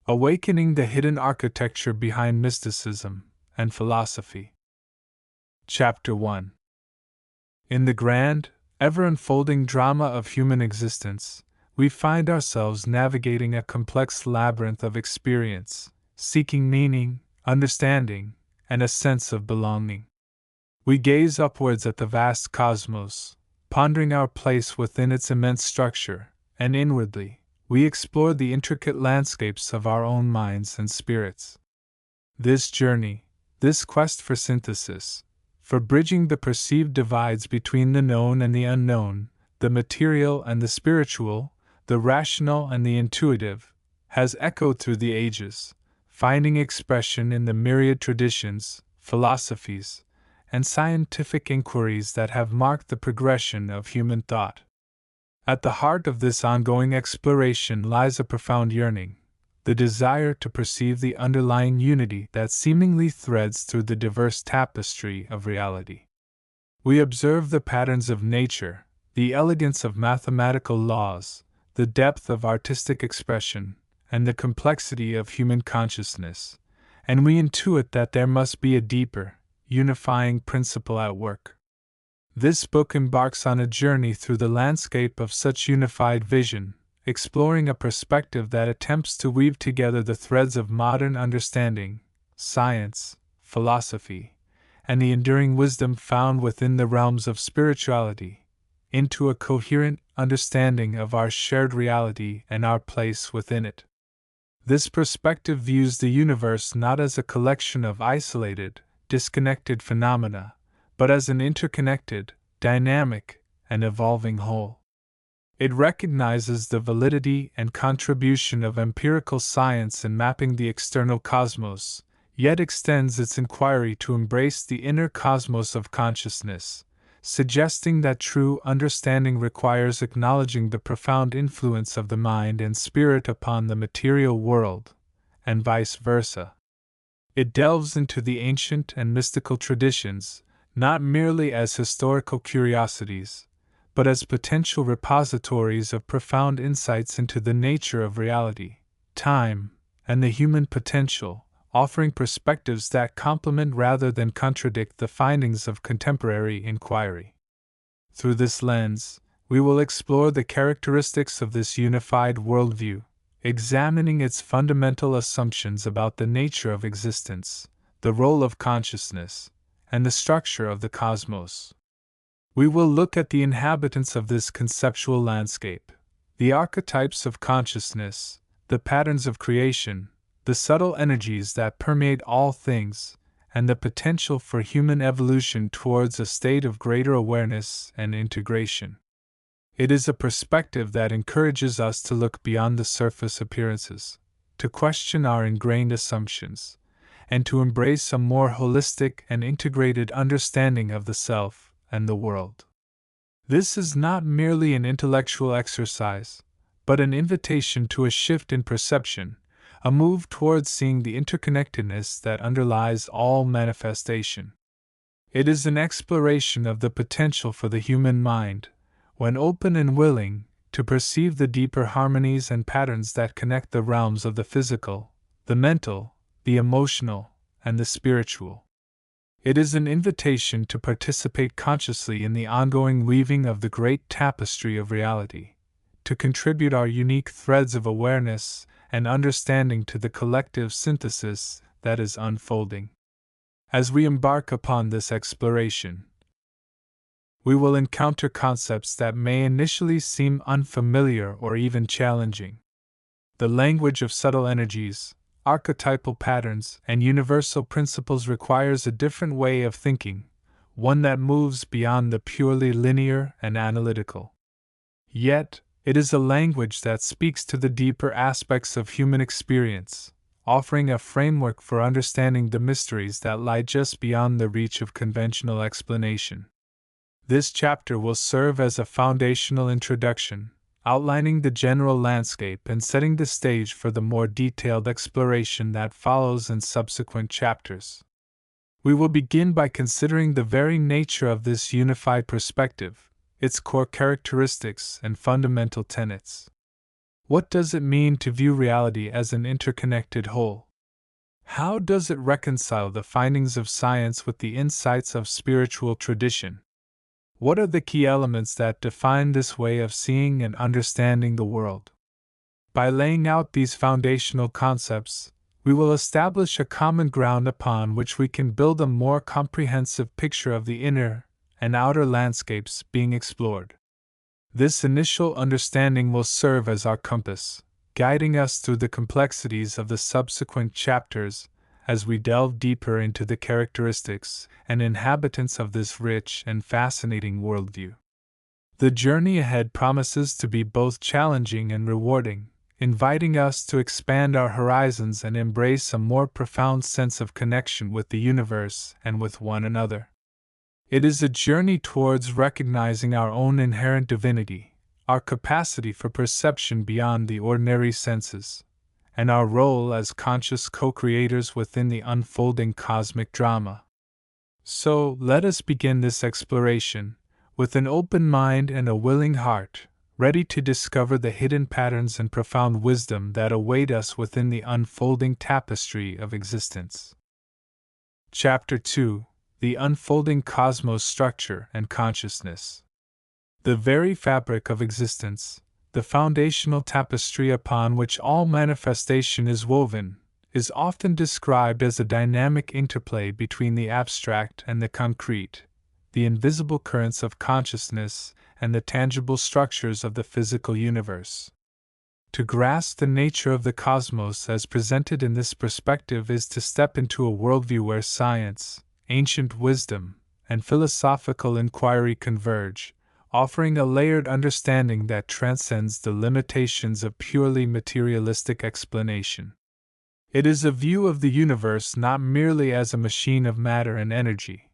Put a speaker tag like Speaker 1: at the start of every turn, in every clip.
Speaker 1: Awakening the Hidden Architecture Behind Mysticism and Philosophy. Chapter 1. In the grand, ever-unfolding drama of human existence, we find ourselves navigating a complex labyrinth of experience, seeking meaning, understanding, and a sense of belonging. We gaze upwards at the vast cosmos, pondering our place within its immense structure, and inwardly, we explore the intricate landscapes of our own minds and spirits. This journey, this quest for synthesis, for bridging the perceived divides between the known and the unknown, the material and the spiritual, the rational and the intuitive, has echoed through the ages, finding expression in the myriad traditions, philosophies, and scientific inquiries that have marked the progression of human thought. At the heart of this ongoing exploration lies a profound yearning, the desire to perceive the underlying unity that seemingly threads through the diverse tapestry of reality. We observe the patterns of nature, the elegance of mathematical laws, the depth of artistic expression, and the complexity of human consciousness, and we intuit that there must be a deeper, unifying principle at work. This book embarks on a journey through the landscape of such unified vision, exploring a perspective that attempts to weave together the threads of modern understanding, science, philosophy, and the enduring wisdom found within the realms of spirituality, into a coherent understanding of our shared reality and our place within it. This perspective views the universe not as a collection of isolated, disconnected phenomena, but as an interconnected, dynamic, and evolving whole. It recognizes the validity and contribution of empirical science in mapping the external cosmos, yet extends its inquiry to embrace the inner cosmos of consciousness, suggesting that true understanding requires acknowledging the profound influence of the mind and spirit upon the material world, and vice versa. It delves into the ancient and mystical traditions, not merely as historical curiosities, but as potential repositories of profound insights into the nature of reality, time, and the human potential, offering perspectives that complement rather than contradict the findings of contemporary inquiry. Through this lens, we will explore the characteristics of this unified worldview, examining its fundamental assumptions about the nature of existence, the role of consciousness, and the structure of the cosmos. We will look at the inhabitants of this conceptual landscape, the archetypes of consciousness, the patterns of creation, the subtle energies that permeate all things, and the potential for human evolution towards a state of greater awareness and integration. It is a perspective that encourages us to look beyond the surface appearances, to question our ingrained assumptions, and to embrace a more holistic and integrated understanding of the self and the world. This is not merely an intellectual exercise, but an invitation to a shift in perception, a move towards seeing the interconnectedness that underlies all manifestation. It is an exploration of the potential for the human mind, when open and willing, to perceive the deeper harmonies and patterns that connect the realms of the physical, the mental, the emotional, and the spiritual. It is an invitation to participate consciously in the ongoing weaving of the great tapestry of reality, to contribute our unique threads of awareness and understanding to the collective synthesis that is unfolding. As we embark upon this exploration, we will encounter concepts that may initially seem unfamiliar or even challenging. The language of subtle energies, archetypal patterns, and universal principles requires a different way of thinking, one that moves beyond the purely linear and analytical. Yet, it is a language that speaks to the deeper aspects of human experience, offering a framework for understanding the mysteries that lie just beyond the reach of conventional explanation. This chapter will serve as a foundational introduction, outlining the general landscape and setting the stage for the more detailed exploration that follows in subsequent chapters. We will begin by considering the very nature of this unified perspective, its core characteristics and fundamental tenets. What does it mean to view reality as an interconnected whole? How does it reconcile the findings of science with the insights of spiritual tradition? What are the key elements that define this way of seeing and understanding the world? By laying out these foundational concepts, we will establish a common ground upon which we can build a more comprehensive picture of the inner and outer landscapes being explored. This initial understanding will serve as our compass, guiding us through the complexities of the subsequent chapters as we delve deeper into the characteristics and inhabitants of this rich and fascinating worldview. The journey ahead promises to be both challenging and rewarding, inviting us to expand our horizons and embrace a more profound sense of connection with the universe and with one another. It is a journey towards recognizing our own inherent divinity, our capacity for perception beyond the ordinary senses, and our role as conscious co-creators within the unfolding cosmic drama. So, let us begin this exploration, with an open mind and a willing heart, ready to discover the hidden patterns and profound wisdom that await us within the unfolding tapestry of existence. Chapter 2: The Unfolding Cosmos Structure and Consciousness. The very fabric of existence, the foundational tapestry upon which all manifestation is woven, is often described as a dynamic interplay between the abstract and the concrete, the invisible currents of consciousness and the tangible structures of the physical universe. To grasp the nature of the cosmos as presented in this perspective is to step into a worldview where science, ancient wisdom, and philosophical inquiry converge, offering a layered understanding that transcends the limitations of purely materialistic explanation. It is a view of the universe not merely as a machine of matter and energy,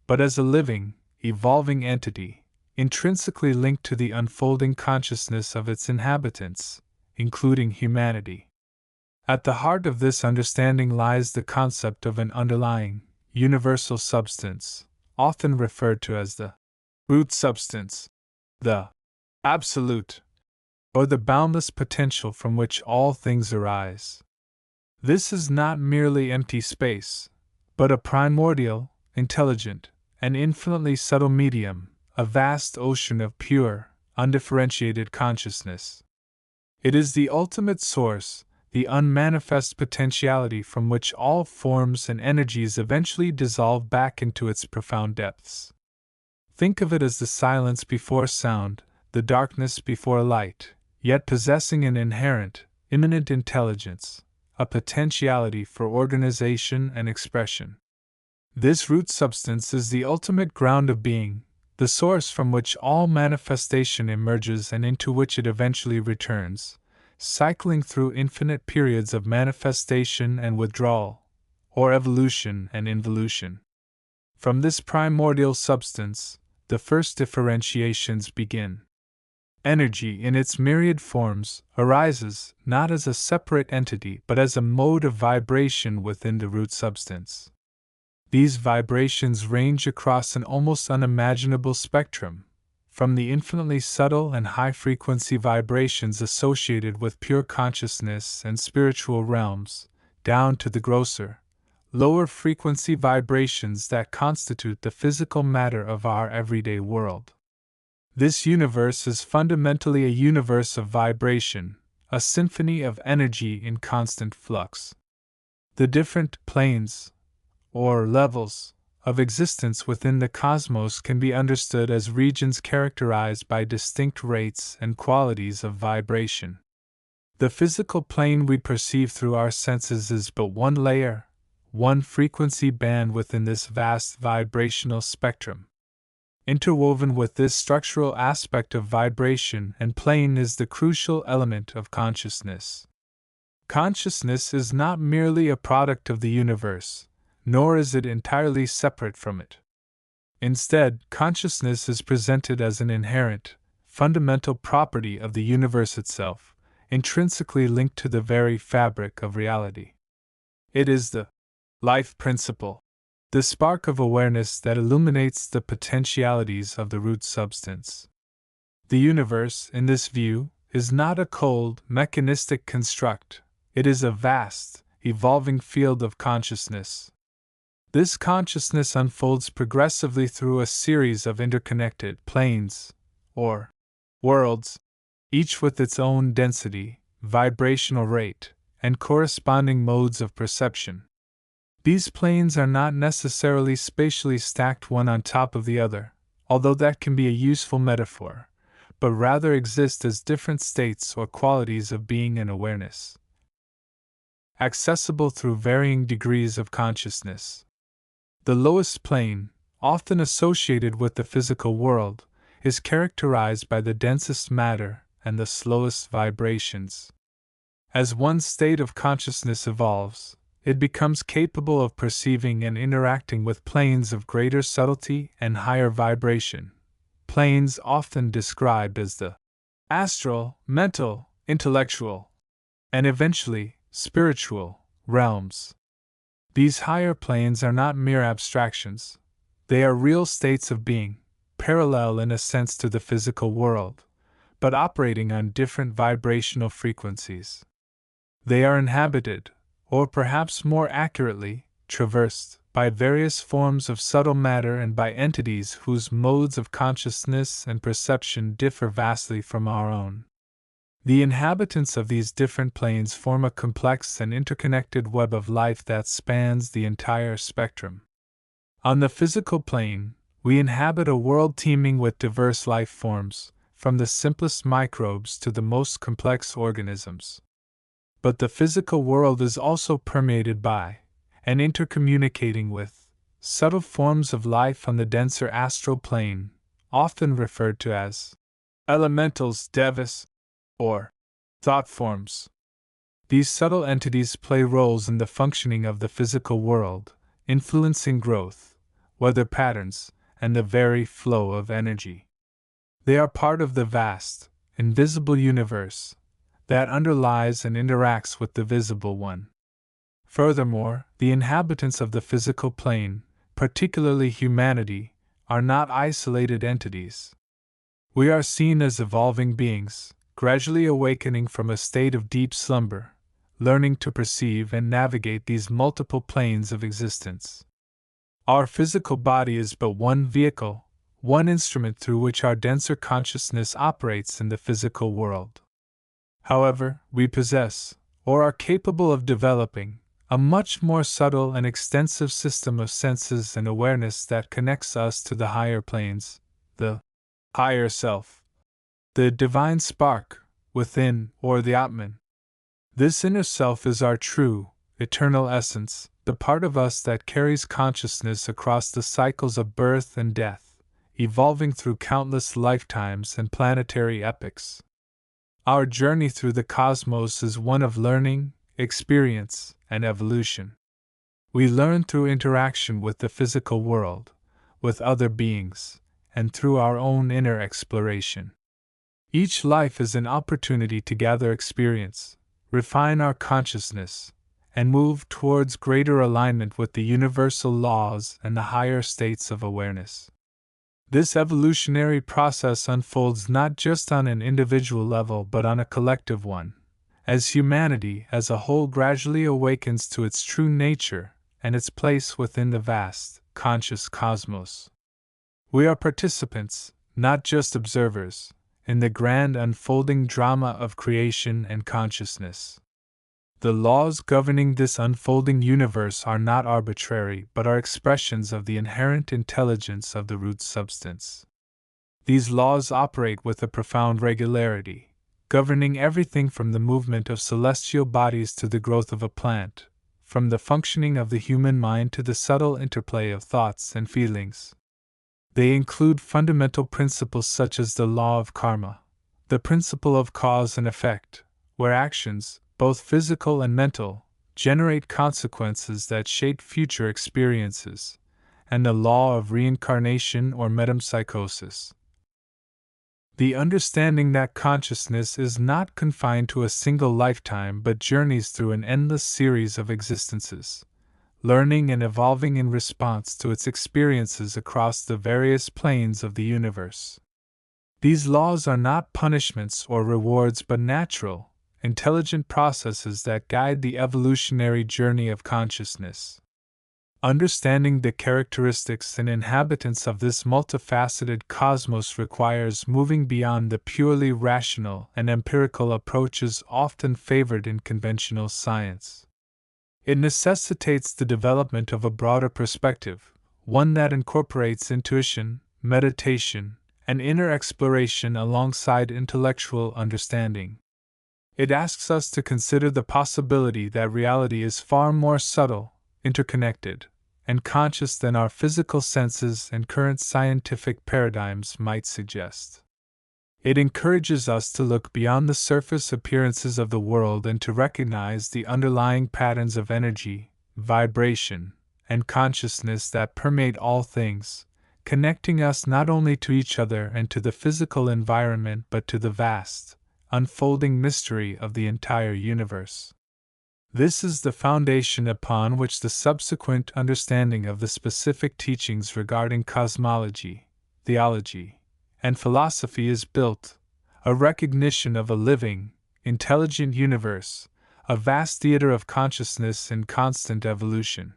Speaker 1: but as a living, evolving entity, intrinsically linked to the unfolding consciousness of its inhabitants, including humanity. At the heart of this understanding lies the concept of an underlying, universal substance, often referred to as the root substance, the absolute, or the boundless potential from which all things arise. This is not merely empty space, but a primordial, intelligent, and infinitely subtle medium, a vast ocean of pure, undifferentiated consciousness. It is the ultimate source, the unmanifest potentiality from which all forms and energies eventually dissolve back into its profound depths. Think of it as the silence before sound, the darkness before light, yet possessing an inherent, immanent intelligence, a potentiality for organization and expression. This root substance is the ultimate ground of being, the source from which all manifestation emerges and into which it eventually returns, cycling through infinite periods of manifestation and withdrawal, or evolution and involution. From this primordial substance, the first differentiations begin. Energy, in its myriad forms, arises not as a separate entity but as a mode of vibration within the root substance. These vibrations range across an almost unimaginable spectrum, from the infinitely subtle and high-frequency vibrations associated with pure consciousness and spiritual realms, down to the grosser, lower-frequency vibrations that constitute the physical matter of our everyday world. This universe is fundamentally a universe of vibration, a symphony of energy in constant flux. The different planes, or levels, of existence within the cosmos can be understood as regions characterized by distinct rates and qualities of vibration. The physical plane we perceive through our senses is but one layer, one frequency band within this vast vibrational spectrum. Interwoven with this structural aspect of vibration and plane is the crucial element of consciousness. Consciousness is not merely a product of the universe, nor is it entirely separate from it. Instead, consciousness is presented as an inherent, fundamental property of the universe itself, intrinsically linked to the very fabric of reality. It is the life principle, the spark of awareness that illuminates the potentialities of the root substance. The universe, in this view, is not a cold, mechanistic construct, it is a vast, evolving field of consciousness. This consciousness unfolds progressively through a series of interconnected planes, or worlds, each with its own density, vibrational rate, and corresponding modes of perception. These planes are not necessarily spatially stacked one on top of the other, although that can be a useful metaphor, but rather exist as different states or qualities of being and awareness, accessible through varying degrees of consciousness. The lowest plane, often associated with the physical world, is characterized by the densest matter and the slowest vibrations. As one state of consciousness evolves, it becomes capable of perceiving and interacting with planes of greater subtlety and higher vibration, planes often described as the astral, mental, intellectual, and eventually spiritual realms. These higher planes are not mere abstractions, they are real states of being, parallel in a sense to the physical world, but operating on different vibrational frequencies. They are inhabited, or perhaps more accurately, traversed, by various forms of subtle matter and by entities whose modes of consciousness and perception differ vastly from our own. The inhabitants of these different planes form a complex and interconnected web of life that spans the entire spectrum. On the physical plane, we inhabit a world teeming with diverse life forms, from the simplest microbes to the most complex organisms. But the physical world is also permeated by, and intercommunicating with, subtle forms of life on the denser astral plane, often referred to as elementals, devas, or thought forms. These subtle entities play roles in the functioning of the physical world, influencing growth, weather patterns, and the very flow of energy. They are part of the vast, invisible universe that underlies and interacts with the visible one. Furthermore, the inhabitants of the physical plane, particularly humanity, are not isolated entities. We are seen as evolving beings, gradually awakening from a state of deep slumber, learning to perceive and navigate these multiple planes of existence. Our physical body is but one vehicle, one instrument through which our denser consciousness operates in the physical world. However, we possess, or are capable of developing, a much more subtle and extensive system of senses and awareness that connects us to the higher planes, the higher self, the divine spark within, or the Atman. This inner self is our true, eternal essence, the part of us that carries consciousness across the cycles of birth and death, evolving through countless lifetimes and planetary epochs. Our journey through the cosmos is one of learning, experience, and evolution. We learn through interaction with the physical world, with other beings, and through our own inner exploration. Each life is an opportunity to gather experience, refine our consciousness, and move towards greater alignment with the universal laws and the higher states of awareness. This evolutionary process unfolds not just on an individual level but on a collective one, as humanity as a whole gradually awakens to its true nature and its place within the vast, conscious cosmos. We are participants, not just observers, in the grand unfolding drama of creation and consciousness. The laws governing this unfolding universe are not arbitrary but are expressions of the inherent intelligence of the root substance. These laws operate with a profound regularity, governing everything from the movement of celestial bodies to the growth of a plant, from the functioning of the human mind to the subtle interplay of thoughts and feelings. They include fundamental principles such as the law of karma, the principle of cause and effect, where actions, both physical and mental, generate consequences that shape future experiences, and the law of reincarnation or metempsychosis. The understanding that consciousness is not confined to a single lifetime but journeys through an endless series of existences, learning and evolving in response to its experiences across the various planes of the universe. These laws are not punishments or rewards but natural, intelligent processes that guide the evolutionary journey of consciousness. Understanding the characteristics and inhabitants of this multifaceted cosmos requires moving beyond the purely rational and empirical approaches often favored in conventional science. It necessitates the development of a broader perspective, one that incorporates intuition, meditation, and inner exploration alongside intellectual understanding. It asks us to consider the possibility that reality is far more subtle, interconnected, and conscious than our physical senses and current scientific paradigms might suggest. It encourages us to look beyond the surface appearances of the world and to recognize the underlying patterns of energy, vibration, and consciousness that permeate all things, connecting us not only to each other and to the physical environment but to the vast, unfolding mystery of the entire universe. This is the foundation upon which the subsequent understanding of the specific teachings regarding cosmology, theology, and philosophy is built, a recognition of a living, intelligent universe, a vast theater of consciousness in constant evolution.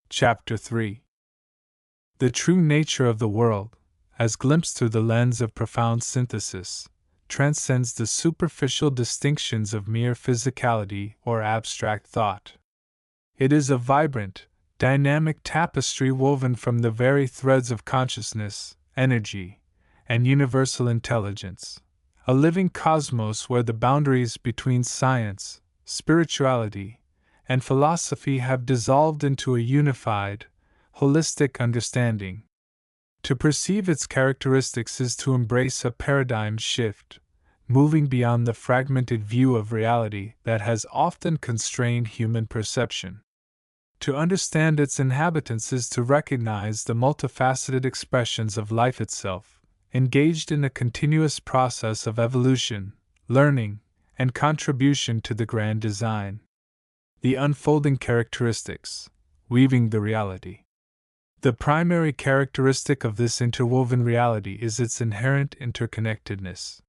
Speaker 1: Chapter 3. The true nature of the world, as glimpsed through the lens of profound synthesis, transcends the superficial distinctions of mere physicality or abstract thought. It is a vibrant, dynamic tapestry woven from the very threads of consciousness, energy, and universal intelligence, a living cosmos where the boundaries between science, spirituality, and philosophy have dissolved into a unified, holistic understanding. To perceive its characteristics is to embrace a paradigm shift, moving beyond the fragmented view of reality that has often constrained human perception. To understand its inhabitants is to recognize the multifaceted expressions of life itself, engaged in a continuous process of evolution, learning, and contribution to the grand design. The unfolding characteristics, weaving the reality. The primary characteristic of this interwoven reality is its inherent interconnectedness.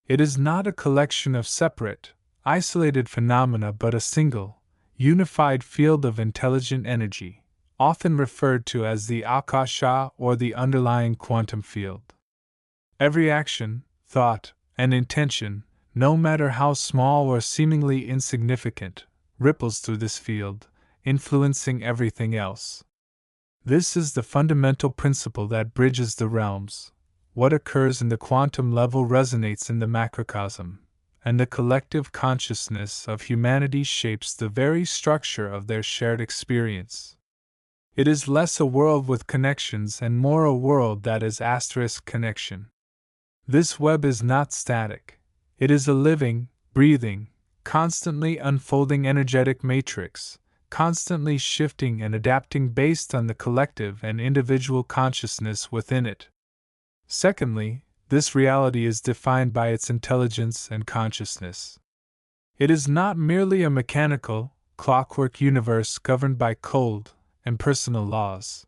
Speaker 1: It is not a collection of separate, isolated phenomena but a single, unified field of intelligent energy, often referred to as the akasha or the underlying quantum field. Every action, thought, and intention, no matter how small or seemingly insignificant, ripples through this field, influencing everything else. This is the fundamental principle that bridges the realms. What occurs in the quantum level resonates in the macrocosm, and the collective consciousness of humanity shapes the very structure of their shared experience. It is less a world with connections and more a world that is * connection. This web is not static. It is a living, breathing, constantly unfolding energetic matrix, constantly shifting and adapting based on the collective and individual consciousness within it. Secondly, this reality is defined by its intelligence and consciousness. It is not merely a mechanical, clockwork universe governed by cold, impersonal laws.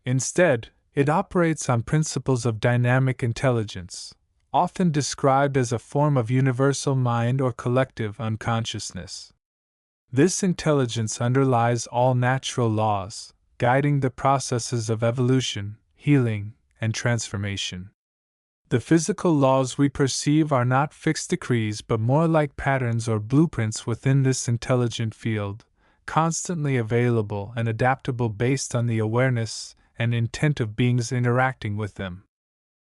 Speaker 1: Instead, it operates on principles of dynamic intelligence, often described as a form of universal mind or collective unconsciousness. This intelligence underlies all natural laws, guiding the processes of evolution, healing, and transformation. The physical laws we perceive are not fixed decrees but more like patterns or blueprints within this intelligent field, constantly available and adaptable based on the awareness and intent of beings interacting with them.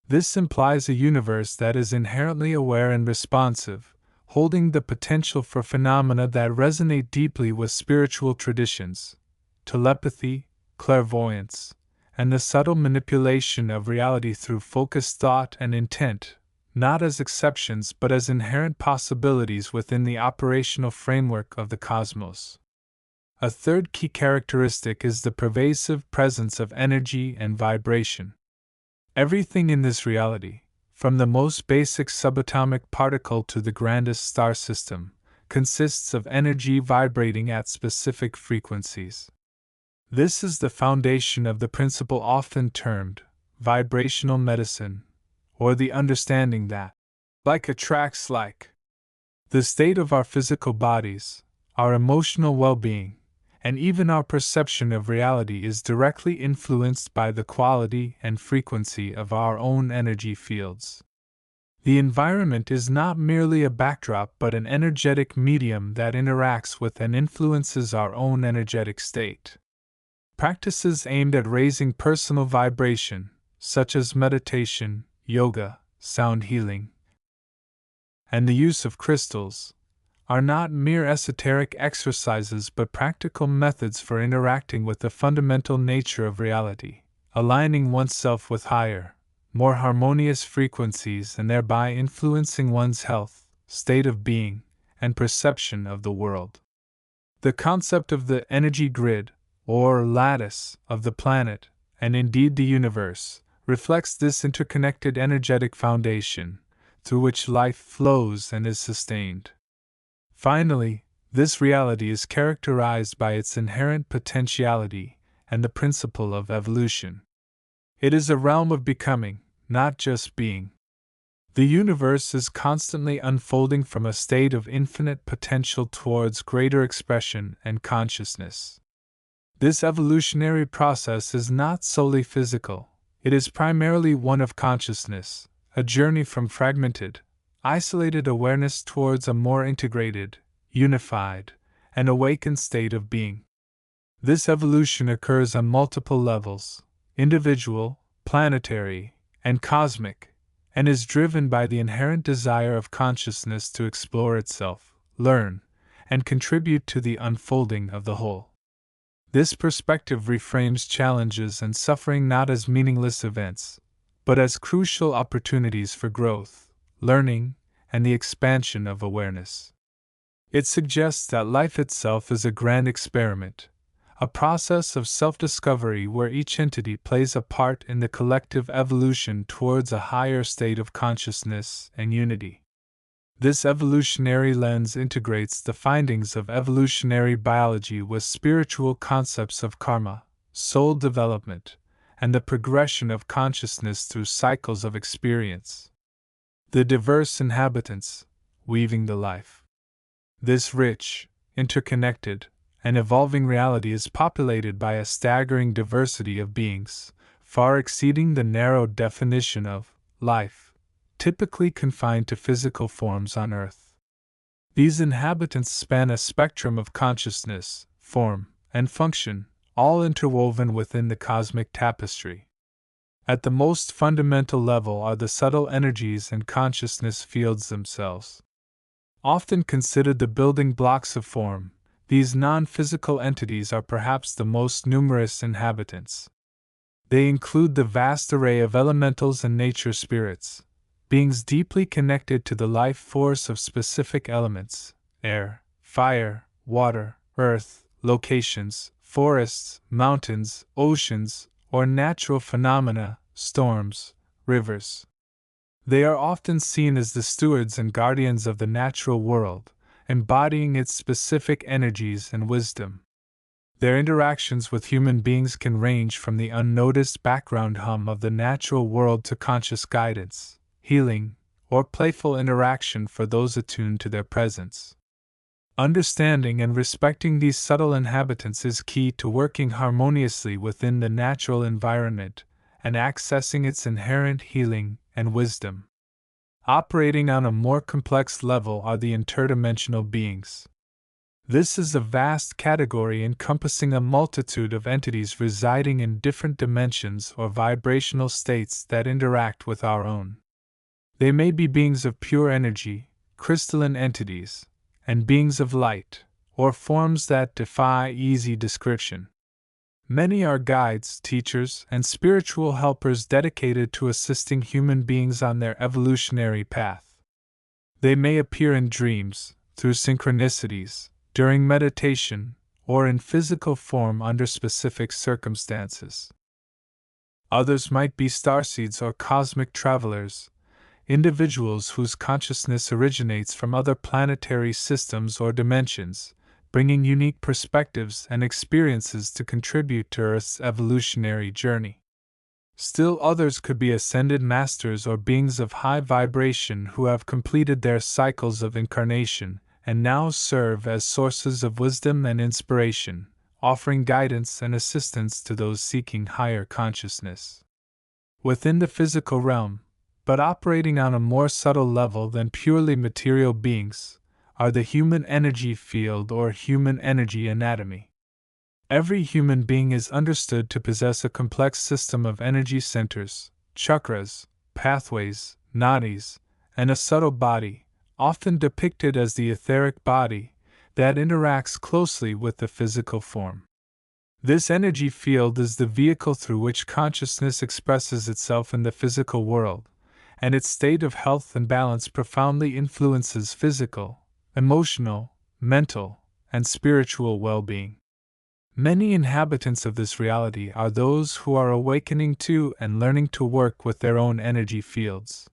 Speaker 1: This implies a universe that is inherently aware and responsive, holding the potential for phenomena that resonate deeply with spiritual traditions, telepathy, clairvoyance, and the subtle manipulation of reality through focused thought and intent, not as exceptions but as inherent possibilities within the operational framework of the cosmos. A third key characteristic is the pervasive presence of energy and vibration. Everything in this reality, from the most basic subatomic particle to the grandest star system, consists of energy vibrating at specific frequencies. This is the foundation of the principle often termed vibrational medicine, or the understanding that, like attracts like, the state of our physical bodies, our emotional well-being, and even our perception of reality is directly influenced by the quality and frequency of our own energy fields. The environment is not merely a backdrop but an energetic medium that interacts with and influences our own energetic state. Practices aimed at raising personal vibration, such as meditation, yoga, sound healing, and the use of crystals, are not mere esoteric exercises but practical methods for interacting with the fundamental nature of reality, aligning oneself with higher, more harmonious frequencies and thereby influencing one's health, state of being, and perception of the world. The concept of the energy grid, or lattice, of the planet, and indeed the universe, reflects this interconnected energetic foundation, through which life flows and is sustained. Finally, this reality is characterized by its inherent potentiality and the principle of evolution. It is a realm of becoming, not just being. The universe is constantly unfolding from a state of infinite potential towards greater expression and consciousness. This evolutionary process is not solely physical, it is primarily one of consciousness, a journey from fragmented, isolated awareness towards a more integrated, unified, and awakened state of being. This evolution occurs on multiple levels, individual, planetary, and cosmic, and is driven by the inherent desire of consciousness to explore itself, learn, and contribute to the unfolding of the whole. This perspective reframes challenges and suffering not as meaningless events, but as crucial opportunities for growth, learning, and the expansion of awareness. It suggests that life itself is a grand experiment, a process of self-discovery where each entity plays a part in the collective evolution towards a higher state of consciousness and unity. This evolutionary lens integrates the findings of evolutionary biology with spiritual concepts of karma, soul development, and the progression of consciousness through cycles of experience. The diverse inhabitants, weaving the life. This rich, interconnected, and evolving reality is populated by a staggering diversity of beings, far exceeding the narrow definition of life, typically confined to physical forms on Earth. These inhabitants span a spectrum of consciousness, form, and function, all interwoven within the cosmic tapestry. At the most fundamental level are the subtle energies and consciousness fields themselves. Often considered the building blocks of form, these non-physical entities are perhaps the most numerous inhabitants. They include the vast array of elementals and nature spirits, beings deeply connected to the life force of specific elements: air, fire, water, earth, locations, forests, mountains, oceans, or natural phenomena, storms, rivers. They are often seen as the stewards and guardians of the natural world, embodying its specific energies and wisdom. Their interactions with human beings can range from the unnoticed background hum of the natural world to conscious guidance, healing, or playful interaction for those attuned to their presence. Understanding and respecting these subtle inhabitants is key to working harmoniously within the natural environment and accessing its inherent healing and wisdom. Operating on a more complex level are the interdimensional beings. This is a vast category encompassing a multitude of entities residing in different dimensions or vibrational states that interact with our own. They may be beings of pure energy, crystalline entities, and beings of light, or forms that defy easy description. Many are guides, teachers, and spiritual helpers dedicated to assisting human beings on their evolutionary path. They may appear in dreams, through synchronicities, during meditation, or in physical form under specific circumstances. Others might be starseeds or cosmic travelers, individuals whose consciousness originates from other planetary systems or dimensions, bringing unique perspectives and experiences to contribute to Earth's evolutionary journey. Still others could be ascended masters or beings of high vibration who have completed their cycles of incarnation and now serve as sources of wisdom and inspiration, offering guidance and assistance to those seeking higher consciousness. Within the physical realm, but operating on a more subtle level than purely material beings, are the human energy field or human energy anatomy. Every human being is understood to possess a complex system of energy centers, chakras, pathways, nadis, and a subtle body, often depicted as the etheric body, that interacts closely with the physical form. This energy field is the vehicle through which consciousness expresses itself in the physical world, and its state of health and balance profoundly influences physical, emotional, mental, and spiritual well-being. Many inhabitants of this reality are those who are awakening to and learning to work with their own energy fields.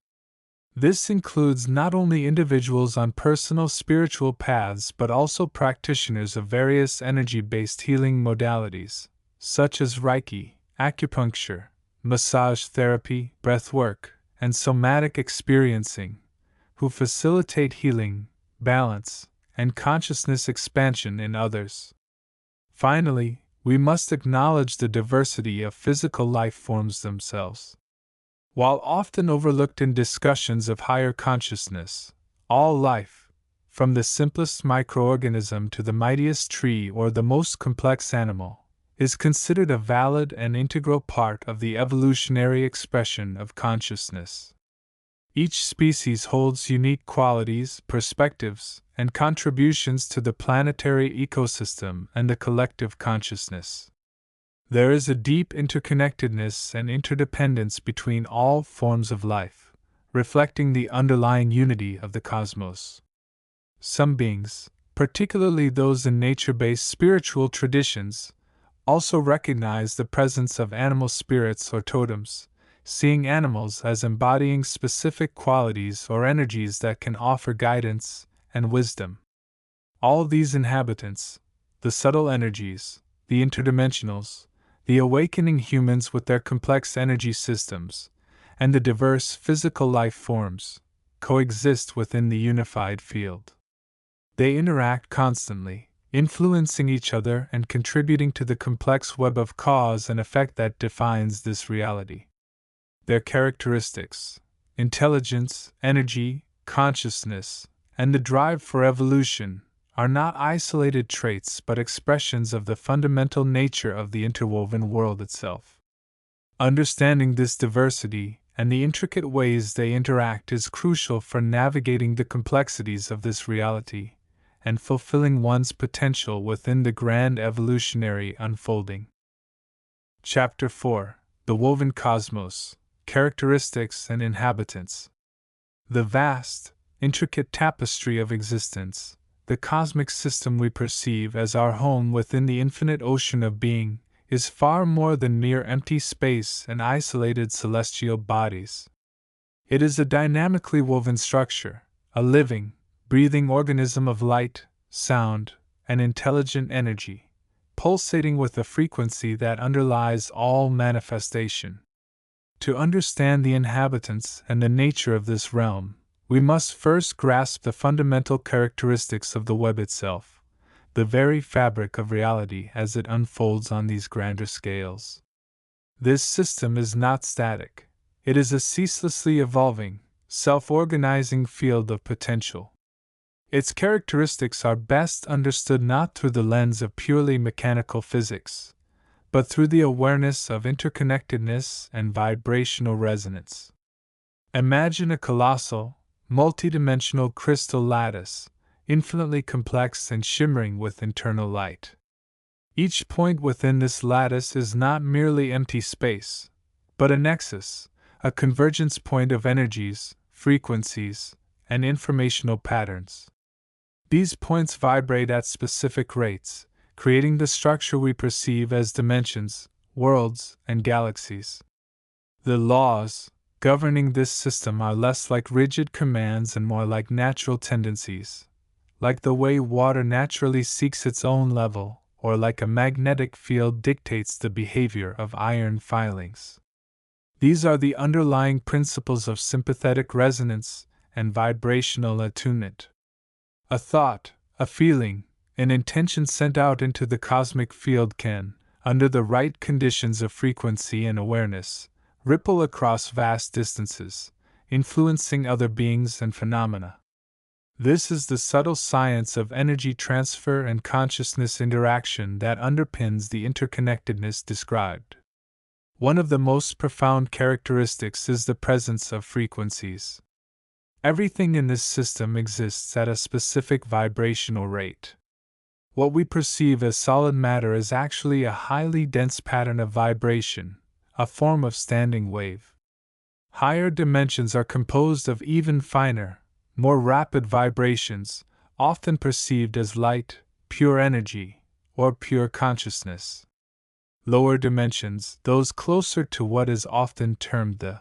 Speaker 1: This includes not only individuals on personal spiritual paths but also practitioners of various energy-based healing modalities, such as Reiki, acupuncture, massage therapy, breathwork, and somatic experiencing, who facilitate healing, balance, and consciousness expansion in others. Finally, we must acknowledge the diversity of physical life forms themselves. While often overlooked in discussions of higher consciousness, all life, from the simplest microorganism to the mightiest tree or the most complex animal, is considered a valid and integral part of the evolutionary expression of consciousness. Each species holds unique qualities, perspectives, and contributions to the planetary ecosystem and the collective consciousness. There is a deep interconnectedness and interdependence between all forms of life, reflecting the underlying unity of the cosmos. Some beings, particularly those in nature-based spiritual traditions, also recognize the presence of animal spirits or totems, seeing animals as embodying specific qualities or energies that can offer guidance and wisdom. All these inhabitants, the subtle energies, the interdimensionals, the awakening humans with their complex energy systems, and the diverse physical life forms, coexist within the unified field. They interact constantly, influencing each other and contributing to the complex web of cause and effect that defines this reality. Their characteristics, intelligence, energy, consciousness, and the drive for evolution, are not isolated traits but expressions of the fundamental nature of the interwoven world itself. Understanding this diversity and the intricate ways they interact is crucial for navigating the complexities of this reality and fulfilling one's potential within the grand evolutionary unfolding. Chapter 4: The Woven Cosmos, Characteristics and Inhabitants. The vast, intricate tapestry of existence, the cosmic system we perceive as our home within the infinite ocean of being, is far more than mere empty space and isolated celestial bodies. It is a dynamically woven structure, a living, breathing organism of light, sound, and intelligent energy, pulsating with a frequency that underlies all manifestation. To understand the inhabitants and the nature of this realm, we must first grasp the fundamental characteristics of the web itself, the very fabric of reality as it unfolds on these grander scales. This system is not static. It is a ceaselessly evolving, self-organizing field of potential. Its characteristics are best understood not through the lens of purely mechanical physics, but through the awareness of interconnectedness and vibrational resonance. Imagine a colossal, multidimensional crystal lattice, infinitely complex and shimmering with internal light. Each point within this lattice is not merely empty space, but a nexus, a convergence point of energies, frequencies, and informational patterns. These points vibrate at specific rates, creating the structure we perceive as dimensions, worlds, and galaxies. The laws governing this system are less like rigid commands and more like natural tendencies, like the way water naturally seeks its own level, or like a magnetic field dictates the behavior of iron filings. These are the underlying principles of sympathetic resonance and vibrational attunement. A thought, a feeling, an intention sent out into the cosmic field can, under the right conditions of frequency and awareness, ripple across vast distances, influencing other beings and phenomena. This is the subtle science of energy transfer and consciousness interaction that underpins the interconnectedness described. One of the most profound characteristics is the presence of frequencies. Everything in this system exists at a specific vibrational rate. What we perceive as solid matter is actually a highly dense pattern of vibration, a form of standing wave. Higher dimensions are composed of even finer, more rapid vibrations, often perceived as light, pure energy, or pure consciousness. Lower dimensions, those closer to what is often termed the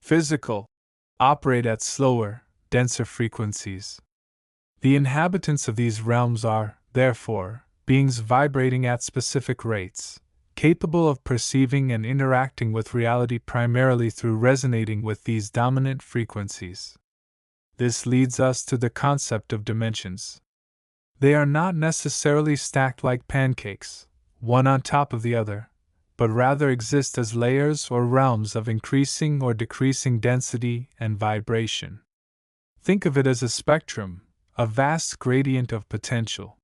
Speaker 1: physical, operate at slower, denser frequencies. The inhabitants of these realms are, therefore, beings vibrating at specific rates, capable of perceiving and interacting with reality primarily through resonating with these dominant frequencies. This leads us to the concept of dimensions. They are not necessarily stacked like pancakes, one on top of the other, but rather exist as layers or realms of increasing or decreasing density and vibration. Think of it as a spectrum, a vast gradient of potential.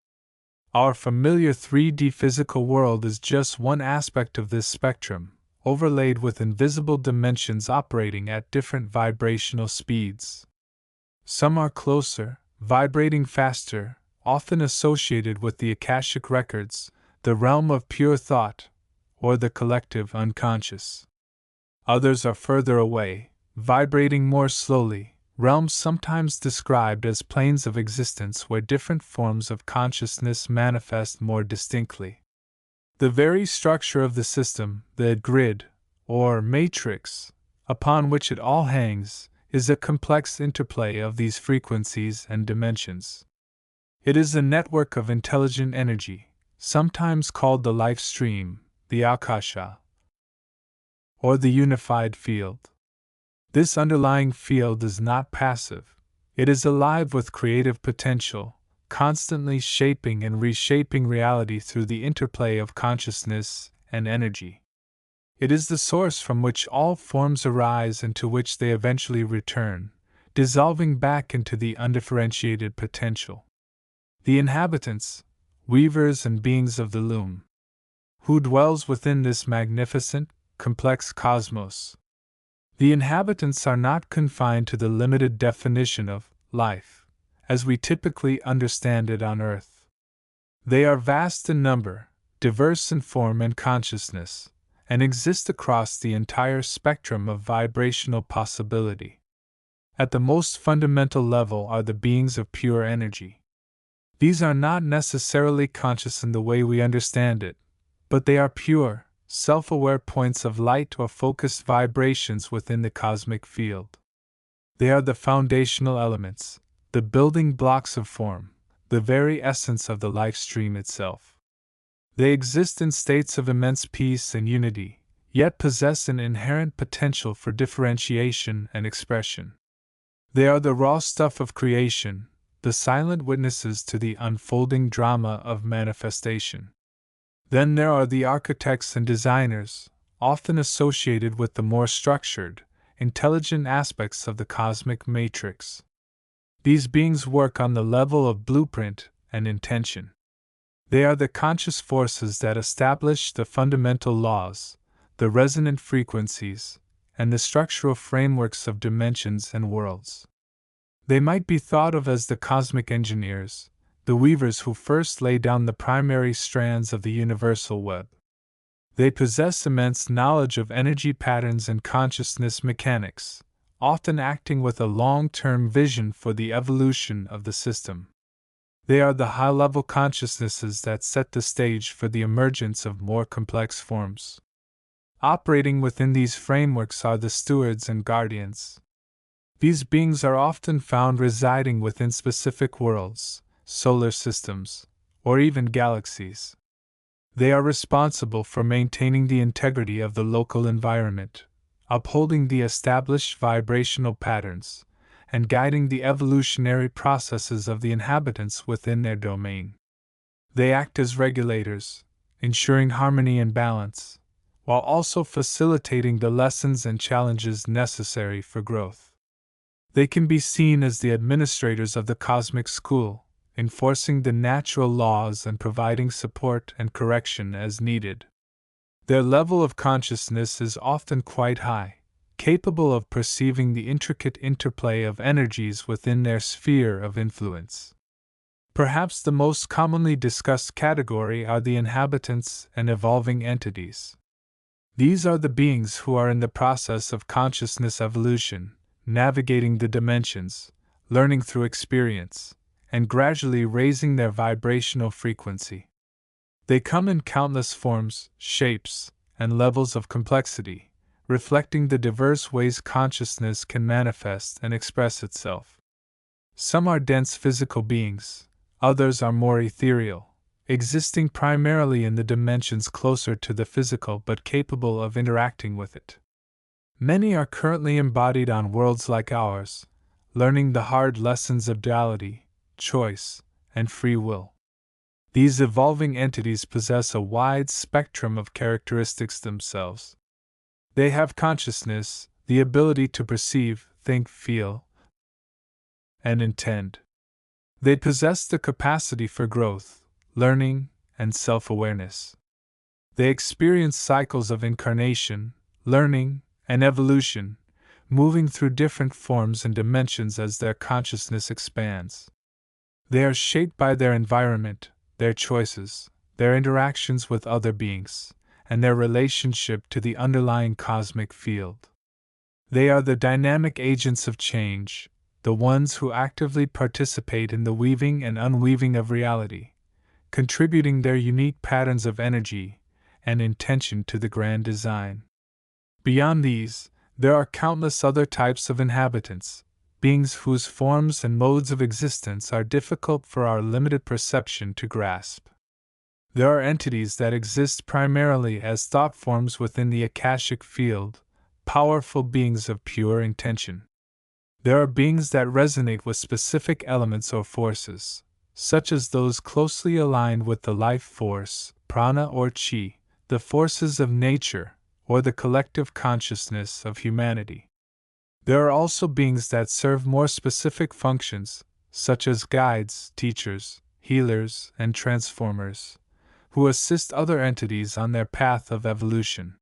Speaker 1: Our familiar 3D physical world is just one aspect of this spectrum, overlaid with invisible dimensions operating at different vibrational speeds. Some are closer, vibrating faster, often associated with the Akashic records, the realm of pure thought, or the collective unconscious. Others are further away, vibrating more slowly, realms sometimes described as planes of existence where different forms of consciousness manifest more distinctly. The very structure of the system, the grid, or matrix, upon which it all hangs, is a complex interplay of these frequencies and dimensions. It is a network of intelligent energy, sometimes called the life stream, the Akasha, or the unified field. This underlying field is not passive, it is alive with creative potential, constantly shaping and reshaping reality through the interplay of consciousness and energy. It is the source from which all forms arise and to which they eventually return, dissolving back into the undifferentiated potential. The inhabitants, weavers and beings of the loom, who dwells within this magnificent, complex cosmos. The inhabitants are not confined to the limited definition of life, as we typically understand it on Earth. They are vast in number, diverse in form and consciousness, and exist across the entire spectrum of vibrational possibility. At the most fundamental level are the beings of pure energy. These are not necessarily conscious in the way we understand it, but they are pure, self-aware points of light or focused vibrations within the cosmic field. They are the foundational elements, the building blocks of form, the very essence of the life stream itself. They exist in states of immense peace and unity, yet possess an inherent potential for differentiation and expression. They are the raw stuff of creation, the silent witnesses to the unfolding drama of manifestation. Then there are the architects and designers, often associated with the more structured, intelligent aspects of the cosmic matrix. These beings work on the level of blueprint and intention. They are the conscious forces that establish the fundamental laws, the resonant frequencies, and the structural frameworks of dimensions and worlds. They might be thought of as the cosmic engineers, the weavers who first lay down the primary strands of the universal web. They possess immense knowledge of energy patterns and consciousness mechanics, often acting with a long-term vision for the evolution of the system. They are the high-level consciousnesses that set the stage for the emergence of more complex forms. Operating within these frameworks are the stewards and guardians. These beings are often found residing within specific worlds, solar systems, or even galaxies. They are responsible for maintaining the integrity of the local environment, upholding the established vibrational patterns, and guiding the evolutionary processes of the inhabitants within their domain. They act as regulators, ensuring harmony and balance, while also facilitating the lessons and challenges necessary for growth. They can be seen as the administrators of the cosmic school, enforcing the natural laws and providing support and correction as needed. Their level of consciousness is often quite high, capable of perceiving the intricate interplay of energies within their sphere of influence. Perhaps the most commonly discussed category are the inhabitants and evolving entities. These are the beings who are in the process of consciousness evolution, navigating the dimensions, learning through experience, and gradually raising their vibrational frequency. They come in countless forms, shapes, and levels of complexity, reflecting the diverse ways consciousness can manifest and express itself. Some are dense physical beings, others are more ethereal, existing primarily in the dimensions closer to the physical but capable of interacting with it. Many are currently embodied on worlds like ours, learning the hard lessons of duality, choice, and free will. These evolving entities possess a wide spectrum of characteristics themselves. They have consciousness, the ability to perceive, think, feel, and intend. They possess the capacity for growth, learning, and self-awareness. They experience cycles of incarnation, learning, and evolution, moving through different forms and dimensions as their consciousness expands. They are shaped by their environment, their choices, their interactions with other beings, and their relationship to the underlying cosmic field. They are the dynamic agents of change, the ones who actively participate in the weaving and unweaving of reality, contributing their unique patterns of energy and intention to the grand design. Beyond these, there are countless other types of inhabitants, beings whose forms and modes of existence are difficult for our limited perception to grasp. There are entities that exist primarily as thought forms within the Akashic field, powerful beings of pure intention. There are beings that resonate with specific elements or forces, such as those closely aligned with the life force, prana or chi, the forces of nature, or the collective consciousness of humanity. There are also beings that serve more specific functions, such as guides, teachers, healers, and transformers, who assist other entities on their path of evolution.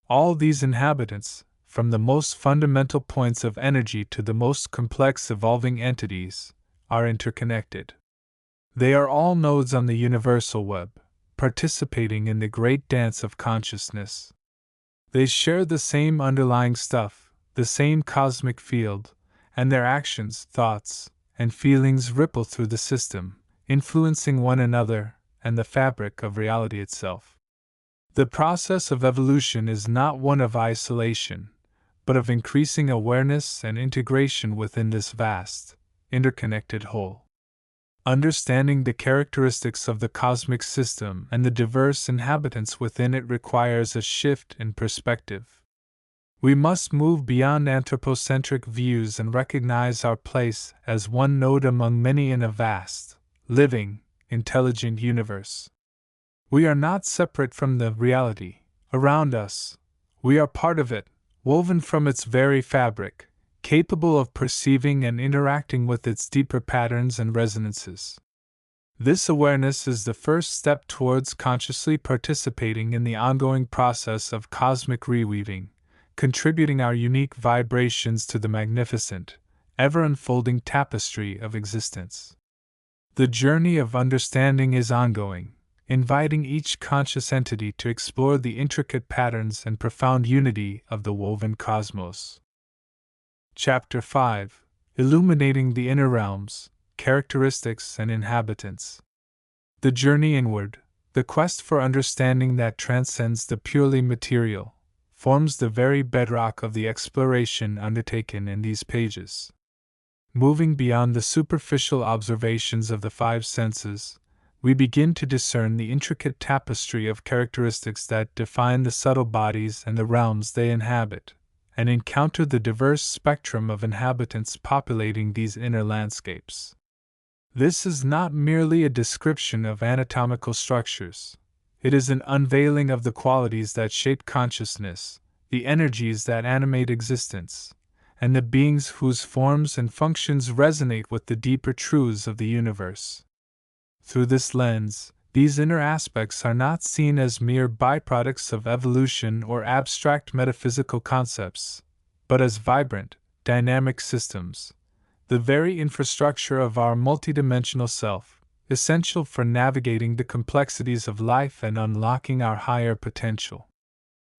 Speaker 1: All these inhabitants, from the most fundamental points of energy to the most complex evolving entities, are interconnected. They are all nodes on the universal web, participating in the great dance of consciousness. They share the same underlying stuff, the same cosmic field, and their actions, thoughts, and feelings ripple through the system, influencing one another and the fabric of reality itself. The process of evolution is not one of isolation, but of increasing awareness and integration within this vast, interconnected whole. Understanding the characteristics of the cosmic system and the diverse inhabitants within it requires a shift in perspective. We must move beyond anthropocentric views and recognize our place as one node among many in a vast, living, intelligent universe. We are not separate from the reality around us. We are part of it, woven from its very fabric, capable of perceiving and interacting with its deeper patterns and resonances. This awareness is the first step towards consciously participating in the ongoing process of cosmic reweaving, contributing our unique vibrations to the magnificent, ever-unfolding tapestry of existence. The journey of understanding is ongoing, inviting each conscious entity to explore the intricate patterns and profound unity of the woven cosmos. Chapter 5: Illuminating the Inner Realms, Characteristics and Inhabitants. The journey inward, the quest for understanding that transcends the purely material, forms the very bedrock of the exploration undertaken in these pages. Moving beyond the superficial observations of the five senses, we begin to discern the intricate tapestry of characteristics that define the subtle bodies and the realms they inhabit, and encounter the diverse spectrum of inhabitants populating these inner landscapes. This is not merely a description of anatomical structures. It is an unveiling of the qualities that shape consciousness, the energies that animate existence, and the beings whose forms and functions resonate with the deeper truths of the universe. Through this lens, these inner aspects are not seen as mere byproducts of evolution or abstract metaphysical concepts, but as vibrant, dynamic systems, the very infrastructure of our multidimensional self, essential for navigating the complexities of life and unlocking our higher potential.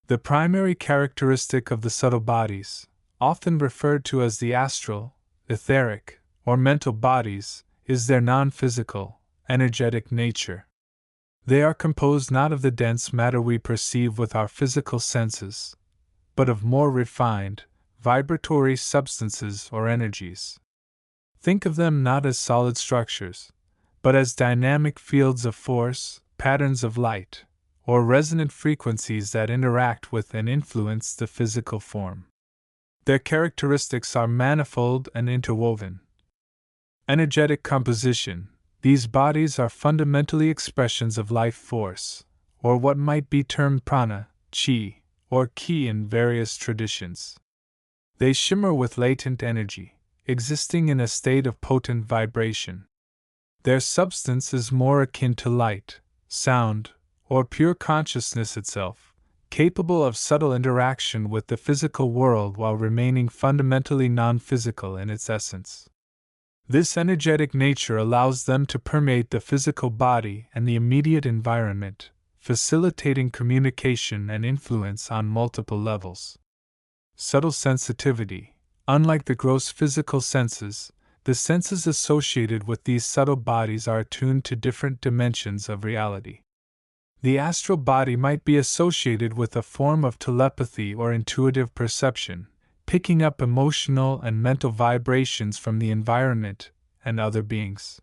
Speaker 1: The primary characteristic of the subtle bodies, often referred to as the astral, etheric, or mental bodies, is their non-physical, energetic nature. They are composed not of the dense matter we perceive with our physical senses, but of more refined, vibratory substances or energies. Think of them not as solid structures, but as dynamic fields of force, patterns of light, or resonant frequencies that interact with and influence the physical form. Their characteristics are manifold and interwoven. Energetic composition. These bodies are fundamentally expressions of life force, or what might be termed prana, chi, or ki in various traditions. They shimmer with latent energy, existing in a state of potent vibration. Their substance is more akin to light, sound, or pure consciousness itself, capable of subtle interaction with the physical world while remaining fundamentally non-physical in its essence. This energetic nature allows them to permeate the physical body and the immediate environment, facilitating communication and influence on multiple levels. Subtle sensitivity. Unlike the gross physical senses, the senses associated with these subtle bodies are attuned to different dimensions of reality. The astral body might be associated with a form of telepathy or intuitive perception, picking up emotional and mental vibrations from the environment and other beings.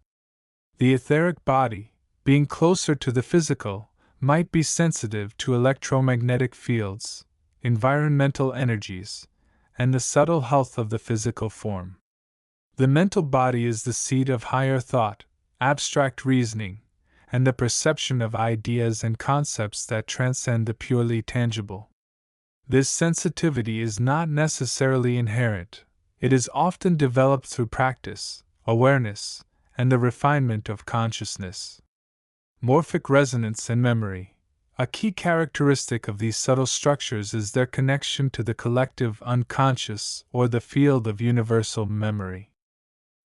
Speaker 1: The etheric body, being closer to the physical, might be sensitive to electromagnetic fields, environmental energies, and the subtle health of the physical form. The mental body is the seat of higher thought, abstract reasoning, and the perception of ideas and concepts that transcend the purely tangible. This sensitivity is not necessarily inherent. It is often developed through practice, awareness, and the refinement of consciousness. Morphic resonance and memory. A key characteristic of these subtle structures is their connection to the collective unconscious or the field of universal memory.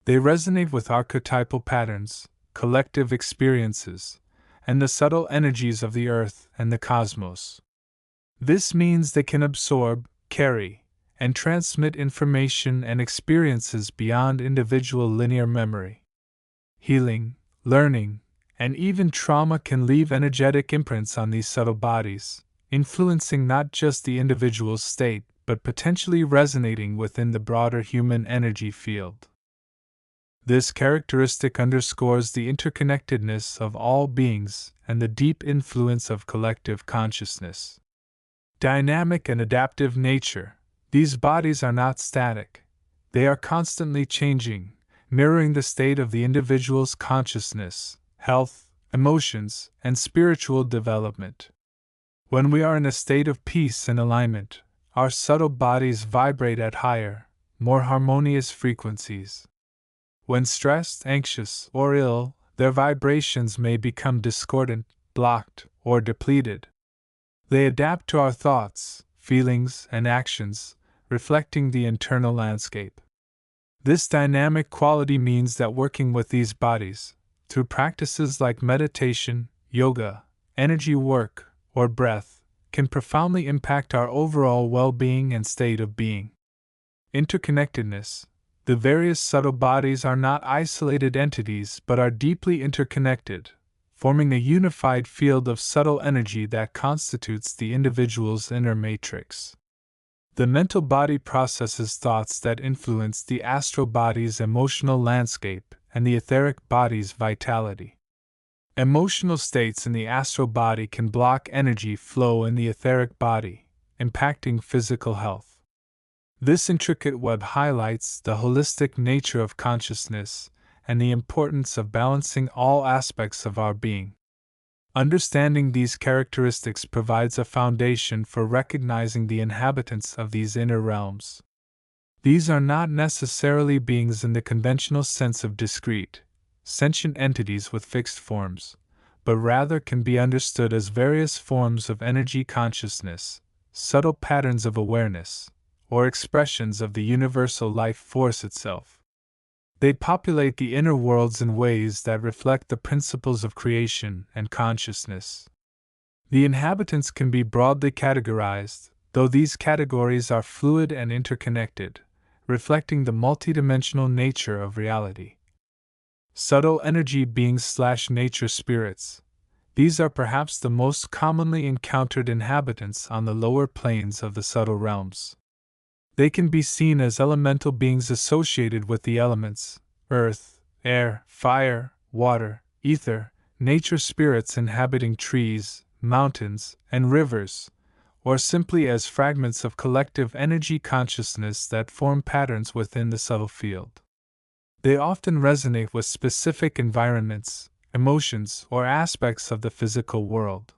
Speaker 1: They resonate with archetypal patterns, collective experiences, and the subtle energies of the earth and the cosmos. This means they can absorb, carry, and transmit information and experiences beyond individual linear memory. Healing, learning, and even trauma can leave energetic imprints on these subtle bodies, influencing not just the individual's state, but potentially resonating within the broader human energy field. This characteristic underscores the interconnectedness of all beings and the deep influence of collective consciousness. Dynamic and adaptive nature. These bodies are not static. They are constantly changing, mirroring the state of the individual's consciousness, health, emotions, and spiritual development. When we are in a state of peace and alignment, our subtle bodies vibrate at higher, more harmonious frequencies. When stressed, anxious, or ill, their vibrations may become discordant, blocked, or depleted. They adapt to our thoughts, feelings, and actions, reflecting the internal landscape. This dynamic quality means that working with these bodies, through practices like meditation, yoga, energy work, or breath, can profoundly impact our overall well-being and state of being. Interconnectedness. The various subtle bodies are not isolated entities but are deeply interconnected, forming a unified field of subtle energy that constitutes the individual's inner matrix. The mental body processes thoughts that influence the astral body's emotional landscape and the etheric body's vitality. Emotional states in the astral body can block energy flow in the etheric body, impacting physical health. This intricate web highlights the holistic nature of consciousness and the importance of balancing all aspects of our being. Understanding these characteristics provides a foundation for recognizing the inhabitants of these inner realms. These are not necessarily beings in the conventional sense of discrete, sentient entities with fixed forms, but rather can be understood as various forms of energy consciousness, subtle patterns of awareness, or expressions of the universal life force itself. They populate the inner worlds in ways that reflect the principles of creation and consciousness. The inhabitants can be broadly categorized, though these categories are fluid and interconnected, reflecting the multidimensional nature of reality. Subtle energy beings/nature spirits. These are perhaps the most commonly encountered inhabitants on the lower planes of the subtle realms. They can be seen as elemental beings associated with the elements: earth, air, fire, water, ether, nature spirits inhabiting trees, mountains, and rivers, or simply as fragments of collective energy consciousness that form patterns within the subtle field. They often resonate with specific environments, emotions, or aspects of the physical world.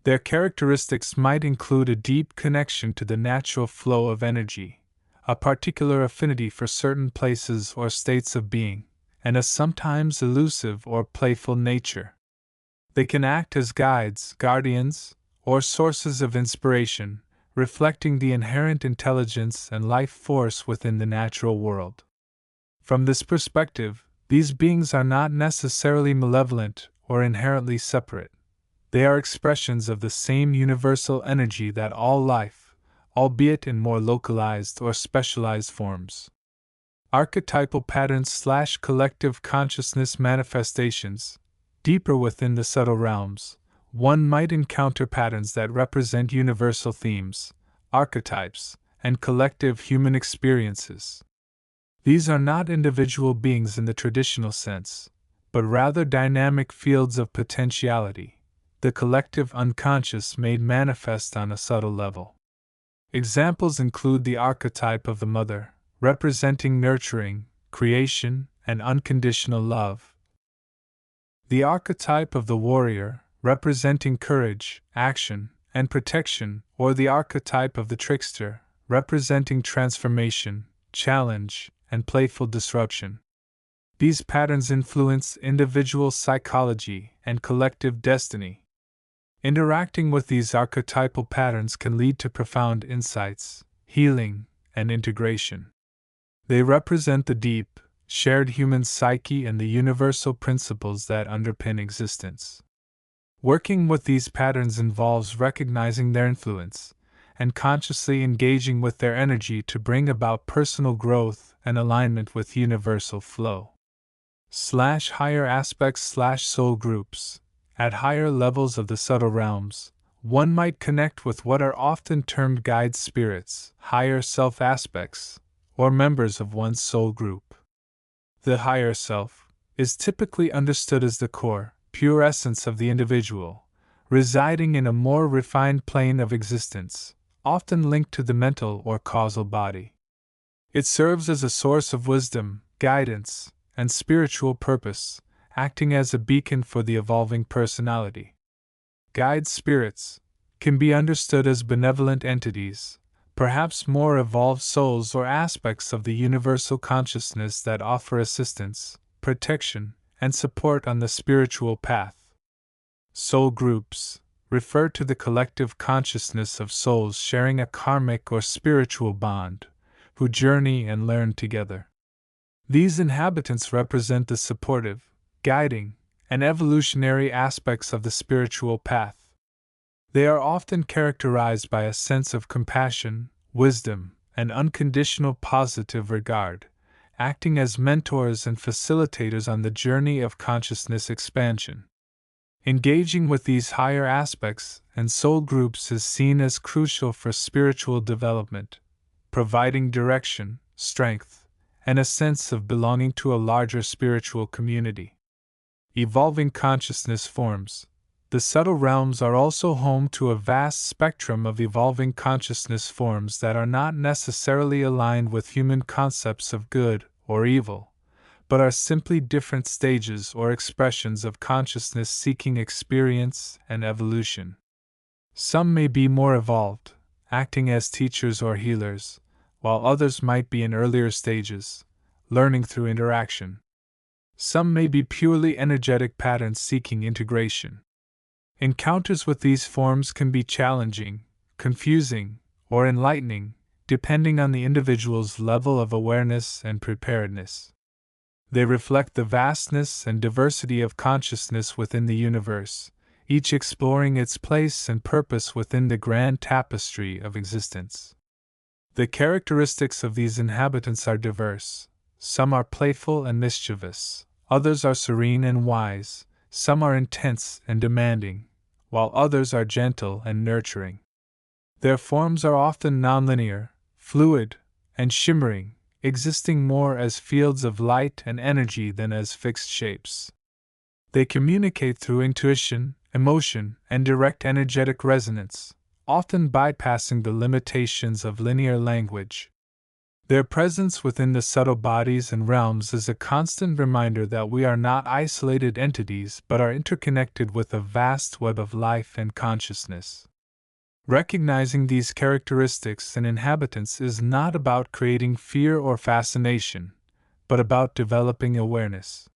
Speaker 1: Their characteristics might include a deep connection to the natural flow of energy, a particular affinity for certain places or states of being, and a sometimes elusive or playful nature. They can act as guides, guardians, or sources of inspiration, reflecting the inherent intelligence and life force within the natural world. From this perspective, these beings are not necessarily malevolent or inherently separate. They are expressions of the same universal energy that all life, albeit in more localized or specialized forms. Archetypal patterns/collective consciousness manifestations. Deeper within the subtle realms, one might encounter patterns that represent universal themes, archetypes, and collective human experiences. These are not individual beings in the traditional sense, but rather dynamic fields of potentiality, the collective unconscious made manifest on a subtle level. Examples include the archetype of the mother, representing nurturing, creation, and unconditional love; the archetype of the warrior, representing courage, action, and protection, or the archetype of the trickster, representing transformation, challenge, and playful disruption. These patterns influence individual psychology and collective destiny. Interacting with these archetypal patterns can lead to profound insights, healing, and integration. They represent the deep, shared human psyche and the universal principles that underpin existence. Working with these patterns involves recognizing their influence and consciously engaging with their energy to bring about personal growth and alignment with universal flow. Higher aspects/soul groups. At higher levels of the subtle realms, one might connect with what are often termed guide spirits, higher self aspects, or members of one's soul group. The higher self is typically understood as the core, pure essence of the individual, residing in a more refined plane of existence, often linked to the mental or causal body. It serves as a source of wisdom, guidance, and spiritual purpose, acting as a beacon for the evolving personality. Guide spirits can be understood as benevolent entities, perhaps more evolved souls or aspects of the universal consciousness that offer assistance, protection, and support on the spiritual path. Soul groups refer to the collective consciousness of souls sharing a karmic or spiritual bond, who journey and learn together. These inhabitants represent the supportive, guiding, and evolutionary aspects of the spiritual path. They are often characterized by a sense of compassion, wisdom, and unconditional positive regard, acting as mentors and facilitators on the journey of consciousness expansion. Engaging with these higher aspects and soul groups is seen as crucial for spiritual development, providing direction, strength, and a sense of belonging to a larger spiritual community. Evolving consciousness forms. The subtle realms are also home to a vast spectrum of evolving consciousness forms that are not necessarily aligned with human concepts of good or evil, but are simply different stages or expressions of consciousness seeking experience and evolution. Some may be more evolved, acting as teachers or healers, while others might be in earlier stages, learning through interaction. Some may be purely energetic patterns seeking integration. Encounters with these forms can be challenging, confusing, or enlightening, depending on the individual's level of awareness and preparedness. They reflect the vastness and diversity of consciousness within the universe, each exploring its place and purpose within the grand tapestry of existence. The characteristics of these inhabitants are diverse. Some are playful and mischievous, others are serene and wise, some are intense and demanding, while others are gentle and nurturing. Their forms are often nonlinear, fluid, and shimmering, existing more as fields of light and energy than as fixed shapes. They communicate through intuition, emotion, and direct energetic resonance, often bypassing the limitations of linear language. Their presence within the subtle bodies and realms is a constant reminder that we are not isolated entities but are interconnected with a vast web of life and consciousness. Recognizing these characteristics and inhabitants is not about creating fear or fascination, but about developing awareness.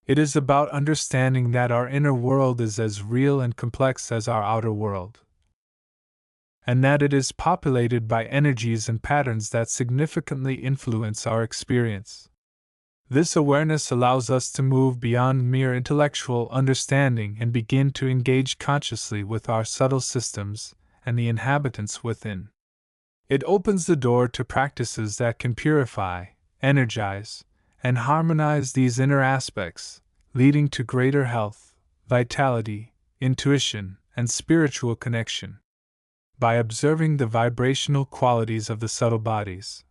Speaker 1: It is about understanding that our inner world is as real and complex as our outer world, and that it is populated by energies and patterns that significantly influence our experience. This awareness allows us to move beyond mere intellectual understanding and begin to engage consciously with our subtle systems and the inhabitants within. It opens the door to practices that can purify, energize, and harmonize these inner aspects, leading to greater health, vitality, intuition, and spiritual connection. By observing the vibrational qualities of the subtle bodies,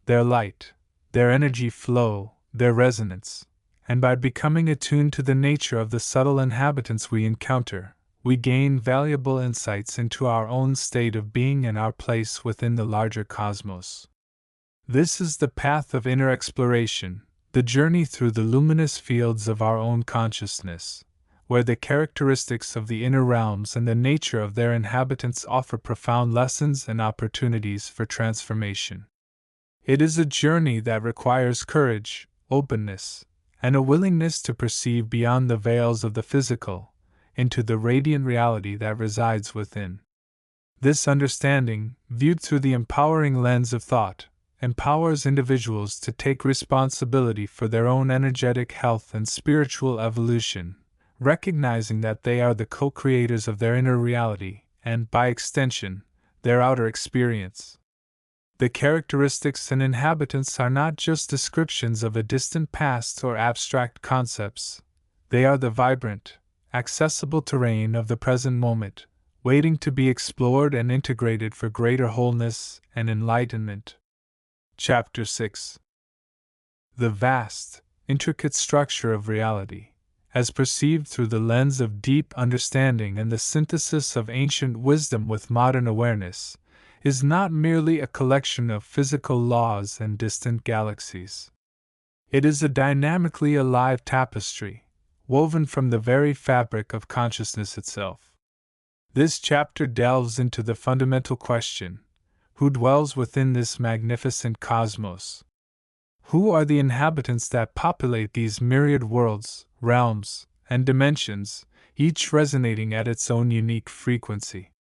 Speaker 1: their light, their energy flow, their resonance, and by becoming attuned to the nature of the subtle inhabitants we encounter, we gain valuable insights into our own state of being and our place within the larger cosmos. This is the path of inner exploration, the journey through the luminous fields of our own consciousness, where the characteristics of the inner realms and the nature of their inhabitants offer profound lessons and opportunities for transformation. It is a journey that requires courage, openness, and a willingness to perceive beyond the veils of the physical, into the radiant reality that resides within. This understanding, viewed through the empowering lens of thought, empowers individuals to take responsibility for their own energetic health and spiritual evolution, recognizing that they are the co-creators of their inner reality and, by extension, their outer experience. The characteristics and inhabitants are not just descriptions of a distant past or abstract concepts. They are the vibrant, accessible terrain of the present moment, waiting to be explored and integrated for greater wholeness and enlightenment. Chapter 6. The vast, intricate structure of reality, as perceived through the lens of deep understanding and the synthesis of ancient wisdom with modern awareness, is not merely a collection of physical laws and distant galaxies. It is a dynamically alive tapestry, woven from the very fabric of consciousness itself. This chapter delves into the fundamental question: who dwells within this magnificent cosmos? Who are the inhabitants that populate these myriad worlds, realms, and dimensions, each resonating at its own unique frequency?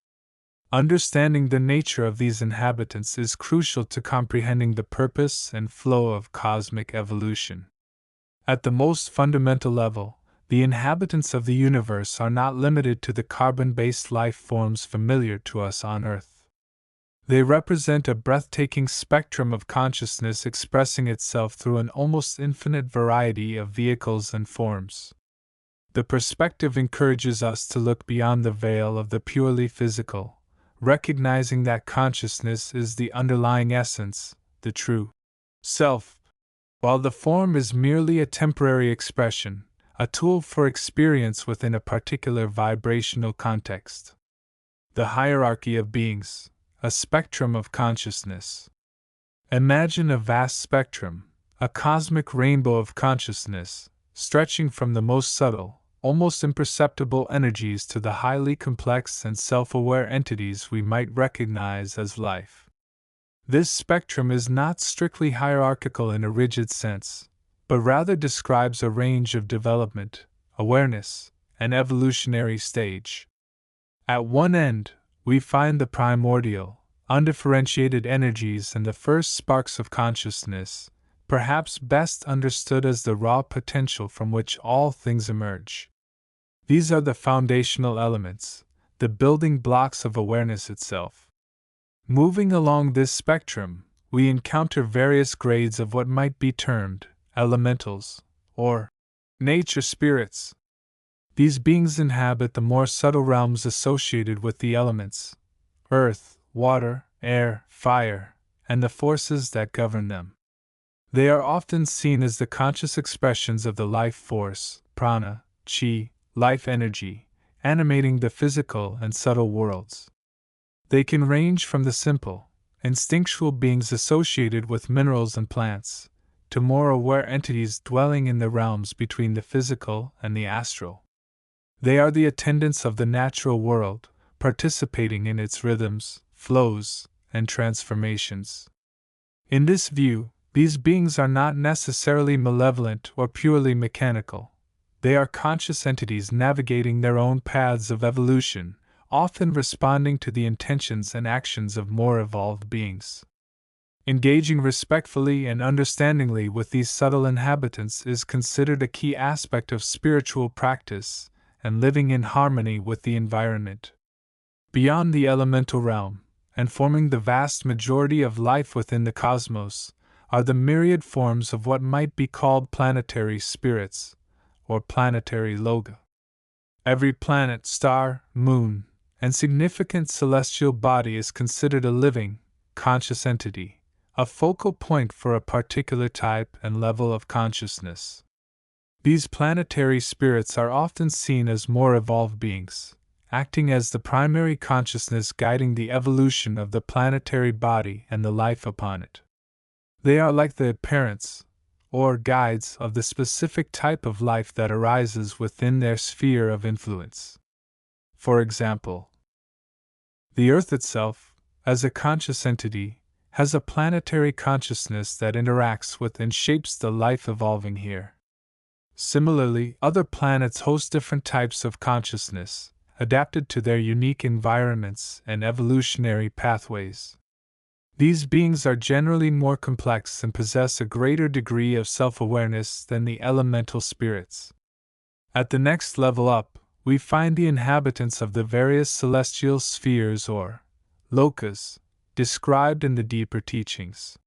Speaker 1: Understanding the nature of these inhabitants is crucial to comprehending the purpose and flow of cosmic evolution. At the most fundamental level, the inhabitants of the universe are not limited to the carbon-based life forms familiar to us on Earth. They represent a breathtaking spectrum of consciousness expressing itself through an almost infinite variety of vehicles and forms. The perspective encourages us to look beyond the veil of the purely physical, recognizing that consciousness is the underlying essence, the true self. While the form is merely a temporary expression, a tool for experience within a particular vibrational context. The hierarchy of beings, a spectrum of consciousness. Imagine a vast spectrum, a cosmic rainbow of consciousness, stretching from the most subtle, almost imperceptible energies to the highly complex and self-aware entities we might recognize as life. This spectrum is not strictly hierarchical in a rigid sense, but rather describes a range of development, awareness, and evolutionary stage. At one end, we find the primordial, undifferentiated energies and the first sparks of consciousness, perhaps best understood as the raw potential from which all things emerge. These are the foundational elements, the building blocks of awareness itself. Moving along this spectrum, we encounter various grades of what might be termed elementals, or nature spirits. These beings inhabit the more subtle realms associated with the elements: earth, water, air, fire, and the forces that govern them. They are often seen as the conscious expressions of the life force, prana, chi, life energy, animating the physical and subtle worlds. They can range from the simple, instinctual beings associated with minerals and plants, to more aware entities dwelling in the realms between the physical and the astral. They are the attendants of the natural world, participating in its rhythms, flows, and transformations. In this view, these beings are not necessarily malevolent or purely mechanical. They are conscious entities navigating their own paths of evolution, often responding to the intentions and actions of more evolved beings. Engaging respectfully and understandingly with these subtle inhabitants is considered a key aspect of spiritual practice and living in harmony with the environment. Beyond the elemental realm, and forming the vast majority of life within the cosmos, are the myriad forms of what might be called planetary spirits, or planetary loga. Every planet, star, moon, and significant celestial body is considered a living, conscious entity, a focal point for a particular type and level of consciousness. These planetary spirits are often seen as more evolved beings, acting as the primary consciousness guiding the evolution of the planetary body and the life upon it. They are like the parents, or guides, of the specific type of life that arises within their sphere of influence. For example, the Earth itself, as a conscious entity, has a planetary consciousness that interacts with and shapes the life evolving here. Similarly, other planets host different types of consciousness, adapted to their unique environments and evolutionary pathways. These beings are generally more complex and possess a greater degree of self-awareness than the elemental spirits. At the next level up, we find the inhabitants of the various celestial spheres or lokas, described in the deeper teachings.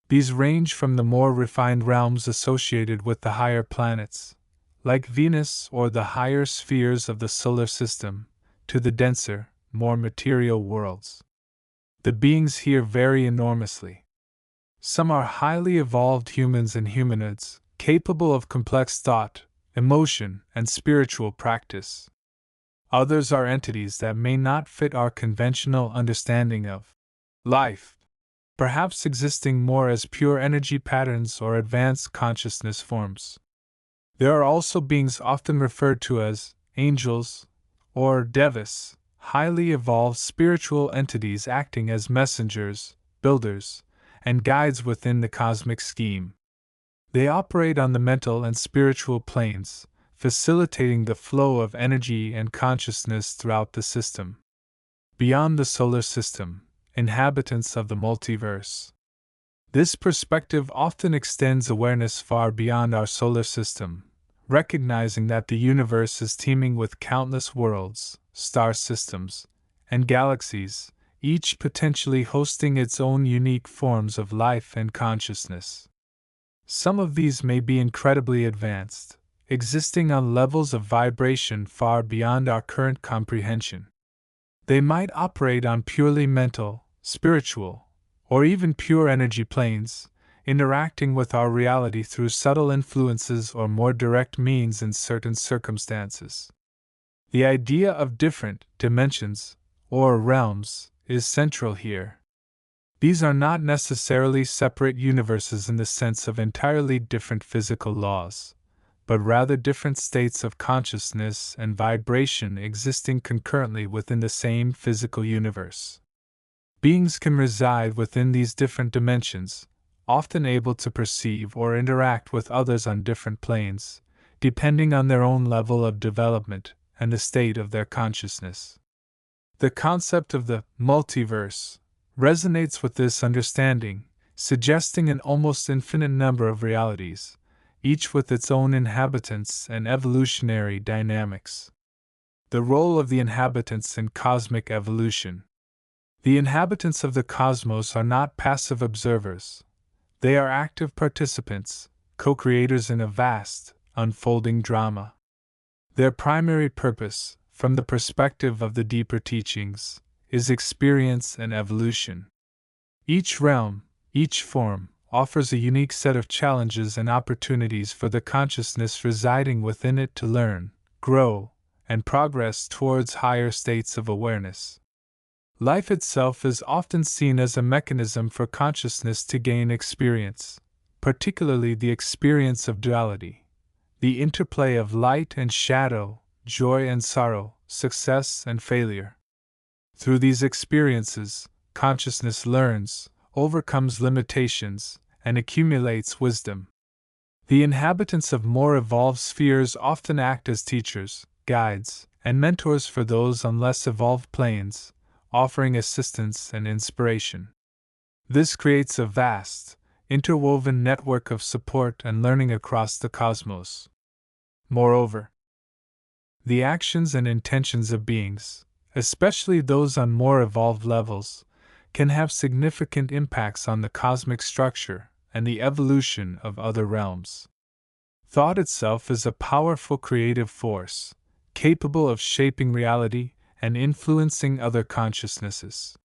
Speaker 1: These range from the more refined realms associated with the higher planets, like Venus or the higher spheres of the solar system, to the denser, more material worlds. The beings here vary enormously. Some are highly evolved humans and humanoids, capable of complex thought, emotion, and spiritual practice. Others are entities that may not fit our conventional understanding of life, perhaps existing more as pure energy patterns or advanced consciousness forms. There are also beings often referred to as angels or devas, highly evolved spiritual entities acting as messengers, builders, and guides within the cosmic scheme. They operate on the mental and spiritual planes, facilitating the flow of energy and consciousness throughout the system. Beyond the solar system, inhabitants of the multiverse. This perspective often extends awareness far beyond our solar system, recognizing that the universe is teeming with countless worlds, star systems, and galaxies, each potentially hosting its own unique forms of life and consciousness. Some of these may be incredibly advanced, existing on levels of vibration far beyond our current comprehension. They might operate on purely mental, spiritual, or even pure energy planes, interacting with our reality through subtle influences or more direct means in certain circumstances. The idea of different dimensions, or realms, is central here. These are not necessarily separate universes in the sense of entirely different physical laws, but rather different states of consciousness and vibration existing concurrently within the same physical universe. Beings can reside within these different dimensions, often able to perceive or interact with others on different planes, depending on their own level of development and the state of their consciousness. The concept of the multiverse resonates with this understanding, suggesting an almost infinite number of realities, each with its own inhabitants and evolutionary dynamics. The role of the inhabitants in cosmic evolution. The inhabitants of the cosmos are not passive observers. They are active participants, co-creators in a vast, unfolding drama. Their primary purpose, from the perspective of the deeper teachings, is experience and evolution. Each realm, each form, offers a unique set of challenges and opportunities for the consciousness residing within it to learn, grow, and progress towards higher states of awareness. Life itself is often seen as a mechanism for consciousness to gain experience, particularly the experience of duality, the interplay of light and shadow, joy and sorrow, success and failure. Through these experiences, consciousness learns, overcomes limitations, and accumulates wisdom. The inhabitants of more evolved spheres often act as teachers, guides, and mentors for those on less evolved planes, offering assistance and inspiration. This creates a vast, interwoven network of support and learning across the cosmos. Moreover, the actions and intentions of beings, especially those on more evolved levels, can have significant impacts on the cosmic structure and the evolution of other realms. Thought itself is a powerful creative force, capable of shaping reality and influencing other consciousnesses.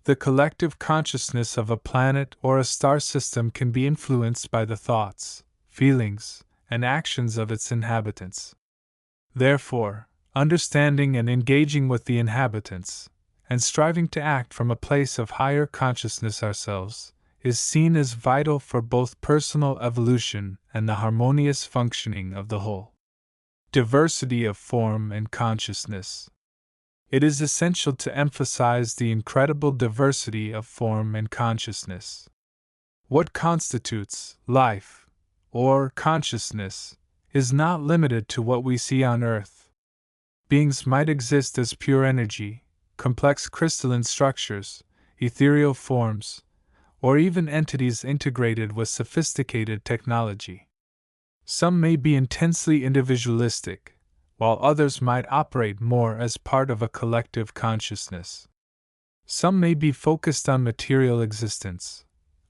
Speaker 1: The collective consciousness of a planet or a star system can be influenced by the thoughts, feelings, and actions of its inhabitants. Therefore, understanding and engaging with the inhabitants, and striving to act from a place of higher consciousness ourselves, is seen as vital for both personal evolution and the harmonious functioning of the whole. Diversity of form and consciousness. It is essential to emphasize the incredible diversity of form and consciousness. What constitutes life, or consciousness, is not limited to what we see on Earth. Beings might exist as pure energy, complex crystalline structures, ethereal forms, or even entities integrated with sophisticated technology. Some may be intensely individualistic, while others might operate more as part of a collective consciousness. Some may be focused on material existence,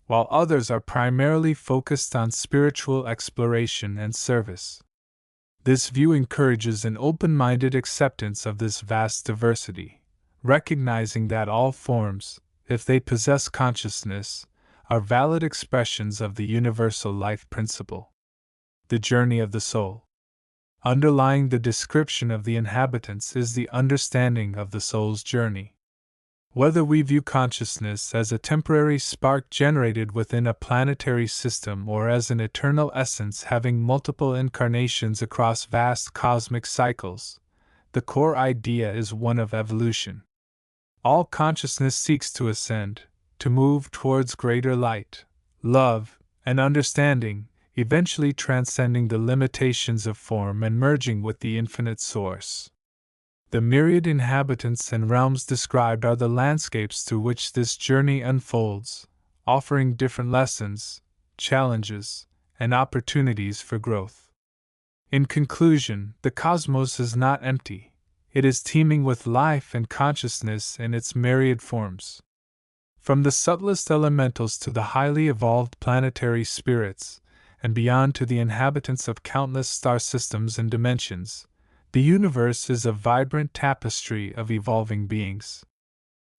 Speaker 1: while others are primarily focused on spiritual exploration and service. This view encourages an open-minded acceptance of this vast diversity, recognizing that all forms, if they possess consciousness, are valid expressions of the universal life principle. The journey of the soul. Underlying the description of the inhabitants is the understanding of the soul's journey. Whether we view consciousness as a temporary spark generated within a planetary system or as an eternal essence having multiple incarnations across vast cosmic cycles, the core idea is one of evolution. All consciousness seeks to ascend, to move towards greater light, love, and understanding, eventually transcending the limitations of form and merging with the infinite source. The myriad inhabitants and realms described are the landscapes through which this journey unfolds, offering different lessons, challenges, and opportunities for growth. In conclusion, the cosmos is not empty. It is teeming with life and consciousness in its myriad forms. From the subtlest elementals to the highly evolved planetary spirits, and beyond to the inhabitants of countless star systems and dimensions, the universe is a vibrant tapestry of evolving beings.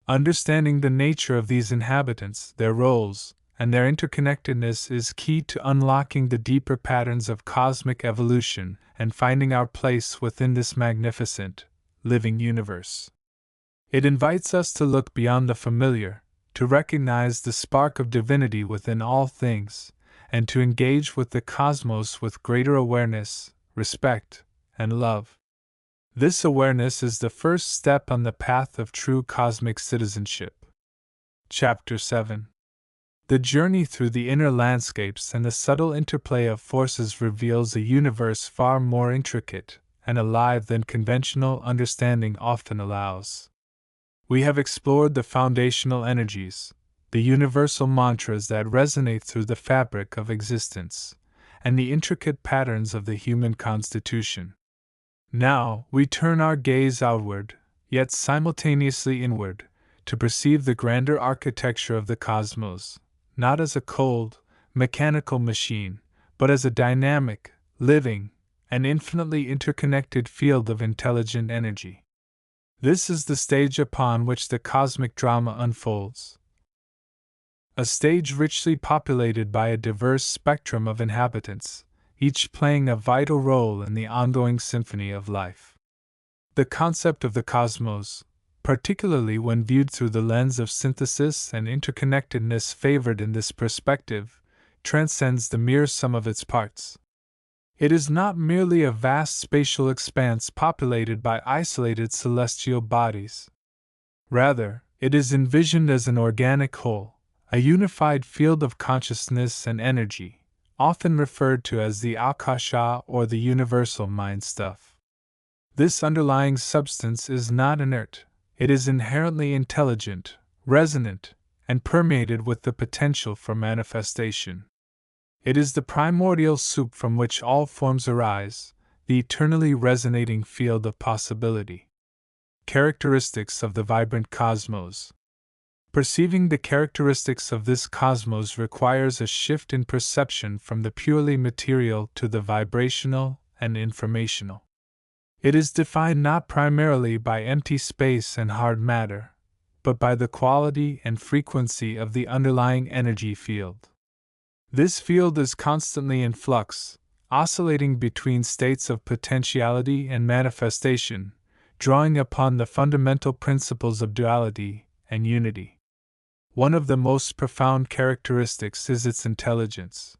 Speaker 1: Understanding the nature of these inhabitants, their roles, and their interconnectedness is key to unlocking the deeper patterns of cosmic evolution and finding our place within this magnificent, living universe. It invites us to look beyond the familiar, to recognize the spark of divinity within all things, and to engage with the cosmos with greater awareness, respect, and love. This awareness is the first step on the path of true cosmic citizenship. Chapter 7. The journey through the inner landscapes and the subtle interplay of forces reveals a universe far more intricate and alive than conventional understanding often allows. We have explored the foundational energies, the universal mantras that resonate through the fabric of existence, and the intricate patterns of the human constitution. Now, we turn our gaze outward, yet simultaneously inward, to perceive the grander architecture of the cosmos, not as a cold, mechanical machine, but as a dynamic, living, and infinitely interconnected field of intelligent energy. This is the stage upon which the cosmic drama unfolds. A stage richly populated by a diverse spectrum of inhabitants, each playing a vital role in the ongoing symphony of life. The concept of the cosmos, particularly when viewed through the lens of synthesis and interconnectedness favored in this perspective, transcends the mere sum of its parts. It is not merely a vast spatial expanse populated by isolated celestial bodies. Rather, it is envisioned as an organic whole, a unified field of consciousness and energy, often referred to as the Akasha or the universal mind stuff. This underlying substance is not inert, it is inherently intelligent, resonant, and permeated with the potential for manifestation. It is the primordial soup from which all forms arise, the eternally resonating field of possibility. Characteristics of the vibrant cosmos. Perceiving the characteristics of this cosmos requires a shift in perception from the purely material to the vibrational and informational. It is defined not primarily by empty space and hard matter, but by the quality and frequency of the underlying energy field. This field is constantly in flux, oscillating between states of potentiality and manifestation, drawing upon the fundamental principles of duality and unity. One of the most profound characteristics is its intelligence.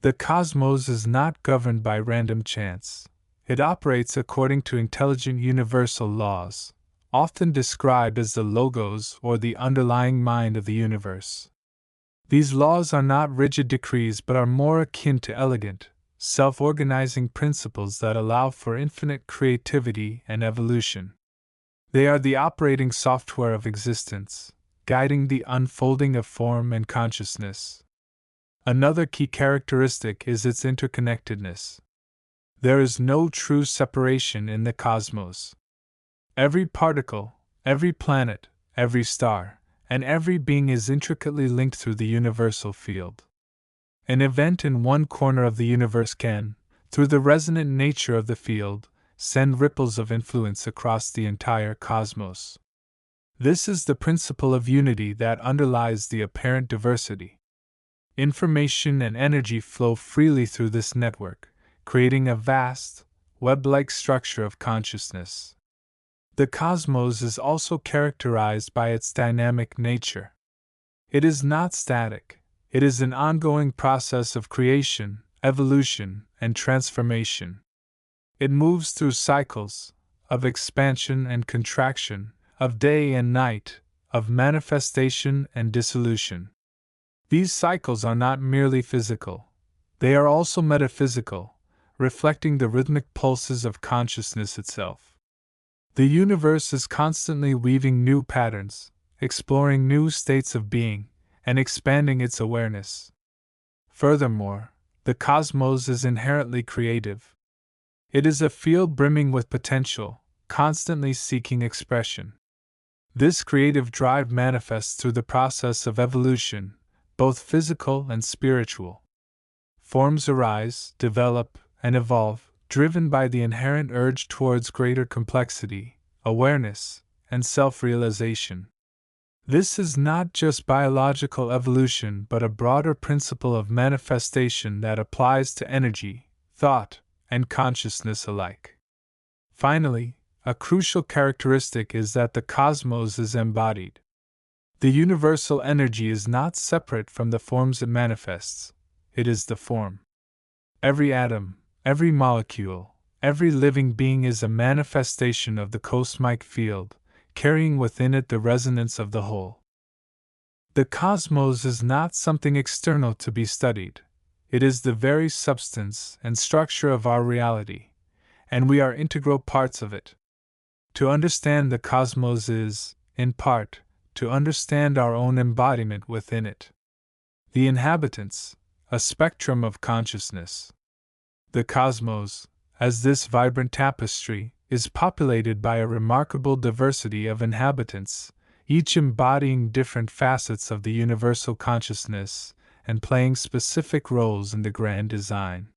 Speaker 1: The cosmos is not governed by random chance. It operates according to intelligent universal laws, often described as the logos or the underlying mind of the universe. These laws are not rigid decrees but are more akin to elegant, self-organizing principles that allow for infinite creativity and evolution. They are the operating software of existence, guiding the unfolding of form and consciousness. Another key characteristic is its interconnectedness. There is no true separation in the cosmos. Every particle, every planet, every star, and every being is intricately linked through the universal field. An event in one corner of the universe can, through the resonant nature of the field, send ripples of influence across the entire cosmos. This is the principle of unity that underlies the apparent diversity. Information and energy flow freely through this network, creating a vast, web-like structure of consciousness. The cosmos is also characterized by its dynamic nature. It is not static, it is an ongoing process of creation, evolution, and transformation. It moves through cycles of expansion and contraction, of day and night, of manifestation and dissolution. These cycles are not merely physical, they are also metaphysical, reflecting the rhythmic pulses of consciousness itself. The universe is constantly weaving new patterns, exploring new states of being, and expanding its awareness. Furthermore, the cosmos is inherently creative. It is a field brimming with potential, constantly seeking expression. This creative drive manifests through the process of evolution, both physical and spiritual. Forms arise, develop, and evolve, driven by the inherent urge towards greater complexity, awareness, and self-realization. This is not just biological evolution but a broader principle of manifestation that applies to energy, thought, and consciousness alike. Finally, a crucial characteristic is that the cosmos is embodied. The universal energy is not separate from the forms it manifests, it is the form. Every atom, every molecule, every living being is a manifestation of the cosmic field, carrying within it the resonance of the whole. The cosmos is not something external to be studied, it is the very substance and structure of our reality, and we are integral parts of it. To understand the cosmos is, in part, to understand our own embodiment within it. The inhabitants, a spectrum of consciousness. The cosmos, as this vibrant tapestry, is populated by a remarkable diversity of inhabitants, each embodying different facets of the universal consciousness and playing specific roles in the grand design.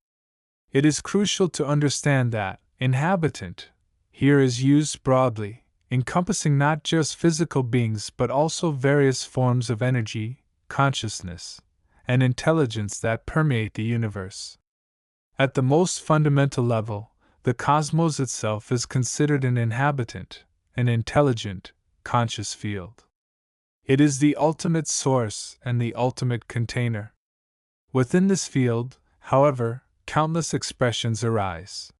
Speaker 1: It is crucial to understand that inhabitant here is used broadly, encompassing not just physical beings but also various forms of energy, consciousness, and intelligence that permeate the universe. At the most fundamental level, the cosmos itself is considered an inhabitant, an intelligent, conscious field. It is the ultimate source and the ultimate container. Within this field, however, countless expressions arise.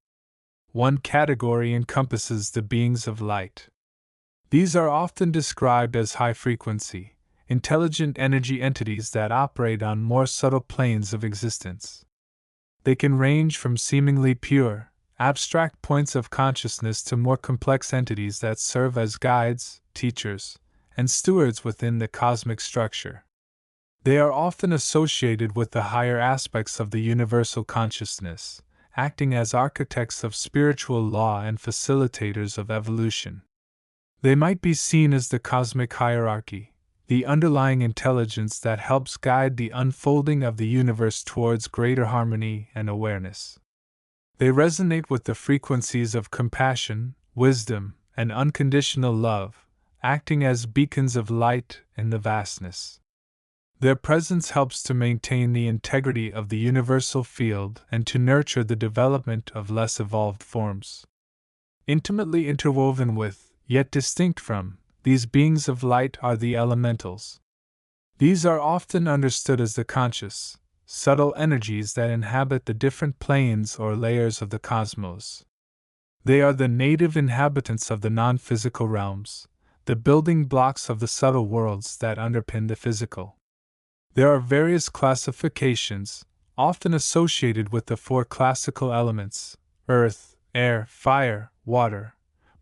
Speaker 1: One category encompasses the beings of light. These are often described as high-frequency, intelligent energy entities that operate on more subtle planes of existence. They can range from seemingly pure, abstract points of consciousness to more complex entities that serve as guides, teachers, and stewards within the cosmic structure. They are often associated with the higher aspects of the universal consciousness, acting as architects of spiritual law and facilitators of evolution. They might be seen as the cosmic hierarchy, the underlying intelligence that helps guide the unfolding of the universe towards greater harmony and awareness. They resonate with the frequencies of compassion, wisdom, and unconditional love, acting as beacons of light in the vastness. Their presence helps to maintain the integrity of the universal field and to nurture the development of less evolved forms. Intimately interwoven with, yet distinct from, these beings of light are the elementals. These are often understood as the conscious, subtle energies that inhabit the different planes or layers of the cosmos. They are the native inhabitants of the non-physical realms, the building blocks of the subtle worlds that underpin the physical. There are various classifications, often associated with the four classical elements, earth, air, fire, water,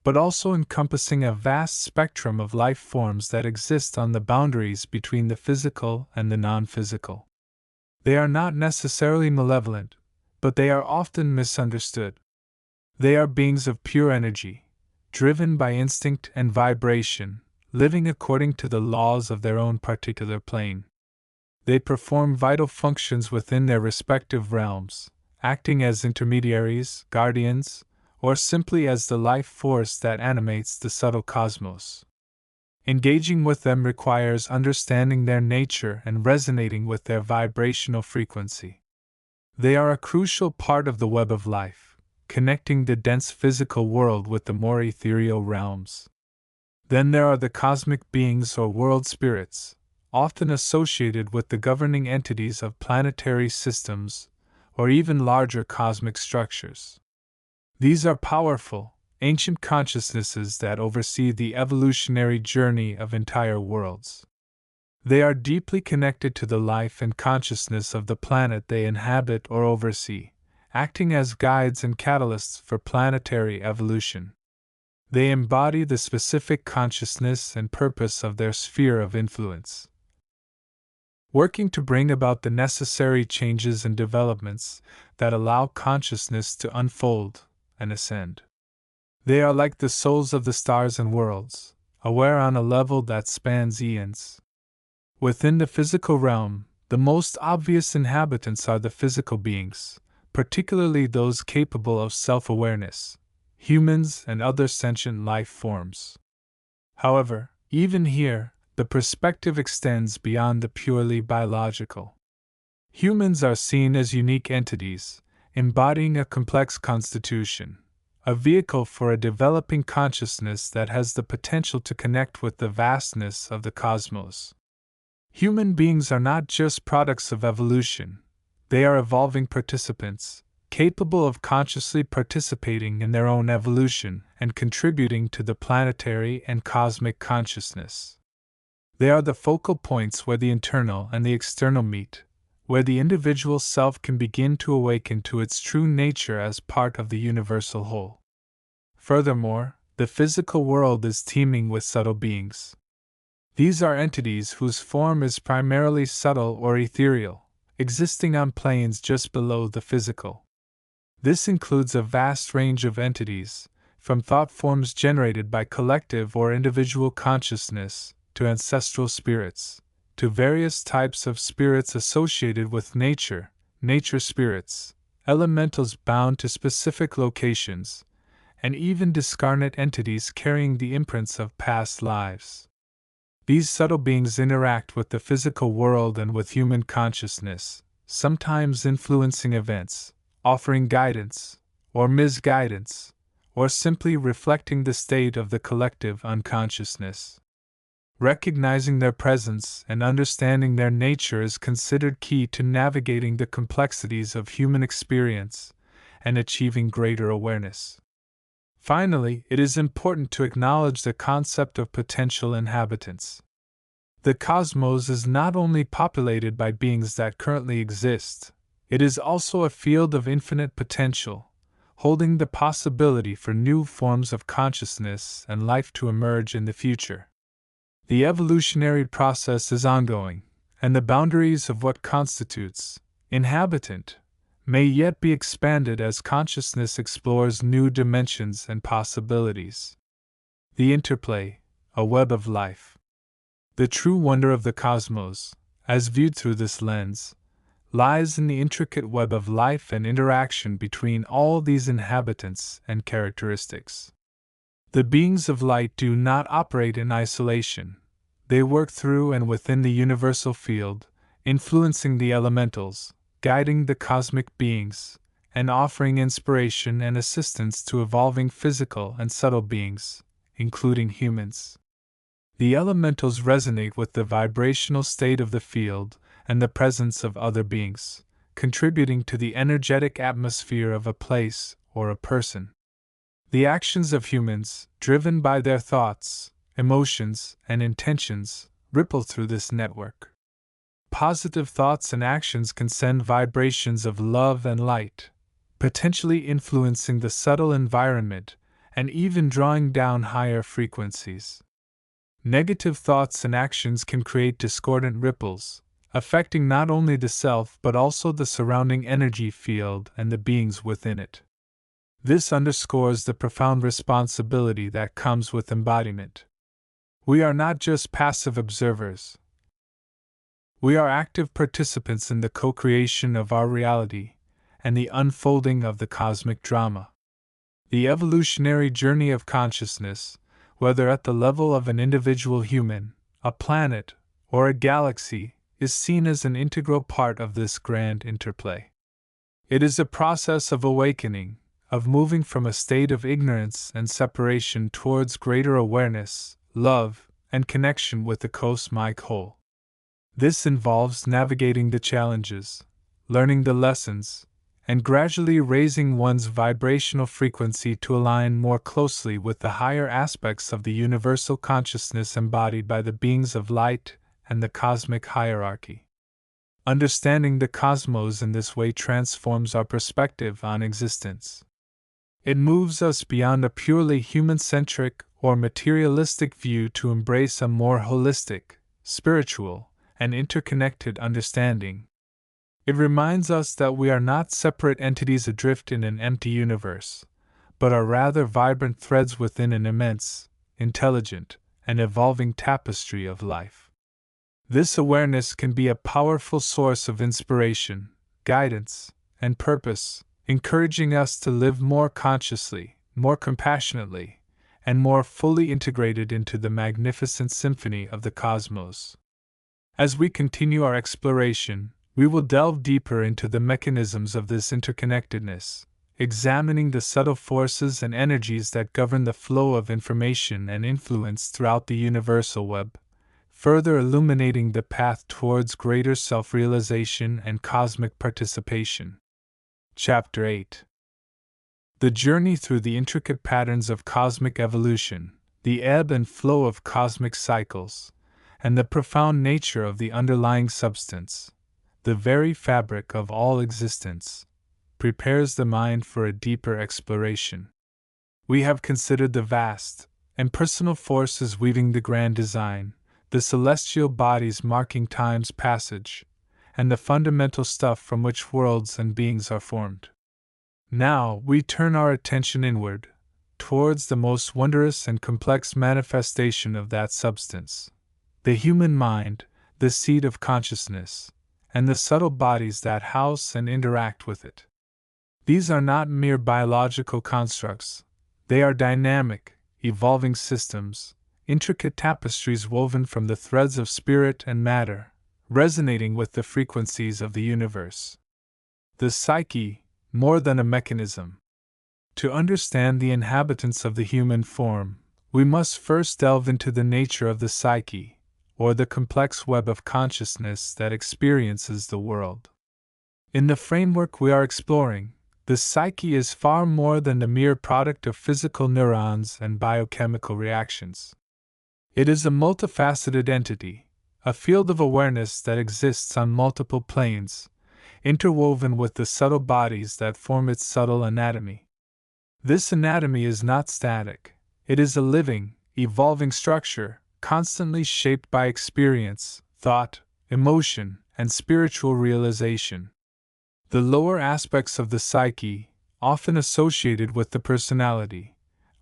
Speaker 1: but also encompassing a vast spectrum of life forms that exist on the boundaries between the physical and the non-physical. They are not necessarily malevolent, but they are often misunderstood. They are beings of pure energy, driven by instinct and vibration, living according to the laws of their own particular plane. They perform vital functions within their respective realms, acting as intermediaries, guardians, or simply as the life force that animates the subtle cosmos. Engaging with them requires understanding their nature and resonating with their vibrational frequency. They are a crucial part of the web of life, connecting the dense physical world with the more ethereal realms. Then there are the cosmic beings or world spirits, often associated with the governing entities of planetary systems or even larger cosmic structures. These are powerful, ancient consciousnesses that oversee the evolutionary journey of entire worlds. They are deeply connected to the life and consciousness of the planet they inhabit or oversee, acting as guides and catalysts for planetary evolution. They embody the specific consciousness and purpose of their sphere of influence, working to bring about the necessary changes and developments that allow consciousness to unfold and ascend. They are like the souls of the stars and worlds, aware on a level that spans eons. Within the physical realm, the most obvious inhabitants are the physical beings, particularly those capable of self-awareness, humans and other sentient life forms. However, even here, the perspective extends beyond the purely biological. Humans are seen as unique entities, embodying a complex constitution, a vehicle for a developing consciousness that has the potential to connect with the vastness of the cosmos. Human beings are not just products of evolution, they are evolving participants, capable of consciously participating in their own evolution and contributing to the planetary and cosmic consciousness. They are the focal points where the internal and the external meet, where the individual self can begin to awaken to its true nature as part of the universal whole. Furthermore, the physical world is teeming with subtle beings. These are entities whose form is primarily subtle or ethereal, existing on planes just below the physical. This includes a vast range of entities, from thought forms generated by collective or individual consciousness, to ancestral spirits, to various types of spirits associated with nature spirits, elementals bound to specific locations, and even discarnate entities carrying the imprints of past lives. These subtle beings interact with the physical world and with human consciousness, sometimes influencing events, offering guidance, or misguidance, or simply reflecting the state of the collective unconsciousness. Recognizing their presence and understanding their nature is considered key to navigating the complexities of human experience and achieving greater awareness. Finally, it is important to acknowledge the concept of potential inhabitants. The cosmos is not only populated by beings that currently exist, it is also a field of infinite potential, holding the possibility for new forms of consciousness and life to emerge in the future. The evolutionary process is ongoing, and the boundaries of what constitutes inhabitant may yet be expanded as consciousness explores new dimensions and possibilities. The interplay, a web of life. The true wonder of the cosmos, as viewed through this lens, lies in the intricate web of life and interaction between all these inhabitants and characteristics. The beings of light do not operate in isolation. They work through and within the universal field, influencing the elementals, guiding the cosmic beings, and offering inspiration and assistance to evolving physical and subtle beings, including humans. The elementals resonate with the vibrational state of the field and the presence of other beings, contributing to the energetic atmosphere of a place or a person. The actions of humans, driven by their thoughts, emotions, and intentions, ripple through this network. Positive thoughts and actions can send vibrations of love and light, potentially influencing the subtle environment and even drawing down higher frequencies. Negative thoughts and actions can create discordant ripples, affecting not only the self but also the surrounding energy field and the beings within it. This underscores the profound responsibility that comes with embodiment. We are not just passive observers. We are active participants in the co-creation of our reality and the unfolding of the cosmic drama. The evolutionary journey of consciousness, whether at the level of an individual human, a planet, or a galaxy, is seen as an integral part of this grand interplay. It is a process of awakening, of moving from a state of ignorance and separation towards greater awareness, love, and connection with the cosmic whole. This involves navigating the challenges, learning the lessons, and gradually raising one's vibrational frequency to align more closely with the higher aspects of the universal consciousness embodied by the beings of light and the cosmic hierarchy. Understanding the cosmos in this way transforms our perspective on existence. It moves us beyond a purely human-centric or materialistic view to embrace a more holistic, spiritual, and interconnected understanding. It reminds us that we are not separate entities adrift in an empty universe, but are rather vibrant threads within an immense, intelligent, and evolving tapestry of life. This awareness can be a powerful source of inspiration, guidance, and purpose, encouraging us to live more consciously, more compassionately, and more fully integrated into the magnificent symphony of the cosmos. As we continue our exploration, we will delve deeper into the mechanisms of this interconnectedness, examining the subtle forces and energies that govern the flow of information and influence throughout the universal web, further illuminating the path towards greater self-realization and cosmic participation. Chapter 8. The journey through the intricate patterns of cosmic evolution, the ebb and flow of cosmic cycles, and the profound nature of the underlying substance, the very fabric of all existence, prepares the mind for a deeper exploration. We have considered the vast and personal forces weaving the grand design, the celestial bodies marking time's passage, and the fundamental stuff from which worlds and beings are formed. Now we turn our attention inward, towards the most wondrous and complex manifestation of that substance, the human mind, the seat of consciousness, and the subtle bodies that house and interact with it. These are not mere biological constructs, they are dynamic, evolving systems, intricate tapestries woven from the threads of spirit and matter, resonating with the frequencies of the universe. The psyche, more than a mechanism. To understand the inhabitants of the human form, we must first delve into the nature of the psyche, or the complex web of consciousness that experiences the world. In the framework we are exploring, the psyche is far more than the mere product of physical neurons and biochemical reactions. It is a multifaceted entity, a field of awareness that exists on multiple planes, interwoven with the subtle bodies that form its subtle anatomy. This anatomy is not static, it is a living, evolving structure, constantly shaped by experience, thought, emotion, and spiritual realization. The lower aspects of the psyche, often associated with the personality,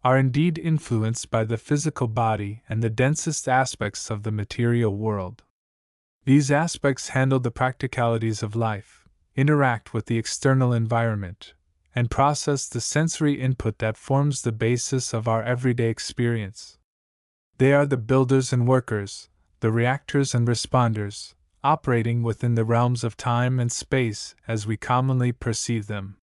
Speaker 1: are indeed influenced by the physical body and the densest aspects of the material world. These aspects handle the practicalities of life, interact with the external environment, and process the sensory input that forms the basis of our everyday experience. They are the builders and workers, the reactors and responders, operating within the realms of time and space as we commonly perceive them.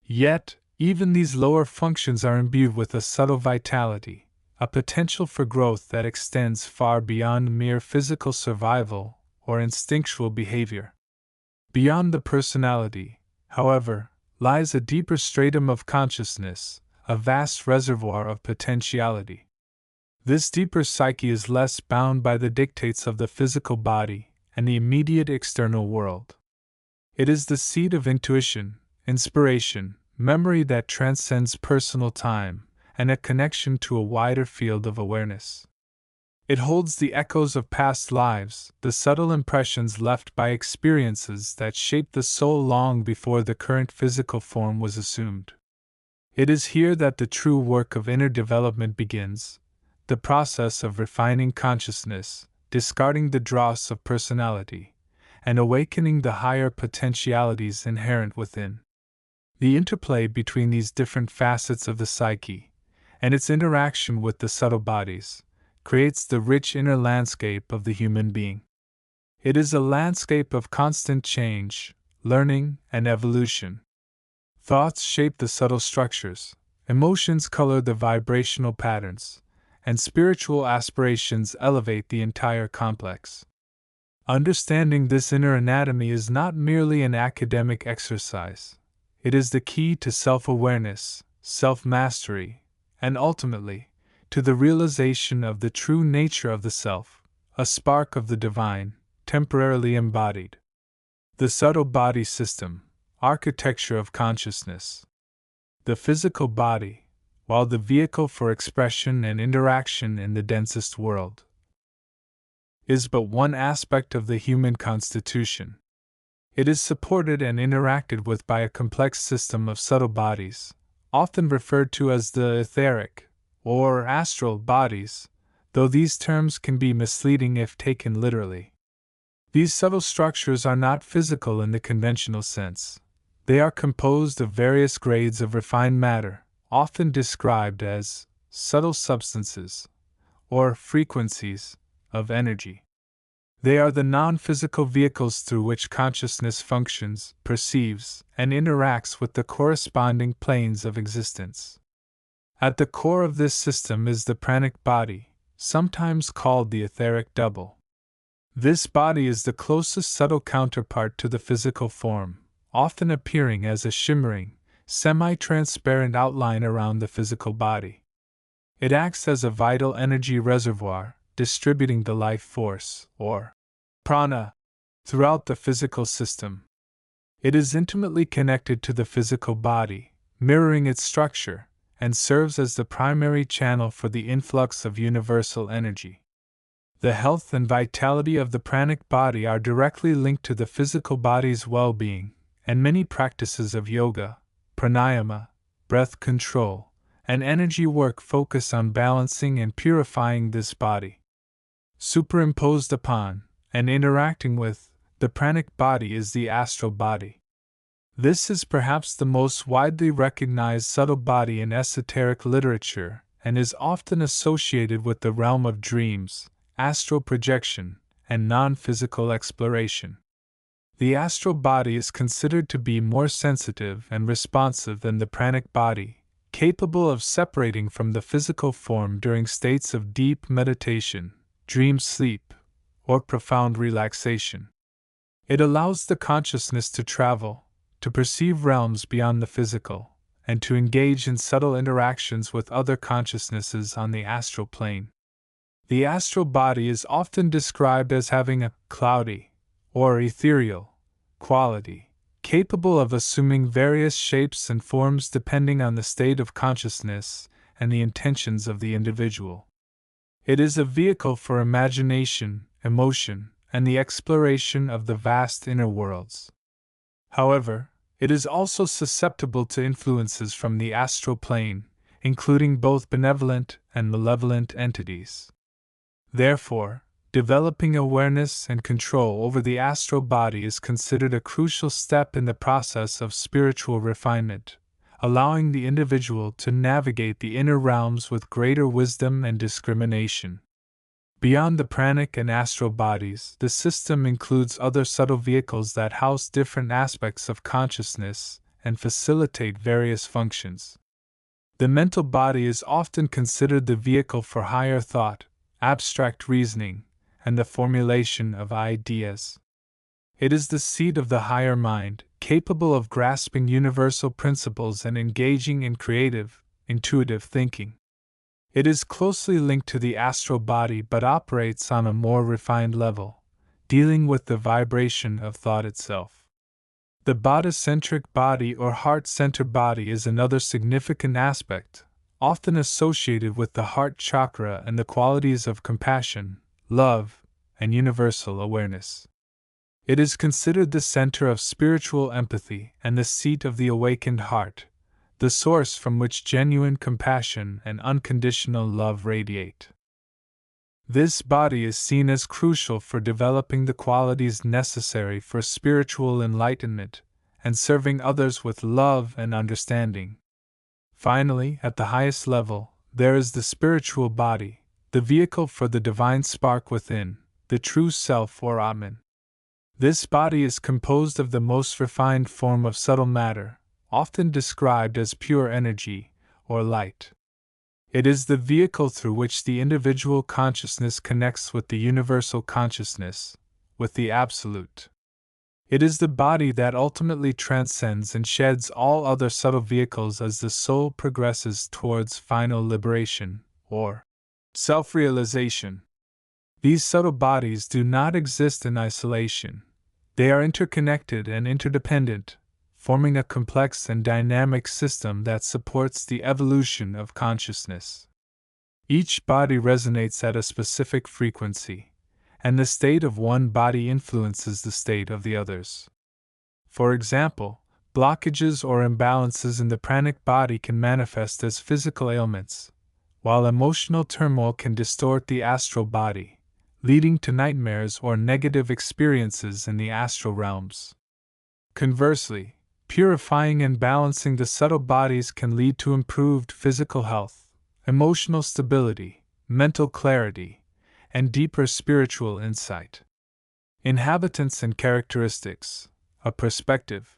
Speaker 1: Yet, even these lower functions are imbued with a subtle vitality, a potential for growth that extends far beyond mere physical survival or instinctual behavior. Beyond the personality, however, lies a deeper stratum of consciousness, a vast reservoir of potentiality. This deeper psyche is less bound by the dictates of the physical body and the immediate external world. It is the seat of intuition, inspiration, memory that transcends personal time, and a connection to a wider field of awareness. It holds the echoes of past lives, the subtle impressions left by experiences that shaped the soul long before the current physical form was assumed. It is here that the true work of inner development begins, the process of refining consciousness, discarding the dross of personality, and awakening the higher potentialities inherent within. The interplay between these different facets of the psyche, and its interaction with the subtle bodies, creates the rich inner landscape of the human being. It is a landscape of constant change, learning, and evolution. Thoughts shape the subtle structures, emotions color the vibrational patterns, and spiritual aspirations elevate the entire complex. Understanding this inner anatomy is not merely an academic exercise. It is the key to self-awareness, self-mastery, and ultimately, to the realization of the true nature of the self, a spark of the divine, temporarily embodied. The subtle body system, architecture of consciousness. The physical body, while the vehicle for expression and interaction in the densest world, is but one aspect of the human constitution. It is supported and interacted with by a complex system of subtle bodies, often referred to as the etheric or astral bodies, though these terms can be misleading if taken literally. These subtle structures are not physical in the conventional sense. They are composed of various grades of refined matter, often described as subtle substances, or frequencies, of energy. They are the non-physical vehicles through which consciousness functions, perceives, and interacts with the corresponding planes of existence. At the core of this system is the pranic body, sometimes called the etheric double. This body is the closest subtle counterpart to the physical form, often appearing as a shimmering, semi-transparent outline around the physical body. It acts as a vital energy reservoir, distributing the life force, or prana, throughout the physical system. It is intimately connected to the physical body, mirroring its structure, and serves as the primary channel for the influx of universal energy. The health and vitality of the pranic body are directly linked to the physical body's well-being, and many practices of yoga, pranayama, breath control, and energy work focus on balancing and purifying this body. Superimposed upon, and interacting with, the pranic body is the astral body. This is perhaps the most widely recognized subtle body in esoteric literature, and is often associated with the realm of dreams, astral projection, and non-physical exploration. The astral body is considered to be more sensitive and responsive than the pranic body, capable of separating from the physical form during states of deep meditation, dream sleep, or profound relaxation. It allows the consciousness to travel, to perceive realms beyond the physical, and to engage in subtle interactions with other consciousnesses on the astral plane. The astral body is often described as having a cloudy, or ethereal, quality, capable of assuming various shapes and forms depending on the state of consciousness and the intentions of the individual. It is a vehicle for imagination, emotion, and the exploration of the vast inner worlds. However, it is also susceptible to influences from the astral plane, including both benevolent and malevolent entities. Therefore, developing awareness and control over the astral body is considered a crucial step in the process of spiritual refinement, allowing the individual to navigate the inner realms with greater wisdom and discrimination. Beyond the pranic and astral bodies, the system includes other subtle vehicles that house different aspects of consciousness and facilitate various functions. The mental body is often considered the vehicle for higher thought, abstract reasoning, and the formulation of ideas. It is the seat of the higher mind, capable of grasping universal principles and engaging in creative, intuitive thinking. It is closely linked to the astral body but operates on a more refined level, dealing with the vibration of thought itself. The bodycentric body or heart-center body is another significant aspect, often associated with the heart chakra and the qualities of compassion, love, and universal awareness. It is considered the center of spiritual empathy and the seat of the awakened heart, the source from which genuine compassion and unconditional love radiate. This body is seen as crucial for developing the qualities necessary for spiritual enlightenment and serving others with love and understanding. Finally, at the highest level, there is the spiritual body, the vehicle for the divine spark within, the true self or Atman. This body is composed of the most refined form of subtle matter, often described as pure energy or light. It is the vehicle through which the individual consciousness connects with the universal consciousness, with the Absolute. It is the body that ultimately transcends and sheds all other subtle vehicles as the soul progresses towards final liberation, or self-realization. These subtle bodies do not exist in isolation. They are interconnected and interdependent, forming a complex and dynamic system that supports the evolution of consciousness. Each body resonates at a specific frequency, and the state of one body influences the state of the others. For example, blockages or imbalances in the pranic body can manifest as physical ailments, while emotional turmoil can distort the astral body, leading to nightmares or negative experiences in the astral realms. Conversely, purifying and balancing the subtle bodies can lead to improved physical health, emotional stability, mental clarity, and deeper spiritual insight. Inhabitants and characteristics, a perspective.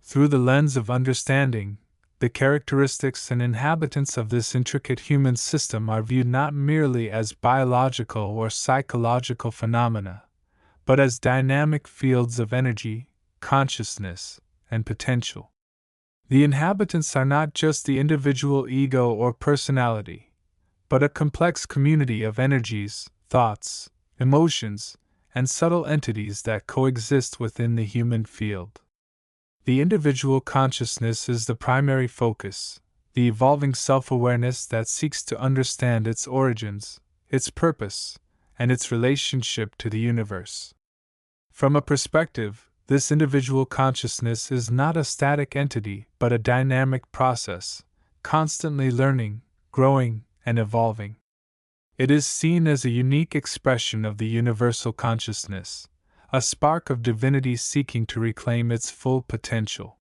Speaker 1: Through the lens of understanding, the characteristics and inhabitants of this intricate human system are viewed not merely as biological or psychological phenomena, but as dynamic fields of energy, consciousness, and potential. The inhabitants are not just the individual ego or personality, but a complex community of energies, thoughts, emotions, and subtle entities that coexist within the human field. The individual consciousness is the primary focus, the evolving self-awareness that seeks to understand its origins, its purpose, and its relationship to the universe. From a perspective, this individual consciousness is not a static entity but a dynamic process, constantly learning, growing, and evolving. It is seen as a unique expression of the universal consciousness, a spark of divinity seeking to reclaim its full potential.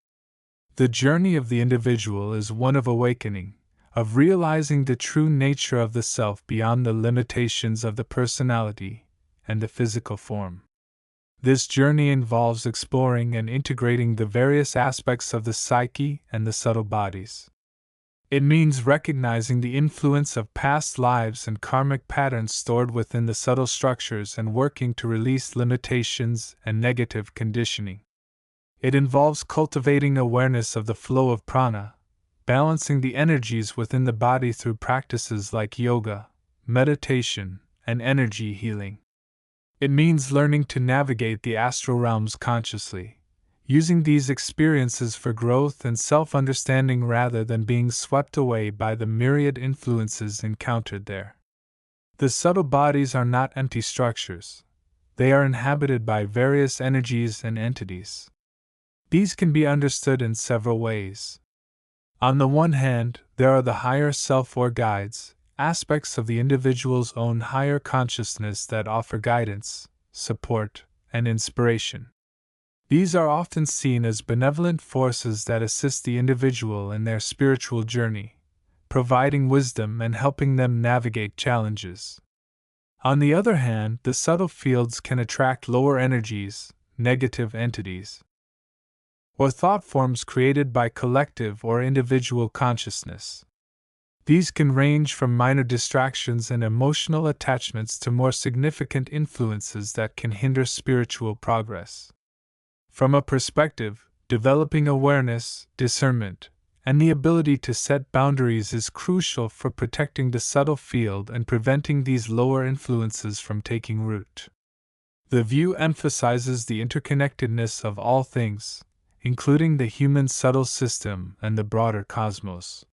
Speaker 1: The journey of the individual is one of awakening, of realizing the true nature of the self beyond the limitations of the personality and the physical form. This journey involves exploring and integrating the various aspects of the psyche and the subtle bodies. It means recognizing the influence of past lives and karmic patterns stored within the subtle structures and working to release limitations and negative conditioning. It involves cultivating awareness of the flow of prana, balancing the energies within the body through practices like yoga, meditation, and energy healing. It means learning to navigate the astral realms consciously, using these experiences for growth and self-understanding rather than being swept away by the myriad influences encountered there. The subtle bodies are not empty structures. They are inhabited by various energies and entities. These can be understood in several ways. On the one hand, there are the higher self or guides, aspects of the individual's own higher consciousness that offer guidance, support, and inspiration. These are often seen as benevolent forces that assist the individual in their spiritual journey, providing wisdom and helping them navigate challenges. On the other hand, the subtle fields can attract lower energies, negative entities, or thought forms created by collective or individual consciousness. These can range from minor distractions and emotional attachments to more significant influences that can hinder spiritual progress. From a perspective, developing awareness, discernment, and the ability to set boundaries is crucial for protecting the subtle field and preventing these lower influences from taking root. The view emphasizes the interconnectedness of all things, including the human subtle system and the broader cosmos.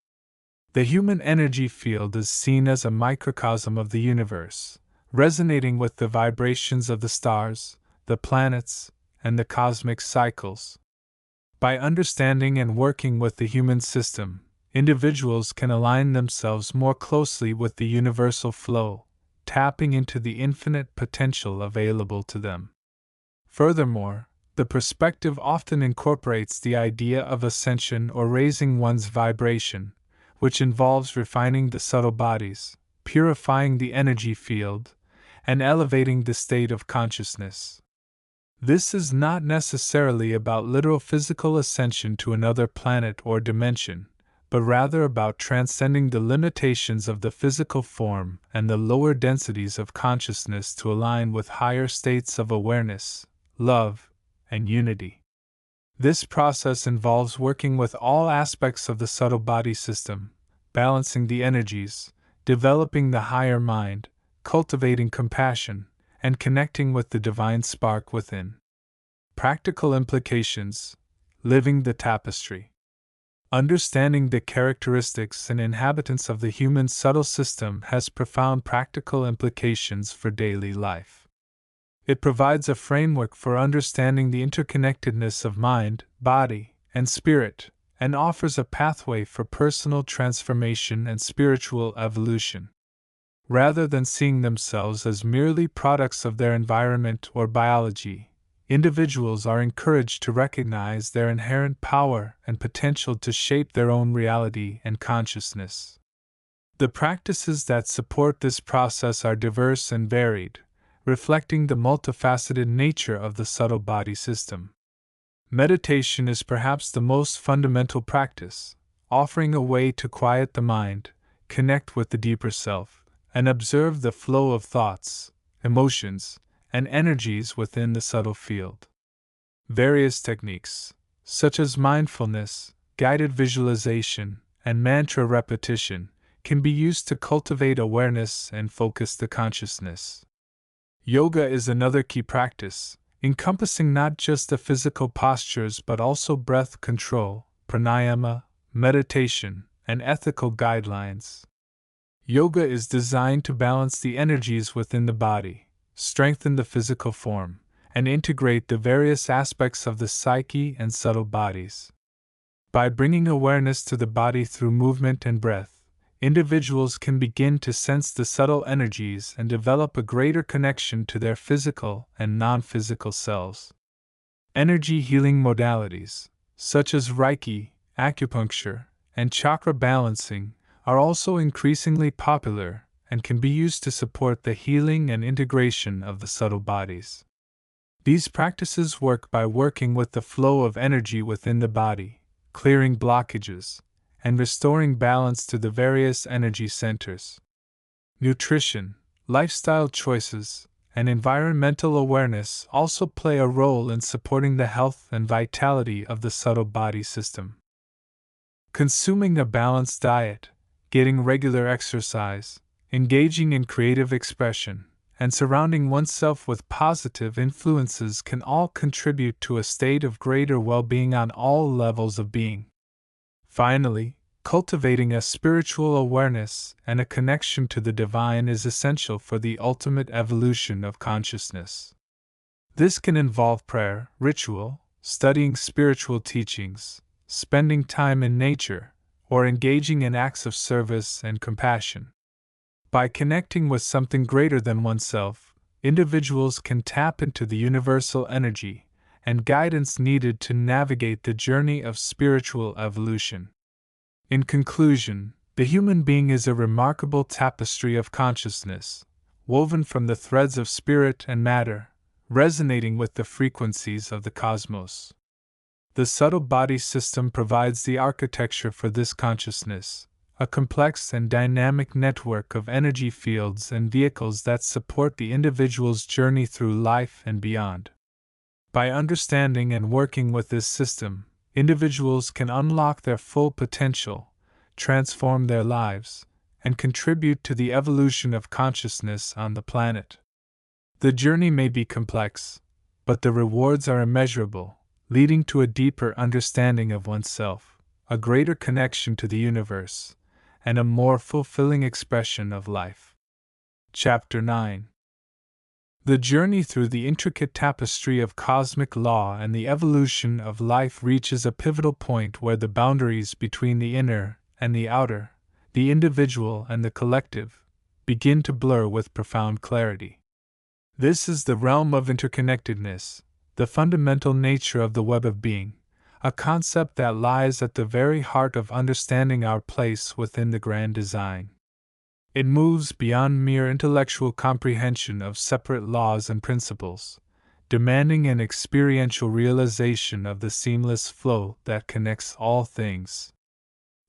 Speaker 1: The human energy field is seen as a microcosm of the universe, resonating with the vibrations of the stars, the planets, and the cosmic cycles. By understanding and working with the human system, individuals can align themselves more closely with the universal flow, tapping into the infinite potential available to them. Furthermore, the perspective often incorporates the idea of ascension or raising one's vibration, which involves refining the subtle bodies, purifying the energy field, and elevating the state of consciousness. This is not necessarily about literal physical ascension to another planet or dimension, but rather about transcending the limitations of the physical form and the lower densities of consciousness to align with higher states of awareness, love, and unity. This process involves working with all aspects of the subtle body system, balancing the energies, developing the higher mind, cultivating compassion, and connecting with the divine spark within. Practical implications: living the tapestry. Understanding the characteristics and inhabitants of the human subtle system has profound practical implications for daily life. It provides a framework for understanding the interconnectedness of mind, body, and spirit, and offers a pathway for personal transformation and spiritual evolution. Rather than seeing themselves as merely products of their environment or biology, individuals are encouraged to recognize their inherent power and potential to shape their own reality and consciousness. The practices that support this process are diverse and varied, reflecting the multifaceted nature of the subtle body system. Meditation is perhaps the most fundamental practice, offering a way to quiet the mind, connect with the deeper self, and observe the flow of thoughts, emotions, and energies within the subtle field. Various techniques, such as mindfulness, guided visualization, and mantra repetition, can be used to cultivate awareness and focus the consciousness. Yoga is another key practice, encompassing not just the physical postures but also breath control, pranayama, meditation, and ethical guidelines. Yoga is designed to balance the energies within the body, strengthen the physical form, and integrate the various aspects of the psyche and subtle bodies. By bringing awareness to the body through movement and breath, individuals can begin to sense the subtle energies and develop a greater connection to their physical and non-physical selves. Energy healing modalities, such as Reiki, acupuncture, and chakra balancing, are also increasingly popular and can be used to support the healing and integration of the subtle bodies. These practices work by working with the flow of energy within the body, clearing blockages, and restoring balance to the various energy centers. Nutrition, lifestyle choices, and environmental awareness also play a role in supporting the health and vitality of the subtle body system. Consuming a balanced diet, getting regular exercise, engaging in creative expression, and surrounding oneself with positive influences can all contribute to a state of greater well-being on all levels of being. Finally, cultivating a spiritual awareness and a connection to the divine is essential for the ultimate evolution of consciousness. This can involve prayer, ritual, studying spiritual teachings, spending time in nature, or engaging in acts of service and compassion. By connecting with something greater than oneself, individuals can tap into the universal energy and guidance needed to navigate the journey of spiritual evolution. In conclusion, the human being is a remarkable tapestry of consciousness, woven from the threads of spirit and matter, resonating with the frequencies of the cosmos. The subtle body system provides the architecture for this consciousness, a complex and dynamic network of energy fields and vehicles that support the individual's journey through life and beyond. By understanding and working with this system, individuals can unlock their full potential, transform their lives, and contribute to the evolution of consciousness on the planet. The journey may be complex, but the rewards are immeasurable, leading to a deeper understanding of oneself, a greater connection to the universe, and a more fulfilling expression of life. Chapter 9. The journey through the intricate tapestry of cosmic law and the evolution of life reaches a pivotal point where the boundaries between the inner and the outer, the individual and the collective, begin to blur with profound clarity. This is the realm of interconnectedness, the fundamental nature of the web of being, a concept that lies at the very heart of understanding our place within the grand design. It moves beyond mere intellectual comprehension of separate laws and principles, demanding an experiential realization of the seamless flow that connects all things.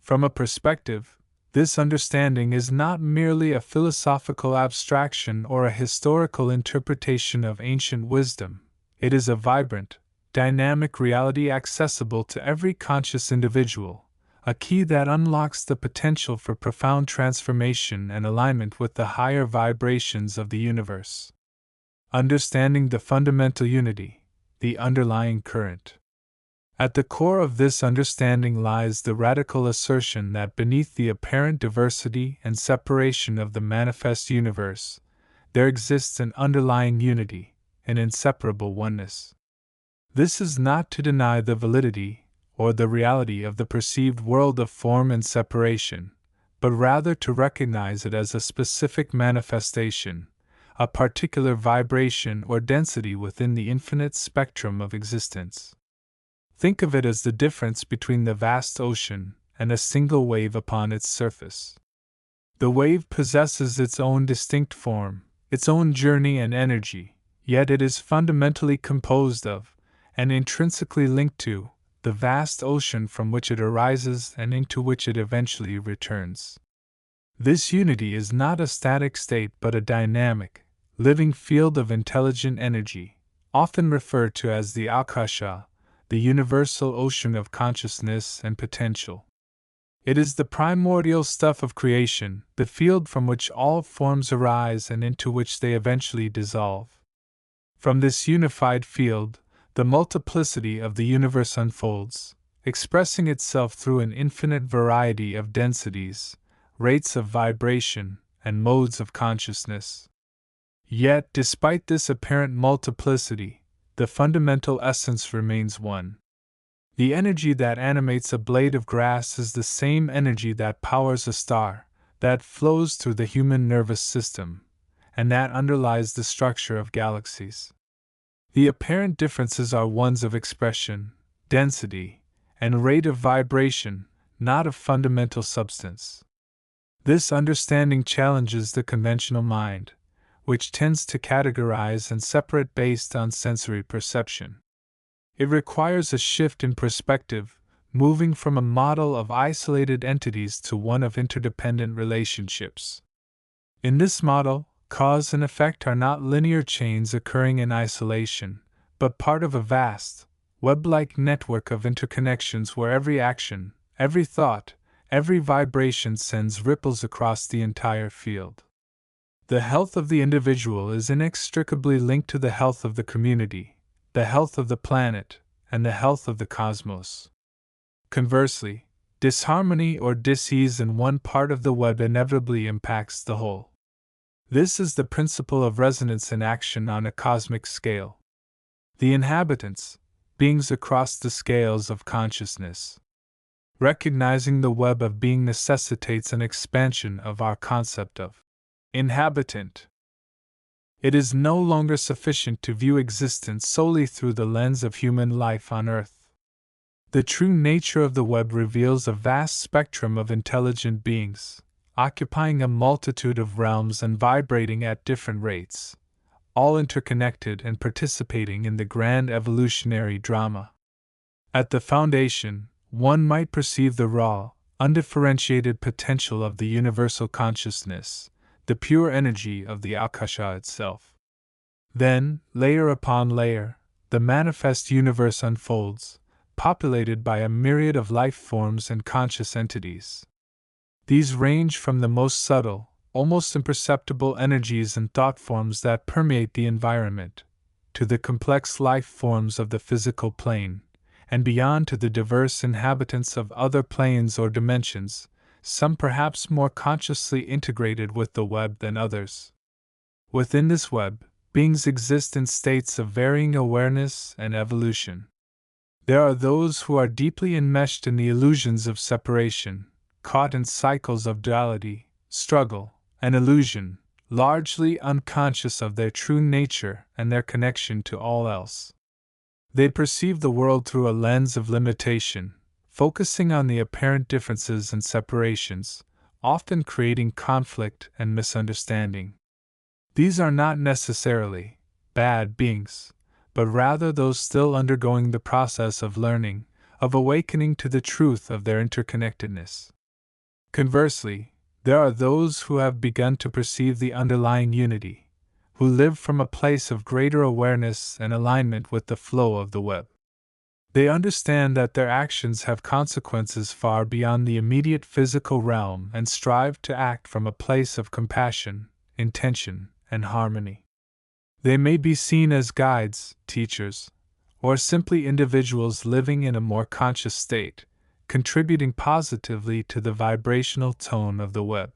Speaker 1: From a perspective, this understanding is not merely a philosophical abstraction or a historical interpretation of ancient wisdom, it is a vibrant, dynamic reality accessible to every conscious individual, a key that unlocks the potential for profound transformation and alignment with the higher vibrations of the universe. Understanding the fundamental unity, the underlying current. At the core of this understanding lies the radical assertion that beneath the apparent diversity and separation of the manifest universe, there exists an underlying unity, an inseparable oneness. This is not to deny the validity or the reality of the perceived world of form and separation, but rather to recognize it as a specific manifestation, a particular vibration or density within the infinite spectrum of existence. Think of it as the difference between the vast ocean and a single wave upon its surface. The wave possesses its own distinct form, its own journey and energy, yet it is fundamentally composed of, and intrinsically linked to, the vast ocean from which it arises and into which it eventually returns. This unity is not a static state but a dynamic, living field of intelligent energy, often referred to as the Akasha, the universal ocean of consciousness and potential. It is the primordial stuff of creation, the field from which all forms arise and into which they eventually dissolve. From this unified field, the multiplicity of the universe unfolds, expressing itself through an infinite variety of densities, rates of vibration, and modes of consciousness. Yet, despite this apparent multiplicity, the fundamental essence remains one. The energy that animates a blade of grass is the same energy that powers a star, that flows through the human nervous system, and that underlies the structure of galaxies. The apparent differences are ones of expression, density, and rate of vibration, not of fundamental substance. This understanding challenges the conventional mind, which tends to categorize and separate based on sensory perception. It requires a shift in perspective, moving from a model of isolated entities to one of interdependent relationships. In this model, cause and effect are not linear chains occurring in isolation, but part of a vast, web-like network of interconnections where every action, every thought, every vibration sends ripples across the entire field. The health of the individual is inextricably linked to the health of the community, the health of the planet, and the health of the cosmos. Conversely, disharmony or dis-ease in one part of the web inevitably impacts the whole. This is the principle of resonance in action on a cosmic scale. The inhabitants, beings across the scales of consciousness. Recognizing the web of being necessitates an expansion of our concept of inhabitant. It is no longer sufficient to view existence solely through the lens of human life on Earth. The true nature of the web reveals a vast spectrum of intelligent beings, occupying a multitude of realms and vibrating at different rates, all interconnected and participating in the grand evolutionary drama. At the foundation, one might perceive the raw, undifferentiated potential of the universal consciousness, the pure energy of the Akasha itself. Then, layer upon layer, the manifest universe unfolds, populated by a myriad of life forms and conscious entities. These range from the most subtle, almost imperceptible energies and thought forms that permeate the environment, to the complex life forms of the physical plane, and beyond to the diverse inhabitants of other planes or dimensions, some perhaps more consciously integrated with the web than others. Within this web, beings exist in states of varying awareness and evolution. There are those who are deeply enmeshed in the illusions of separation, caught in cycles of duality, struggle, and illusion, largely unconscious of their true nature and their connection to all else. They perceive the world through a lens of limitation, focusing on the apparent differences and separations, often creating conflict and misunderstanding. These are not necessarily bad beings, but rather those still undergoing the process of learning, of awakening to the truth of their interconnectedness. Conversely, there are those who have begun to perceive the underlying unity, who live from a place of greater awareness and alignment with the flow of the web. They understand that their actions have consequences far beyond the immediate physical realm and strive to act from a place of compassion, intention, and harmony. They may be seen as guides, teachers, or simply individuals living in a more conscious state, contributing positively to the vibrational tone of the web.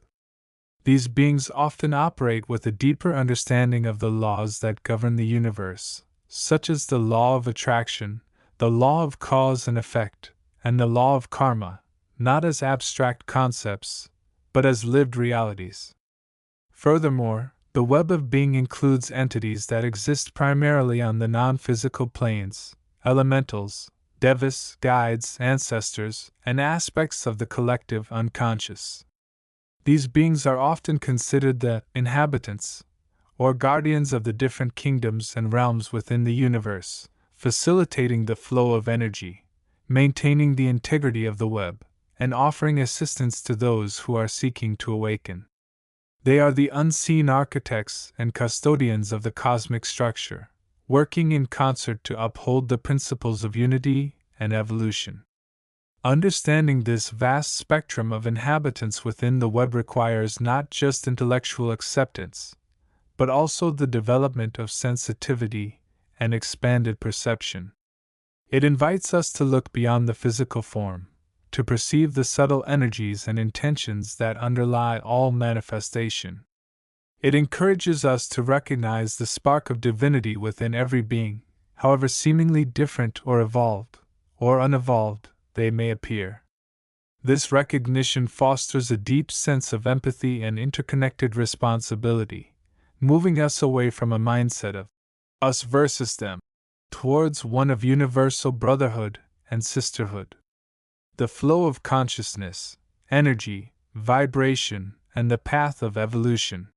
Speaker 1: These beings often operate with a deeper understanding of the laws that govern the universe, such as the law of attraction, the law of cause and effect, and the law of karma, not as abstract concepts, but as lived realities. Furthermore, the web of being includes entities that exist primarily on the non-physical planes, elementals, devas, guides, ancestors, and aspects of the collective unconscious. These beings are often considered the inhabitants, or guardians of the different kingdoms and realms within the universe, facilitating the flow of energy, maintaining the integrity of the web, and offering assistance to those who are seeking to awaken. They are the unseen architects and custodians of the cosmic structure, working in concert to uphold the principles of unity and evolution. Understanding this vast spectrum of inhabitants within the web requires not just intellectual acceptance, but also the development of sensitivity and expanded perception. It invites us to look beyond the physical form, to perceive the subtle energies and intentions that underlie all manifestation. It encourages us to recognize the spark of divinity within every being, however seemingly different or evolved, or unevolved, they may appear. This recognition fosters a deep sense of empathy and interconnected responsibility, moving us away from a mindset of us versus them, towards one of universal brotherhood and sisterhood. The flow of consciousness, energy, vibration, and the path of evolution.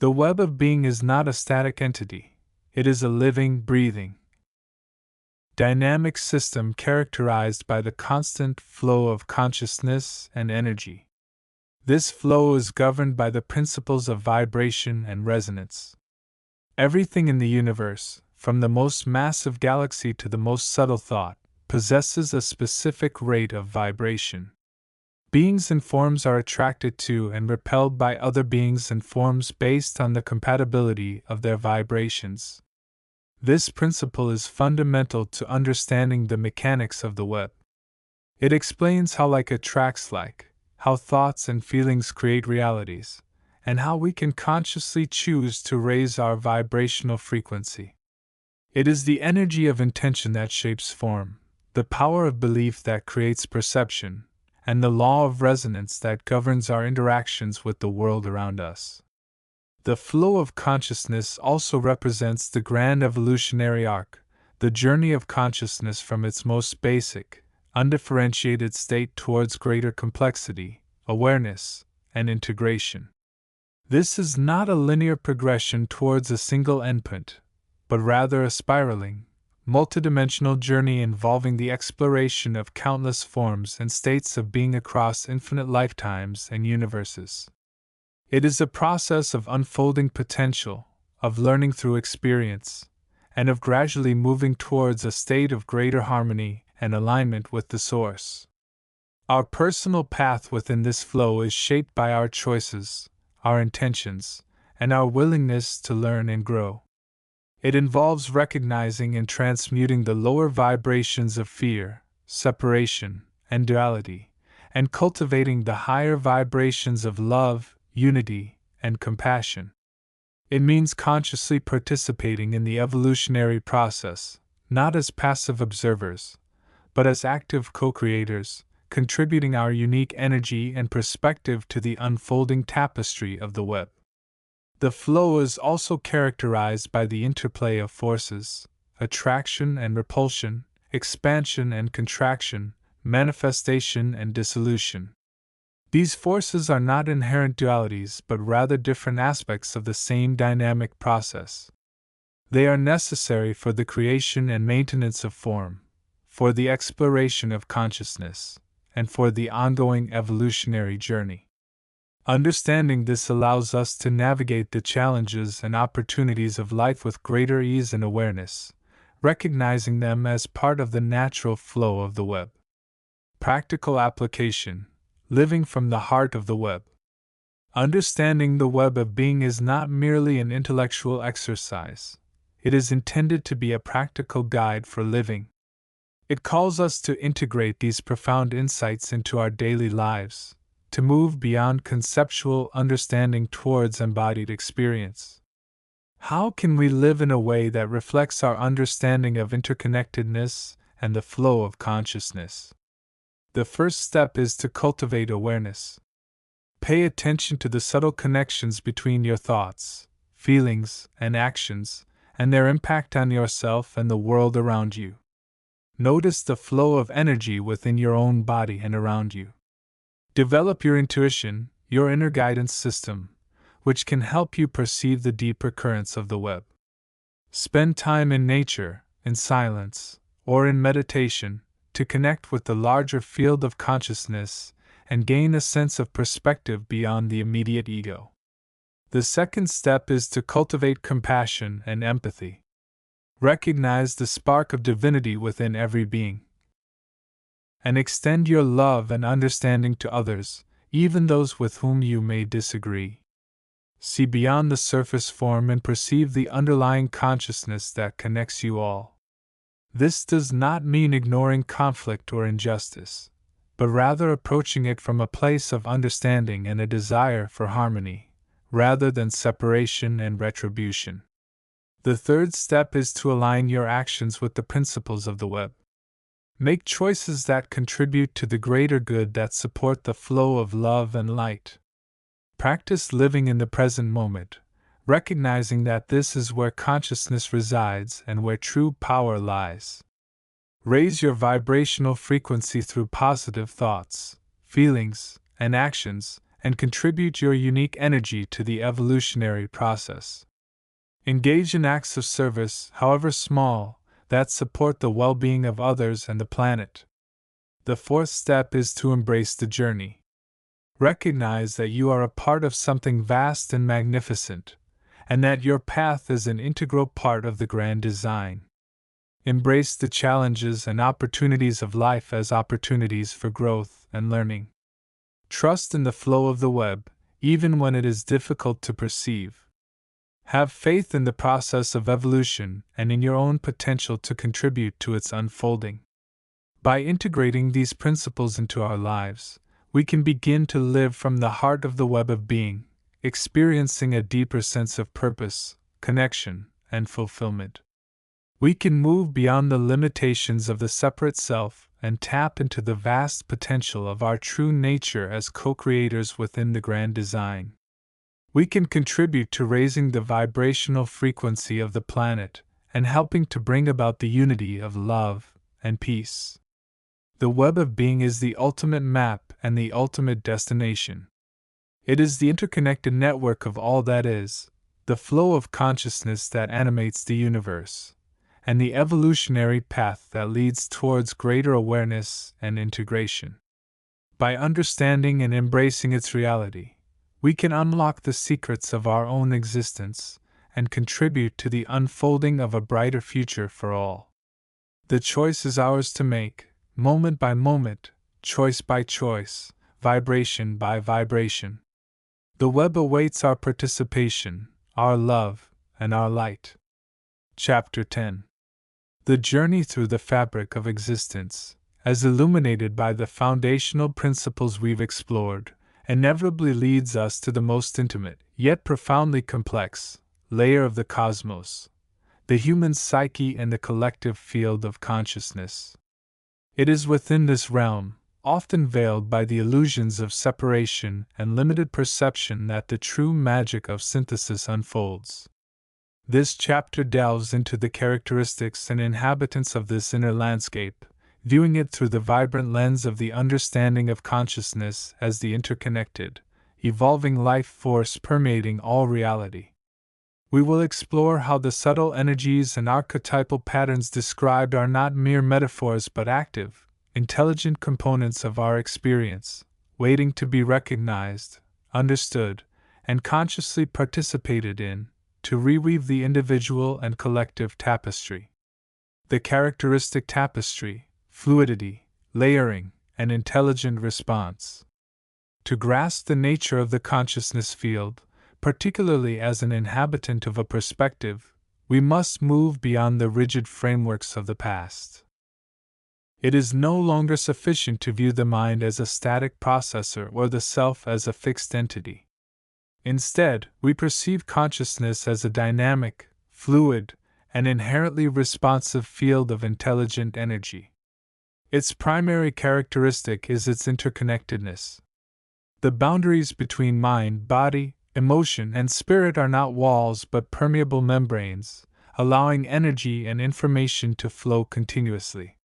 Speaker 1: The web of being is not a static entity, it is a living, breathing, dynamic system characterized by the constant flow of consciousness and energy. This flow is governed by the principles of vibration and resonance. Everything in the universe, from the most massive galaxy to the most subtle thought, possesses a specific rate of vibration. Beings and forms are attracted to and repelled by other beings and forms based on the compatibility of their vibrations. This principle is fundamental to understanding the mechanics of the web. It explains how like attracts like, how thoughts and feelings create realities, and how we can consciously choose to raise our vibrational frequency. It is the energy of intention that shapes form, the power of belief that creates perception, and the law of resonance that governs our interactions with the world around us. The flow of consciousness also represents the grand evolutionary arc, the journey of consciousness from its most basic, undifferentiated state towards greater complexity, awareness, and integration. This is not a linear progression towards a single endpoint, but rather a spiraling, multidimensional journey involving the exploration of countless forms and states of being across infinite lifetimes and universes. It is a process of unfolding potential, of learning through experience, and of gradually moving towards a state of greater harmony and alignment with the Source. Our personal path within this flow is shaped by our choices, our intentions, and our willingness to learn and grow. It involves recognizing and transmuting the lower vibrations of fear, separation, and duality, and cultivating the higher vibrations of love, unity, and compassion. It means consciously participating in the evolutionary process, not as passive observers, but as active co-creators, contributing our unique energy and perspective to the unfolding tapestry of the web. The flow is also characterized by the interplay of forces, attraction and repulsion, expansion and contraction, manifestation and dissolution. These forces are not inherent dualities but rather different aspects of the same dynamic process. They are necessary for the creation and maintenance of form, for the exploration of consciousness, and for the ongoing evolutionary journey. Understanding this allows us to navigate the challenges and opportunities of life with greater ease and awareness, recognizing them as part of the natural flow of the web. Practical application: living from the heart of the web. Understanding the web of being is not merely an intellectual exercise, it is intended to be a practical guide for living. It calls us to integrate these profound insights into our daily lives, to move beyond conceptual understanding towards embodied experience. How can we live in a way that reflects our understanding of interconnectedness and the flow of consciousness? The first step is to cultivate awareness. Pay attention to the subtle connections between your thoughts, feelings, and actions, and their impact on yourself and the world around you. Notice the flow of energy within your own body and around you. Develop your intuition, your inner guidance system, which can help you perceive the deeper currents of the web. Spend time in nature, in silence, or in meditation, to connect with the larger field of consciousness and gain a sense of perspective beyond the immediate ego. The second step is to cultivate compassion and empathy. Recognize the spark of divinity within every being, and extend your love and understanding to others, even those with whom you may disagree. See beyond the surface form and perceive the underlying consciousness that connects you all. This does not mean ignoring conflict or injustice, but rather approaching it from a place of understanding and a desire for harmony, rather than separation and retribution. The third step is to align your actions with the principles of the web. Make choices that contribute to the greater good, that support the flow of love and light. Practice living in the present moment, recognizing that this is where consciousness resides and where true power lies. Raise your vibrational frequency through positive thoughts, feelings, and actions, and contribute your unique energy to the evolutionary process. Engage in acts of service, however small, that support the well-being of others and the planet. The fourth step is to embrace the journey. Recognize that you are a part of something vast and magnificent, and that your path is an integral part of the grand design. Embrace the challenges and opportunities of life as opportunities for growth and learning. Trust in the flow of the web, even when it is difficult to perceive. Have faith in the process of evolution and in your own potential to contribute to its unfolding. By integrating these principles into our lives, we can begin to live from the heart of the web of being, experiencing a deeper sense of purpose, connection, and fulfillment. We can move beyond the limitations of the separate self and tap into the vast potential of our true nature as co-creators within the grand design. We can contribute to raising the vibrational frequency of the planet and helping to bring about the unity of love and peace. The web of being is the ultimate map and the ultimate destination. It is the interconnected network of all that is, the flow of consciousness that animates the universe, and the evolutionary path that leads towards greater awareness and integration. By understanding and embracing its reality, we can unlock the secrets of our own existence and contribute to the unfolding of a brighter future for all. The choice is ours to make, moment by moment, choice by choice, vibration by vibration. The web awaits our participation, our love, and our light. Chapter 10. The journey through the fabric of existence, as illuminated by the foundational principles we've explored, inevitably leads us to the most intimate, yet profoundly complex, layer of the cosmos, the human psyche and the collective field of consciousness. It is within this realm, often veiled by the illusions of separation and limited perception, that the true magic of synthesis unfolds. This chapter delves into the characteristics and inhabitants of this inner landscape, viewing it through the vibrant lens of the understanding of consciousness as the interconnected, evolving life force permeating all reality. We will explore how the subtle energies and archetypal patterns described are not mere metaphors but active, intelligent components of our experience, waiting to be recognized, understood, and consciously participated in, to reweave the individual and collective tapestry. The characteristic tapestry, fluidity, layering, and intelligent response. To grasp the nature of the consciousness field, particularly as an inhabitant of a perspective, we must move beyond the rigid frameworks of the past. It is no longer sufficient to view the mind as a static processor or the self as a fixed entity. Instead, we perceive consciousness as a dynamic, fluid, and inherently responsive field of intelligent energy. Its primary characteristic is its interconnectedness. The boundaries between mind, body, emotion, and spirit are not walls but permeable membranes, allowing energy and information to flow continuously.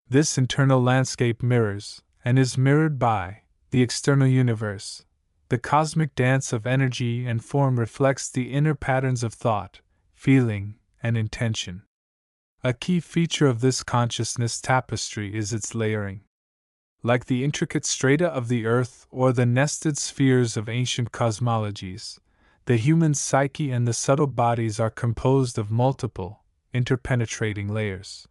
Speaker 1: This internal landscape mirrors, and is mirrored by, the external universe, the cosmic dance of energy and form reflects the inner patterns of thought, feeling, and intention. A key feature of this consciousness tapestry is its layering. Like the intricate strata of the earth or the nested spheres of ancient cosmologies, the human psyche and the subtle bodies are composed of multiple, interpenetrating layers.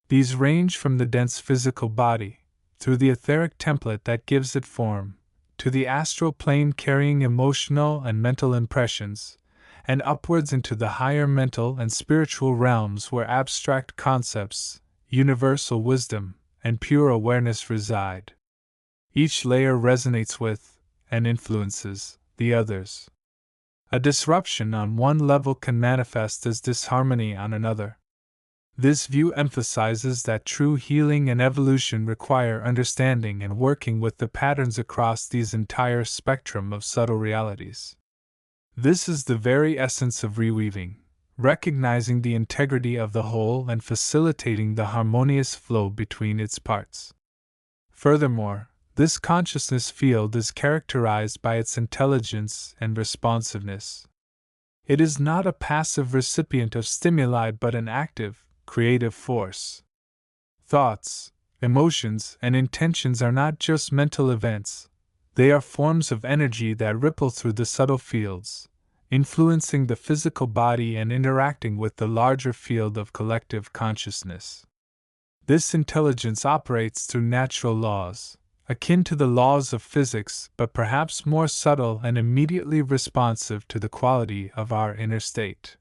Speaker 1: These range from the dense physical body, through the etheric template that gives it form, to the astral plane carrying emotional and mental impressions, and upwards into the higher mental and spiritual realms where abstract concepts, universal wisdom, and pure awareness reside. Each layer resonates with, and influences, the others. A disruption on one level can manifest as disharmony on another. This view emphasizes that true healing and evolution require understanding and working with the patterns across these entire spectrum of subtle realities. This is the very essence of reweaving, recognizing the integrity of the whole and facilitating the harmonious flow between its parts. Furthermore, this consciousness field is characterized by its intelligence and responsiveness. It is not a passive recipient of stimuli but an active, creative force. Thoughts, emotions, and intentions are not just mental events, they are forms of energy that ripple through the subtle fields, influencing the physical body and interacting with the larger field of collective consciousness. This intelligence operates through natural laws, akin to the laws of physics but perhaps more subtle and immediately responsive to the quality of our inner state.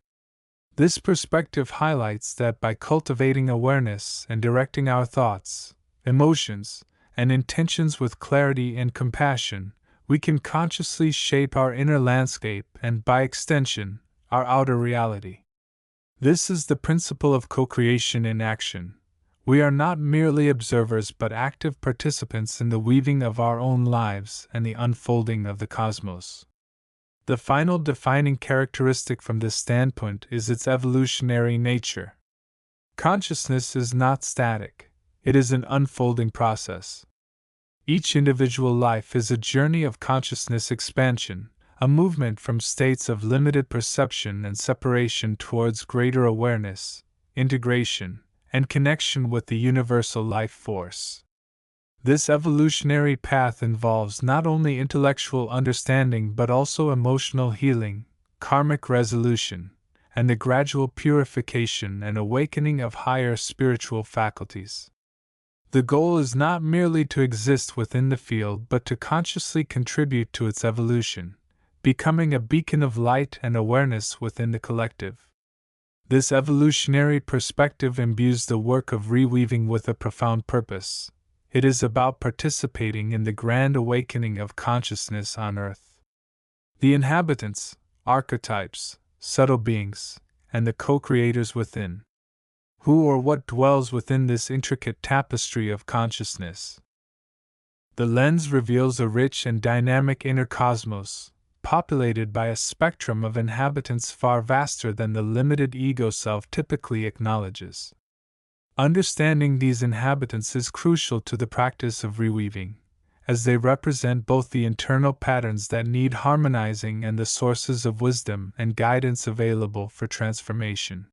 Speaker 1: This perspective highlights that by cultivating awareness and directing our thoughts, emotions, and intentions with clarity and compassion, we can consciously shape our inner landscape and, by extension, our outer reality. This is the principle of co-creation in action. We are not merely observers but active participants in the weaving of our own lives and the unfolding of the cosmos. The final defining characteristic from this standpoint is its evolutionary nature. Consciousness is not static, it is an unfolding process. Each individual life is a journey of consciousness expansion, a movement from states of limited perception and separation towards greater awareness, integration, and connection with the universal life force. This evolutionary path involves not only intellectual understanding but also emotional healing, karmic resolution, and the gradual purification and awakening of higher spiritual faculties. The goal is not merely to exist within the field but to consciously contribute to its evolution, becoming a beacon of light and awareness within the collective. This evolutionary perspective imbues the work of reweaving with a profound purpose. It is about participating in the grand awakening of consciousness on Earth. The inhabitants, archetypes, subtle beings, and the co-creators within. Who or what dwells within this intricate tapestry of consciousness? The lens reveals a rich and dynamic inner cosmos, populated by a spectrum of inhabitants far vaster than the limited ego self typically acknowledges. Understanding these inhabitants is crucial to the practice of reweaving, as they represent both the internal patterns that need harmonizing and the sources of wisdom and guidance available for transformation.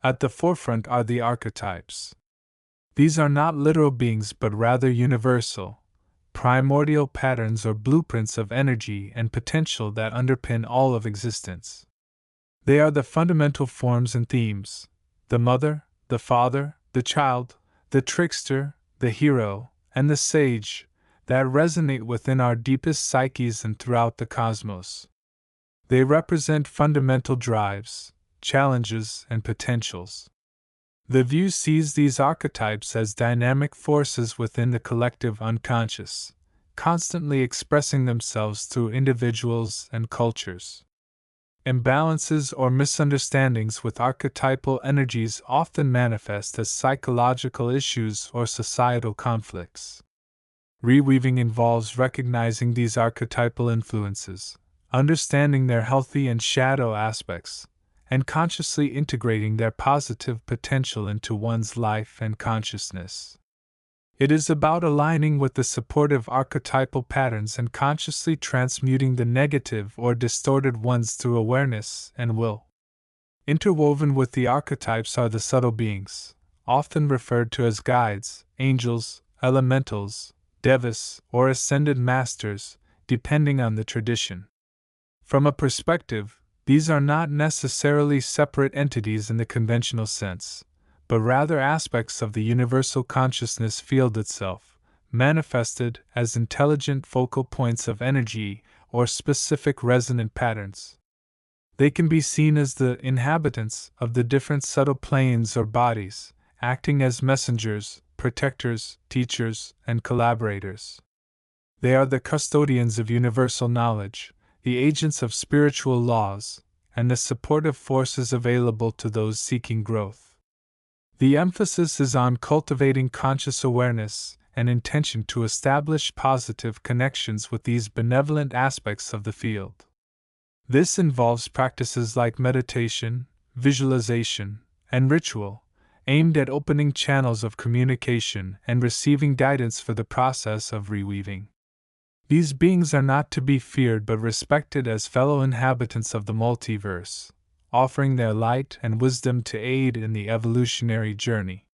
Speaker 1: At the forefront are the archetypes. These are not literal beings but rather universal, primordial patterns or blueprints of energy and potential that underpin all of existence. They are the fundamental forms and themes: the mother, the father, the child, the trickster, the hero, and the sage, that resonate within our deepest psyches and throughout the cosmos. They represent fundamental drives, challenges, and potentials. The view sees these archetypes as dynamic forces within the collective unconscious, constantly expressing themselves through individuals and cultures. Imbalances or misunderstandings with archetypal energies often manifest as psychological issues or societal conflicts. Reweaving involves recognizing these archetypal influences, understanding their healthy and shadow aspects, and consciously integrating their positive potential into one's life and consciousness. It is about aligning with the supportive archetypal patterns and consciously transmuting the negative or distorted ones through awareness and will. Interwoven with the archetypes are the subtle beings, often referred to as guides, angels, elementals, devas, or ascended masters, depending on the tradition. From a perspective, these are not necessarily separate entities in the conventional sense, but rather aspects of the universal consciousness field itself, manifested as intelligent focal points of energy or specific resonant patterns. They can be seen as the inhabitants of the different subtle planes or bodies, acting as messengers, protectors, teachers, and collaborators. They are the custodians of universal knowledge, the agents of spiritual laws, and the supportive forces available to those seeking growth. The emphasis is on cultivating conscious awareness and intention to establish positive connections with these benevolent aspects of the field. This involves practices like meditation, visualization, and ritual, aimed at opening channels of communication and receiving guidance for the process of reweaving. These beings are not to be feared but respected as fellow inhabitants of the multiverse, offering their light and wisdom to aid in the evolutionary journey.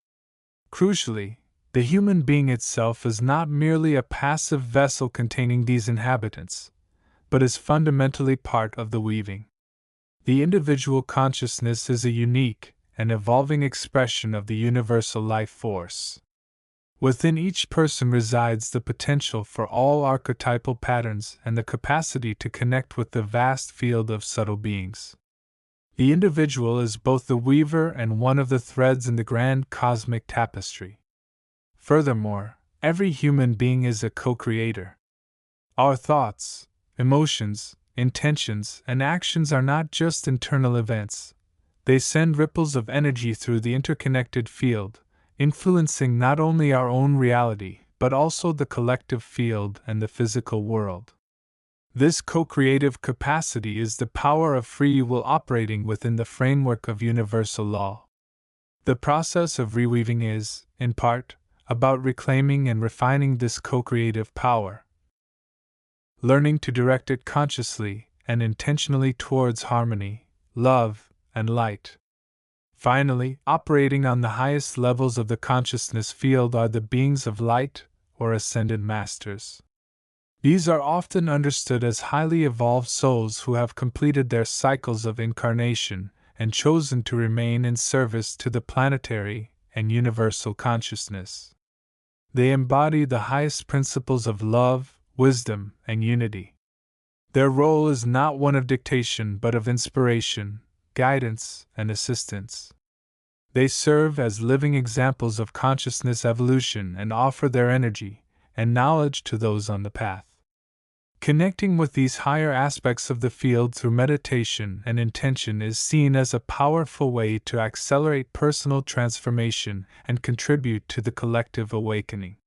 Speaker 1: Crucially, the human being itself is not merely a passive vessel containing these inhabitants, but is fundamentally part of the weaving. The individual consciousness is a unique and evolving expression of the universal life force. Within each person resides the potential for all archetypal patterns and the capacity to connect with the vast field of subtle beings. The individual is both the weaver and one of the threads in the grand cosmic tapestry. Furthermore, every human being is a co-creator. Our thoughts, emotions, intentions, and actions are not just internal events. They send ripples of energy through the interconnected field, influencing not only our own reality, but also the collective field and the physical world. This co-creative capacity is the power of free will operating within the framework of universal law. The process of reweaving is, in part, about reclaiming and refining this co-creative power, learning to direct it consciously and intentionally towards harmony, love, and light. Finally, operating on the highest levels of the consciousness field are the beings of light, or ascended masters. These are often understood as highly evolved souls who have completed their cycles of incarnation and chosen to remain in service to the planetary and universal consciousness. They embody the highest principles of love, wisdom, and unity. Their role is not one of dictation but of inspiration, guidance, and assistance. They serve as living examples of consciousness evolution and offer their energy and knowledge to those on the path. Connecting with these higher aspects of the field through meditation and intention is seen as a powerful way to accelerate personal transformation and contribute to the collective awakening.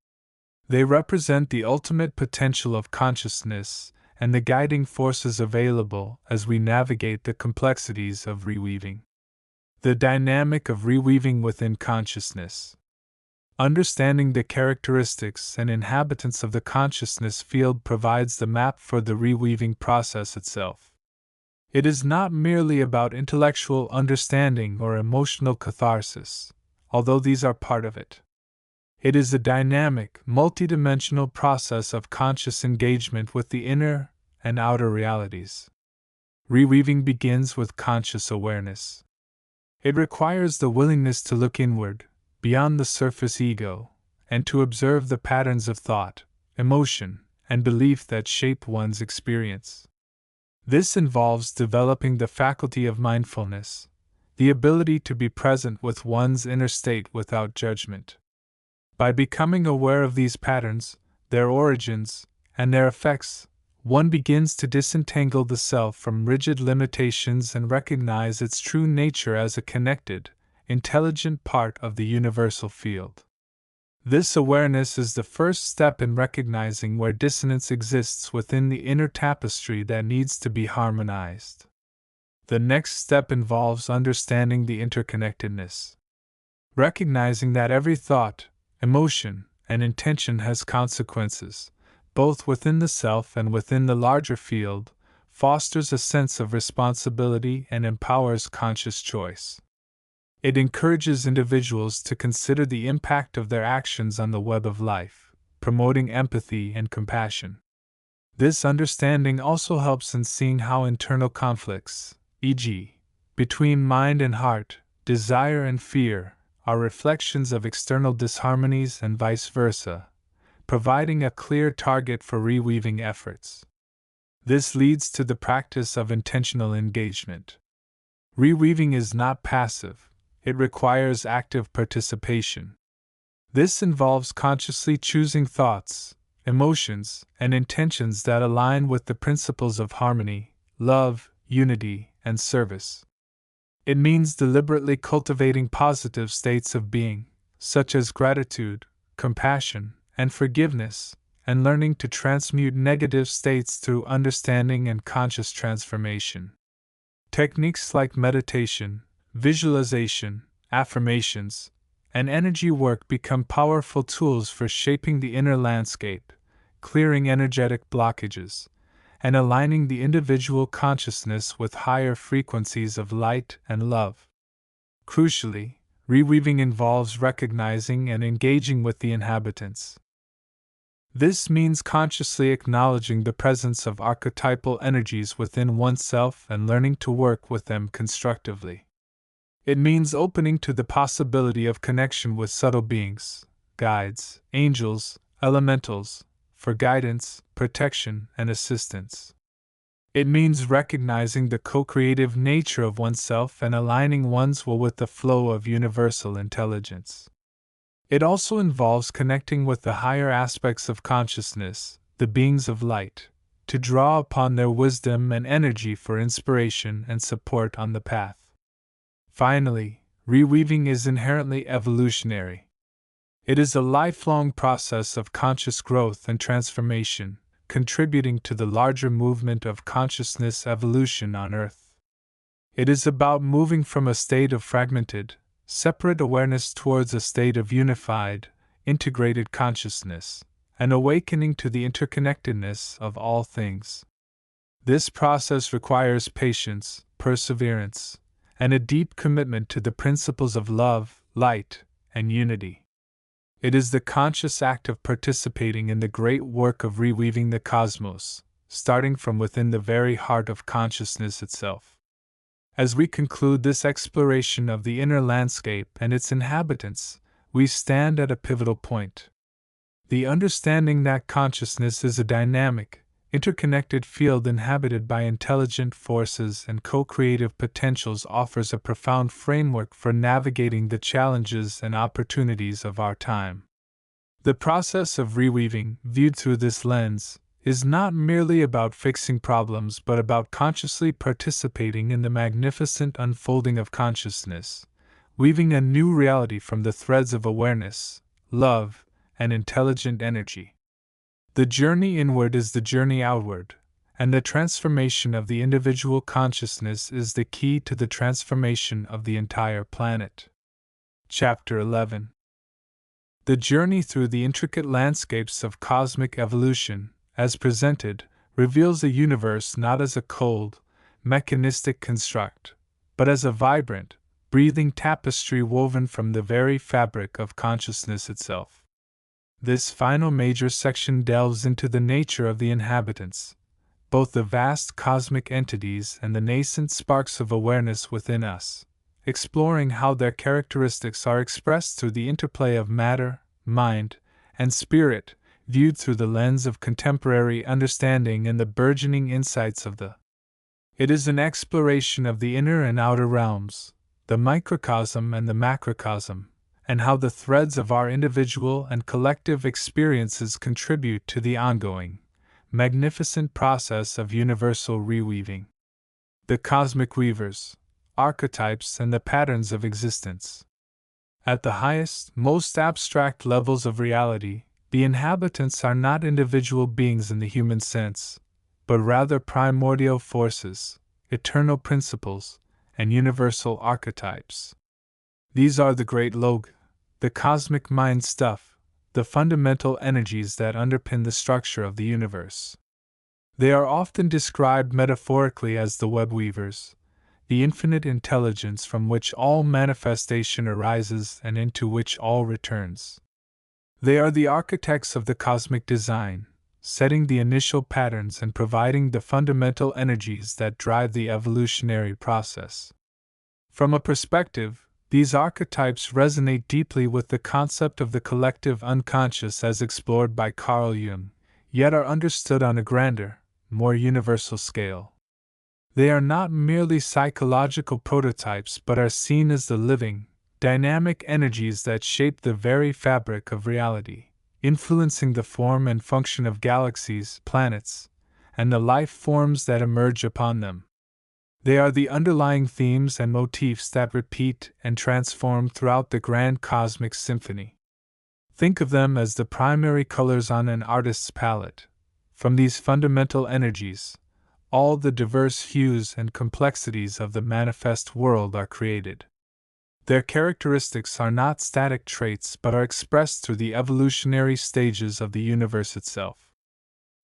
Speaker 1: They represent the ultimate potential of consciousness and the guiding forces available as we navigate the complexities of reweaving. The dynamic of reweaving within consciousness. Understanding the characteristics and inhabitants of the consciousness field provides the map for the reweaving process itself. It is not merely about intellectual understanding or emotional catharsis, although these are part of it. It is a dynamic, multidimensional process of conscious engagement with the inner and outer realities. Reweaving begins with conscious awareness. It requires the willingness to look inward, beyond the surface ego, and to observe the patterns of thought, emotion, and belief that shape one's experience. This involves developing the faculty of mindfulness, the ability to be present with one's inner state without judgment. By becoming aware of these patterns, their origins, and their effects, one begins to disentangle the self from rigid limitations and recognize its true nature as a connected, intelligent part of the universal field. This awareness is the first step in recognizing where dissonance exists within the inner tapestry that needs to be harmonized. The next step involves understanding the interconnectedness. Recognizing that every thought, emotion, and intention has consequences, both within the self and within the larger field, fosters a sense of responsibility and empowers conscious choice. It encourages individuals to consider the impact of their actions on the web of life, promoting empathy and compassion. This understanding also helps in seeing how internal conflicts, e.g., between mind and heart, desire and fear, are reflections of external disharmonies and vice versa, providing a clear target for reweaving efforts. This leads to the practice of intentional engagement. Reweaving is not passive, it requires active participation. This involves consciously choosing thoughts, emotions, and intentions that align with the principles of harmony, love, unity, and service. It means deliberately cultivating positive states of being, such as gratitude, compassion, and forgiveness, and learning to transmute negative states through understanding and conscious transformation. Techniques like meditation, visualization, affirmations, and energy work become powerful tools for shaping the inner landscape, clearing energetic blockages, and aligning the individual consciousness with higher frequencies of light and love. Crucially, reweaving involves recognizing and engaging with the inhabitants. This means consciously acknowledging the presence of archetypal energies within oneself and learning to work with them constructively. It means opening to the possibility of connection with subtle beings, guides, angels, elementals, for guidance, protection, and assistance. It means recognizing the co-creative nature of oneself and aligning one's will with the flow of universal intelligence. It also involves connecting with the higher aspects of consciousness, the beings of light, to draw upon their wisdom and energy for inspiration and support on the path. Finally, reweaving is inherently evolutionary. It is a lifelong process of conscious growth and transformation, contributing to the larger movement of consciousness evolution on Earth. It is about moving from a state of fragmented, separate awareness towards a state of unified, integrated consciousness, and awakening to the interconnectedness of all things. This process requires patience, perseverance, and a deep commitment to the principles of love, light, and unity. It is the conscious act of participating in the great work of reweaving the cosmos, starting from within the very heart of consciousness itself. As we conclude this exploration of the inner landscape and its inhabitants, we stand at a pivotal point. The understanding that consciousness is a dynamic, interconnected field inhabited by intelligent forces and co-creative potentials offers a profound framework for navigating the challenges and opportunities of our time. The process of reweaving, viewed through this lens, is not merely about fixing problems but about consciously participating in the magnificent unfolding of consciousness, weaving a new reality from the threads of awareness, love, and intelligent energy. The journey inward is the journey outward, and the transformation of the individual consciousness is the key to the transformation of the entire planet. Chapter 11. The journey through the intricate landscapes of cosmic evolution, as presented, reveals a universe not as a cold, mechanistic construct, but as a vibrant, breathing tapestry woven from the very fabric of consciousness itself. This final major section delves into the nature of the inhabitants, both the vast cosmic entities and the nascent sparks of awareness within us, exploring how their characteristics are expressed through the interplay of matter, mind, and spirit, viewed through the lens of contemporary understanding and the burgeoning insights of the. It is an exploration of the inner and outer realms, the microcosm and the macrocosm, and how the threads of our individual and collective experiences contribute to the ongoing, magnificent process of universal reweaving. The cosmic weavers, archetypes, and the patterns of existence. At the highest, most abstract levels of reality, the inhabitants are not individual beings in the human sense, but rather primordial forces, eternal principles, and universal archetypes. These are the great log, the cosmic mind stuff, the fundamental energies that underpin the structure of the universe. They are often described metaphorically as the web weavers, the infinite intelligence from which all manifestation arises and into which all returns. They are the architects of the cosmic design, setting the initial patterns and providing the fundamental energies that drive the evolutionary process. From a perspective, these archetypes resonate deeply with the concept of the collective unconscious as explored by Carl Jung, yet are understood on a grander, more universal scale. They are not merely psychological prototypes but are seen as the living, dynamic energies that shape the very fabric of reality, influencing the form and function of galaxies, planets, and the life forms that emerge upon them. They are the underlying themes and motifs that repeat and transform throughout the grand cosmic symphony. Think of them as the primary colors on an artist's palette. From these fundamental energies, all the diverse hues and complexities of the manifest world are created. Their characteristics are not static traits but are expressed through the evolutionary stages of the universe itself.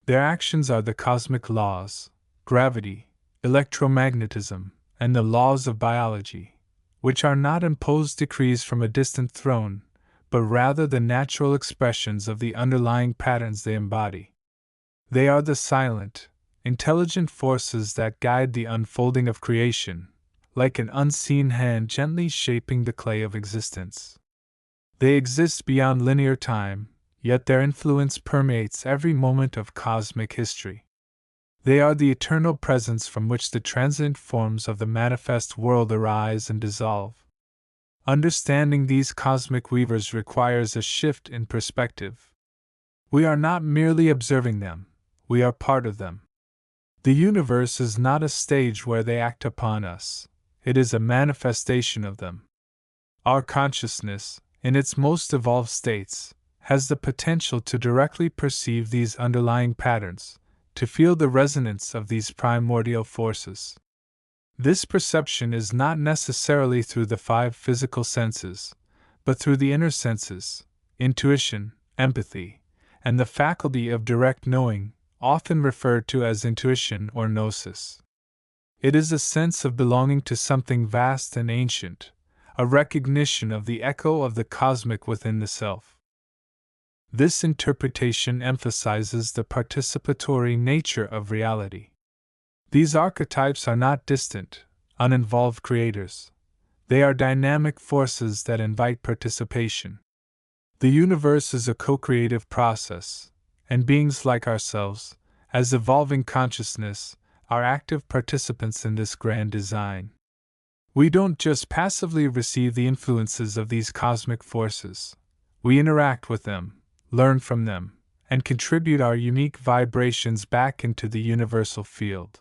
Speaker 1: Their actions are the cosmic laws, gravity, electromagnetism, and the laws of biology, which are not imposed decrees from a distant throne, but rather the natural expressions of the underlying patterns they embody. They are the silent, intelligent forces that guide the unfolding of creation, like an unseen hand gently shaping the clay of existence. They exist beyond linear time, yet their influence permeates every moment of cosmic history. They are the eternal presence from which the transient forms of the manifest world arise and dissolve. Understanding these cosmic weavers requires a shift in perspective. We are not merely observing them, we are part of them. The universe is not a stage where they act upon us, it is a manifestation of them. Our consciousness, in its most evolved states, has the potential to directly perceive these underlying patterns, to feel the resonance of these primordial forces. This perception is not necessarily through the five physical senses, but through the inner senses, intuition, empathy, and the faculty of direct knowing, often referred to as intuition or gnosis. It is a sense of belonging to something vast and ancient, a recognition of the echo of the cosmic within the self. This interpretation emphasizes the participatory nature of reality. These archetypes are not distant, uninvolved creators. They are dynamic forces that invite participation. The universe is a co-creative process, and beings like ourselves, as evolving consciousness, are active participants in this grand design. We don't just passively receive the influences of these cosmic forces. We interact with them, learn from them, and contribute our unique vibrations back into the universal field.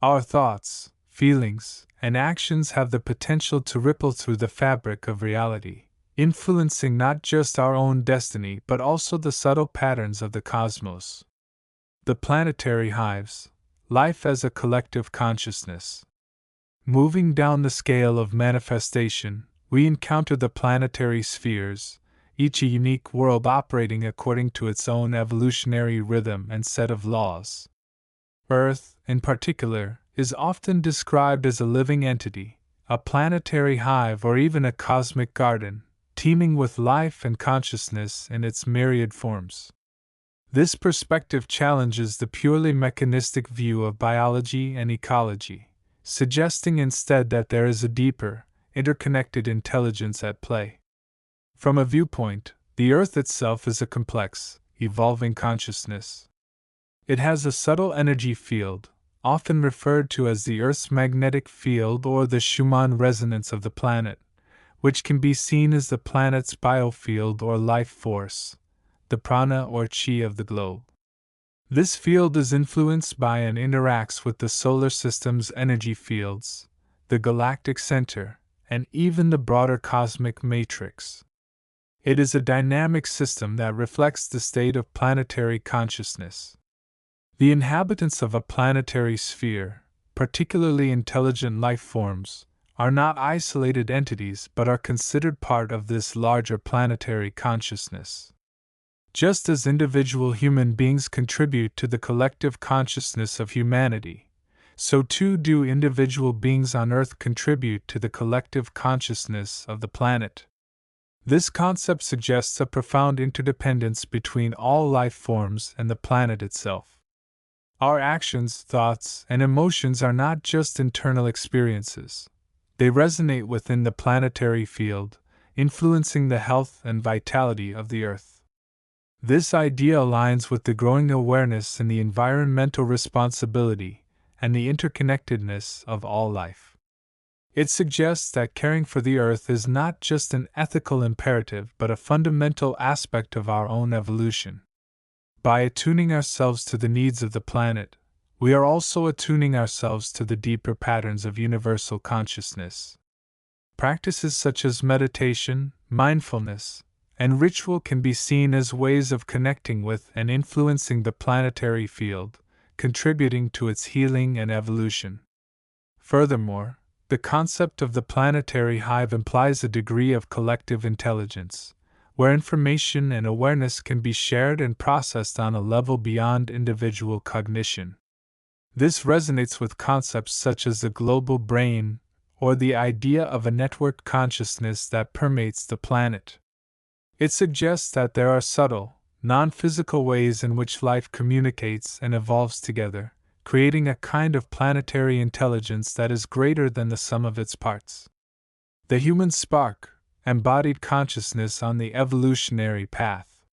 Speaker 1: Our thoughts, feelings, and actions have the potential to ripple through the fabric of reality, influencing not just our own destiny but also the subtle patterns of the cosmos. The planetary hives, life as a collective consciousness. Moving down the scale of manifestation, we encounter the planetary spheres, each a unique world operating according to its own evolutionary rhythm and set of laws. Earth, in particular, is often described as a living entity, a planetary hive or even a cosmic garden, teeming with life and consciousness in its myriad forms. This perspective challenges the purely mechanistic view of biology and ecology, suggesting instead that there is a deeper, interconnected intelligence at play. From a viewpoint, the Earth itself is a complex, evolving consciousness. It has a subtle energy field, often referred to as the Earth's magnetic field or the Schumann resonance of the planet, which can be seen as the planet's biofield or life force, the prana or chi of the globe. This field is influenced by and interacts with the solar system's energy fields, the galactic center, and even the broader cosmic matrix. It is a dynamic system that reflects the state of planetary consciousness. The inhabitants of a planetary sphere, particularly intelligent life forms, are not isolated entities but are considered part of this larger planetary consciousness. Just as individual human beings contribute to the collective consciousness of humanity, so too do individual beings on Earth contribute to the collective consciousness of the planet. This concept suggests a profound interdependence between all life forms and the planet itself. Our actions, thoughts, and emotions are not just internal experiences. They resonate within the planetary field, influencing the health and vitality of the Earth. This idea aligns with the growing awareness in the environmental responsibility and the interconnectedness of all life. It suggests that caring for the Earth is not just an ethical imperative but a fundamental aspect of our own evolution. By attuning ourselves to the needs of the planet, we are also attuning ourselves to the deeper patterns of universal consciousness. Practices such as meditation, mindfulness, and ritual can be seen as ways of connecting with and influencing the planetary field, contributing to its healing and evolution. Furthermore, the concept of the planetary hive implies a degree of collective intelligence, where information and awareness can be shared and processed on a level beyond individual cognition. This resonates with concepts such as the global brain or the idea of a networked consciousness that permeates the planet. It suggests that there are subtle, non-physical ways in which life communicates and evolves together, creating a kind of planetary intelligence that is greater than the sum of its parts. The human spark, embodied consciousness on the evolutionary path.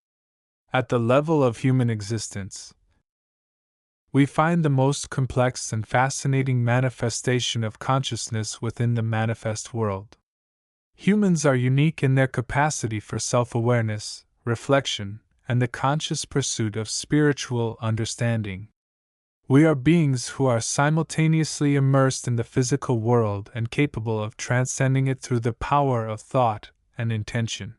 Speaker 1: At the level of human existence, we find the most complex and fascinating manifestation of consciousness within the manifest world. Humans are unique in their capacity for self-awareness, reflection, and the conscious pursuit of spiritual understanding. We are beings who are simultaneously immersed in the physical world and capable of transcending it through the power of thought and intention.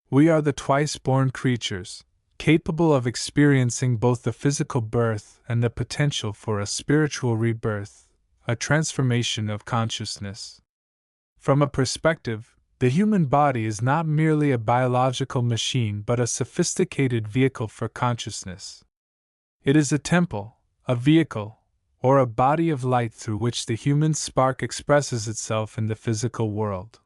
Speaker 1: We are the twice-born creatures, capable of experiencing both the physical birth and the potential for a spiritual rebirth, a transformation of consciousness. From a perspective, the human body is not merely a biological machine but a sophisticated vehicle for consciousness. It is a temple, a vehicle, or a body of light through which the human spark expresses itself in the physical world.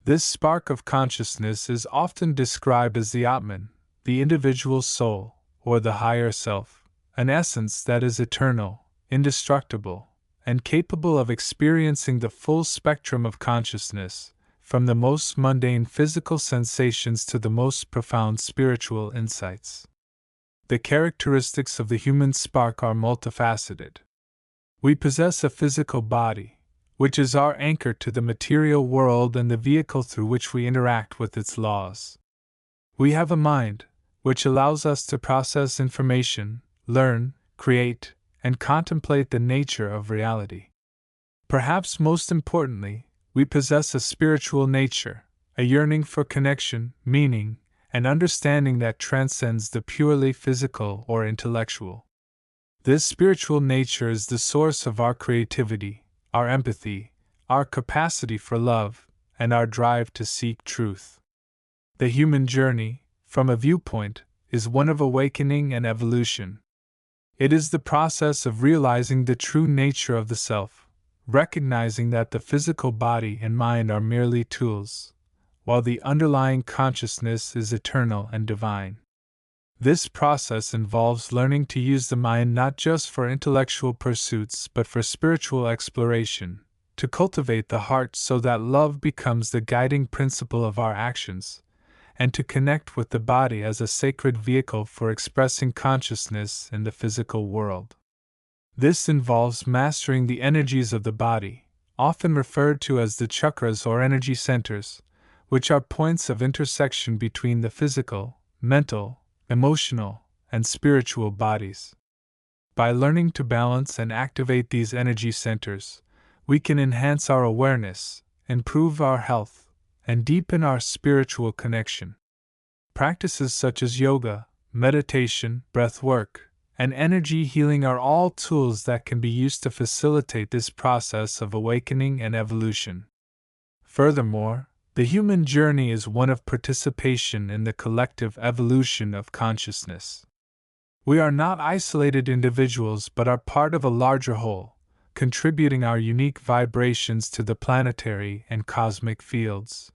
Speaker 1: This spark of consciousness is often described as the Atman, the individual soul, or the higher self, an essence that is eternal, indestructible, and capable of experiencing the full spectrum of consciousness, from the most mundane physical sensations to the most profound spiritual insights. The characteristics of the human spark are multifaceted. We possess a physical body, which is our anchor to the material world and the vehicle through which we interact with its laws. We have a mind, which allows us to process information, learn, create, and contemplate the nature of reality. Perhaps most importantly, we possess a spiritual nature, a yearning for connection, meaning, and understanding that transcends the purely physical or intellectual. This spiritual nature is the source of our creativity, our empathy, our capacity for love, and our drive to seek truth. The human journey, from a viewpoint, is one of awakening and evolution. It is the process of realizing the true nature of the self, recognizing that the physical body and mind are merely tools, while the underlying consciousness is eternal and divine. This process involves learning to use the mind not just for intellectual pursuits but for spiritual exploration, to cultivate the heart so that love becomes the guiding principle of our actions, and to connect with the body as a sacred vehicle for expressing consciousness in the physical world. This involves mastering the energies of the body, often referred to as the chakras or energy centers, which are points of intersection between the physical, mental, emotional, and spiritual bodies. By learning to balance and activate these energy centers, we can enhance our awareness, improve our health, and deepen our spiritual connection. Practices such as yoga, meditation, breath work, and energy healing are all tools that can be used to facilitate this process of awakening and evolution. Furthermore, The human journey is one of participation in the collective evolution of consciousness. We are not isolated individuals but are part of a larger whole, contributing our unique vibrations to the planetary and cosmic fields.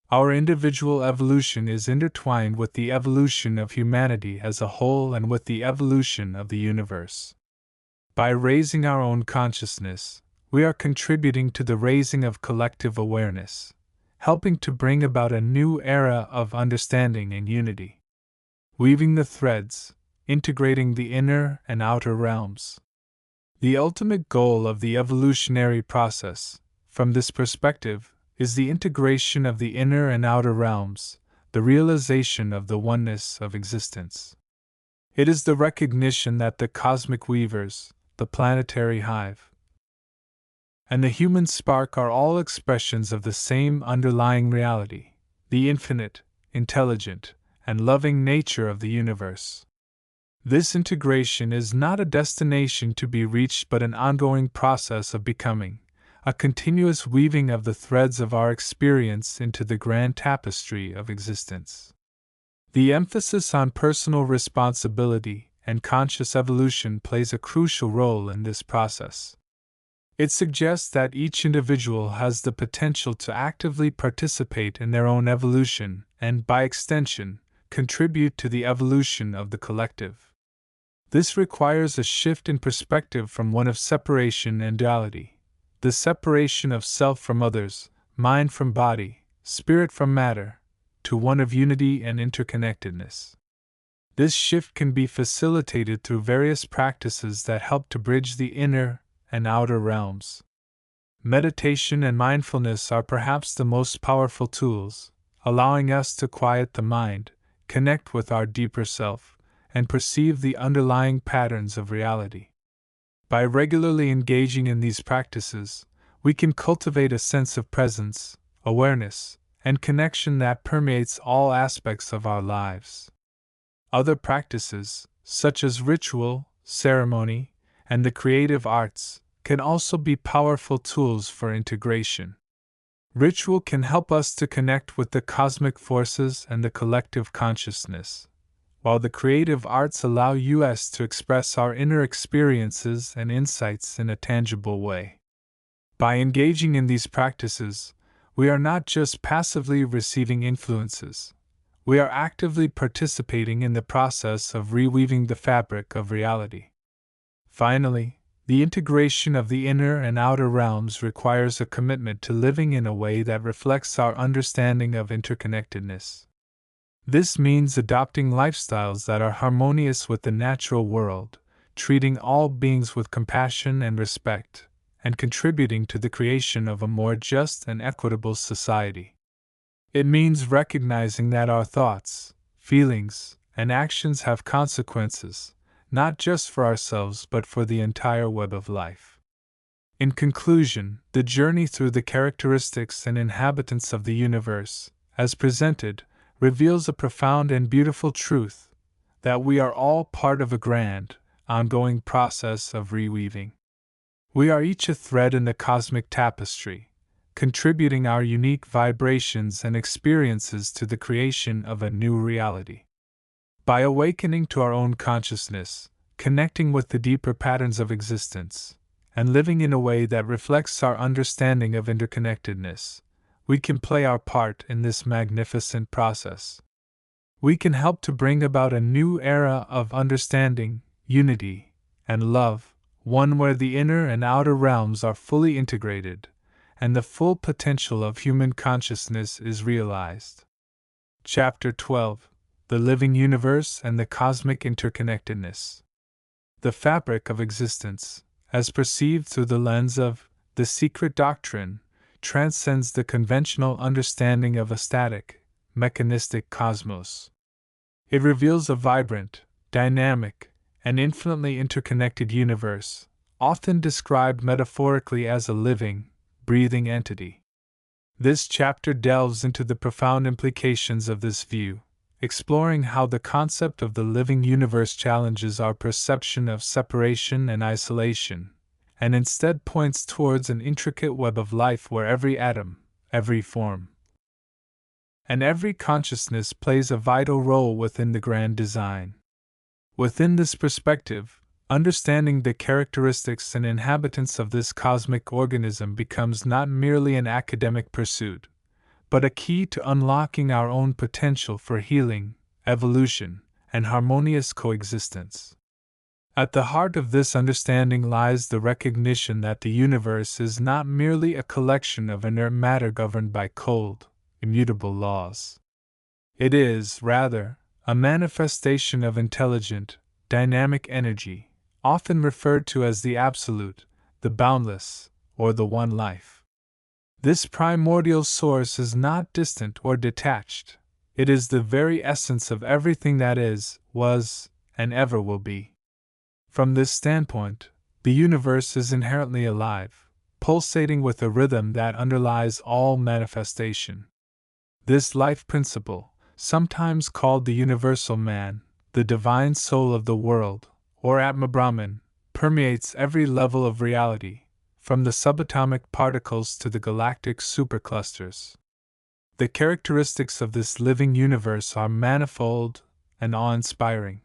Speaker 1: Our individual evolution is intertwined with the evolution of humanity as a whole and with the evolution of the universe. By raising our own consciousness, we are contributing to the raising of collective awareness, helping to bring about a new era of understanding and unity. Weaving the threads, integrating the inner and outer realms. The ultimate goal of the evolutionary process, from this perspective, is the integration of the inner and outer realms, the realization of the oneness of existence. It is the recognition that the cosmic weavers, the planetary hive, and the human spark are all expressions of the same underlying reality, the infinite, intelligent, and loving nature of the universe. This integration is not a destination to be reached but an ongoing process of becoming, a continuous weaving of the threads of our experience into the grand tapestry of existence. The emphasis on personal responsibility and conscious evolution plays a crucial role in this process. It suggests that each individual has the potential to actively participate in their own evolution and, by extension, contribute to the evolution of the collective. This requires a shift in perspective from one of separation and duality, the separation of self from others, mind from body, spirit from matter, to one of unity and interconnectedness. This shift can be facilitated through various practices that help to bridge the inner and outer realms. Meditation and mindfulness are perhaps the most powerful tools, allowing us to quiet the mind, connect with our deeper self, and perceive the underlying patterns of reality. By regularly engaging in these practices, we can cultivate a sense of presence, awareness, and connection that permeates all aspects of our lives. Other practices, such as ritual, ceremony, and the creative arts, can also be powerful tools for integration. Ritual can help us to connect with the cosmic forces and the collective consciousness, while the creative arts allow us to express our inner experiences and insights in a tangible way. By engaging in these practices, we are not just passively receiving influences, we are actively participating in the process of reweaving the fabric of reality. Finally, the integration of the inner and outer realms requires a commitment to living in a way that reflects our understanding of interconnectedness. This means adopting lifestyles that are harmonious with the natural world, treating all beings with compassion and respect, and contributing to the creation of a more just and equitable society. It means recognizing that our thoughts, feelings, and actions have consequences, not just for ourselves but for the entire web of life. In conclusion, the journey through the characteristics and inhabitants of the universe, as presented, reveals a profound and beautiful truth, that we are all part of a grand, ongoing process of reweaving. We are each a thread in the cosmic tapestry, contributing our unique vibrations and experiences to the creation of a new reality. By awakening to our own consciousness, connecting with the deeper patterns of existence, and living in a way that reflects our understanding of interconnectedness, we can play our part in this magnificent process. We can help to bring about a new era of understanding, unity, and love, one where the inner and outer realms are fully integrated, and the full potential of human consciousness is realized. Chapter 12: The Living Universe and the Cosmic Interconnectedness. The fabric of existence, as perceived through the lens of the secret doctrine, transcends the conventional understanding of a static, mechanistic cosmos. It reveals a vibrant, dynamic, and infinitely interconnected universe, often described metaphorically as a living, breathing entity. This chapter delves into the profound implications of this view, exploring how the concept of the living universe challenges our perception of separation and isolation, and instead points towards an intricate web of life where every atom, every form, and every consciousness plays a vital role within the grand design. Within this perspective, understanding the characteristics and inhabitants of this cosmic organism becomes not merely an academic pursuit, but a key to unlocking our own potential for healing, evolution, and harmonious coexistence. At the heart of this understanding lies the recognition that the universe is not merely a collection of inert matter governed by cold, immutable laws. It is, rather, a manifestation of intelligent, dynamic energy, often referred to as the Absolute, the Boundless, or the One Life. This primordial source is not distant or detached. It is the very essence of everything that is, was, and ever will be. From this standpoint, the universe is inherently alive, pulsating with a rhythm that underlies all manifestation. This life principle, sometimes called the universal man, the divine soul of the world, or Atma Brahman, permeates every level of reality, from the subatomic particles to the galactic superclusters. The characteristics of this living universe are manifold and awe-inspiring.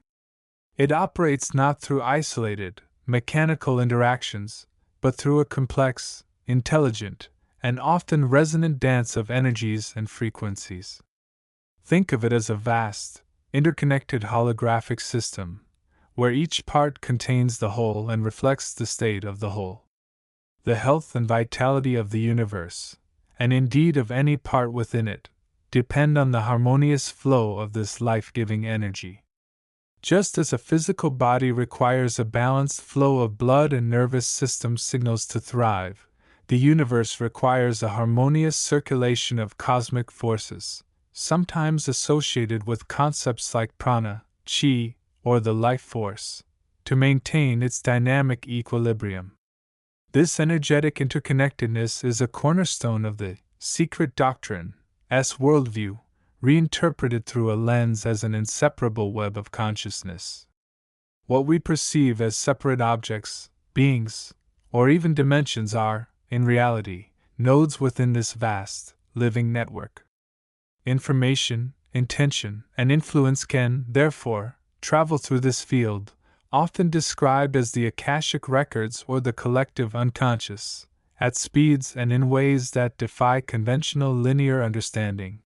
Speaker 1: It operates not through isolated, mechanical interactions, but through a complex, intelligent, and often resonant dance of energies and frequencies. Think of it as a vast, interconnected holographic system, where each part contains the whole and reflects the state of the whole. The health and vitality of the universe, and indeed of any part within it, depend on the harmonious flow of this life-giving energy. Just as a physical body requires a balanced flow of blood and nervous system signals to thrive, the universe requires a harmonious circulation of cosmic forces, sometimes associated with concepts like prana, chi, or the life force, to maintain its dynamic equilibrium. This energetic interconnectedness is a cornerstone of the secret doctrine's worldview, reinterpreted through a lens as an inseparable web of consciousness. What we perceive as separate objects, beings, or even dimensions are, in reality, nodes within this vast, living network. Information, intention, and influence can, therefore, travel through this field, often described as the Akashic records or the collective unconscious, at speeds and in ways that defy conventional linear understanding.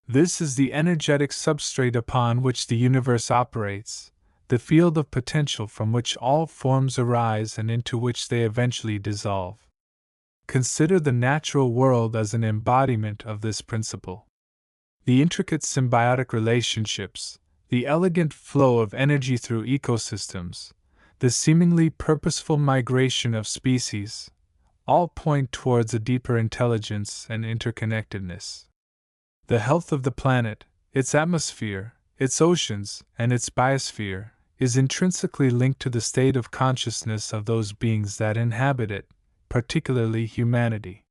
Speaker 1: This is the energetic substrate upon which the universe operates, the field of potential from which all forms arise and into which they eventually dissolve. Consider the natural world as an embodiment of this principle. The intricate symbiotic relationships, the elegant flow of energy through ecosystems, the seemingly purposeful migration of species, all point towards a deeper intelligence and interconnectedness. The health of the planet, its atmosphere, its oceans, and its biosphere, is intrinsically linked to the state of consciousness of those beings that inhabit it, particularly humanity.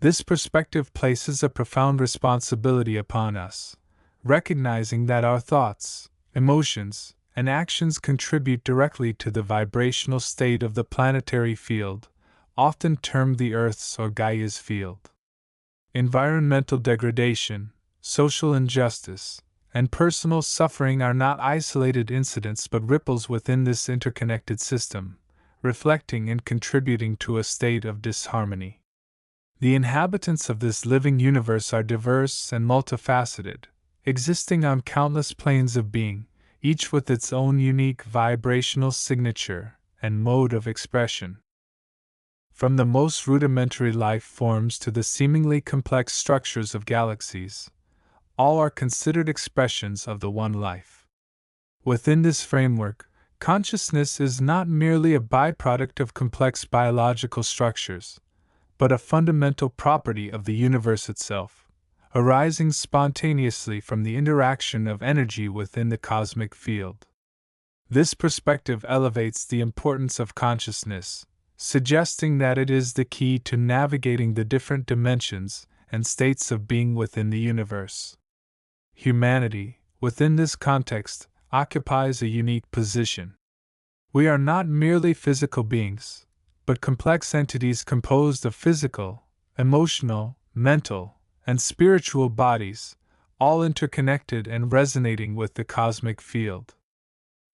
Speaker 1: This perspective places a profound responsibility upon us, recognizing that our thoughts, emotions, and actions contribute directly to the vibrational state of the planetary field, often termed the Earth's or Gaia's field. Environmental degradation, social injustice, and personal suffering are not isolated incidents but ripples within this interconnected system, reflecting and contributing to a state of disharmony. The inhabitants of this living universe are diverse and multifaceted, existing on countless planes of being, each with its own unique vibrational signature and mode of expression. From the most rudimentary life forms to the seemingly complex structures of galaxies, all are considered expressions of the one life. Within this framework, consciousness is not merely a byproduct of complex biological structures, but a fundamental property of the universe itself, arising spontaneously from the interaction of energy within the cosmic field. This perspective elevates the importance of consciousness, suggesting that it is the key to navigating the different dimensions and states of being within the universe. Humanity, within this context, occupies a unique position. We are not merely physical beings, but complex entities composed of physical, emotional, mental, and spiritual bodies, all interconnected and resonating with the cosmic field.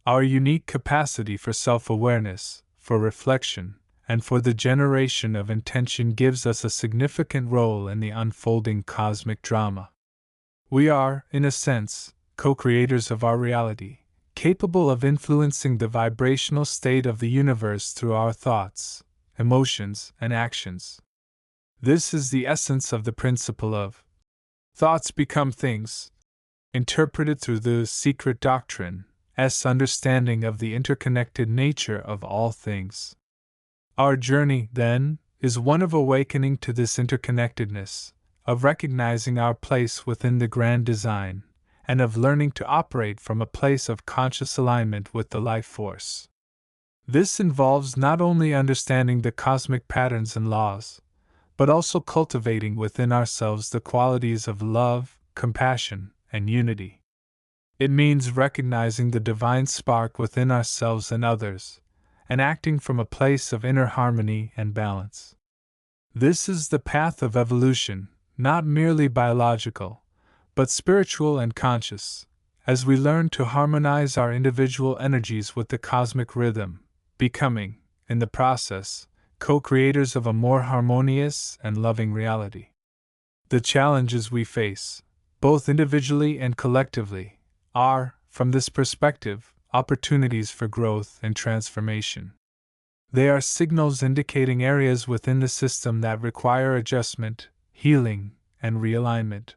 Speaker 1: Our unique capacity for self-awareness, for reflection, and for the generation of intention gives us a significant role in the unfolding cosmic drama. We are, in a sense, co-creators of our reality, capable of influencing the vibrational state of the universe through our thoughts, emotions, and actions. This is the essence of the principle of thoughts become things, interpreted through the secret doctrine's understanding of the interconnected nature of all things. Our journey, then, is one of awakening to this interconnectedness, of recognizing our place within the grand design, and of learning to operate from a place of conscious alignment with the life force. This involves not only understanding the cosmic patterns and laws, but also cultivating within ourselves the qualities of love, compassion, and unity. It means recognizing the divine spark within ourselves and others, and acting from a place of inner harmony and balance. This is the path of evolution, not merely biological, but spiritual and conscious, as we learn to harmonize our individual energies with the cosmic rhythm, becoming, in the process, co-creators of a more harmonious and loving reality. The challenges we face, both individually and collectively, are, from this perspective, opportunities for growth and transformation. They are signals indicating areas within the system that require adjustment, healing, and realignment.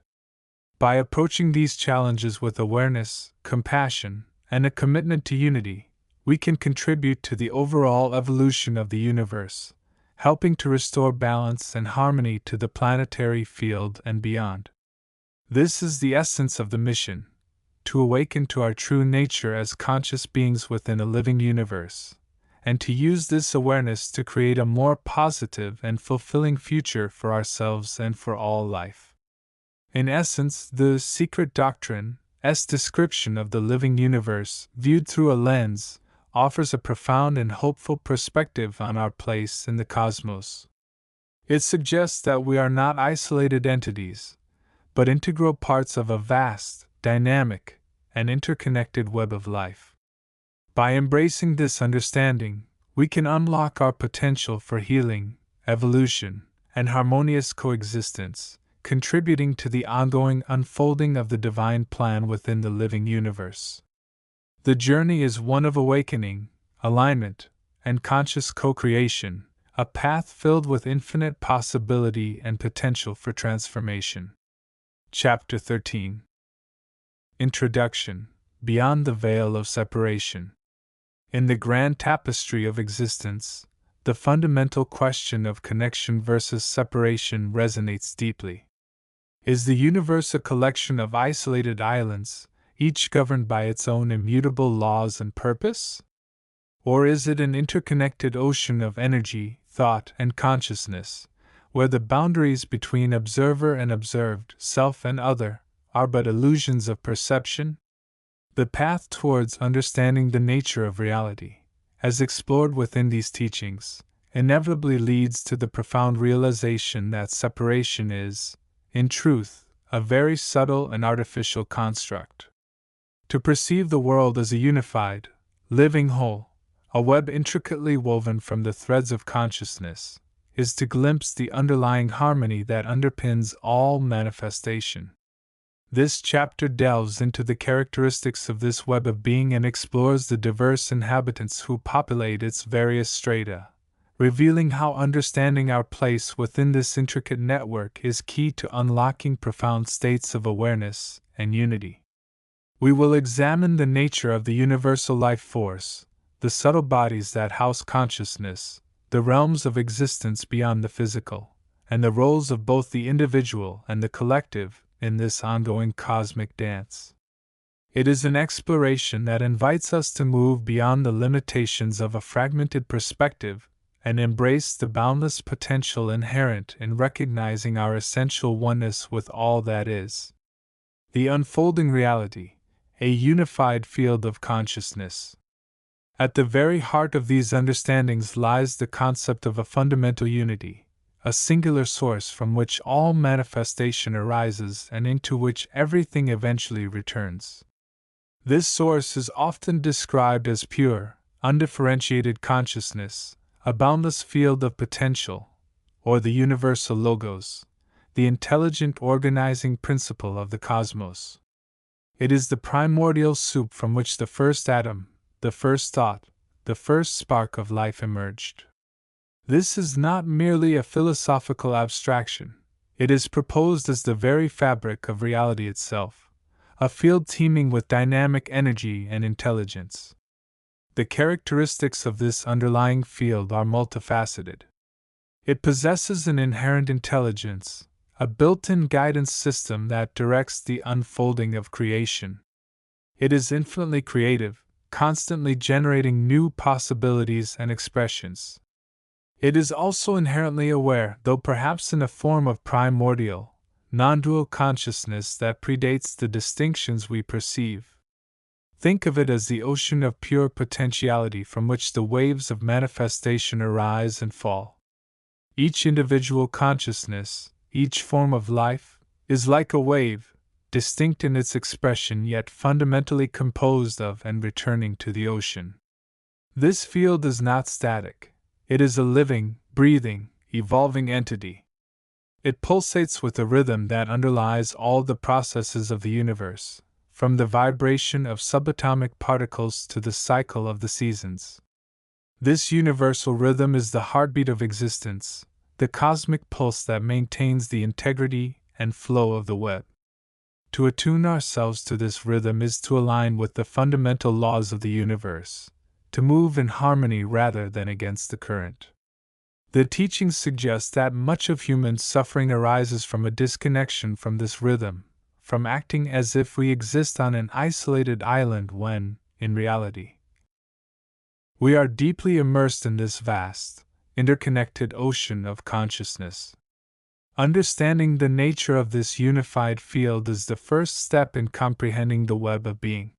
Speaker 1: By approaching these challenges with awareness, compassion, and a commitment to unity, we can contribute to the overall evolution of the universe, helping to restore balance and harmony to the planetary field and beyond. This is the essence of the mission: to awaken to our true nature as conscious beings within a living universe, and to use this awareness to create a more positive and fulfilling future for ourselves and for all life. In essence, the secret doctrine's description of the living universe, viewed through a lens, offers a profound and hopeful perspective on our place in the cosmos. It suggests that we are not isolated entities, but integral parts of a vast, dynamic, and interconnected web of life. By embracing this understanding, we can unlock our potential for healing, evolution, and harmonious coexistence, contributing to the ongoing unfolding of the divine plan within the living universe. The journey is one of awakening, alignment, and conscious co-creation, a path filled with infinite possibility and potential for transformation. Chapter 13. Introduction: Beyond the Veil of Separation. In the grand tapestry of existence, the fundamental question of connection versus separation resonates deeply. Is the universe a collection of isolated islands, each governed by its own immutable laws and purpose? Or is it an interconnected ocean of energy, thought, and consciousness, where the boundaries between observer and observed, self and other, are but illusions of perception? The path towards understanding the nature of reality, as explored within these teachings, inevitably leads to the profound realization that separation is, in truth, a very subtle and artificial construct. To perceive the world as a unified, living whole, a web intricately woven from the threads of consciousness, is to glimpse the underlying harmony that underpins all manifestation. This chapter delves into the characteristics of this web of being and explores the diverse inhabitants who populate its various strata, revealing how understanding our place within this intricate network is key to unlocking profound states of awareness and unity. We will examine the nature of the universal life force, the subtle bodies that house consciousness, the realms of existence beyond the physical, and the roles of both the individual and the collective in this ongoing cosmic dance. It is an exploration that invites us to move beyond the limitations of a fragmented perspective and embrace the boundless potential inherent in recognizing our essential oneness with all that is. The unfolding reality, a unified field of consciousness. At the very heart of these understandings lies the concept of a fundamental unity, a singular source from which all manifestation arises and into which everything eventually returns. This source is often described as pure, undifferentiated consciousness, a boundless field of potential, or the universal logos, the intelligent organizing principle of the cosmos. It is the primordial soup from which the first atom, the first thought, the first spark of life emerged. This is not merely a philosophical abstraction, it is proposed as the very fabric of reality itself, a field teeming with dynamic energy and intelligence. The characteristics of this underlying field are multifaceted. It possesses an inherent intelligence, a built-in guidance system that directs the unfolding of creation. It is infinitely creative, constantly generating new possibilities and expressions. It is also inherently aware, though perhaps in a form of primordial, non-dual consciousness that predates the distinctions we perceive. Think of it as the ocean of pure potentiality from which the waves of manifestation arise and fall. Each individual consciousness, each form of life, is like a wave, distinct in its expression yet fundamentally composed of and returning to the ocean. This field is not static. It is a living, breathing, evolving entity. It pulsates with a rhythm that underlies all the processes of the universe, from the vibration of subatomic particles to the cycle of the seasons. This universal rhythm is the heartbeat of existence, the cosmic pulse that maintains the integrity and flow of the web. To attune ourselves to this rhythm is to align with the fundamental laws of the universe, to move in harmony rather than against the current. The teachings suggest that much of human suffering arises from a disconnection from this rhythm, from acting as if we exist on an isolated island when, in reality, we are deeply immersed in this vast, interconnected ocean of consciousness. Understanding the nature of this unified field is the first step in comprehending the web of being.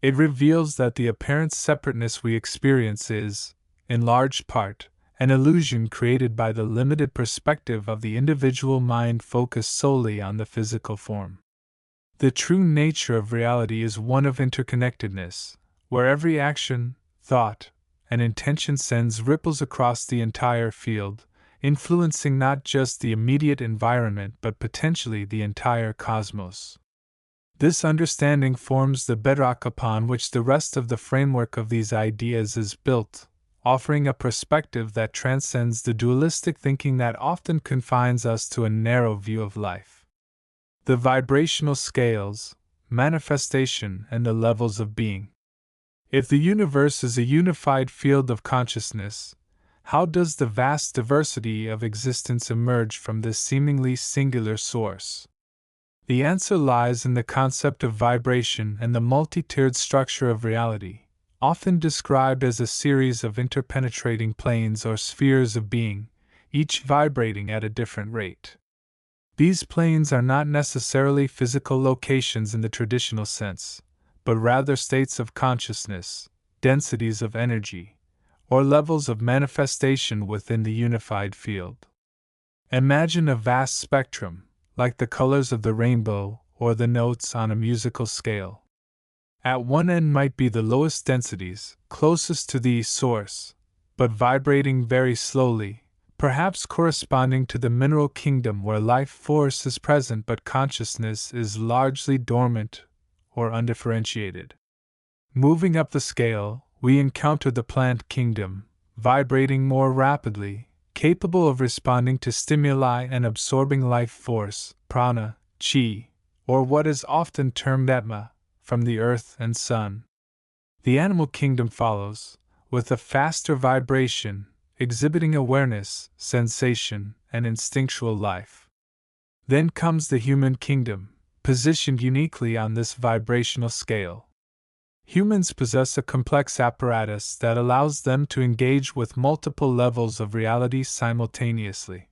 Speaker 1: It reveals that the apparent separateness we experience is, in large part, an illusion created by the limited perspective of the individual mind focused solely on the physical form. The true nature of reality is one of interconnectedness, where every action, thought, and intention sends ripples across the entire field, influencing not just the immediate environment but potentially the entire cosmos. This understanding forms the bedrock upon which the rest of the framework of these ideas is built, offering a perspective that transcends the dualistic thinking that often confines us to a narrow view of life. The vibrational scales, manifestation, and the levels of being. If the universe is a unified field of consciousness, how does the vast diversity of existence emerge from this seemingly singular source? The answer lies in the concept of vibration and the multi-tiered structure of reality, often described as a series of interpenetrating planes or spheres of being, each vibrating at a different rate. These planes are not necessarily physical locations in the traditional sense, but rather states of consciousness, densities of energy, or levels of manifestation within the unified field. Imagine a vast spectrum, like the colors of the rainbow or the notes on a musical scale. At one end might be the lowest densities, closest to the source, but vibrating very slowly, perhaps corresponding to the mineral kingdom where life force is present but consciousness is largely dormant or undifferentiated. Moving up the scale, we encounter the plant kingdom, vibrating more rapidly, capable of responding to stimuli and absorbing life force, prana, chi, or what is often termed atma, from the earth and sun. The animal kingdom follows, with a faster vibration, exhibiting awareness, sensation, and instinctual life. Then comes the human kingdom, positioned uniquely on this vibrational scale. Humans possess a complex apparatus that allows them to engage with multiple levels of reality simultaneously.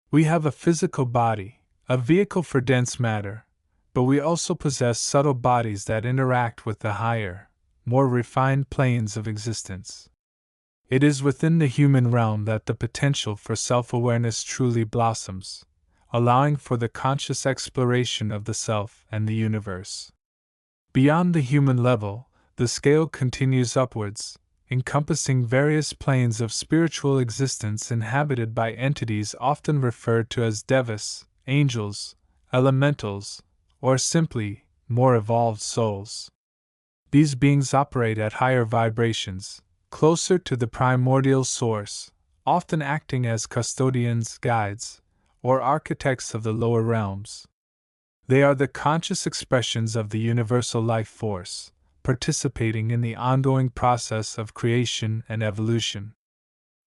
Speaker 1: We have a physical body, a vehicle for dense matter, but we also possess subtle bodies that interact with the higher, more refined planes of existence. It is within the human realm that the potential for self-awareness truly blossoms, allowing for the conscious exploration of the self and the universe. Beyond the human level, the scale continues upwards, encompassing various planes of spiritual existence inhabited by entities often referred to as devas, angels, elementals, or simply, more evolved souls. These beings operate at higher vibrations, closer to the primordial source, often acting as custodians, guides, or architects of the lower realms. They are the conscious expressions of the universal life force, participating in the ongoing process of creation and evolution.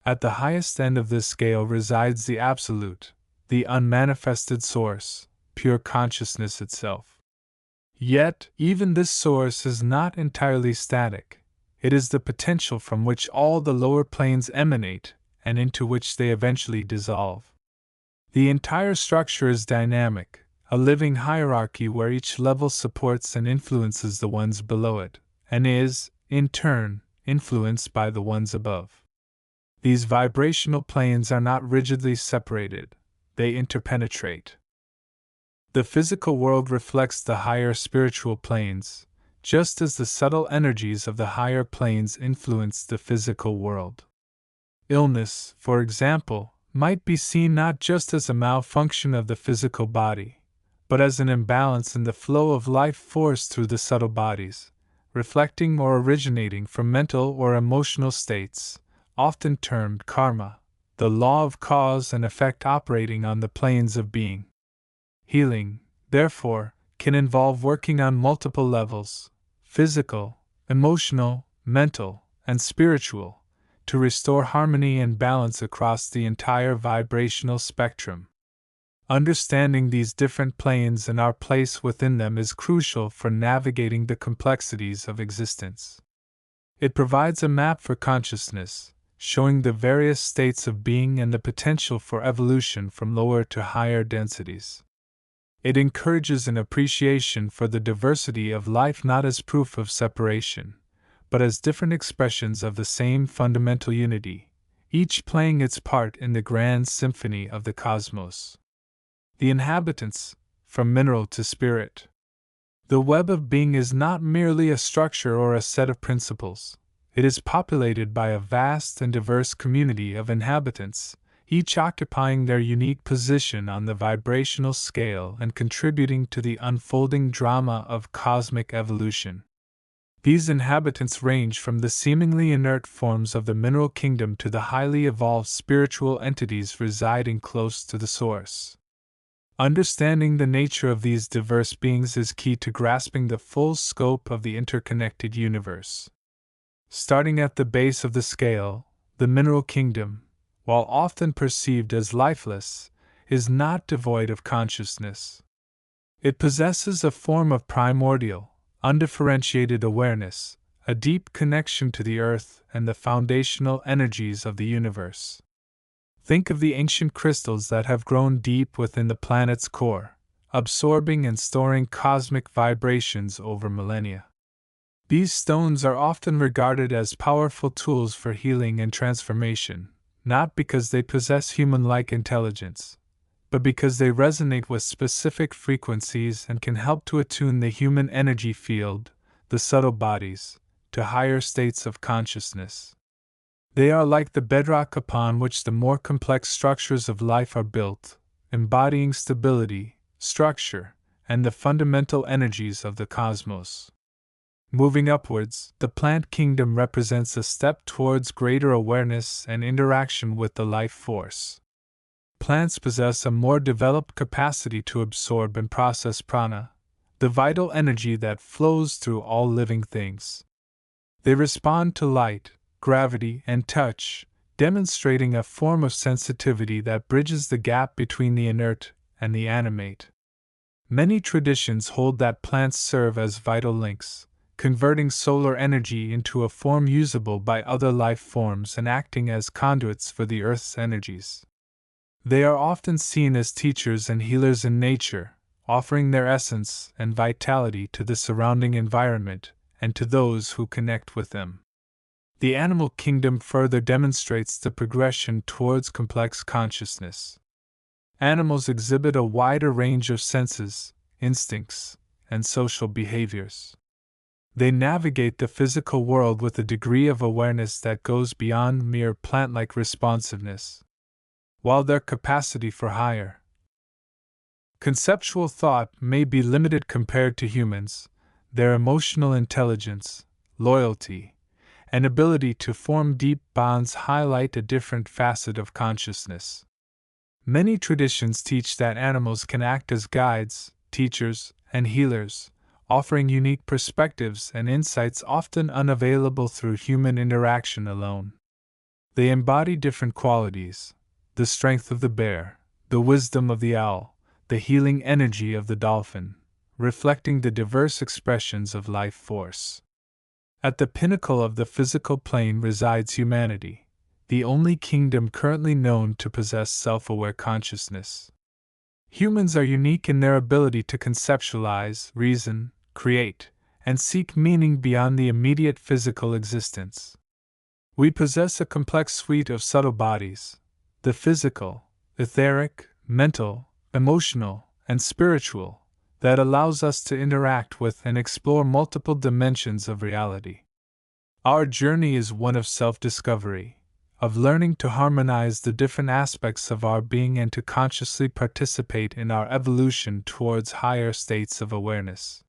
Speaker 1: At the highest end of this scale resides the Absolute, the unmanifested source, pure consciousness itself. Yet, even this source is not entirely static. It is the potential from which all the lower planes emanate and into which they eventually dissolve. The entire structure is dynamic, a living hierarchy where each level supports and influences the ones below it, and is, in turn, influenced by the ones above. These vibrational planes are not rigidly separated, they interpenetrate. The physical world reflects the higher spiritual planes, just as the subtle energies of the higher planes influence the physical world. Illness, for example, might be seen not just as a malfunction of the physical body, but as an imbalance in the flow of life force through the subtle bodies, reflecting or originating from mental or emotional states, often termed karma, the law of cause and effect operating on the planes of being. Healing, therefore, can involve working on multiple levels: physical, emotional, mental, and spiritual, to restore harmony and balance across the entire vibrational spectrum. Understanding these different planes and our place within them is crucial for navigating the complexities of existence. It provides a map for consciousness, showing the various states of being and the potential for evolution from lower to higher densities. It encourages an appreciation for the diversity of life not as proof of separation, but as different expressions of the same fundamental unity, each playing its part in the grand symphony of the cosmos. The inhabitants, from mineral to spirit. The web of being is not merely a structure or a set of principles. It is populated by a vast and diverse community of inhabitants, each occupying their unique position on the vibrational scale and contributing to the unfolding drama of cosmic evolution. These inhabitants range from the seemingly inert forms of the mineral kingdom to the highly evolved spiritual entities residing close to the source. Understanding the nature of these diverse beings is key to grasping the full scope of the interconnected universe. Starting at the base of the scale, the mineral kingdom, while often perceived as lifeless, is not devoid of consciousness. It possesses a form of primordial, undifferentiated awareness, a deep connection to the earth and the foundational energies of the universe. Think of the ancient crystals that have grown deep within the planet's core, absorbing and storing cosmic vibrations over millennia. These stones are often regarded as powerful tools for healing and transformation, not because they possess human-like intelligence, but because they resonate with specific frequencies and can help to attune the human energy field, the subtle bodies, to higher states of consciousness. They are like the bedrock upon which the more complex structures of life are built, embodying stability, structure, and the fundamental energies of the cosmos. Moving upwards, the plant kingdom represents a step towards greater awareness and interaction with the life force. Plants possess a more developed capacity to absorb and process prana, the vital energy that flows through all living things. They respond to light, gravity, and touch, demonstrating a form of sensitivity that bridges the gap between the inert and the animate. Many traditions hold that plants serve as vital links, converting solar energy into a form usable by other life forms and acting as conduits for the Earth's energies. They are often seen as teachers and healers in nature, offering their essence and vitality to the surrounding environment and to those who connect with them. The animal kingdom further demonstrates the progression towards complex consciousness. Animals exhibit a wider range of senses, instincts, and social behaviors. They navigate the physical world with a degree of awareness that goes beyond mere plant-like responsiveness. While their capacity for higher conceptual thought may be limited compared to humans, their emotional intelligence, loyalty, and ability to form deep bonds highlight a different facet of consciousness. Many traditions teach that animals can act as guides, teachers, and healers, offering unique perspectives and insights often unavailable through human interaction alone. They embody different qualities: the strength of the bear, the wisdom of the owl, the healing energy of the dolphin, reflecting the diverse expressions of life force. At the pinnacle of the physical plane resides humanity, the only kingdom currently known to possess self-aware consciousness. Humans are unique in their ability to conceptualize, reason, create, and seek meaning beyond the immediate physical existence. We possess a complex suite of subtle bodies: the physical, etheric, mental, emotional, and spiritual, that allows us to interact with and explore multiple dimensions of reality. Our journey is one of self-discovery, of learning to harmonize the different aspects of our being and to consciously participate in our evolution towards higher states of awareness.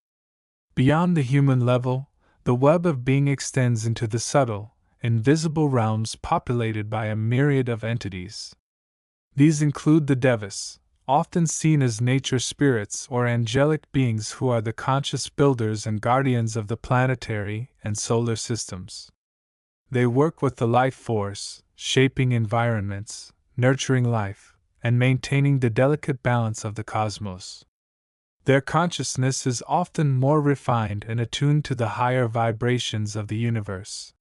Speaker 1: Beyond the human level, the web of being extends into the subtle, invisible realms populated by a myriad of entities. These include the devas, often seen as nature spirits or angelic beings who are the conscious builders and guardians of the planetary and solar systems. They work with the life force, shaping environments, nurturing life, and maintaining the delicate balance of the cosmos. Their consciousness is often more refined and attuned to the higher vibrations of the universe.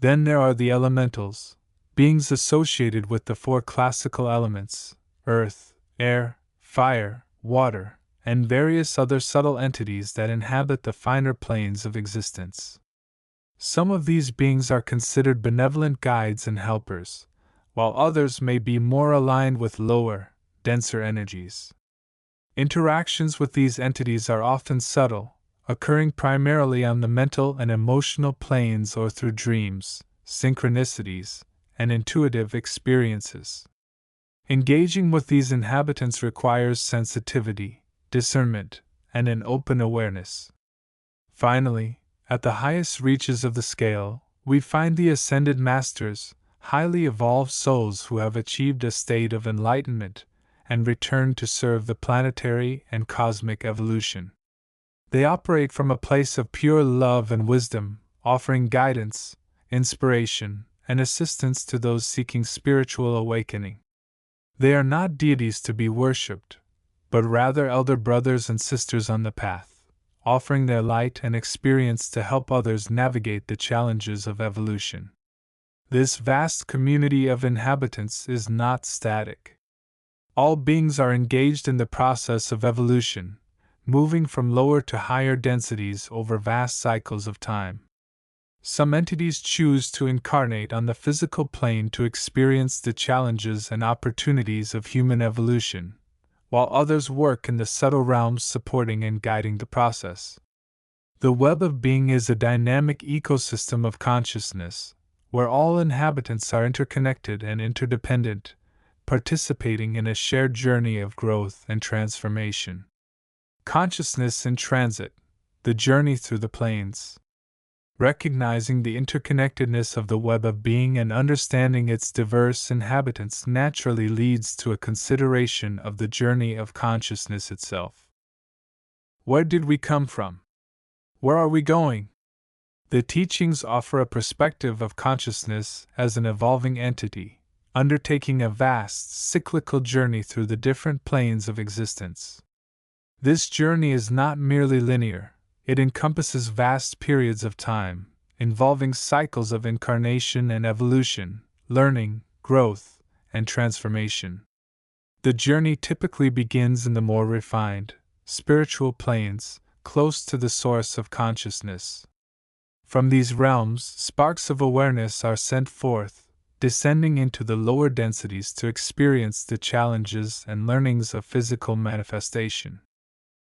Speaker 1: Then there are the elementals, beings associated with the four classical elements: earth, air, fire, water, and various other subtle entities that inhabit the finer planes of existence. Some of these beings are considered benevolent guides and helpers, while others may be more aligned with lower, denser energies. Interactions with these entities are often subtle, occurring primarily on the mental and emotional planes or through dreams, synchronicities, and intuitive experiences. Engaging with these inhabitants requires sensitivity, discernment, and an open awareness. Finally, at the highest reaches of the scale, we find the ascended masters, highly evolved souls who have achieved a state of enlightenment and returned to serve the planetary and cosmic evolution. They operate from a place of pure love and wisdom, offering guidance, inspiration, and assistance to those seeking spiritual awakening. They are not deities to be worshipped, but rather elder brothers and sisters on the path, offering their light and experience to help others navigate the challenges of evolution. This vast community of inhabitants is not static. All beings are engaged in the process of evolution, moving from lower to higher densities over vast cycles of time. Some entities choose to incarnate on the physical plane to experience the challenges and opportunities of human evolution, while others work in the subtle realms supporting and guiding the process. The web of being is a dynamic ecosystem of consciousness, where all inhabitants are interconnected and interdependent, participating in a shared journey of growth and transformation. Consciousness in transit, the journey through the planes. Recognizing the interconnectedness of the web of being and understanding its diverse inhabitants naturally leads to a consideration of the journey of consciousness itself. Where did we come from? Where are we going? The teachings offer a perspective of consciousness as an evolving entity, undertaking a vast, cyclical journey through the different planes of existence. This journey is not merely linear. It encompasses vast periods of time, involving cycles of incarnation and evolution, learning, growth, and transformation. The journey typically begins in the more refined, spiritual planes, close to the source of consciousness. From these realms, sparks of awareness are sent forth, descending into the lower densities to experience the challenges and learnings of physical manifestation.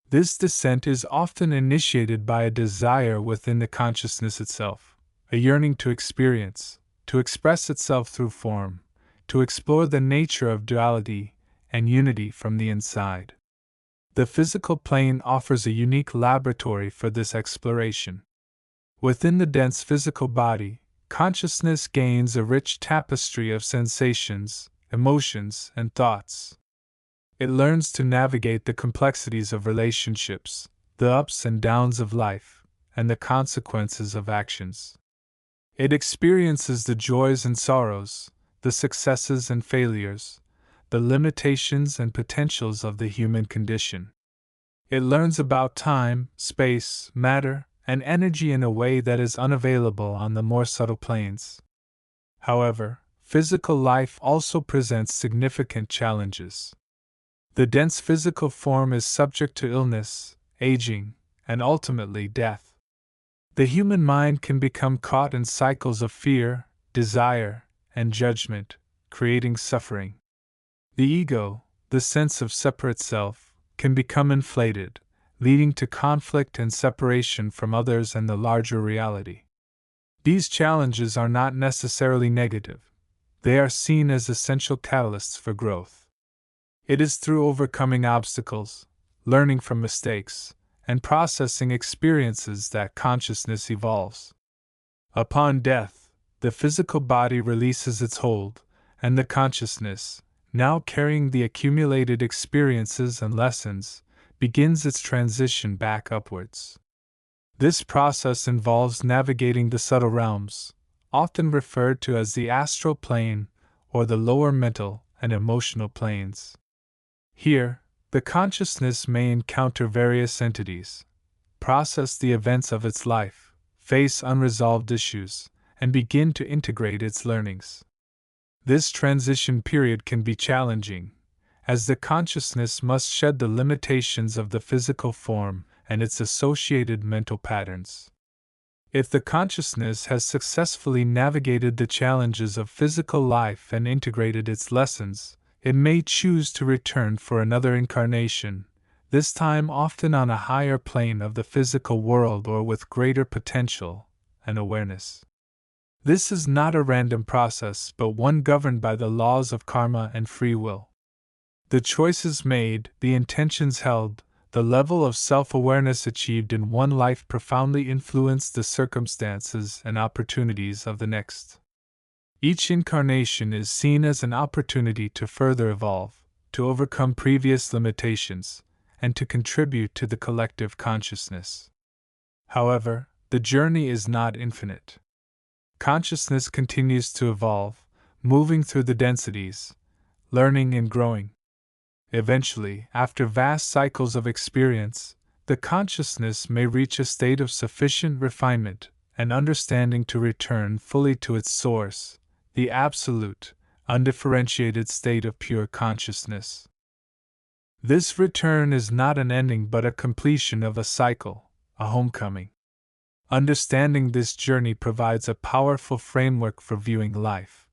Speaker 1: This descent is often initiated by a desire within the consciousness itself, a yearning to experience, to express itself through form, to explore the nature of duality and unity from the inside. The physical plane offers a unique laboratory for this exploration. Within the dense physical body, consciousness gains a rich tapestry of sensations, emotions, and thoughts. It learns to navigate the complexities of relationships, the ups and downs of life, and the consequences of actions. It experiences the joys and sorrows, the successes and failures, the limitations and potentials of the human condition. It learns about time, space, matter, and energy in a way that is unavailable on the more subtle planes. However, physical life also presents significant challenges. The dense physical form is subject to illness, aging, and ultimately death. The human mind can become caught in cycles of fear, desire, and judgment, creating suffering. The ego, the sense of separate self, can become inflated, leading to conflict and separation from others and the larger reality. These challenges are not necessarily negative. They are seen as essential catalysts for growth. It is through overcoming obstacles, learning from mistakes, and processing experiences that consciousness evolves. Upon death, the physical body releases its hold, and the consciousness, now carrying the accumulated experiences and lessons, begins its transition back upwards. This process involves navigating the subtle realms, often referred to as the astral plane or the lower mental and emotional planes. Here, the consciousness may encounter various entities, process the events of its life, face unresolved issues, and begin to integrate its learnings. This transition period can be challenging, as the consciousness must shed the limitations of the physical form and its associated mental patterns. If the consciousness has successfully navigated the challenges of physical life and integrated its lessons, it may choose to return for another incarnation, this time often on a higher plane of the physical world or with greater potential and awareness. This is not a random process, but one governed by the laws of karma and free will. The choices made, the intentions held, the level of self-awareness achieved in one life profoundly influence the circumstances and opportunities of the next. Each incarnation is seen as an opportunity to further evolve, to overcome previous limitations, and to contribute to the collective consciousness. However, the journey is not infinite. Consciousness continues to evolve, moving through the densities, learning and growing. Eventually, after vast cycles of experience, the consciousness may reach a state of sufficient refinement and understanding to return fully to its source, the absolute, undifferentiated state of pure consciousness. This return is not an ending but a completion of a cycle, a homecoming. Understanding this journey provides a powerful framework for viewing life.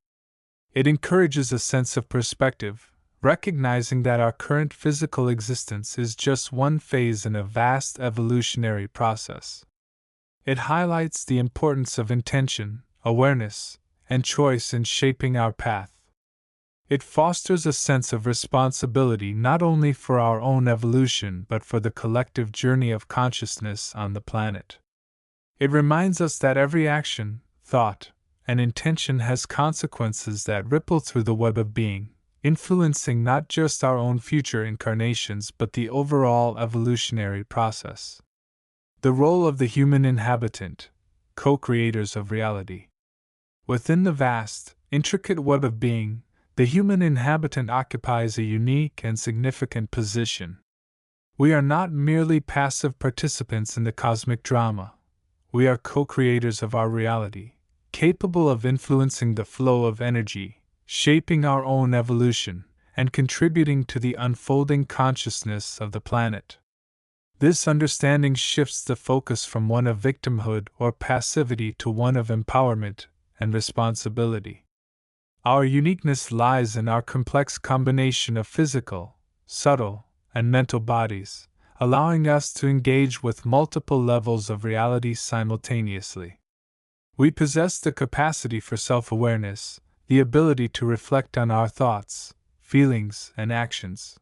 Speaker 1: It encourages a sense of perspective, recognizing that our current physical existence is just one phase in a vast evolutionary process. It highlights the importance of intention, awareness, and choice in shaping our path. It fosters a sense of responsibility not only for our own evolution but for the collective journey of consciousness on the planet. It reminds us that every action, thought, and intention has consequences that ripple through the web of being, influencing not just our own future incarnations but the overall evolutionary process. The role of the human inhabitant, co-creators of reality. Within the vast, intricate web of being, the human inhabitant occupies a unique and significant position. We are not merely passive participants in the cosmic drama. We are co-creators of our reality, capable of influencing the flow of energy, shaping our own evolution, and contributing to the unfolding consciousness of the planet. This understanding shifts the focus from one of victimhood or passivity to one of empowerment and responsibility. Our uniqueness lies in our complex combination of physical, subtle, and mental bodies, allowing us to engage with multiple levels of reality simultaneously. We possess the capacity for self-awareness, the ability to reflect on our thoughts, feelings, and actions.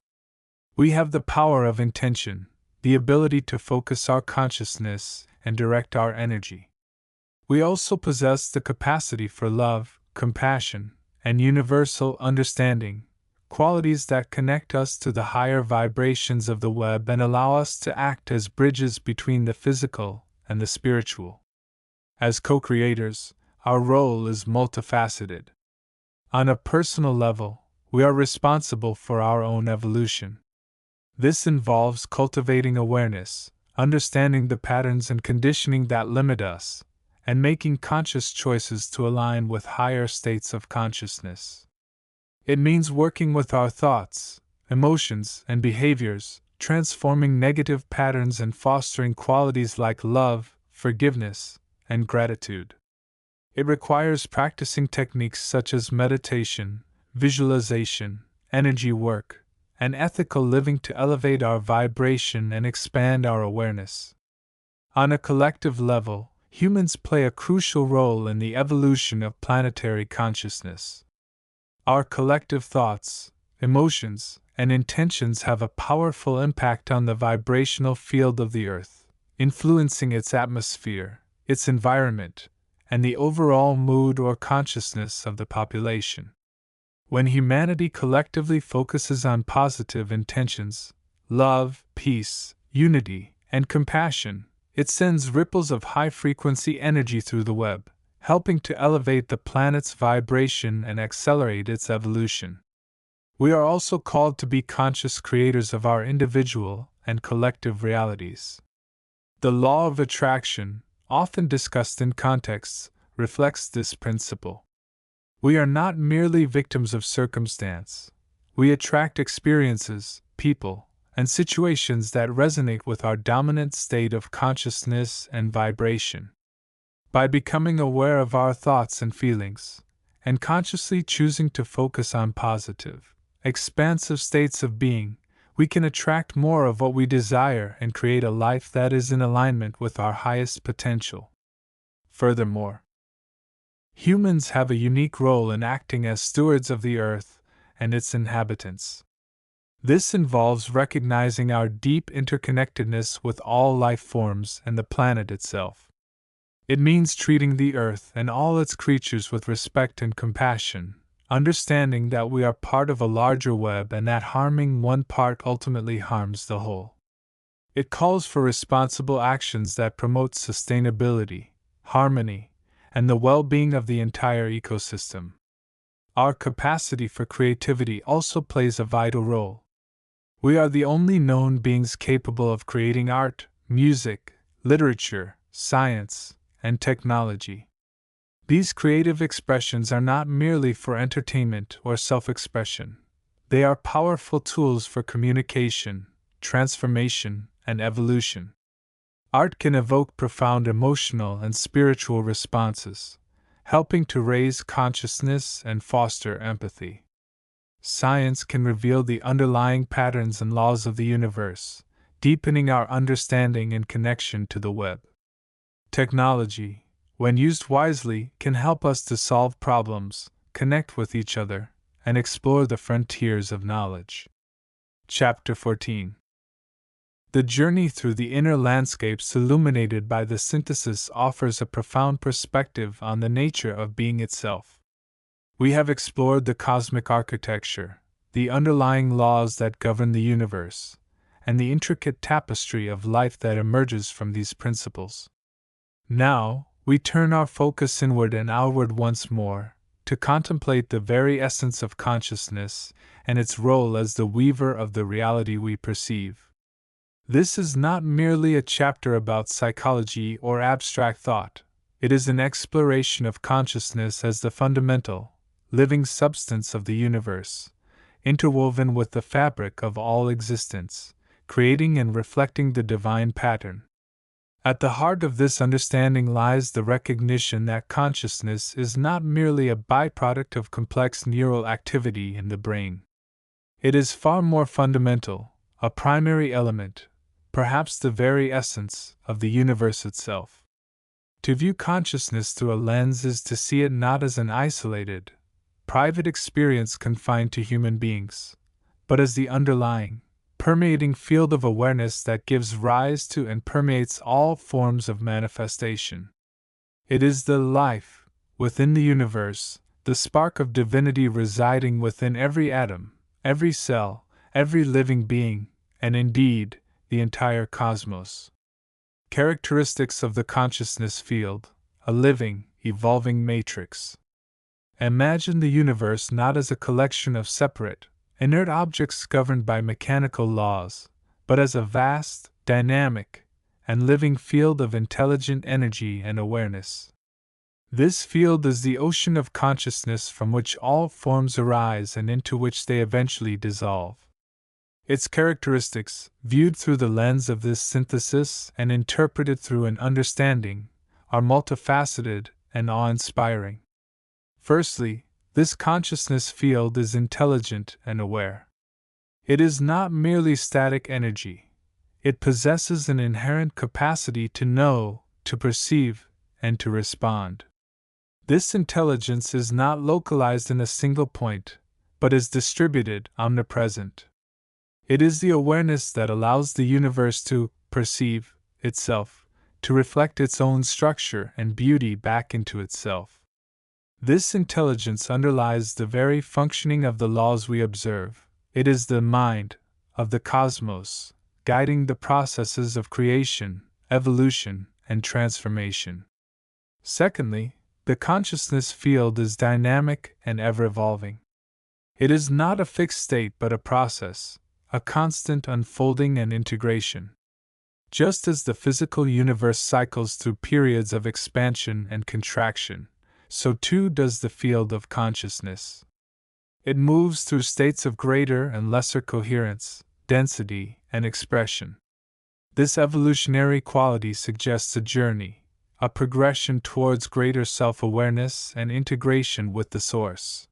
Speaker 1: We have the power of intention, the ability to focus our consciousness and direct our energy. We also possess the capacity for love, compassion, and universal understanding, qualities that connect us to the higher vibrations of the web and allow us to act as bridges between the physical and the spiritual. As co-creators, our role is multifaceted. On a personal level, we are responsible for our own evolution. This involves cultivating awareness, understanding the patterns and conditioning that limit us, and making conscious choices to align with higher states of consciousness. It means working with our thoughts, emotions, and behaviors, transforming negative patterns and fostering qualities like love, forgiveness, and gratitude. It requires practicing techniques such as meditation, visualization, energy work, and ethical living to elevate our vibration and expand our awareness. On a collective level, humans play a crucial role in the evolution of planetary consciousness. Our collective thoughts, emotions, and intentions have a powerful impact on the vibrational field of the Earth, influencing its atmosphere, its environment, and the overall mood or consciousness of the population. When humanity collectively focuses on positive intentions, love, peace, unity, and compassion, it sends ripples of high-frequency energy through the web, helping to elevate the planet's vibration and accelerate its evolution. We are also called to be conscious creators of our individual and collective realities. The law of attraction, often discussed in contexts, reflects this principle. We are not merely victims of circumstance. We attract experiences, people, and situations that resonate with our dominant state of consciousness and vibration. By becoming aware of our thoughts and feelings, and consciously choosing to focus on positive, expansive states of being, we can attract more of what we desire and create a life that is in alignment with our highest potential. Furthermore, humans have a unique role in acting as stewards of the earth and its inhabitants. This involves recognizing our deep interconnectedness with all life forms and the planet itself. It means treating the earth and all its creatures with respect and compassion, understanding that we are part of a larger web and that harming one part ultimately harms the whole. It calls for responsible actions that promote sustainability, harmony, and the well-being of the entire ecosystem. Our capacity for creativity also plays a vital role. We are the only known beings capable of creating art, music, literature, science, and technology. These creative expressions are not merely for entertainment or self-expression. They are powerful tools for communication, transformation, and evolution. Art can evoke profound emotional and spiritual responses, helping to raise consciousness and foster empathy. Science can reveal the underlying patterns and laws of the universe, deepening our understanding and connection to the web. Technology, when used wisely, can help us to solve problems, connect with each other, and explore the frontiers of knowledge. Chapter 14. The journey through the inner landscapes illuminated by the synthesis offers a profound perspective on the nature of being itself. We have explored the cosmic architecture, the underlying laws that govern the universe, and the intricate tapestry of life that emerges from these principles. Now, we turn our focus inward and outward once more, to contemplate the very essence of consciousness and its role as the weaver of the reality we perceive. This is not merely a chapter about psychology or abstract thought. It is an exploration of consciousness as the fundamental, living substance of the universe, interwoven with the fabric of all existence, creating and reflecting the divine pattern. At the heart of this understanding lies the recognition that consciousness is not merely a byproduct of complex neural activity in the brain. It is far more fundamental, a primary element, perhaps the very essence, of the universe itself. To view consciousness through a lens is to see it not as an isolated, private experience confined to human beings, but as the underlying, permeating field of awareness that gives rise to and permeates all forms of manifestation. It is the life within the universe, the spark of divinity residing within every atom, every cell, every living being, and indeed, the entire cosmos. Characteristics of the consciousness field: a living, evolving matrix. Imagine the universe not as a collection of separate, inert objects governed by mechanical laws, but as a vast, dynamic, and living field of intelligent energy and awareness. This field is the ocean of consciousness from which all forms arise and into which they eventually dissolve. Its characteristics, viewed through the lens of this synthesis and interpreted through an understanding, are multifaceted and awe-inspiring. Firstly, this consciousness field is intelligent and aware. It is not merely static energy. It possesses an inherent capacity to know, to perceive, and to respond. This intelligence is not localized in a single point, but is distributed, omnipresent. It is the awareness that allows the universe to perceive itself, to reflect its own structure and beauty back into itself. This intelligence underlies the very functioning of the laws we observe. It is the mind of the cosmos, guiding the processes of creation, evolution, and transformation. Secondly, the consciousness field is dynamic and ever-evolving. It is not a fixed state but a process, a constant unfolding and integration. Just as the physical universe cycles through periods of expansion and contraction, so too does the field of consciousness. It moves through states of greater and lesser coherence, density, and expression. This evolutionary quality suggests a journey, a progression towards greater self-awareness and integration with the source.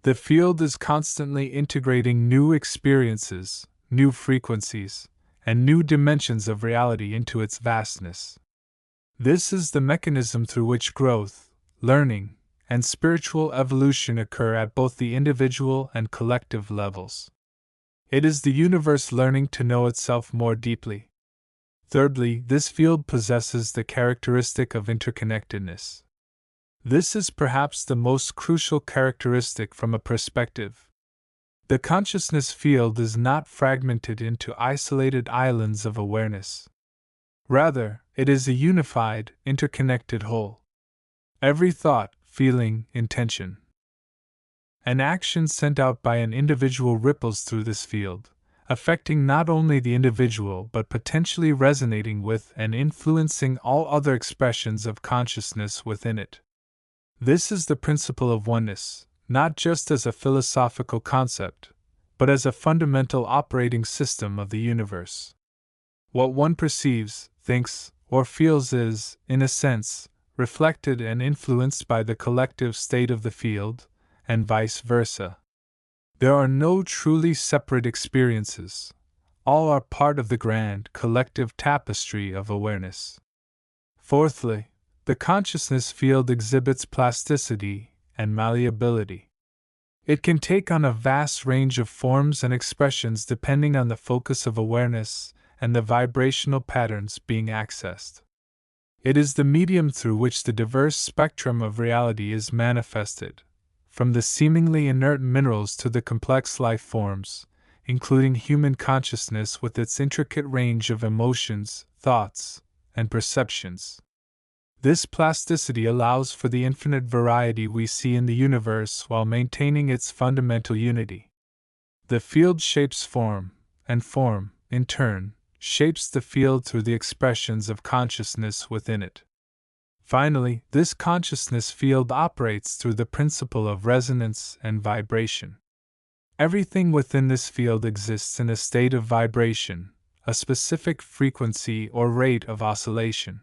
Speaker 1: The field is constantly integrating new experiences, new frequencies, and new dimensions of reality into its vastness. This is the mechanism through which growth, learning, and spiritual evolution occur at both the individual and collective levels. It is the universe learning to know itself more deeply. Thirdly, this field possesses the characteristic of interconnectedness. This is perhaps the most crucial characteristic from a perspective. The consciousness field is not fragmented into isolated islands of awareness. Rather, it is a unified, interconnected whole. Every thought, feeling, intention, and action sent out by an individual ripples through this field, affecting not only the individual but potentially resonating with and influencing all other expressions of consciousness within it. This is the principle of oneness, not just as a philosophical concept, but as a fundamental operating system of the universe. What one perceives, thinks, or feels is, in a sense, reflected and influenced by the collective state of the field, and vice versa. There are no truly separate experiences. All are part of the grand, collective tapestry of awareness. Fourthly, the consciousness field exhibits plasticity and malleability. It can take on a vast range of forms and expressions depending on the focus of awareness and the vibrational patterns being accessed. It is the medium through which the diverse spectrum of reality is manifested, from the seemingly inert minerals to the complex life forms, including human consciousness with its intricate range of emotions, thoughts, and perceptions. This plasticity allows for the infinite variety we see in the universe while maintaining its fundamental unity. The field shapes form, and form, in turn, shapes the field through the expressions of consciousness within it. Finally, this consciousness field operates through the principle of resonance and vibration. Everything within this field exists in a state of vibration, a specific frequency or rate of oscillation.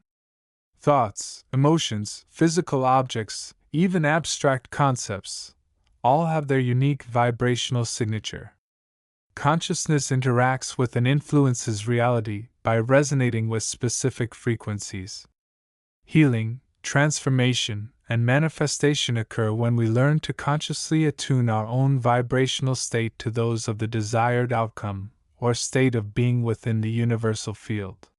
Speaker 1: Thoughts, emotions, physical objects, even abstract concepts, all have their unique vibrational signature. Consciousness interacts with and influences reality by resonating with specific frequencies. Healing, transformation, and manifestation occur when we learn to consciously attune our own vibrational state to those of the desired outcome or state of being within the universal field.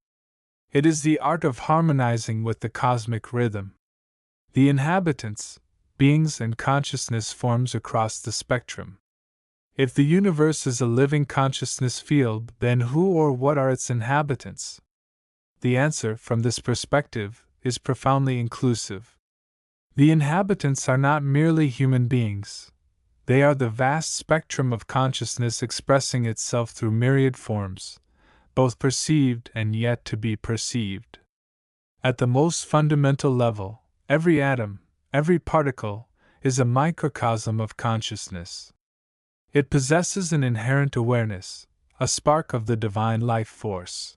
Speaker 1: It is the art of harmonizing with the cosmic rhythm. The inhabitants, beings, and consciousness forms across the spectrum. If the universe is a living consciousness field, then who or what are its inhabitants? The answer, from this perspective, is profoundly inclusive. The inhabitants are not merely human beings. They are the vast spectrum of consciousness expressing itself through myriad forms, both perceived and yet to be perceived. At the most fundamental level, every atom, every particle, is a microcosm of consciousness. It possesses an inherent awareness, a spark of the divine life force.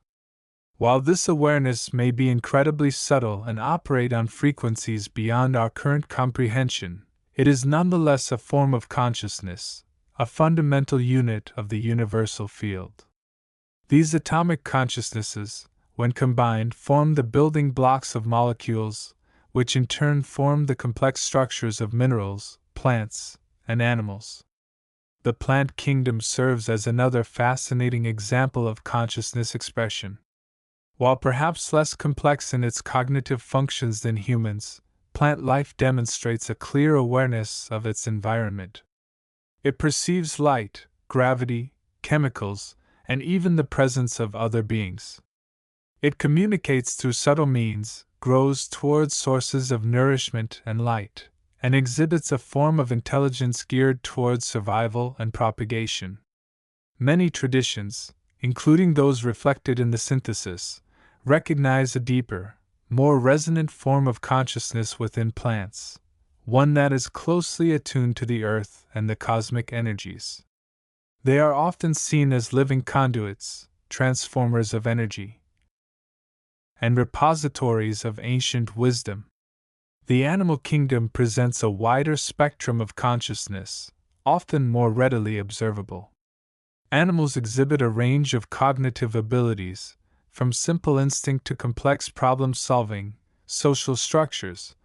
Speaker 1: While this awareness may be incredibly subtle and operate on frequencies beyond our current comprehension, it is nonetheless a form of consciousness, a fundamental unit of the universal field. These atomic consciousnesses, when combined, form the building blocks of molecules, which in turn form the complex structures of minerals, plants, and animals. The plant kingdom serves as another fascinating example of consciousness expression. While perhaps less complex in its cognitive functions than humans, plant life demonstrates a clear awareness of its environment. It perceives light, gravity, chemicals, and even the presence of other beings. It communicates through subtle means, grows towards sources of nourishment and light, and exhibits a form of intelligence geared towards survival and propagation. Many traditions, including those reflected in the synthesis, recognize a deeper, more resonant form of consciousness within plants, one that is closely attuned to the earth and the cosmic energies. They are often seen as living conduits, transformers of energy, and repositories of ancient wisdom. The animal kingdom presents a wider spectrum of consciousness, often more readily observable. Animals exhibit a range of cognitive abilities, from simple instinct to complex problem solving, social structures,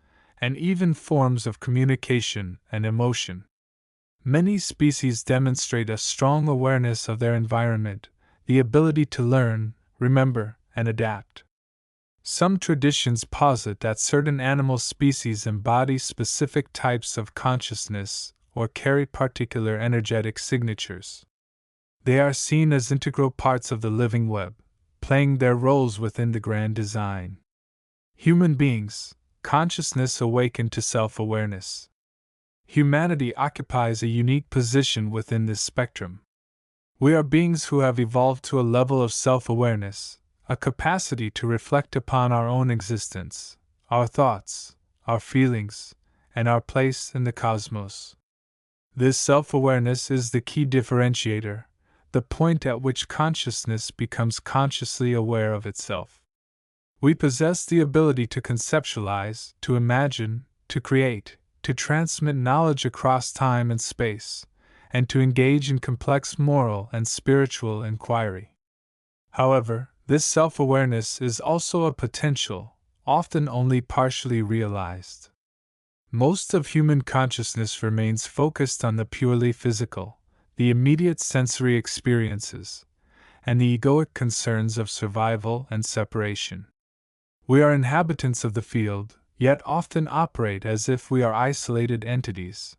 Speaker 1: and even forms of communication and emotion. Many species demonstrate a strong awareness of their environment, the ability to learn, remember, and adapt. Some traditions posit that certain animal species embody specific types of consciousness or carry particular energetic signatures. They are seen as integral parts of the living web, playing their roles within the grand design. Human beings, consciousness awakened to self-awareness. Humanity occupies a unique position within this spectrum. We are beings who have evolved to a level of self-awareness, a capacity to reflect upon our own existence, our thoughts, our feelings, and our place in the cosmos. This self-awareness is the key differentiator, the point at which consciousness becomes consciously aware of itself. We possess the ability to conceptualize, to imagine, to create, to transmit knowledge across time and space, and to engage in complex moral and spiritual inquiry. However, this self-awareness is also a potential, often only partially realized. Most of human consciousness remains focused on the purely physical, the immediate sensory experiences, and the egoic concerns of survival and separation. We are inhabitants of the field, yet often operate as if we are isolated entities.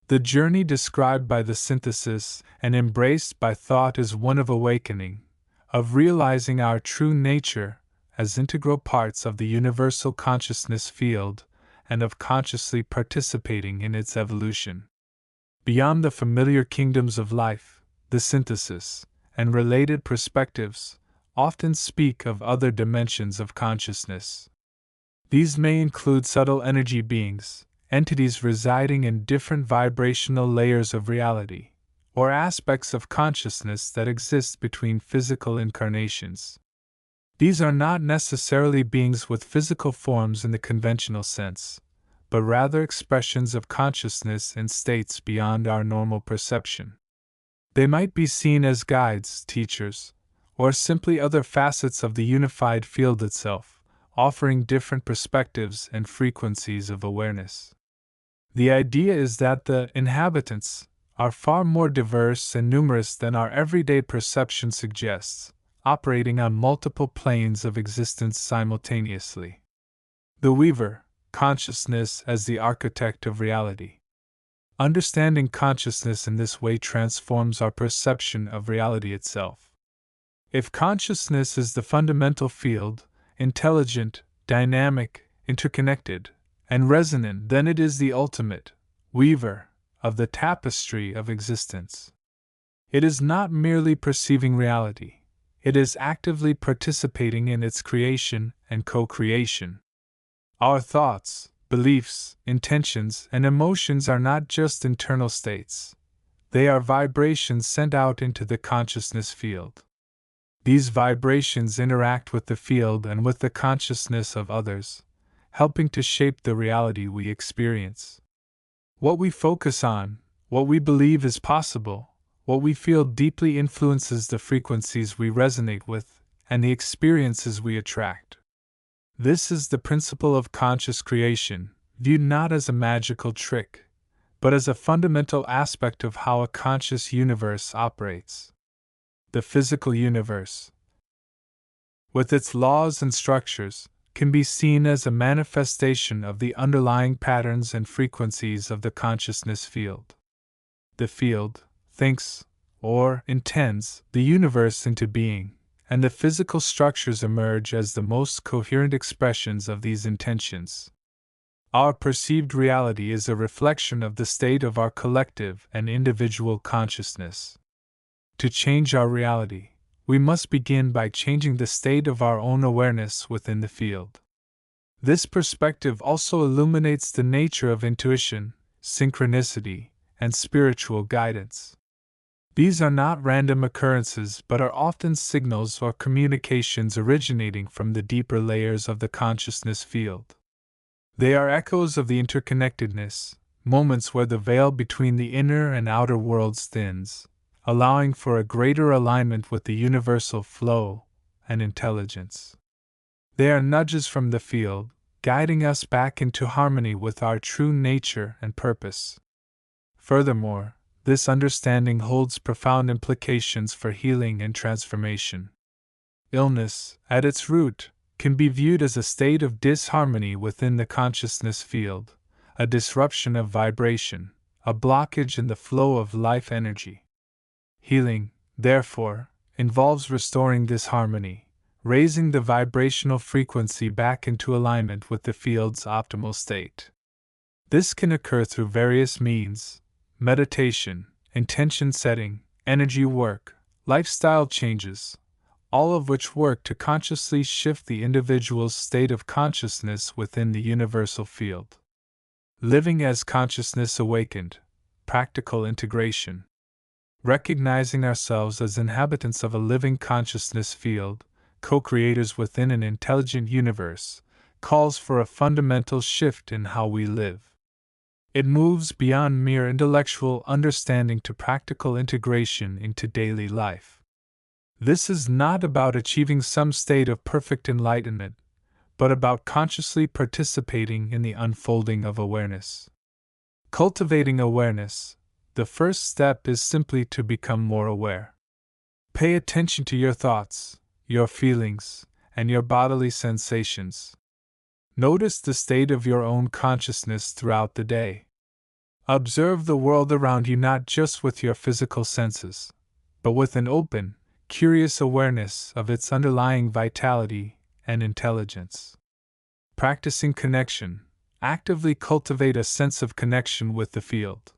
Speaker 1: The journey described by the synthesis and embraced by thought is one of awakening, of realizing our true nature as integral parts of the universal consciousness field, and of consciously participating in its evolution. Beyond the familiar kingdoms of life, the synthesis and related perspectives often speak of other dimensions of consciousness. These may include subtle energy beings, entities residing in different vibrational layers of reality, or aspects of consciousness that exist between physical incarnations. These are not necessarily beings with physical forms in the conventional sense, but rather expressions of consciousness in states beyond our normal perception. They might be seen as guides, teachers, or simply other facets of the unified field itself, offering different perspectives and frequencies of awareness. The idea is that the inhabitants are far more diverse and numerous than our everyday perception suggests, operating on multiple planes of existence simultaneously. The Weaver, consciousness as the architect of reality. Understanding consciousness in this way transforms our perception of reality itself. If consciousness is the fundamental field, intelligent, dynamic, interconnected, and resonant, then it is the ultimate weaver of the tapestry of existence. It is not merely perceiving reality, it is actively participating in its creation and co-creation. Our thoughts, beliefs, intentions, and emotions are not just internal states. They are vibrations sent out into the consciousness field. These vibrations interact with the field and with the consciousness of others, helping to shape the reality we experience. What we focus on, what we believe is possible, what we feel deeply influences the frequencies we resonate with and the experiences we attract. This is the principle of conscious creation, viewed not as a magical trick, but as a fundamental aspect of how a conscious universe operates. The physical universe, with its laws and structures, can be seen as a manifestation of the underlying patterns and frequencies of the consciousness field. The field thinks, or intends, the universe into being, and the physical structures emerge as the most coherent expressions of these intentions. Our perceived reality is a reflection of the state of our collective and individual consciousness. To change our reality, we must begin by changing the state of our own awareness within the field. This perspective also illuminates the nature of intuition, synchronicity, and spiritual guidance. These are not random occurrences but are often signals or communications originating from the deeper layers of the consciousness field. They are echoes of the interconnectedness, moments where the veil between the inner and outer worlds thins, allowing for a greater alignment with the universal flow and intelligence. They are nudges from the field, guiding us back into harmony with our true nature and purpose. Furthermore, this understanding holds profound implications for healing and transformation. Illness, at its root, can be viewed as a state of disharmony within the consciousness field, a disruption of vibration, a blockage in the flow of life energy. Healing, therefore, involves restoring this harmony, raising the vibrational frequency back into alignment with the field's optimal state. This can occur through various means: meditation, intention setting, energy work, lifestyle changes, all of which work to consciously shift the individual's state of consciousness within the universal field. Living as consciousness awakened, practical integration. Recognizing ourselves as inhabitants of a living consciousness field, co-creators within an intelligent universe, calls for a fundamental shift in how we live. It moves beyond mere intellectual understanding to practical integration into daily life. This is not about achieving some state of perfect enlightenment, but about consciously participating in the unfolding of awareness. Cultivating awareness, the first step is simply to become more aware. Pay attention to your thoughts, your feelings, and your bodily sensations. Notice the state of your own consciousness throughout the day. Observe the world around you not just with your physical senses, but with an open, curious awareness of its underlying vitality and intelligence. Practicing connection, actively cultivate a sense of connection with the field.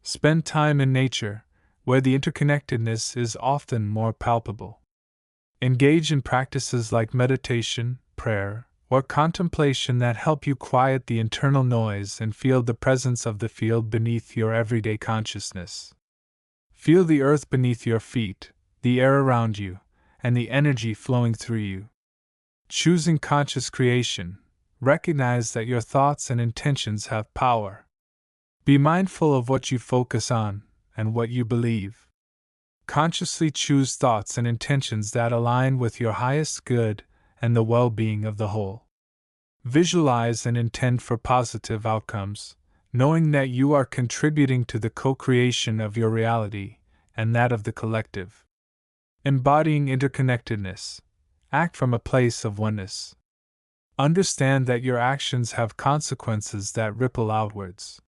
Speaker 1: Spend time in nature, where the interconnectedness is often more palpable. Engage in practices like meditation, prayer, or contemplation that help you quiet the internal noise and feel the presence of the field beneath your everyday consciousness. Feel the earth beneath your feet, the air around you, and the energy flowing through you. Choosing conscious creation, recognize that your thoughts and intentions have power. Be mindful of what you focus on and what you believe. Consciously choose thoughts and intentions that align with your highest good and the well-being of the whole. Visualize and intend for positive outcomes, knowing that you are contributing to the co-creation of your reality and that of the collective. Embodying interconnectedness, act from a place of oneness. Understand that your actions have consequences that ripple outwards.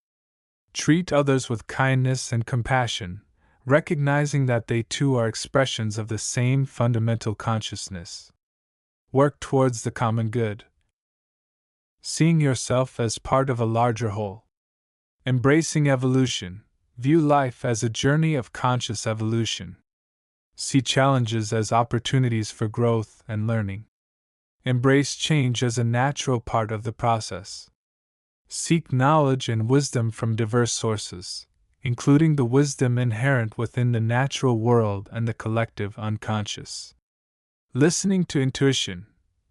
Speaker 1: Treat others with kindness and compassion, recognizing that they too are expressions of the same fundamental consciousness. Work towards the common good, seeing yourself as part of a larger whole. Embracing evolution, view life as a journey of conscious evolution. See challenges as opportunities for growth and learning. Embrace change as a natural part of the process. Seek knowledge and wisdom from diverse sources, including the wisdom inherent within the natural world and the collective unconscious. Listening to intuition,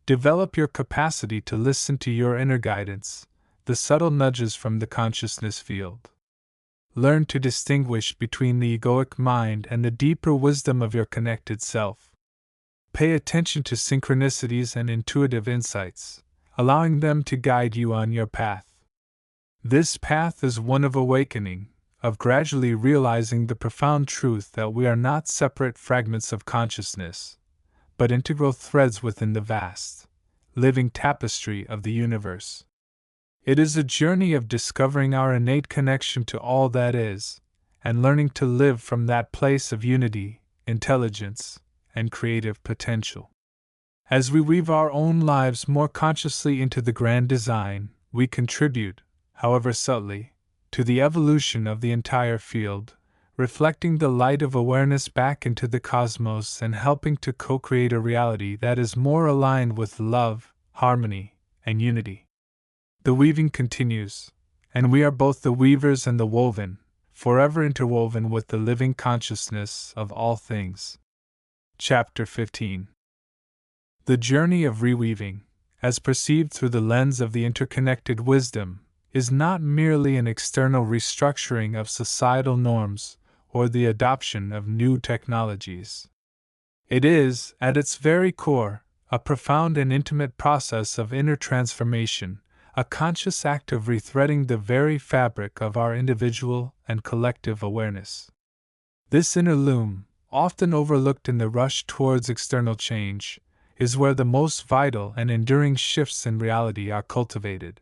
Speaker 1: develop your capacity to listen to your inner guidance, the subtle nudges from the consciousness field. Learn to distinguish between the egoic mind and the deeper wisdom of your connected self. Pay attention to synchronicities and intuitive insights, allowing them to guide you on your path. This path is one of awakening, of gradually realizing the profound truth that we are not separate fragments of consciousness, but integral threads within the vast, living tapestry of the universe. It is a journey of discovering our innate connection to all that is, and learning to live from that place of unity, intelligence, and creative potential. As we weave our own lives more consciously into the grand design, we contribute, however subtly, to the evolution of the entire field, reflecting the light of awareness back into the cosmos and helping to co-create a reality that is more aligned with love, harmony, and unity. The weaving continues, and we are both the weavers and the woven, forever interwoven with the living consciousness of all things. Chapter 15. The journey of reweaving, as perceived through the lens of the interconnected wisdom, is not merely an external restructuring of societal norms or the adoption of new technologies. It is, at its very core, a profound and intimate process of inner transformation, a conscious act of rethreading the very fabric of our individual and collective awareness. This inner loom, often overlooked in the rush towards external change, is where the most vital and enduring shifts in reality are cultivated.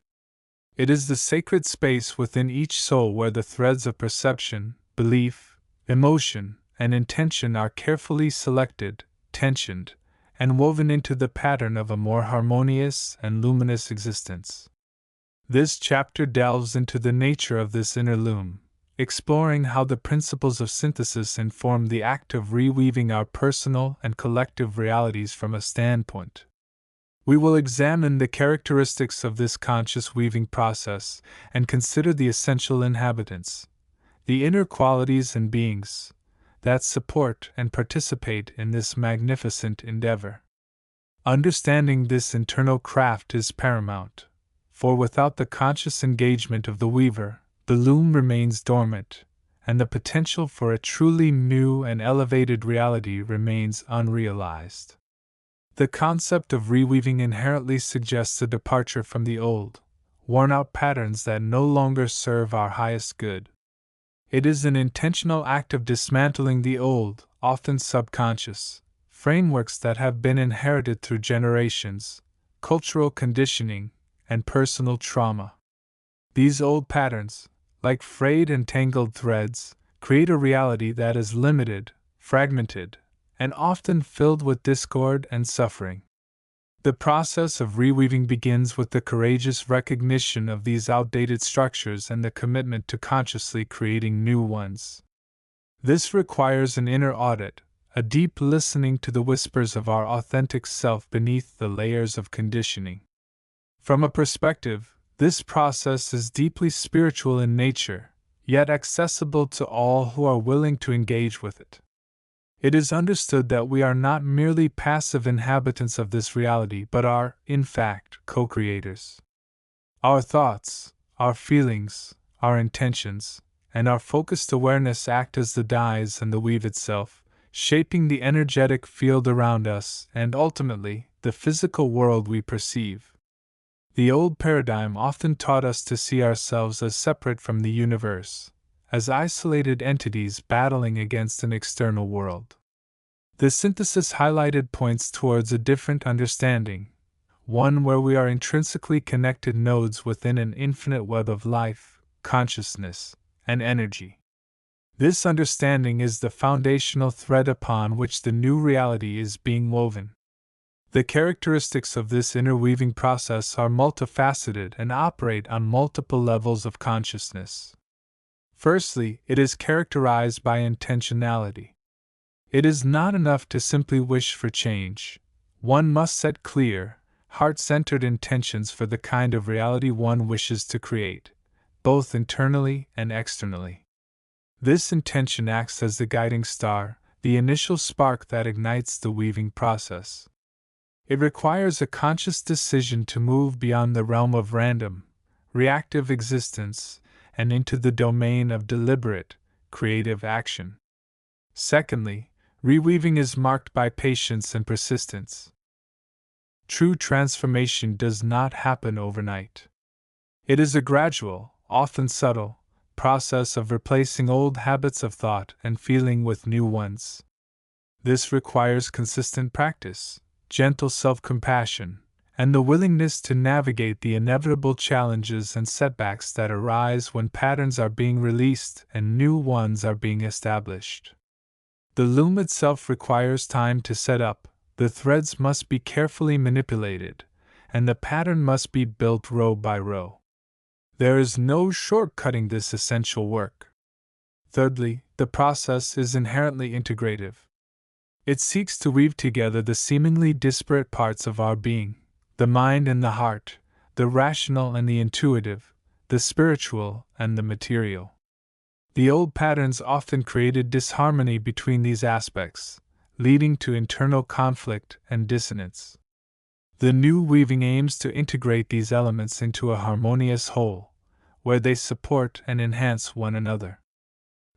Speaker 1: It is the sacred space within each soul where the threads of perception, belief, emotion, and intention are carefully selected, tensioned, and woven into the pattern of a more harmonious and luminous existence. This chapter delves into the nature of this inner loom, exploring how the principles of synthesis inform the act of reweaving our personal and collective realities from a standpoint. We will examine the characteristics of this conscious weaving process and consider the essential inhabitants, the inner qualities and beings, that support and participate in this magnificent endeavor. Understanding this internal craft is paramount, for without the conscious engagement of the weaver, the loom remains dormant, and the potential for a truly new and elevated reality remains unrealized. The concept of reweaving inherently suggests a departure from the old, worn-out patterns that no longer serve our highest good. It is an intentional act of dismantling the old, often subconscious, frameworks that have been inherited through generations, cultural conditioning, and personal trauma. These old patterns, like frayed and tangled threads, create a reality that is limited, fragmented, and often filled with discord and suffering. The process of reweaving begins with the courageous recognition of these outdated structures and the commitment to consciously creating new ones. This requires an inner audit, a deep listening to the whispers of our authentic self beneath the layers of conditioning. From a perspective, this process is deeply spiritual in nature, yet accessible to all who are willing to engage with it. It is understood that we are not merely passive inhabitants of this reality but are, in fact, co-creators. Our thoughts, our feelings, our intentions, and our focused awareness act as the dyes and the weave itself, shaping the energetic field around us and ultimately the physical world we perceive. The old paradigm often taught us to see ourselves as separate from the universe, as isolated entities battling against an external world. The synthesis highlighted points towards a different understanding, one where we are intrinsically connected nodes within an infinite web of life, consciousness, and energy. This understanding is the foundational thread upon which the new reality is being woven. The characteristics of this interweaving process are multifaceted and operate on multiple levels of consciousness. Firstly, it is characterized by intentionality. It is not enough to simply wish for change. One must set clear, heart-centered intentions for the kind of reality one wishes to create, both internally and externally. This intention acts as the guiding star, the initial spark that ignites the weaving process. It requires a conscious decision to move beyond the realm of random, reactive existence and into the domain of deliberate, creative action. Secondly, reweaving is marked by patience and persistence. True transformation does not happen overnight. It is a gradual, often subtle, process of replacing old habits of thought and feeling with new ones. This requires consistent practice, gentle self-compassion, and the willingness to navigate the inevitable challenges and setbacks that arise when patterns are being released and new ones are being established. The loom itself requires time to set up, the threads must be carefully manipulated, and the pattern must be built row by row. There is no shortcutting this essential work. Thirdly, the process is inherently integrative. It seeks to weave together the seemingly disparate parts of our being, the mind and the heart, the rational and the intuitive, the spiritual and the material. The old patterns often created disharmony between these aspects, leading to internal conflict and dissonance. The new weaving aims to integrate these elements into a harmonious whole, where they support and enhance one another.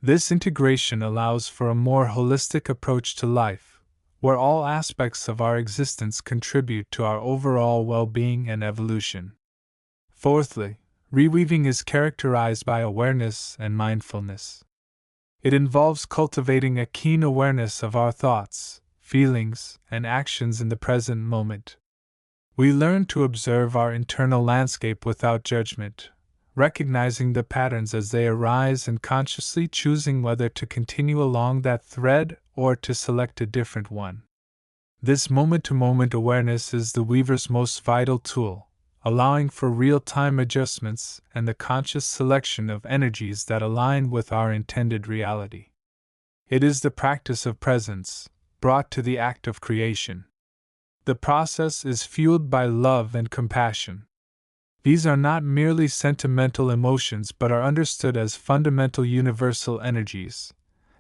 Speaker 1: This integration allows for a more holistic approach to life, where all aspects of our existence contribute to our overall well-being and evolution. Fourthly, reweaving is characterized by awareness and mindfulness. It involves cultivating a keen awareness of our thoughts, feelings, and actions in the present moment. We learn to observe our internal landscape without judgment, recognizing the patterns as they arise and consciously choosing whether to continue along that thread or to select a different one. This moment-to-moment awareness is the weaver's most vital tool, allowing for real-time adjustments and the conscious selection of energies that align with our intended reality. It is the practice of presence, brought to the act of creation. The process is fueled by love and compassion. These are not merely sentimental emotions but are understood as fundamental universal energies,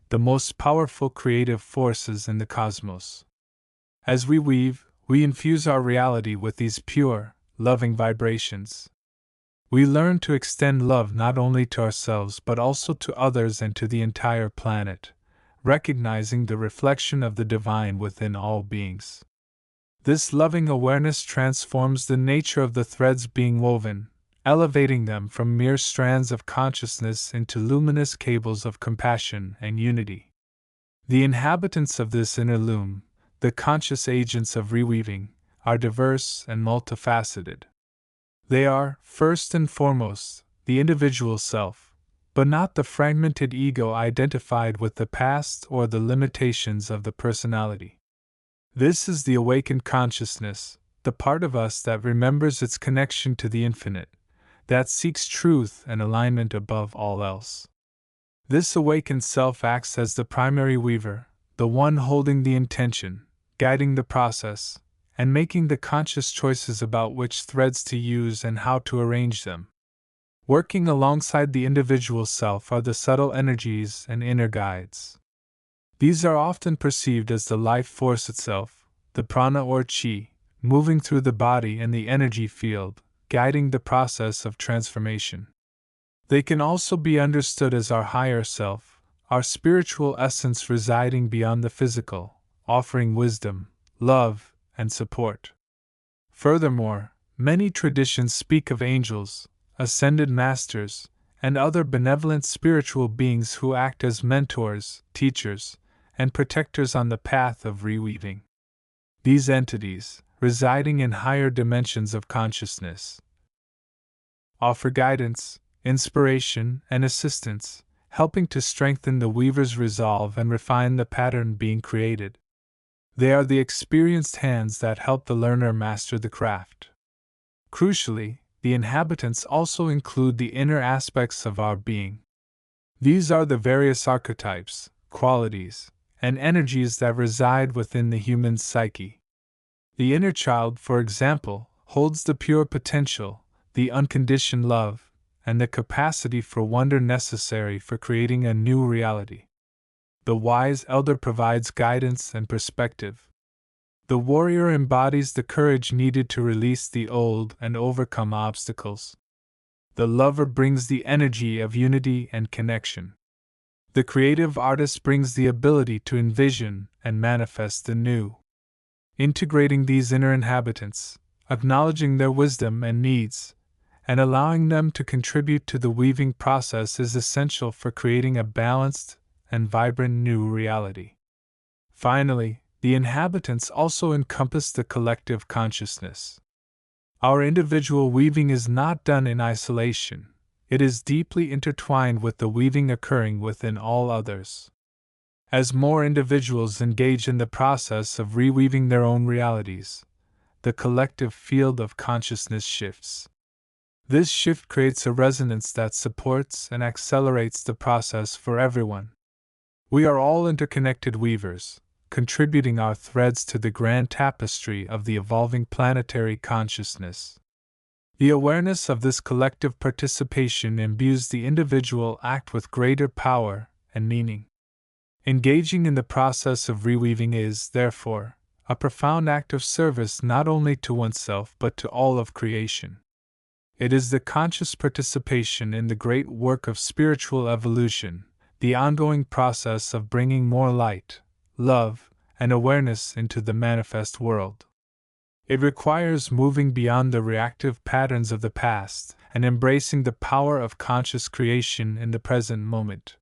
Speaker 1: the most powerful creative forces in the cosmos. As we weave, we infuse our reality with these pure, loving vibrations. We learn to extend love not only to ourselves but also to others and to the entire planet, recognizing the reflection of the divine within all beings. This loving awareness transforms the nature of the threads being woven, elevating them from mere strands of consciousness into luminous cables of compassion and unity. The inhabitants of this inner loom, the conscious agents of reweaving, are diverse and multifaceted. They are, first and foremost, the individual self, but not the fragmented ego identified with the past or the limitations of the personality. This is the awakened consciousness, the part of us that remembers its connection to the infinite, that seeks truth and alignment above all else. This awakened self acts as the primary weaver, the one holding the intention, guiding the process, and making the conscious choices about which threads to use and how to arrange them. Working alongside the individual self are the subtle energies and inner guides. These are often perceived as the life force itself, the prana or chi, moving through the body and the energy field, guiding the process of transformation. They can also be understood as our higher self, our spiritual essence residing beyond the physical, offering wisdom, love, and support. Furthermore, many traditions speak of angels, ascended masters, and other benevolent spiritual beings who act as mentors, teachers, and protectors on the path of reweaving. These entities, residing in higher dimensions of consciousness, offer guidance, inspiration, and assistance, helping to strengthen the weaver's resolve and refine the pattern being created. They are the experienced hands that help the learner master the craft. Crucially, the inhabitants also include the inner aspects of our being. These are the various archetypes, qualities, and energies that reside within the human psyche. The inner child, for example, holds the pure potential, the unconditioned love, and the capacity for wonder necessary for creating a new reality. The wise elder provides guidance and perspective. The warrior embodies the courage needed to release the old and overcome obstacles. The lover brings the energy of unity and connection. The creative artist brings the ability to envision and manifest the new. Integrating these inner inhabitants, acknowledging their wisdom and needs, and allowing them to contribute to the weaving process is essential for creating a balanced and vibrant new reality. Finally, the inhabitants also encompass the collective consciousness. Our individual weaving is not done in isolation, it is deeply intertwined with the weaving occurring within all others. As more individuals engage in the process of reweaving their own realities, the collective field of consciousness shifts. This shift creates a resonance that supports and accelerates the process for everyone. We are all interconnected weavers, contributing our threads to the grand tapestry of the evolving planetary consciousness. The awareness of this collective participation imbues the individual act with greater power and meaning. Engaging in the process of reweaving is, therefore, a profound act of service not only to oneself but to all of creation. It is the conscious participation in the great work of spiritual evolution, the ongoing process of bringing more light, love, and awareness into the manifest world. It requires moving beyond the reactive patterns of the past and embracing the power of conscious creation in the present moment.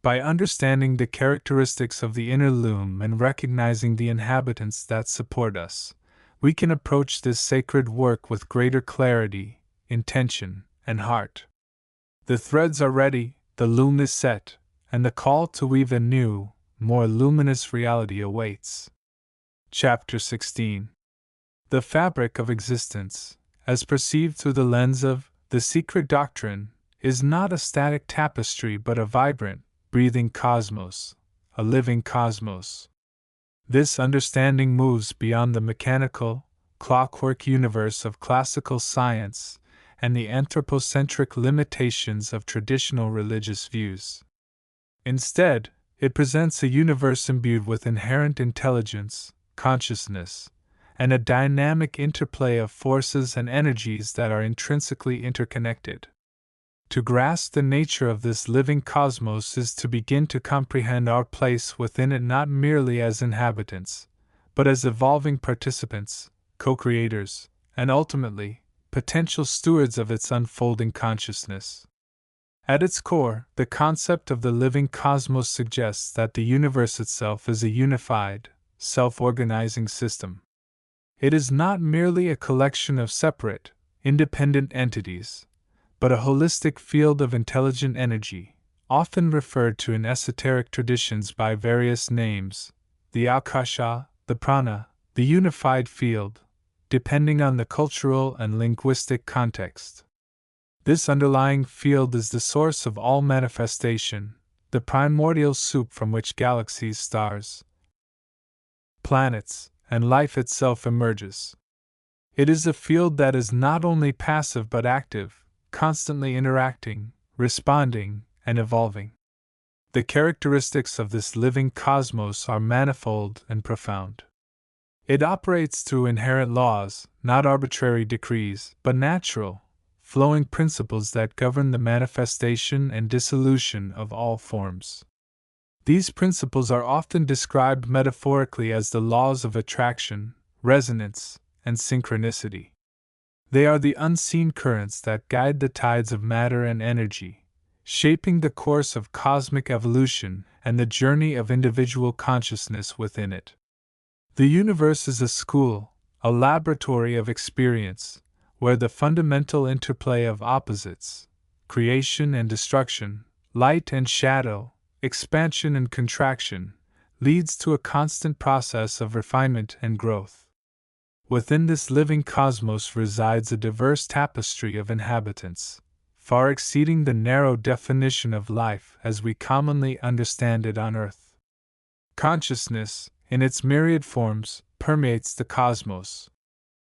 Speaker 1: By understanding the characteristics of the inner loom and recognizing the inhabitants that support us, we can approach this sacred work with greater clarity, intention, and heart. The threads are ready, the loom is set, and the call to weave a new, more luminous reality awaits. Chapter 16. The fabric of existence, as perceived through the lens of the secret doctrine, is not a static tapestry but a vibrant, breathing cosmos, a living cosmos. This understanding moves beyond the mechanical, clockwork universe of classical science and the anthropocentric limitations of traditional religious views. Instead, it presents a universe imbued with inherent intelligence, consciousness, and a dynamic interplay of forces and energies that are intrinsically interconnected. To grasp the nature of this living cosmos is to begin to comprehend our place within it not merely as inhabitants, but as evolving participants, co-creators, and ultimately, potential stewards of its unfolding consciousness. At its core, the concept of the living cosmos suggests that the universe itself is a unified, self-organizing system. It is not merely a collection of separate, independent entities, but a holistic field of intelligent energy, often referred to in esoteric traditions by various names, the akasha, the prana, the unified field, depending on the cultural and linguistic context. This underlying field is the source of all manifestation, the primordial soup from which galaxies, stars, planets, and life itself emerges. It is a field that is not only passive but active, constantly interacting, responding, and evolving. The characteristics of this living cosmos are manifold and profound. It operates through inherent laws, not arbitrary decrees, but natural, flowing principles that govern the manifestation and dissolution of all forms. These principles are often described metaphorically as the laws of attraction, resonance, and synchronicity. They are the unseen currents that guide the tides of matter and energy, shaping the course of cosmic evolution and the journey of individual consciousness within it. The universe is a school, a laboratory of experience, where the fundamental interplay of opposites, creation and destruction, light and shadow, expansion and contraction, leads to a constant process of refinement and growth. Within this living cosmos resides a diverse tapestry of inhabitants, far exceeding the narrow definition of life as we commonly understand it on Earth. Consciousness, in its myriad forms, permeates the cosmos.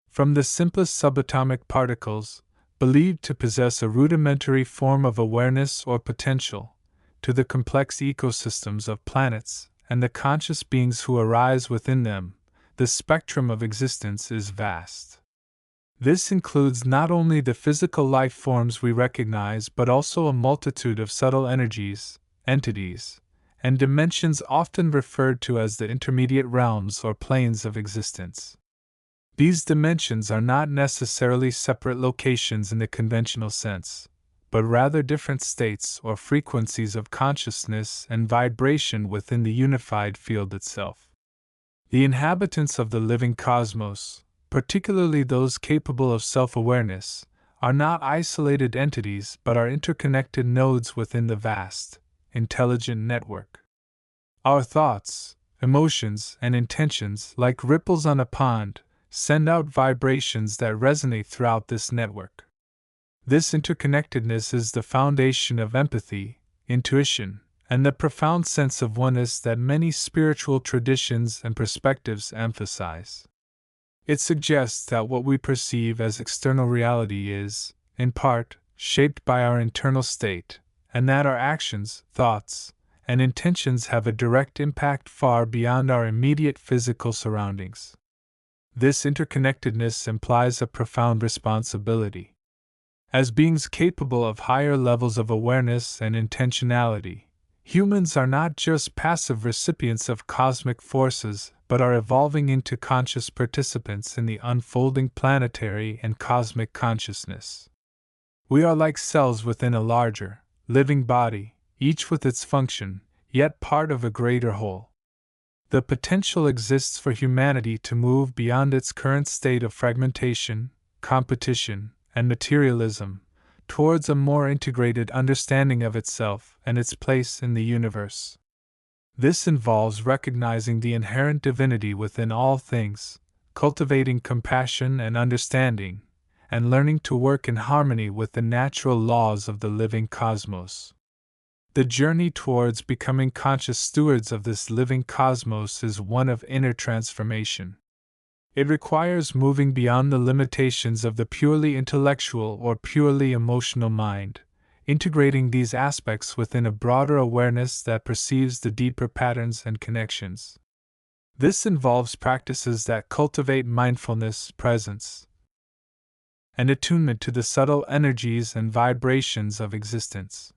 Speaker 1: From the simplest subatomic particles, believed to possess a rudimentary form of awareness or potential, to the complex ecosystems of planets and the conscious beings who arise within them, the spectrum of existence is vast. This includes not only the physical life forms we recognize but also a multitude of subtle energies, entities, and dimensions often referred to as the intermediate realms or planes of existence. These dimensions are not necessarily separate locations in the conventional sense, but rather different states or frequencies of consciousness and vibration within the unified field itself. The inhabitants of the living cosmos, particularly those capable of self-awareness, are not isolated entities but are interconnected nodes within the vast, intelligent network. Our thoughts, emotions, and intentions, like ripples on a pond, send out vibrations that resonate throughout this network. This interconnectedness is the foundation of empathy, intuition, and the profound sense of oneness that many spiritual traditions and perspectives emphasize. It suggests that what we perceive as external reality is, in part, shaped by our internal state, and that our actions, thoughts, and intentions have a direct impact far beyond our immediate physical surroundings. This interconnectedness implies a profound responsibility. As beings capable of higher levels of awareness and intentionality, humans are not just passive recipients of cosmic forces but are evolving into conscious participants in the unfolding planetary and cosmic consciousness. We are like cells within a larger, living body, each with its function, yet part of a greater whole. The potential exists for humanity to move beyond its current state of fragmentation, competition, and materialism, towards a more integrated understanding of itself and its place in the universe. This involves recognizing the inherent divinity within all things, cultivating compassion and understanding, and learning to work in harmony with the natural laws of the living cosmos. The journey towards becoming conscious stewards of this living cosmos is one of inner transformation. It requires moving beyond the limitations of the purely intellectual or purely emotional mind, integrating these aspects within a broader awareness that perceives the deeper patterns and connections. This involves practices that cultivate mindfulness, presence, and attunement to the subtle energies and vibrations of existence.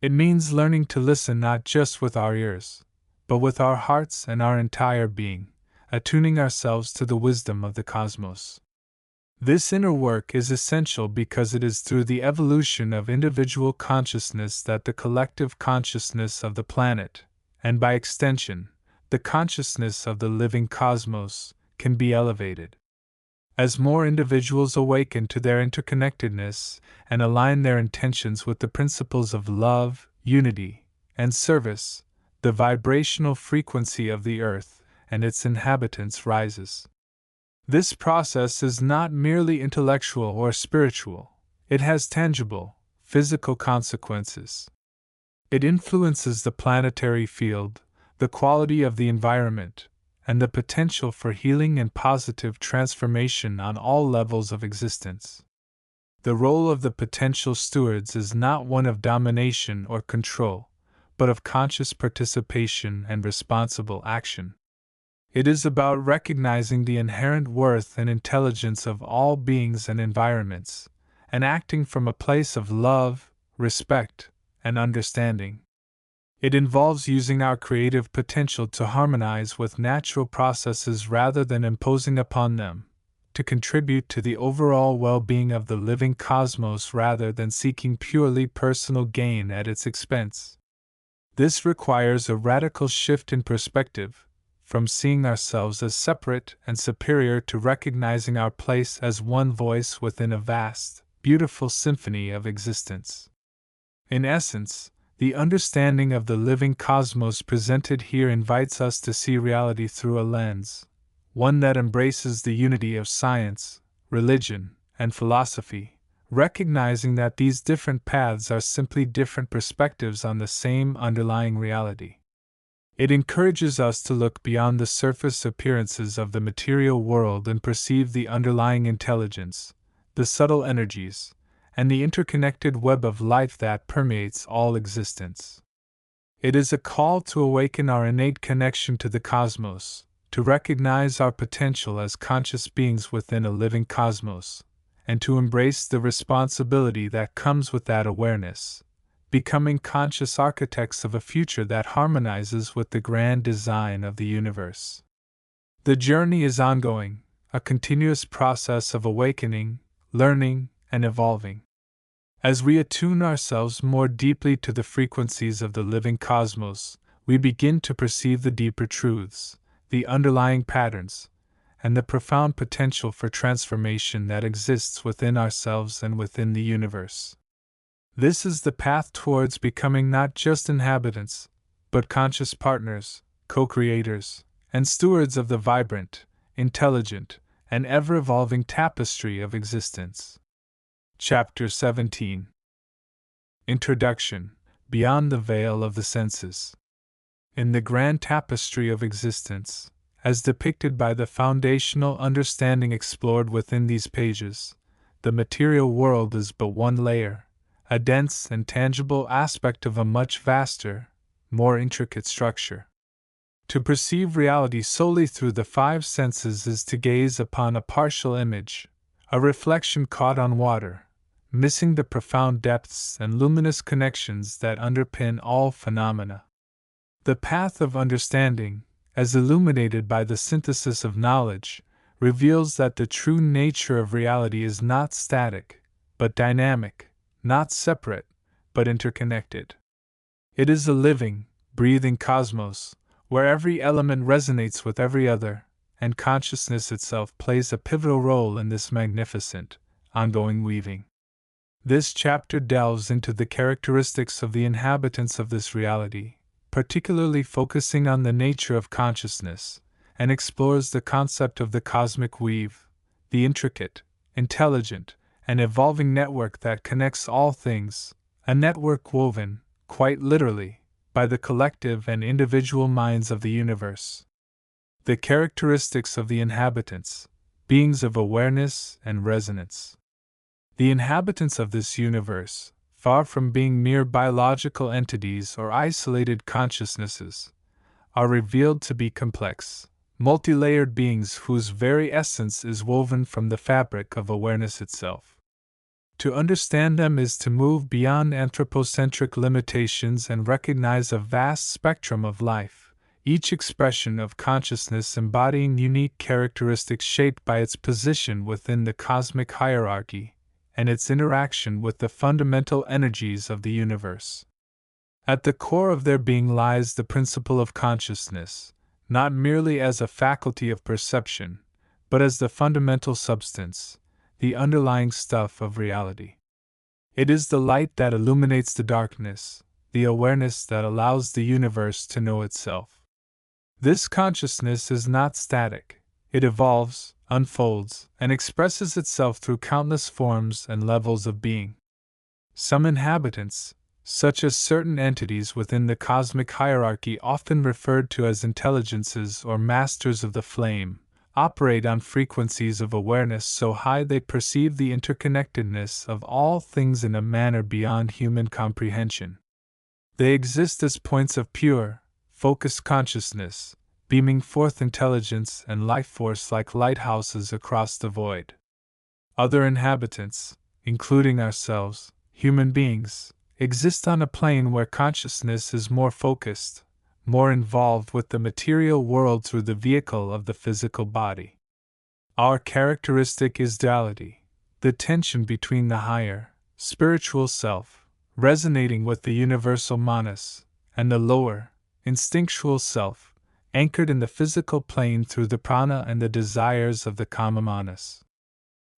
Speaker 1: It means learning to listen not just with our ears, but with our hearts and our entire being, attuning ourselves to the wisdom of the cosmos. This inner work is essential because it is through the evolution of individual consciousness that the collective consciousness of the planet, and by extension, the consciousness of the living cosmos, can be elevated. As more individuals awaken to their interconnectedness and align their intentions with the principles of love, unity, and service, the vibrational frequency of the earth and its inhabitants rises. This process is not merely intellectual or spiritual, it has tangible, physical consequences. It influences the planetary field, the quality of the environment, and the potential for healing and positive transformation on all levels of existence. The role of the potential stewards is not one of domination or control, but of conscious participation and responsible action. It is about recognizing the inherent worth and intelligence of all beings and environments, and acting from a place of love, respect, and understanding. It involves using our creative potential to harmonize with natural processes rather than imposing upon them, to contribute to the overall well-being of the living cosmos rather than seeking purely personal gain at its expense. This requires a radical shift in perspective, from seeing ourselves as separate and superior to recognizing our place as one voice within a vast, beautiful symphony of existence. In essence, the understanding of the living cosmos presented here invites us to see reality through a lens, one that embraces the unity of science, religion, and philosophy, recognizing that these different paths are simply different perspectives on the same underlying reality. It encourages us to look beyond the surface appearances of the material world and perceive the underlying intelligence, the subtle energies, and the interconnected web of life that permeates all existence. It is a call to awaken our innate connection to the cosmos, to recognize our potential as conscious beings within a living cosmos, and to embrace the responsibility that comes with that awareness, becoming conscious architects of a future that harmonizes with the grand design of the universe. The journey is ongoing, a continuous process of awakening, learning, and evolving. As we attune ourselves more deeply to the frequencies of the living cosmos, we begin to perceive the deeper truths, the underlying patterns, and the profound potential for transformation that exists within ourselves and within the universe. This is the path towards becoming not just inhabitants, but conscious partners, co-creators, and stewards of the vibrant, intelligent, and ever-evolving tapestry of existence. Chapter 17. Introduction: Beyond the Veil of the Senses. In the grand tapestry of existence, as depicted by the foundational understanding explored within these pages, the material world is but one layer, a dense and tangible aspect of a much vaster, more intricate structure. To perceive reality solely through the five senses is to gaze upon a partial image, a reflection caught on water, missing the profound depths and luminous connections that underpin all phenomena. The path of understanding, as illuminated by the synthesis of knowledge, reveals that the true nature of reality is not static, but dynamic, not separate, but interconnected. It is a living, breathing cosmos, where every element resonates with every other, and consciousness itself plays a pivotal role in this magnificent, ongoing weaving. This chapter delves into the characteristics of the inhabitants of this reality, particularly focusing on the nature of consciousness, and explores the concept of the cosmic weave, the intricate, intelligent, and evolving network that connects all things, a network woven, quite literally, by the collective and individual minds of the universe. The characteristics of the inhabitants, beings of awareness and resonance. The inhabitants of this universe, far from being mere biological entities or isolated consciousnesses, are revealed to be complex, multi-layered beings whose very essence is woven from the fabric of awareness itself. To understand them is to move beyond anthropocentric limitations and recognize a vast spectrum of life, each expression of consciousness embodying unique characteristics shaped by its position within the cosmic hierarchy and its interaction with the fundamental energies of the universe. At the core of their being lies the principle of consciousness, not merely as a faculty of perception, but as the fundamental substance, the underlying stuff of reality. It is the light that illuminates the darkness, the awareness that allows the universe to know itself. This consciousness is not static, it evolves, unfolds, and expresses itself through countless forms and levels of being. Some inhabitants, such as certain entities within the cosmic hierarchy often referred to as intelligences or masters of the flame, operate on frequencies of awareness so high they perceive the interconnectedness of all things in a manner beyond human comprehension. They exist as points of pure, focused consciousness, beaming forth intelligence and life force like lighthouses across the void. Other inhabitants, including ourselves, human beings, exist on a plane where consciousness is more focused, more involved with the material world through the vehicle of the physical body. Our characteristic is duality, the tension between the higher, spiritual self, resonating with the universal manas, and the lower, instinctual self, anchored in the physical plane through the prana and the desires of the kama manas.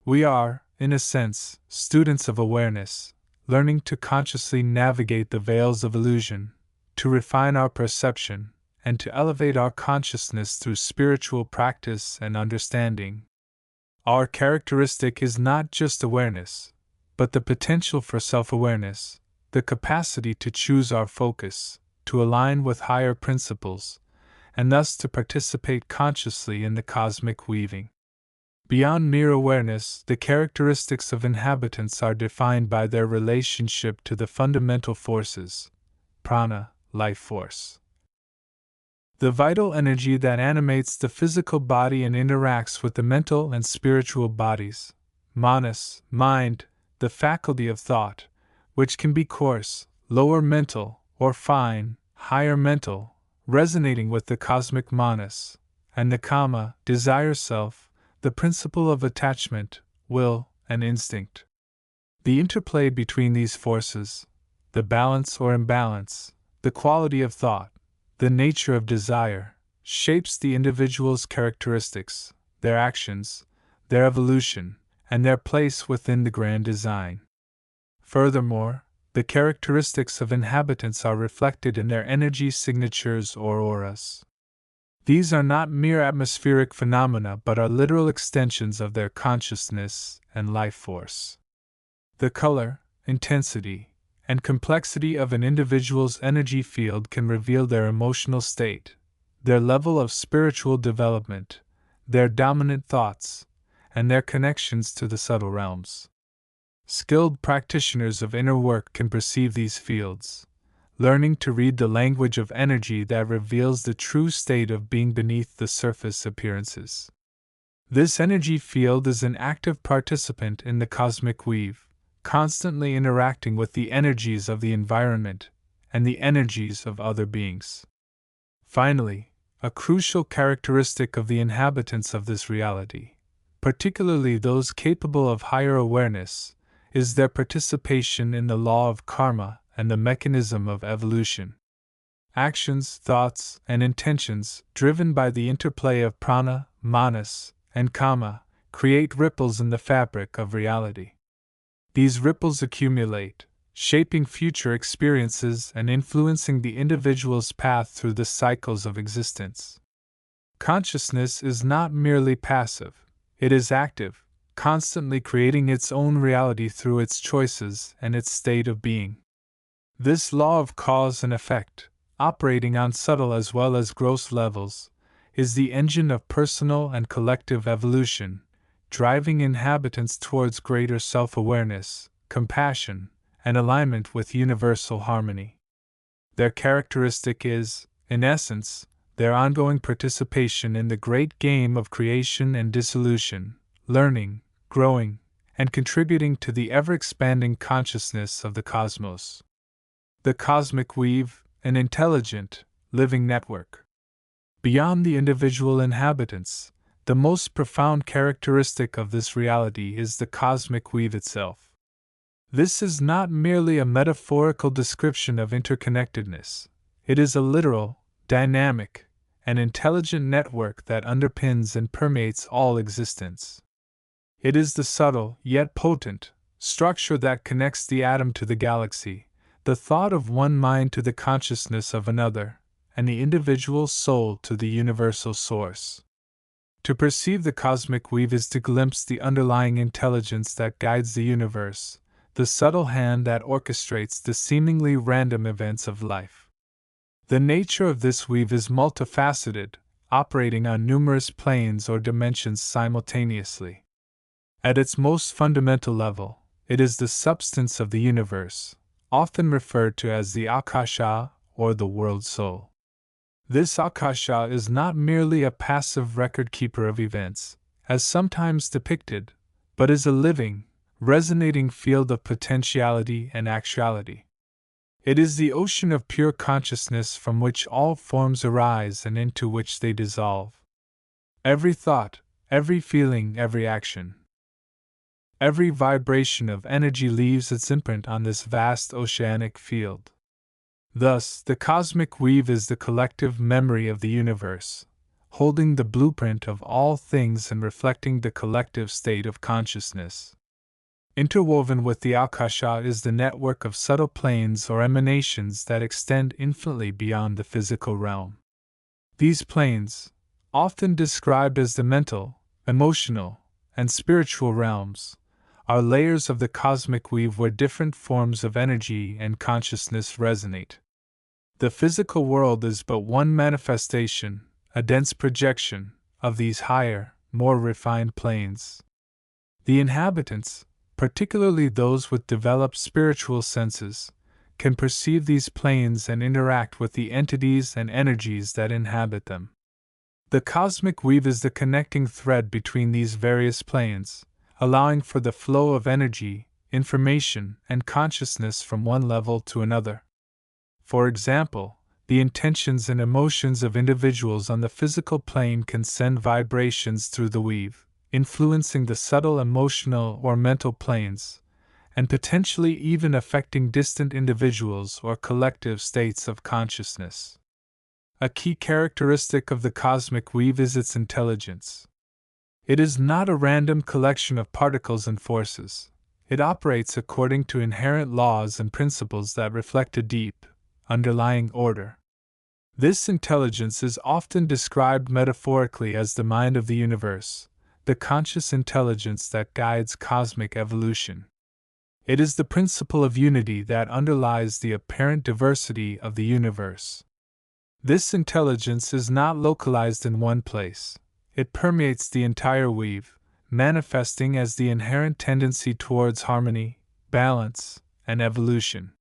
Speaker 1: We are, in a sense, students of awareness, learning to consciously navigate the veils of illusion, to refine our perception, and to elevate our consciousness through spiritual practice and understanding. Our characteristic is not just awareness, but the potential for self-awareness, the capacity to choose our focus, to align with higher principles, and thus to participate consciously in the cosmic weaving. Beyond mere awareness, the characteristics of inhabitants are defined by their relationship to the fundamental forces, prana, life force. The vital energy that animates the physical body and interacts with the mental and spiritual bodies, manas, mind, the faculty of thought, which can be coarse, lower mental, or fine, higher mental, resonating with the cosmic manas, and the kama, desire self, the principle of attachment, will, and instinct. The interplay between these forces, the balance or imbalance, the quality of thought, the nature of desire, shapes the individual's characteristics, their actions, their evolution, and their place within the grand design. Furthermore, the characteristics of inhabitants are reflected in their energy signatures or auras. These are not mere atmospheric phenomena but are literal extensions of their consciousness and life force. The color, intensity, and complexity of an individual's energy field can reveal their emotional state, their level of spiritual development, their dominant thoughts, and their connections to the subtle realms. Skilled practitioners of inner work can perceive these fields, learning to read the language of energy that reveals the true state of being beneath the surface appearances. This energy field is an active participant in the cosmic weave, constantly interacting with the energies of the environment and the energies of other beings. Finally, a crucial characteristic of the inhabitants of this reality, particularly those capable of higher awareness, is their participation in the law of karma and the mechanism of evolution. Actions, thoughts, and intentions, driven by the interplay of prana, manas, and kama, create ripples in the fabric of reality. These ripples accumulate, shaping future experiences and influencing the individual's path through the cycles of existence. Consciousness is not merely passive, it is active, constantly creating its own reality through its choices and its state of being. This law of cause and effect, operating on subtle as well as gross levels, is the engine of personal and collective evolution, driving inhabitants towards greater self-awareness, compassion, and alignment with universal harmony. Their characteristic is, in essence, their ongoing participation in the great game of creation and dissolution, learning, growing, and contributing to the ever-expanding consciousness of the cosmos. The cosmic weave, an intelligent, living network. Beyond the individual inhabitants, the most profound characteristic of this reality is the cosmic weave itself. This is not merely a metaphorical description of interconnectedness, it is a literal, dynamic, and intelligent network that underpins and permeates all existence. It is the subtle, yet potent, structure that connects the atom to the galaxy, the thought of one mind to the consciousness of another, and the individual soul to the universal source. To perceive the cosmic weave is to glimpse the underlying intelligence that guides the universe, the subtle hand that orchestrates the seemingly random events of life. The nature of this weave is multifaceted, operating on numerous planes or dimensions simultaneously. At its most fundamental level, it is the substance of the universe, often referred to as the Akasha or the World Soul. This Akasha is not merely a passive record-keeper of events, as sometimes depicted, but is a living, resonating field of potentiality and actuality. It is the ocean of pure consciousness from which all forms arise and into which they dissolve. Every thought, every feeling, every action, every vibration of energy leaves its imprint on this vast oceanic field. Thus, the cosmic weave is the collective memory of the universe, holding the blueprint of all things and reflecting the collective state of consciousness. Interwoven with the Akasha is the network of subtle planes or emanations that extend infinitely beyond the physical realm. These planes, often described as the mental, emotional, and spiritual realms, are layers of the cosmic weave where different forms of energy and consciousness resonate. The physical world is but one manifestation, a dense projection, of these higher, more refined planes. The inhabitants, particularly those with developed spiritual senses, can perceive these planes and interact with the entities and energies that inhabit them. The cosmic weave is the connecting thread between these various planes, allowing for the flow of energy, information, and consciousness from one level to another. For example, the intentions and emotions of individuals on the physical plane can send vibrations through the weave, influencing the subtle emotional or mental planes, and potentially even affecting distant individuals or collective states of consciousness. A key characteristic of the cosmic weave is its intelligence. It is not a random collection of particles and forces. It operates according to inherent laws and principles that reflect a deep, underlying order. This intelligence is often described metaphorically as the mind of the universe, the conscious intelligence that guides cosmic evolution. It is the principle of unity that underlies the apparent diversity of the universe. This intelligence is not localized in one place. It permeates the entire weave, manifesting as the inherent tendency towards harmony, balance, and evolution.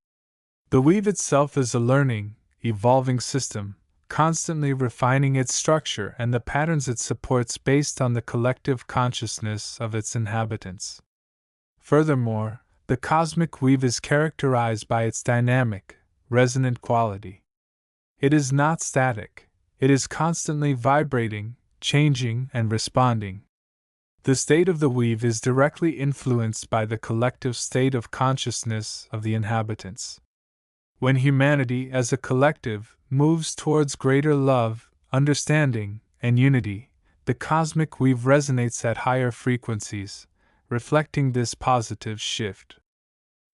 Speaker 1: The weave itself is a learning, evolving system, constantly refining its structure and the patterns it supports based on the collective consciousness of its inhabitants. Furthermore, the cosmic weave is characterized by its dynamic, resonant quality. It is not static, it is constantly vibrating, changing, and responding. The state of the weave is directly influenced by the collective state of consciousness of the inhabitants. When humanity as a collective moves towards greater love, understanding, and unity, the cosmic weave resonates at higher frequencies, reflecting this positive shift.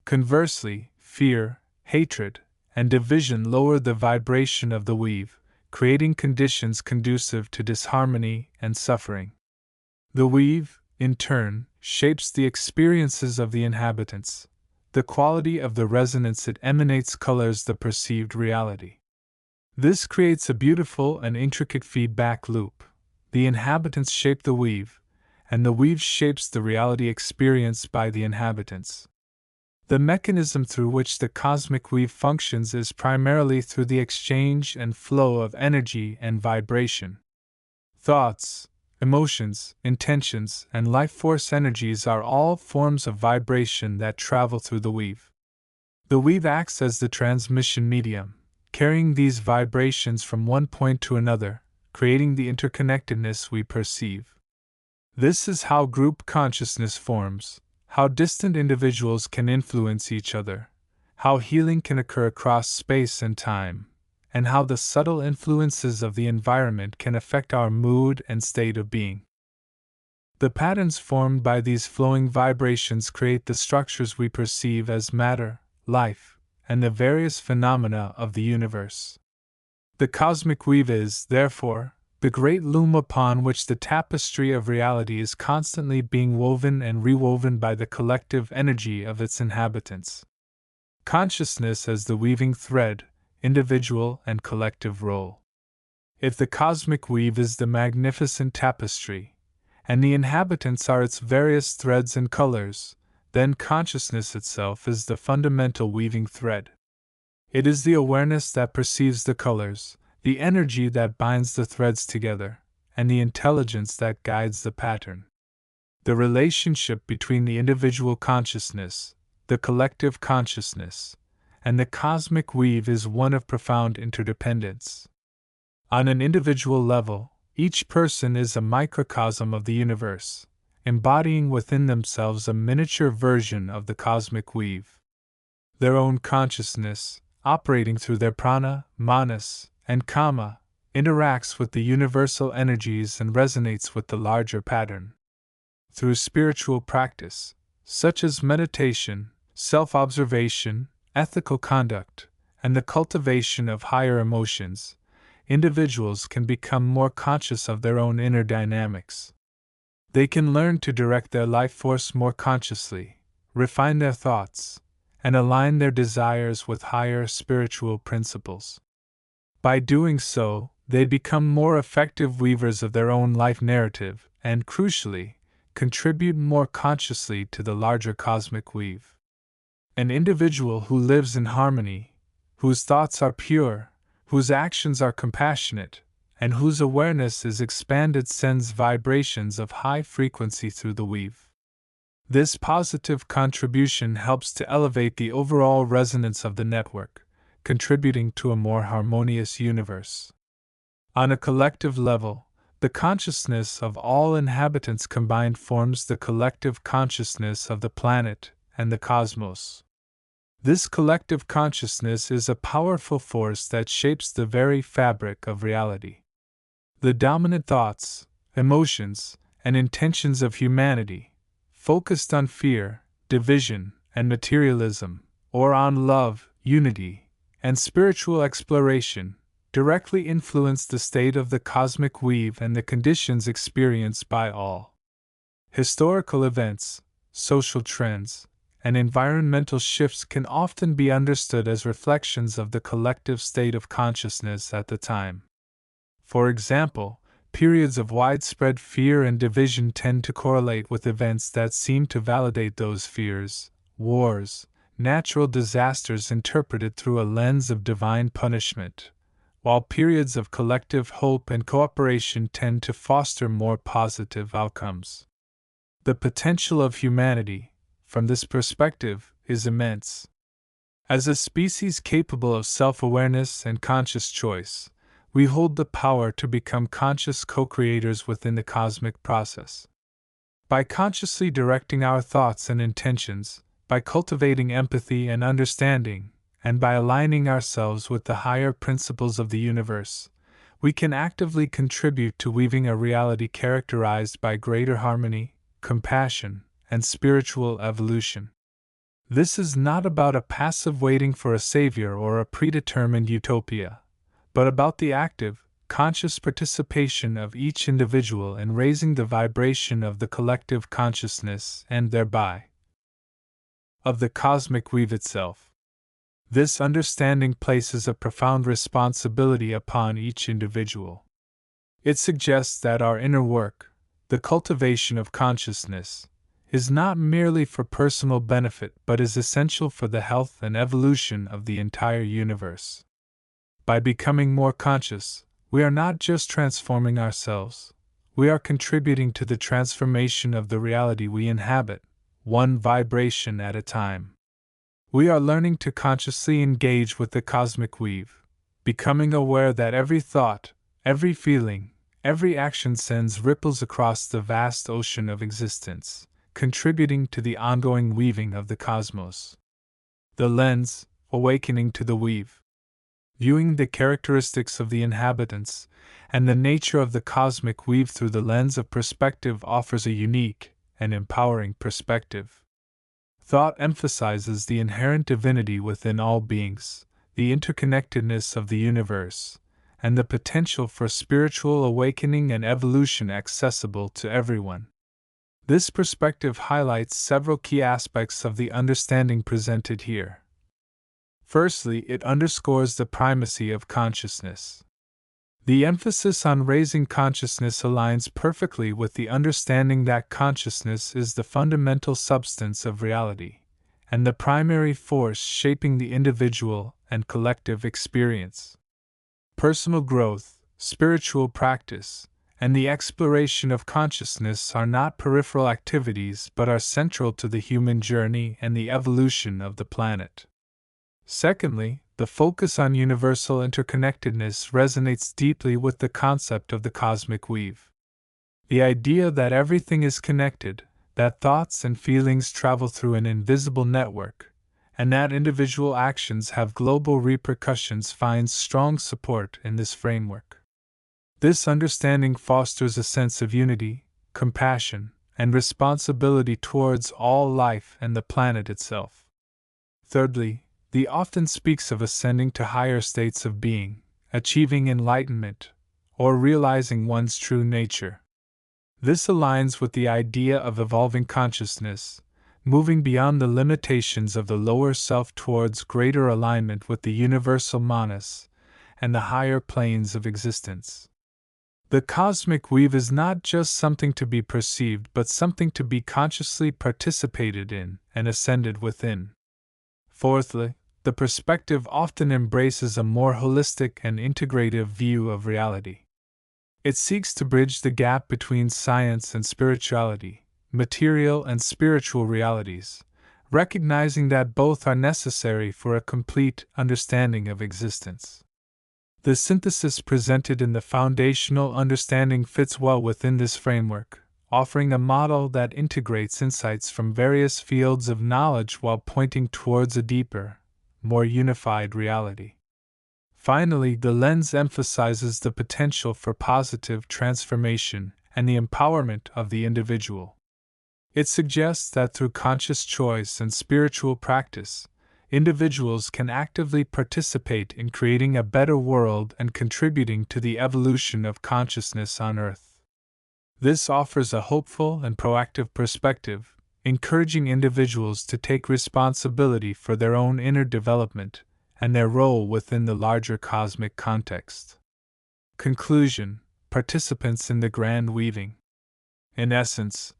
Speaker 1: Conversely, fear, hatred, and division lower the vibration of the weave, creating conditions conducive to disharmony and suffering. The weave, in turn, shapes the experiences of the inhabitants. The quality of the resonance it emanates colors the perceived reality. This creates a beautiful and intricate feedback loop. The inhabitants shape the weave, and the weave shapes the reality experienced by the inhabitants. The mechanism through which the cosmic weave functions is primarily through the exchange and flow of energy and vibration. Thoughts, emotions, intentions, and life force energies are all forms of vibration that travel through the weave. The weave acts as the transmission medium, carrying these vibrations from one point to another, creating the interconnectedness we perceive. This is how group consciousness forms, how distant individuals can influence each other, how healing can occur across space and time, and how the subtle influences of the environment can affect our mood and state of being. The patterns formed by these flowing vibrations create the structures we perceive as matter, life, and the various phenomena of the universe. The cosmic weave is, therefore, the great loom upon which the tapestry of reality is constantly being woven and rewoven by the collective energy of its inhabitants. Consciousness as the weaving thread, individual and collective role. If the cosmic weave is the magnificent tapestry, and the inhabitants are its various threads and colors, then consciousness itself is the fundamental weaving thread. It is the awareness that perceives the colors, the energy that binds the threads together, and the intelligence that guides the pattern. The relationship between the individual consciousness, the collective consciousness, and the cosmic weave is one of profound interdependence. On an individual level, each person is a microcosm of the universe, embodying within themselves a miniature version of the cosmic weave. Their own consciousness, operating through their prana, manas, and kama, interacts with the universal energies and resonates with the larger pattern. Through spiritual practice, such as meditation, self-observation, ethical conduct, and the cultivation of higher emotions, individuals can become more conscious of their own inner dynamics. They can learn to direct their life force more consciously, refine their thoughts, and align their desires with higher spiritual principles. By doing so, they become more effective weavers of their own life narrative and, crucially, contribute more consciously to the larger cosmic weave. An individual who lives in harmony, whose thoughts are pure, whose actions are compassionate, and whose awareness is expanded sends vibrations of high frequency through the weave. This positive contribution helps to elevate the overall resonance of the network, contributing to a more harmonious universe. On a collective level, the consciousness of all inhabitants combined forms the collective consciousness of the planet and the cosmos. This collective consciousness is a powerful force that shapes the very fabric of reality. The dominant thoughts, emotions, and intentions of humanity, focused on fear, division, and materialism, or on love, unity, and spiritual exploration, directly influence the state of the cosmic weave and the conditions experienced by all. Historical events, social trends, and environmental shifts can often be understood as reflections of the collective state of consciousness at the time. For example, periods of widespread fear and division tend to correlate with events that seem to validate those fears, wars, natural disasters interpreted through a lens of divine punishment, while periods of collective hope and cooperation tend to foster more positive outcomes. The potential of humanity, from this perspective, is immense. As a species capable of self-awareness and conscious choice, we hold the power to become conscious co-creators within the cosmic process. By consciously directing our thoughts and intentions, by cultivating empathy and understanding, and by aligning ourselves with the higher principles of the universe, we can actively contribute to weaving a reality characterized by greater harmony, compassion, and spiritual evolution. This is not about a passive waiting for a savior or a predetermined utopia, but about the active, conscious participation of each individual in raising the vibration of the collective consciousness and thereby of the cosmic weave itself. This understanding places a profound responsibility upon each individual. It suggests that our inner work, the cultivation of consciousness, is not merely for personal benefit but is essential for the health and evolution of the entire universe. By becoming more conscious, we are not just transforming ourselves, we are contributing to the transformation of the reality we inhabit, one vibration at a time. We are learning to consciously engage with the cosmic weave, becoming aware that every thought, every feeling, every action sends ripples across the vast ocean of existence, contributing to the ongoing weaving of the cosmos. The lens, awakening to the weave. Viewing the characteristics of the inhabitants and the nature of the cosmic weave through the lens of perspective offers a unique and empowering perspective. Thought emphasizes the inherent divinity within all beings, the interconnectedness of the universe, and the potential for spiritual awakening and evolution accessible to everyone. This perspective highlights several key aspects of the understanding presented here. Firstly, it underscores the primacy of consciousness. The emphasis on raising consciousness aligns perfectly with the understanding that consciousness is the fundamental substance of reality, and the primary force shaping the individual and collective experience. Personal growth, spiritual practice, and the exploration of consciousness are not peripheral activities but are central to the human journey and the evolution of the planet. Secondly, the focus on universal interconnectedness resonates deeply with the concept of the cosmic weave. The idea that everything is connected, that thoughts and feelings travel through an invisible network, and that individual actions have global repercussions finds strong support in this framework. This understanding fosters a sense of unity, compassion, and responsibility towards all life and the planet itself. Thirdly, the often speaks of ascending to higher states of being, achieving enlightenment, or realizing one's true nature. This aligns with the idea of evolving consciousness, moving beyond the limitations of the lower self towards greater alignment with the universal manas and the higher planes of existence. The cosmic weave is not just something to be perceived but something to be consciously participated in and ascended within. Fourthly, the perspective often embraces a more holistic and integrative view of reality. It seeks to bridge the gap between science and spirituality, material and spiritual realities, recognizing that both are necessary for a complete understanding of existence. The synthesis presented in the foundational understanding fits well within this framework, offering a model that integrates insights from various fields of knowledge while pointing towards a deeper, more unified reality. Finally, the lens emphasizes the potential for positive transformation and the empowerment of the individual. It suggests that through conscious choice and spiritual practice, individuals can actively participate in creating a better world and contributing to the evolution of consciousness on Earth. This offers a hopeful and proactive perspective, encouraging individuals to take responsibility for their own inner development and their role within the larger cosmic context. Conclusion: participants in the grand weaving. In essence,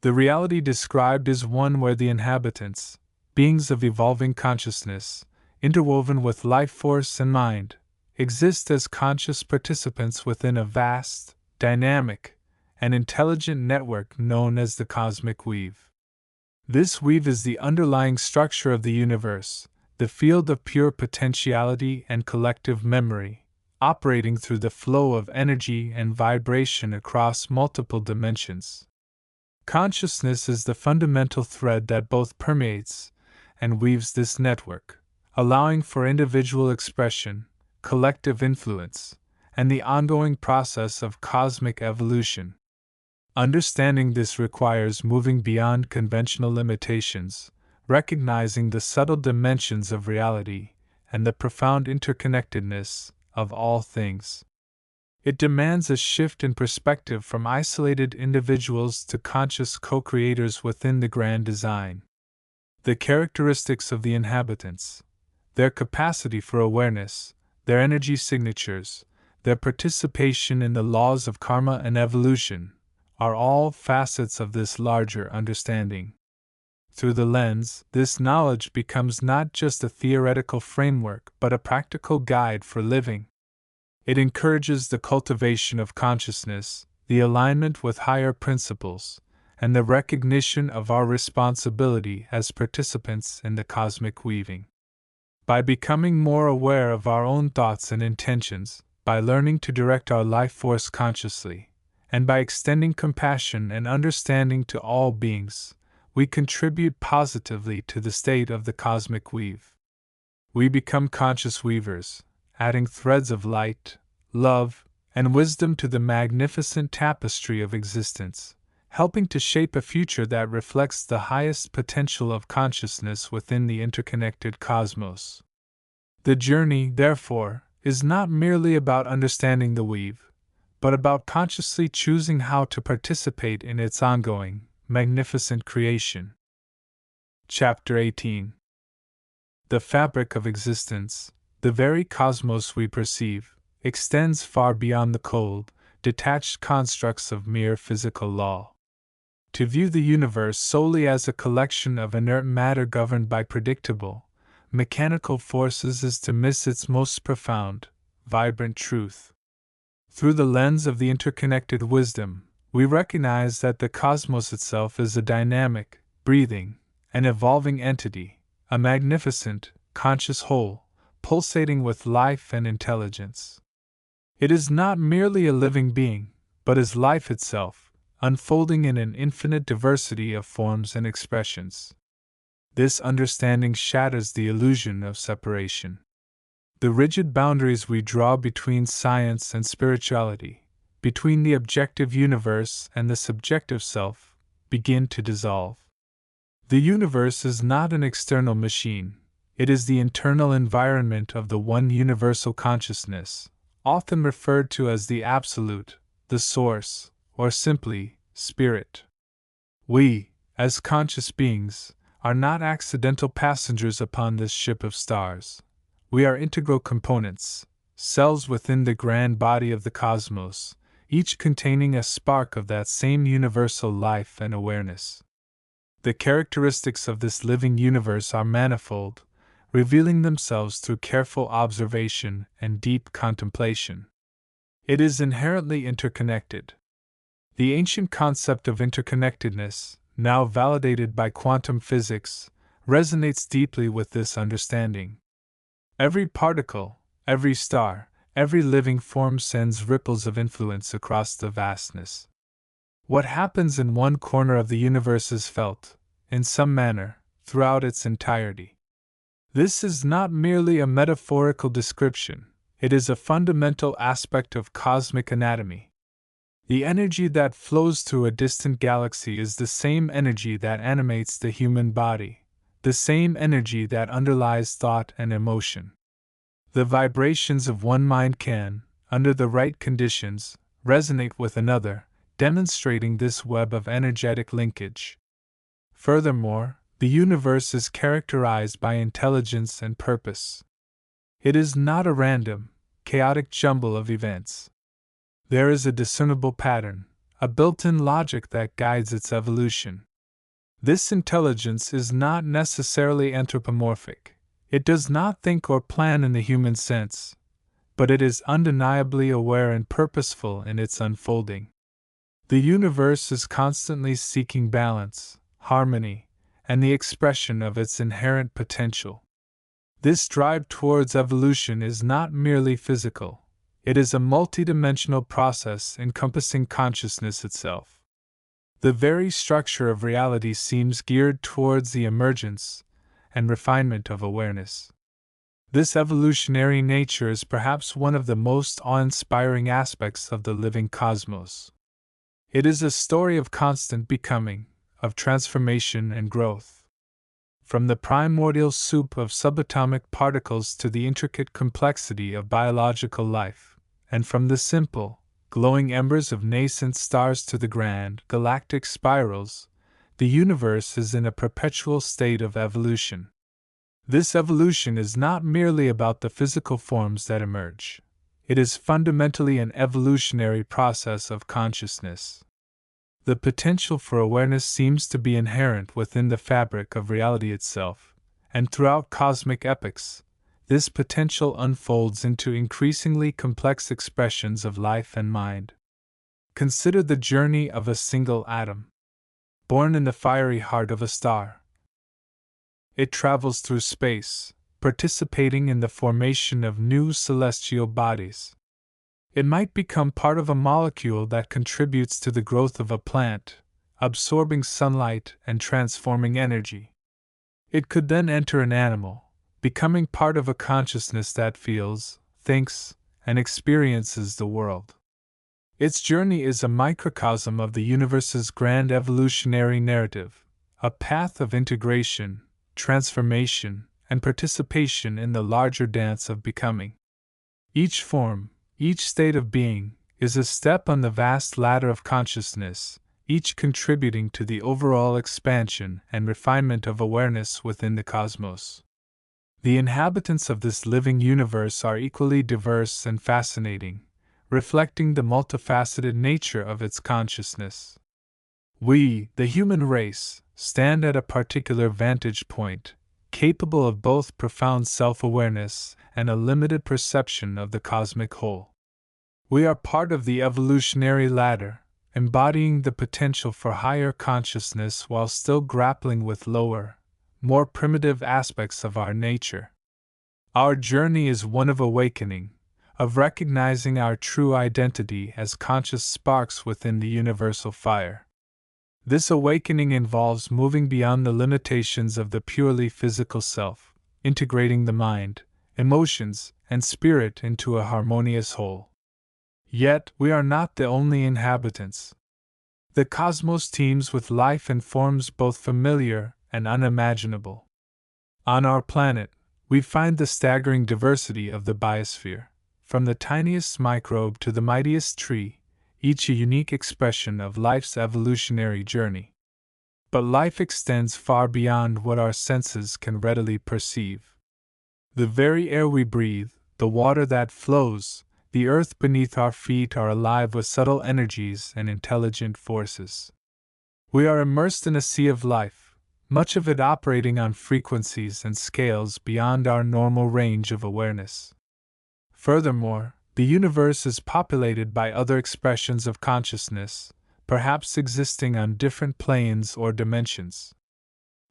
Speaker 1: the reality described is one where the inhabitants, beings of evolving consciousness, interwoven with life force and mind, exist as conscious participants within a vast, dynamic, and intelligent network known as the cosmic weave. This weave is the underlying structure of the universe, the field of pure potentiality and collective memory, operating through the flow of energy and vibration across multiple dimensions. Consciousness is the fundamental thread that both permeates and weaves this network, allowing for individual expression, collective influence, and the ongoing process of cosmic evolution. Understanding this requires moving beyond conventional limitations, recognizing the subtle dimensions of reality and the profound interconnectedness of all things. It demands a shift in perspective from isolated individuals to conscious co-creators within the grand design. The characteristics of the inhabitants, their capacity for awareness, their energy signatures, their participation in the laws of karma and evolution, are all facets of this larger understanding. Through the lens, this knowledge becomes not just a theoretical framework but a practical guide for living. It encourages the cultivation of consciousness, the alignment with higher principles, and the recognition of our responsibility as participants in the cosmic weaving. By becoming more aware of our own thoughts and intentions, by learning to direct our life force consciously, and by extending compassion and understanding to all beings, we contribute positively to the state of the cosmic weave. We become conscious weavers, adding threads of light, love, and wisdom to the magnificent tapestry of existence, helping to shape a future that reflects the highest potential of consciousness within the interconnected cosmos. The journey, therefore, is not merely about understanding the weave, but about consciously choosing how to participate in its ongoing, magnificent creation. Chapter 18. The fabric of existence, the very cosmos we perceive, extends far beyond the cold, detached constructs of mere physical law. To view the universe solely as a collection of inert matter governed by predictable, mechanical forces is to miss its most profound, vibrant truth. Through the lens of the interconnected wisdom, we recognize that the cosmos itself is a dynamic, breathing, and evolving entity, a magnificent, conscious whole, pulsating with life and intelligence. It is not merely a living being, but is life itself, unfolding in an infinite diversity of forms and expressions. This understanding shatters the illusion of separation. The rigid boundaries we draw between science and spirituality, between the objective universe and the subjective self, begin to dissolve. The universe is not an external machine, it is the internal environment of the one universal consciousness, often referred to as the Absolute, the Source, or simply, Spirit. We, as conscious beings, are not accidental passengers upon this ship of stars. We are integral components, cells within the grand body of the cosmos, each containing a spark of that same universal life and awareness. The characteristics of this living universe are manifold, revealing themselves through careful observation and deep contemplation. It is inherently interconnected. The ancient concept of interconnectedness, now validated by quantum physics, resonates deeply with this understanding. Every particle, every star, every living form sends ripples of influence across the vastness. What happens in one corner of the universe is felt, in some manner, throughout its entirety. This is not merely a metaphorical description, it is a fundamental aspect of cosmic anatomy. The energy that flows through a distant galaxy is the same energy that animates the human body, the same energy that underlies thought and emotion. The vibrations of one mind can, under the right conditions, resonate with another, demonstrating this web of energetic linkage. Furthermore, the universe is characterized by intelligence and purpose. It is not a random, chaotic jumble of events. There is a discernible pattern, a built-in logic that guides its evolution. This intelligence is not necessarily anthropomorphic. It does not think or plan in the human sense, but it is undeniably aware and purposeful in its unfolding. The universe is constantly seeking balance, harmony, and the expression of its inherent potential. This drive towards evolution is not merely physical. It is a multidimensional process encompassing consciousness itself. The very structure of reality seems geared towards the emergence and refinement of awareness. This evolutionary nature is perhaps one of the most awe-inspiring aspects of the living cosmos. It is a story of constant becoming, of transformation and growth. From the primordial soup of subatomic particles to the intricate complexity of biological life, and from the simple, glowing embers of nascent stars to the grand, galactic spirals, the universe is in a perpetual state of evolution. This evolution is not merely about the physical forms that emerge. It is fundamentally an evolutionary process of consciousness. The potential for awareness seems to be inherent within the fabric of reality itself, and throughout cosmic epochs, this potential unfolds into increasingly complex expressions of life and mind. Consider the journey of a single atom. Born in the fiery heart of a star, it travels through space, participating in the formation of new celestial bodies. It might become part of a molecule that contributes to the growth of a plant, absorbing sunlight and transforming energy. It could then enter an animal, becoming part of a consciousness that feels, thinks, and experiences the world. Its journey is a microcosm of the universe's grand evolutionary narrative, a path of integration, transformation, and participation in the larger dance of becoming. Each form, each state of being, is a step on the vast ladder of consciousness, each contributing to the overall expansion and refinement of awareness within the cosmos. The inhabitants of this living universe are equally diverse and fascinating, reflecting the multifaceted nature of its consciousness. We, the human race, stand at a particular vantage point, capable of both profound self-awareness and a limited perception of the cosmic whole. We are part of the evolutionary ladder, embodying the potential for higher consciousness while still grappling with lower, more primitive aspects of our nature. Our journey is one of awakening, of recognizing our true identity as conscious sparks within the universal fire. This awakening involves moving beyond the limitations of the purely physical self, integrating the mind, emotions, and spirit into a harmonious whole. Yet, we are not the only inhabitants. The cosmos teems with life in forms both familiar and unimaginable. On our planet, we find the staggering diversity of the biosphere, from the tiniest microbe to the mightiest tree, each a unique expression of life's evolutionary journey. But life extends far beyond what our senses can readily perceive. The very air we breathe, the water that flows, the earth beneath our feet are alive with subtle energies and intelligent forces. We are immersed in a sea of life, much of it operating on frequencies and scales beyond our normal range of awareness. Furthermore, the universe is populated by other expressions of consciousness, perhaps existing on different planes or dimensions.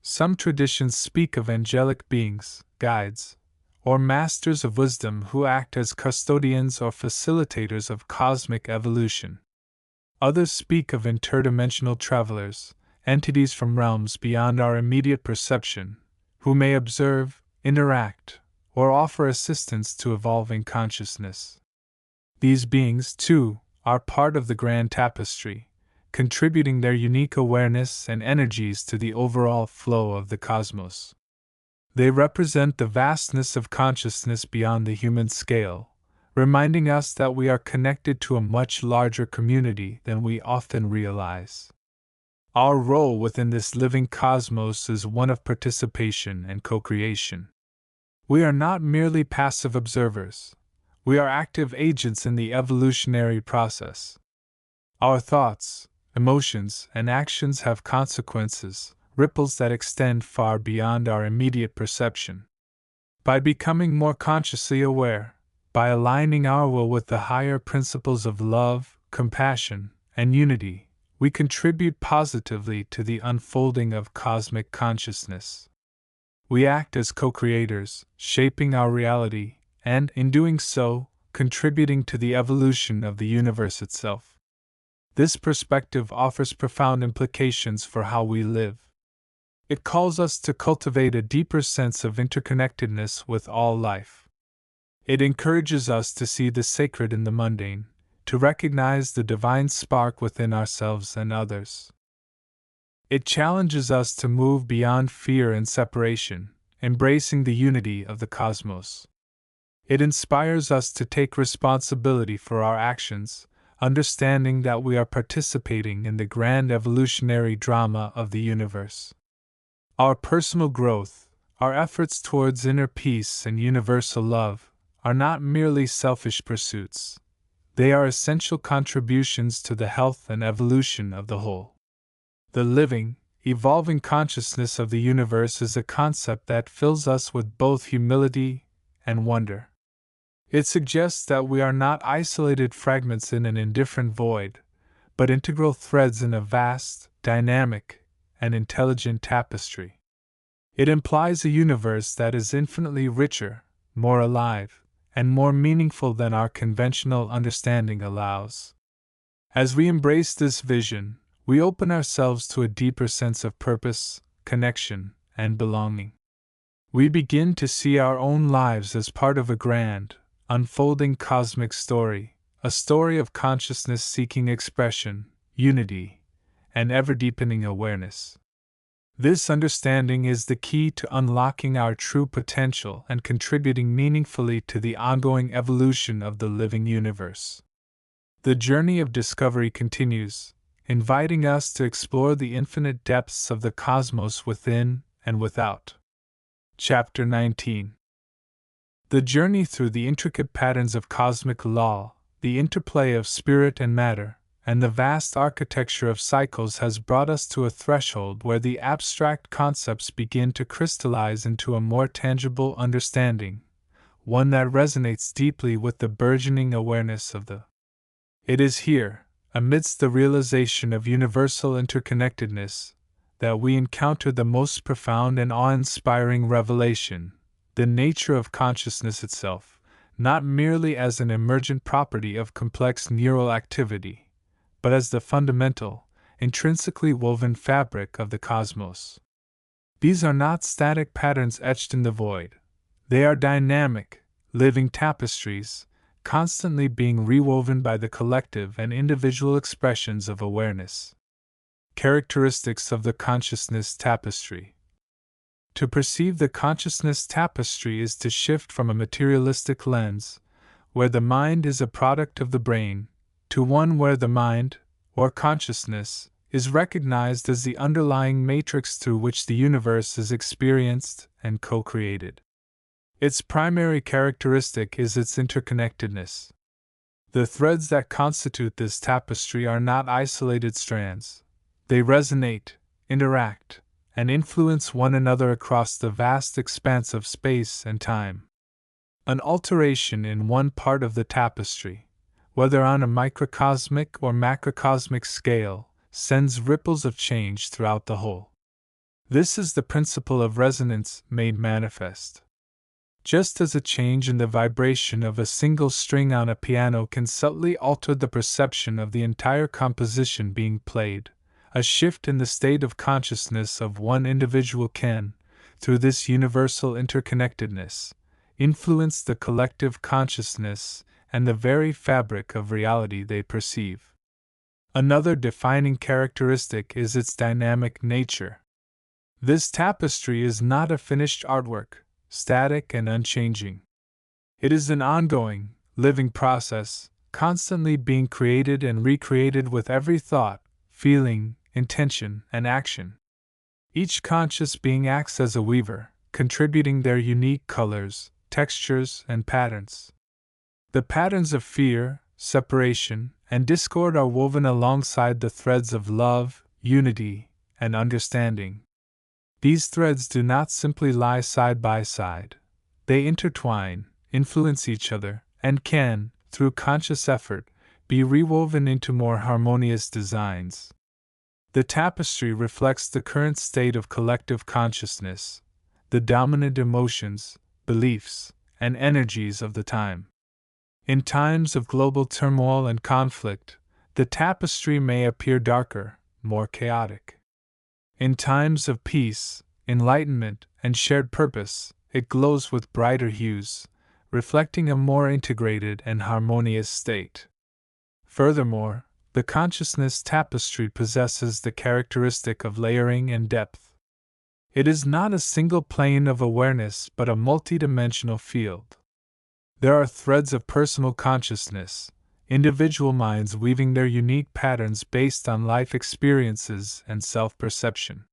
Speaker 1: Some traditions speak of angelic beings, guides, or masters of wisdom who act as custodians or facilitators of cosmic evolution. Others speak of interdimensional travelers, entities from realms beyond our immediate perception, who may observe, interact, or offer assistance to evolving consciousness. These beings, too, are part of the grand tapestry, contributing their unique awareness and energies to the overall flow of the cosmos. They represent the vastness of consciousness beyond the human scale, reminding us that we are connected to a much larger community than we often realize. Our role within this living cosmos is one of participation and co-creation. We are not merely passive observers. We are active agents in the evolutionary process. Our thoughts, emotions, and actions have consequences, ripples that extend far beyond our immediate perception. By becoming more consciously aware, by aligning our will with the higher principles of love, compassion, and unity, we contribute positively to the unfolding of cosmic consciousness. We act as co-creators, shaping our reality, and, in doing so, contributing to the evolution of the universe itself. This perspective offers profound implications for how we live. It calls us to cultivate a deeper sense of interconnectedness with all life. It encourages us to see the sacred in the mundane, to recognize the divine spark within ourselves and others. It challenges us to move beyond fear and separation, embracing the unity of the cosmos. It inspires us to take responsibility for our actions, understanding that we are participating in the grand evolutionary drama of the universe. Our personal growth, our efforts towards inner peace and universal love, are not merely selfish pursuits. They are essential contributions to the health and evolution of the whole. The living, evolving consciousness of the universe is a concept that fills us with both humility and wonder. It suggests that we are not isolated fragments in an indifferent void, but integral threads in a vast, dynamic, and intelligent tapestry. It implies a universe that is infinitely richer, more alive, and more meaningful than our conventional understanding allows. As we embrace this vision, we open ourselves to a deeper sense of purpose, connection, and belonging. We begin to see our own lives as part of a grand, unfolding cosmic story, a story of consciousness seeking expression, unity, and ever-deepening awareness. This understanding is the key to unlocking our true potential and contributing meaningfully to the ongoing evolution of the living universe. The journey of discovery continues, inviting us to explore the infinite depths of the cosmos within and without. Chapter 19. The journey through the intricate patterns of cosmic law, the interplay of spirit and matter, and the vast architecture of cycles has brought us to a threshold where the abstract concepts begin to crystallize into a more tangible understanding, one that resonates deeply with the burgeoning awareness of the. It is here, amidst the realization of universal interconnectedness, that we encounter the most profound and awe-inspiring revelation, the nature of consciousness itself, not merely as an emergent property of complex neural activity, but as the fundamental, intrinsically woven fabric of the cosmos. These are not static patterns etched in the void. They are dynamic, living tapestries, constantly being rewoven by the collective and individual expressions of awareness. Characteristics of the consciousness tapestry. To perceive the consciousness tapestry is to shift from a materialistic lens, where the mind is a product of the brain, to one where the mind, or consciousness, is recognized as the underlying matrix through which the universe is experienced and co-created. Its primary characteristic is its interconnectedness. The threads that constitute this tapestry are not isolated strands. They resonate, interact, and influence one another across the vast expanse of space and time. An alteration in one part of the tapestry, whether on a microcosmic or macrocosmic scale, sends ripples of change throughout the whole. This is the principle of resonance made manifest. Just as a change in the vibration of a single string on a piano can subtly alter the perception of the entire composition being played, a shift in the state of consciousness of one individual can, through this universal interconnectedness, influence the collective consciousness and the very fabric of reality they perceive. Another defining characteristic is its dynamic nature. This tapestry is not a finished artwork, static and unchanging. It is an ongoing, living process, constantly being created and recreated with every thought, feeling, intention, and action. Each conscious being acts as a weaver, contributing their unique colors, textures, and patterns. The patterns of fear, separation, and discord are woven alongside the threads of love, unity, and understanding. These threads do not simply lie side by side. They intertwine, influence each other, and can, through conscious effort, be rewoven into more harmonious designs. The tapestry reflects the current state of collective consciousness, the dominant emotions, beliefs, and energies of the time. In times of global turmoil and conflict, the tapestry may appear darker, more chaotic. In times of peace, enlightenment, and shared purpose, it glows with brighter hues, reflecting a more integrated and harmonious state. Furthermore, the consciousness tapestry possesses the characteristic of layering and depth. It is not a single plane of awareness but a multidimensional field. There are threads of personal consciousness, individual minds weaving their unique patterns based on life experiences and self-perception.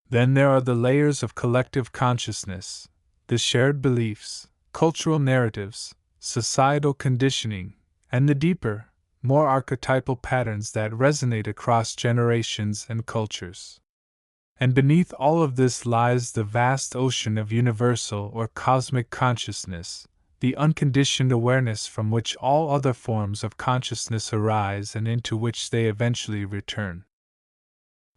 Speaker 1: Then there are the layers of collective consciousness, the shared beliefs, cultural narratives, societal conditioning, and the deeper, more archetypal patterns that resonate across generations and cultures. And beneath all of this lies the vast ocean of universal or cosmic consciousness, the unconditioned awareness from which all other forms of consciousness arise and into which they eventually return.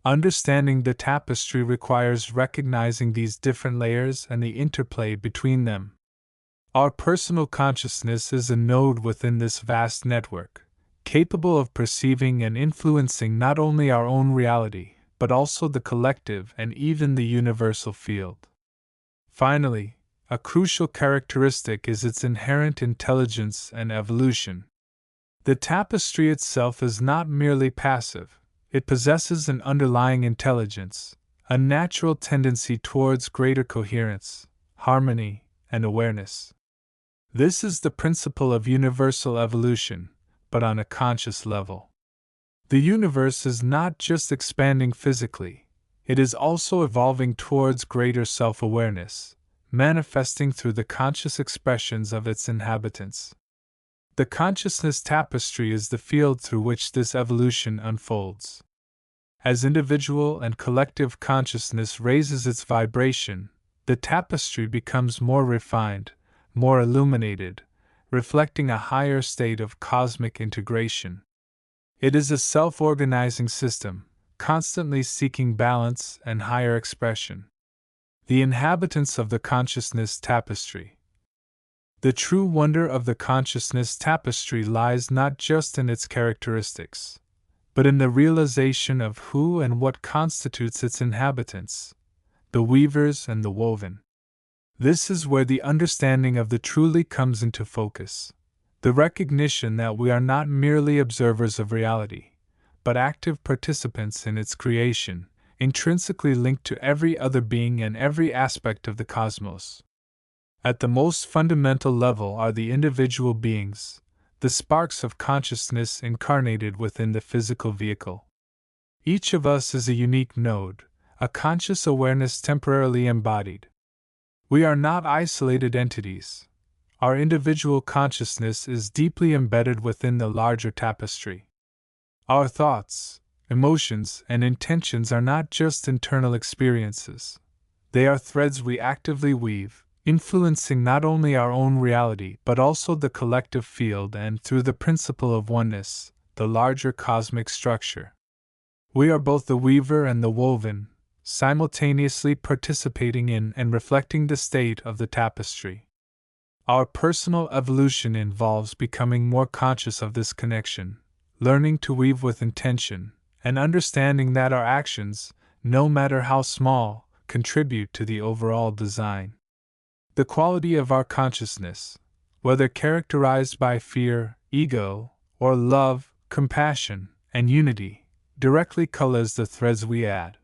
Speaker 1: Understanding the tapestry requires recognizing these different layers and the interplay between them. Our personal consciousness is a node within this vast network, capable of perceiving and influencing not only our own reality, but also the collective and even the universal field. Finally, a crucial characteristic is its inherent intelligence and evolution. The tapestry itself is not merely passive, it possesses an underlying intelligence, a natural tendency towards greater coherence, harmony, and awareness. This is the principle of universal evolution, but on a conscious level. The universe is not just expanding physically, it is also evolving towards greater self-awareness, manifesting through the conscious expressions of its inhabitants. The consciousness tapestry is the field through which this evolution unfolds. As individual and collective consciousness raises its vibration, the tapestry becomes more refined, more illuminated, reflecting a higher state of cosmic integration. It is a self-organizing system, constantly seeking balance and higher expression. The inhabitants of the consciousness tapestry. The true wonder of the consciousness tapestry lies not just in its characteristics, but in the realization of who and what constitutes its inhabitants, the weavers and the woven. This is where the understanding of the truly comes into focus, the recognition that we are not merely observers of reality, but active participants in its creation, intrinsically linked to every other being and every aspect of the cosmos. At the most fundamental level are the individual beings, the sparks of consciousness incarnated within the physical vehicle. Each of us is a unique node, a conscious awareness temporarily embodied. We are not isolated entities. Our individual consciousness is deeply embedded within the larger tapestry. Our thoughts, emotions, and intentions are not just internal experiences. They are threads we actively weave, influencing not only our own reality but also the collective field and, through the principle of oneness, the larger cosmic structure. We are both the weaver and the woven, simultaneously participating in and reflecting the state of the tapestry. Our personal evolution involves becoming more conscious of this connection, learning to weave with intention, and understanding that our actions, no matter how small, contribute to the overall design. The quality of our consciousness, whether characterized by fear, ego, or love, compassion, and unity, directly colors the threads we add.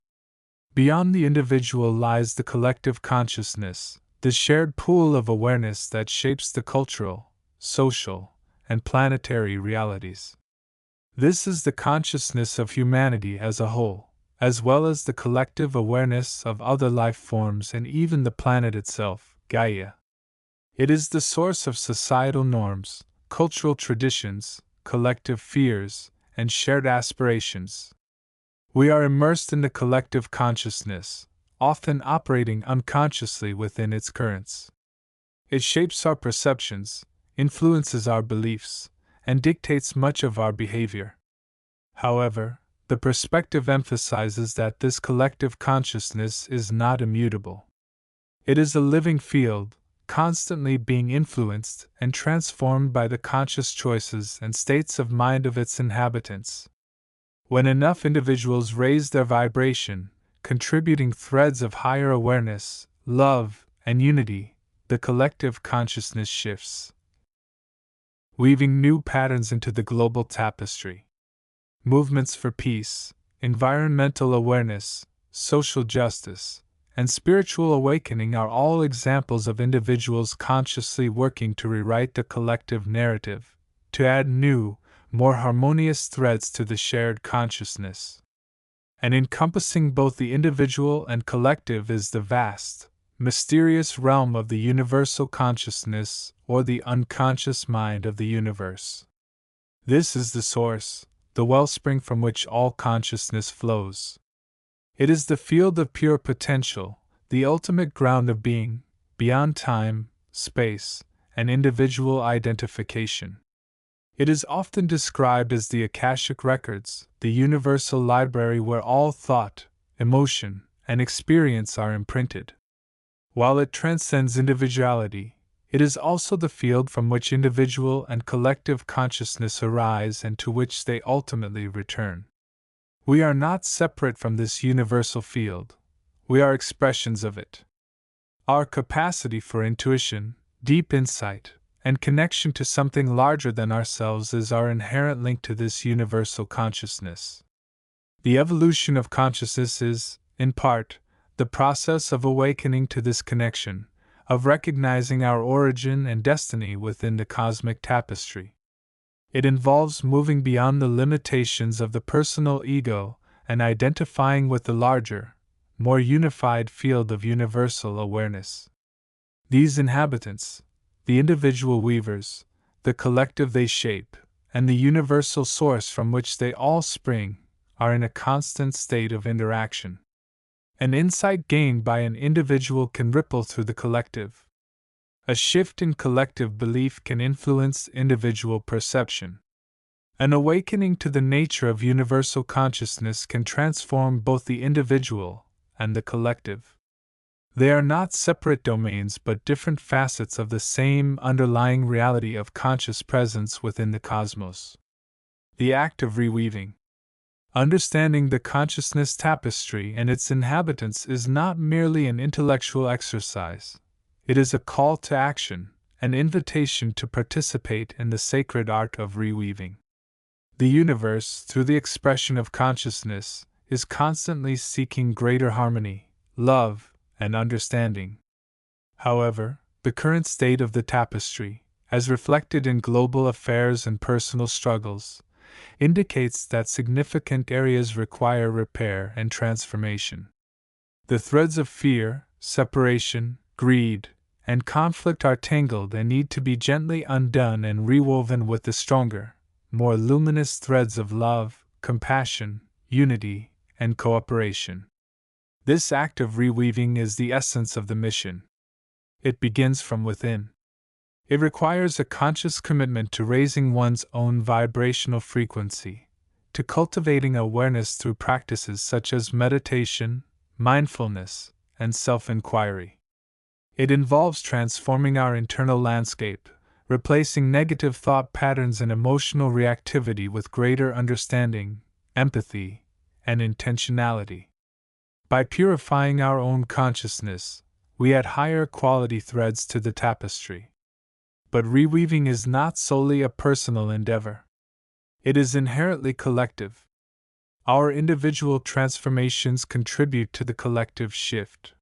Speaker 1: Beyond the individual lies the collective consciousness, the shared pool of awareness that shapes the cultural, social, and planetary realities. This is the consciousness of humanity as a whole, as well as the collective awareness of other life forms and even the planet itself, Gaia. It is the source of societal norms, cultural traditions, collective fears, and shared aspirations. We are immersed in the collective consciousness, often operating unconsciously within its currents. It shapes our perceptions, influences our beliefs, and dictates much of our behavior. However, the perspective emphasizes that this collective consciousness is not immutable. It is a living field, constantly being influenced and transformed by the conscious choices and states of mind of its inhabitants. When enough individuals raise their vibration, contributing threads of higher awareness, love, and unity, the collective consciousness shifts, weaving new patterns into the global tapestry. Movements for peace, environmental awareness, social justice, and spiritual awakening are all examples of individuals consciously working to rewrite the collective narrative, to add new, more harmonious threads to the shared consciousness. And encompassing both the individual and collective is the vast, mysterious realm of the universal consciousness or the unconscious mind of the universe. This is the source, the wellspring from which all consciousness flows. It is the field of pure potential, the ultimate ground of being, beyond time, space, and individual identification. It is often described as the Akashic Records, the universal library where all thought, emotion, and experience are imprinted. While it transcends individuality, it is also the field from which individual and collective consciousness arise and to which they ultimately return. We are not separate from this universal field. We are expressions of it. Our capacity for intuition, deep insight, and connection to something larger than ourselves is our inherent link to this universal consciousness. The evolution of consciousness is, in part, the process of awakening to this connection, of recognizing our origin and destiny within the cosmic tapestry. It involves moving beyond the limitations of the personal ego and identifying with the larger, more unified field of universal awareness. These inhabitants, the individual weavers, the collective they shape, and the universal source from which they all spring, are in a constant state of interaction. An insight gained by an individual can ripple through the collective. A shift in collective belief can influence individual perception. An awakening to the nature of universal consciousness can transform both the individual and the collective. They are not separate domains but different facets of the same underlying reality of conscious presence within the cosmos. The act of reweaving. Understanding the consciousness tapestry and its inhabitants is not merely an intellectual exercise. It is a call to action, an invitation to participate in the sacred art of reweaving. The universe, through the expression of consciousness, is constantly seeking greater harmony, love, and understanding. However, the current state of the tapestry, as reflected in global affairs and personal struggles, indicates that significant areas require repair and transformation. The threads of fear, separation, greed, and conflict are tangled and need to be gently undone and rewoven with the stronger, more luminous threads of love, compassion, unity, and cooperation. This act of reweaving is the essence of the mission. It begins from within. It requires a conscious commitment to raising one's own vibrational frequency, to cultivating awareness through practices such as meditation, mindfulness, and self-inquiry. It involves transforming our internal landscape, replacing negative thought patterns and emotional reactivity with greater understanding, empathy, and intentionality. By purifying our own consciousness, we add higher quality threads to the tapestry. But reweaving is not solely a personal endeavor. It is inherently collective. Our individual transformations contribute to the collective shift.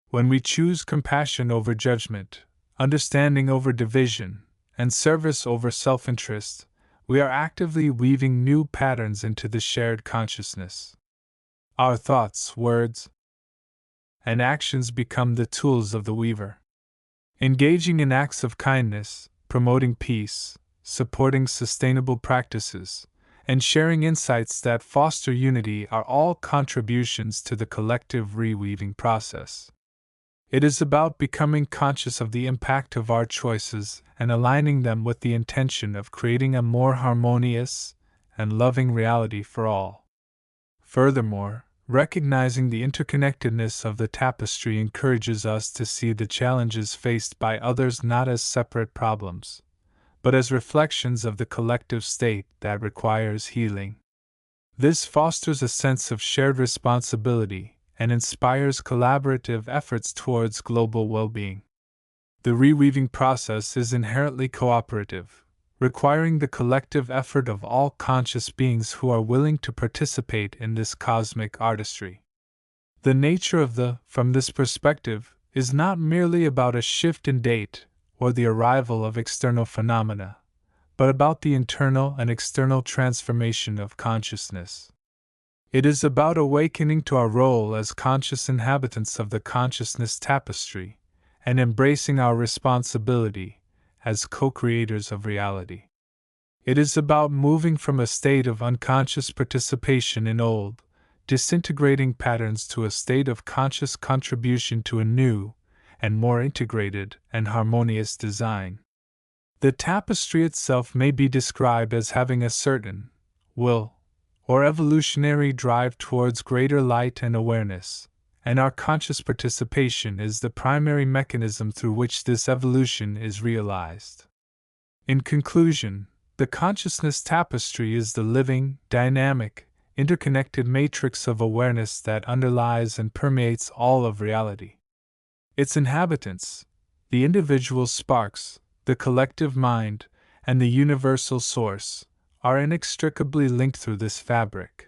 Speaker 1: When we choose compassion over judgment, understanding over division, and service over self-interest, we are actively weaving new patterns into the shared consciousness. Our thoughts, words, and actions become the tools of the weaver. Engaging in acts of kindness, promoting peace, supporting sustainable practices, and sharing insights that foster unity are all contributions to the collective reweaving process. It is about becoming conscious of the impact of our choices and aligning them with the intention of creating a more harmonious and loving reality for all. Furthermore, recognizing the interconnectedness of the tapestry encourages us to see the challenges faced by others not as separate problems, but as reflections of the collective state that requires healing. This fosters a sense of shared responsibility and inspires collaborative efforts towards global well-being. The reweaving process is inherently cooperative, requiring the collective effort of all conscious beings who are willing to participate in this cosmic artistry. The nature of from this perspective, is not merely about a shift in date or the arrival of external phenomena, but about the internal and external transformation of consciousness. It is about awakening to our role as conscious inhabitants of the consciousness tapestry and embracing our responsibility as co-creators of reality. It is about moving from a state of unconscious participation in old, disintegrating patterns to a state of conscious contribution to a new and more integrated and harmonious design. The tapestry itself may be described as having a certain will or evolutionary drive towards greater light and awareness, and our conscious participation is the primary mechanism through which this evolution is realized. In conclusion, the consciousness tapestry is the living, dynamic, interconnected matrix of awareness that underlies and permeates all of reality. Its inhabitants, the individual sparks, the collective mind, and the universal source, are inextricably linked through this fabric.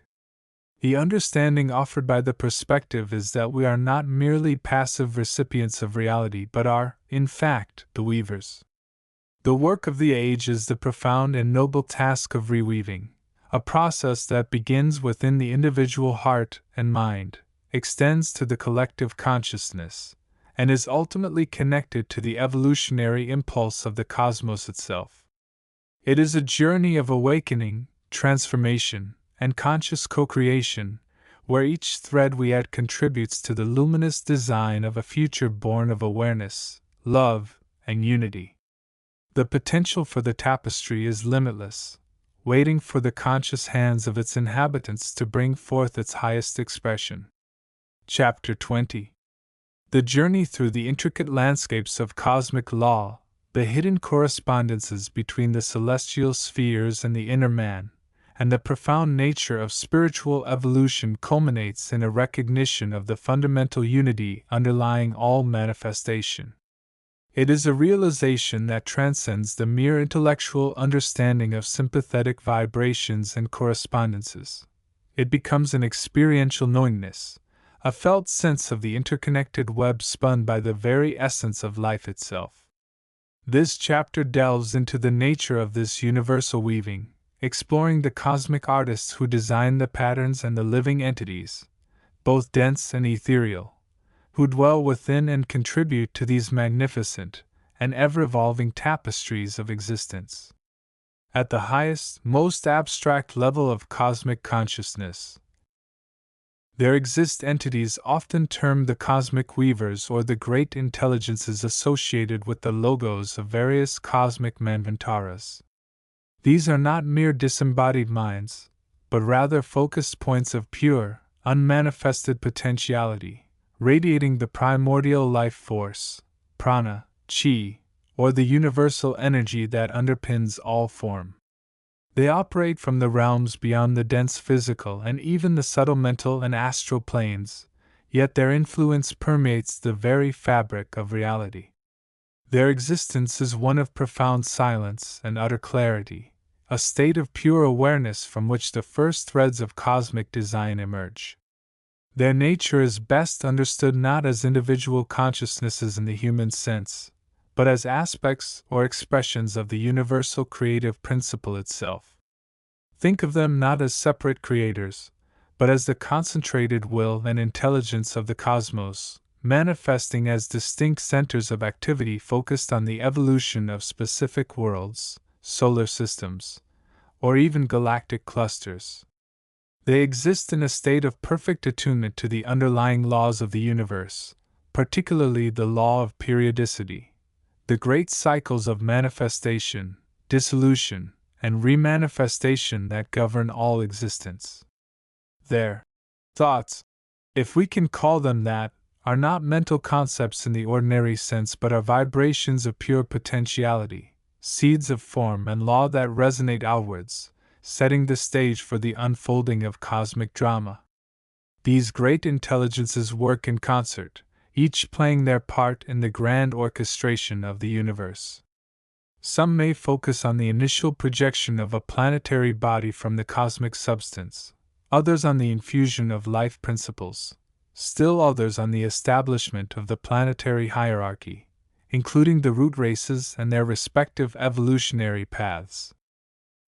Speaker 1: The understanding offered by the perspective is that we are not merely passive recipients of reality but are, in fact, the weavers. The work of the age is the profound and noble task of reweaving, a process that begins within the individual heart and mind, extends to the collective consciousness, and is ultimately connected to the evolutionary impulse of the cosmos itself. It is a journey of awakening, transformation, and conscious co-creation, where each thread we add contributes to the luminous design of a future born of awareness, love, and unity. The potential for the tapestry is limitless, waiting for the conscious hands of its inhabitants to bring forth its highest expression. Chapter 20. The journey through the intricate landscapes of cosmic law, the hidden correspondences between the celestial spheres and the inner man, and the profound nature of spiritual evolution culminates in a recognition of the fundamental unity underlying all manifestation. It is a realization that transcends the mere intellectual understanding of sympathetic vibrations and correspondences. It becomes an experiential knowingness, a felt sense of the interconnected web spun by the very essence of life itself. This chapter delves into the nature of this universal weaving, exploring the cosmic artists who design the patterns and the living entities, both dense and ethereal, who dwell within and contribute to these magnificent and ever-evolving tapestries of existence. At the highest, most abstract level of cosmic consciousness, there exist entities often termed the cosmic weavers or the great intelligences associated with the logos of various cosmic manvantaras. These are not mere disembodied minds, but rather focused points of pure, unmanifested potentiality, radiating the primordial life force, prana, chi, or the universal energy that underpins all form. They operate from the realms beyond the dense physical and even the subtle mental and astral planes, yet their influence permeates the very fabric of reality. Their existence is one of profound silence and utter clarity, a state of pure awareness from which the first threads of cosmic design emerge. Their nature is best understood not as individual consciousnesses in the human sense, but as aspects or expressions of the universal creative principle itself. Think of them not as separate creators, but as the concentrated will and intelligence of the cosmos, manifesting as distinct centers of activity focused on the evolution of specific worlds, solar systems, or even galactic clusters. They exist in a state of perfect attunement to the underlying laws of the universe, particularly the law of periodicity, the great cycles of manifestation, dissolution, and remanifestation that govern all existence. Their thoughts, if we can call them that, are not mental concepts in the ordinary sense but are vibrations of pure potentiality, seeds of form and law that resonate outwards, setting the stage for the unfolding of cosmic drama. These great intelligences work in concert, each playing their part in the grand orchestration of the universe. Some may focus on the initial projection of a planetary body from the cosmic substance, others on the infusion of life principles, still others on the establishment of the planetary hierarchy, including the root races and their respective evolutionary paths.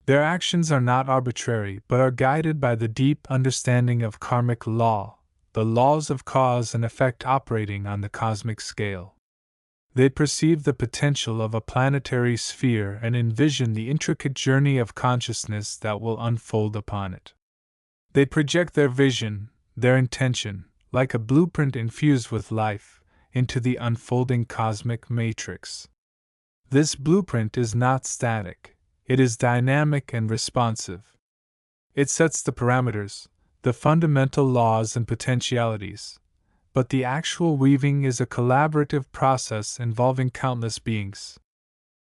Speaker 1: Their actions are not arbitrary but are guided by the deep understanding of karmic law, the laws of cause and effect operating on the cosmic scale. They perceive the potential of a planetary sphere and envision the intricate journey of consciousness that will unfold upon it. They project their vision, their intention, like a blueprint infused with life, into the unfolding cosmic matrix. This blueprint is not static. It is dynamic and responsive. It sets the parameters, the fundamental laws and potentialities, but the actual weaving is a collaborative process involving countless beings.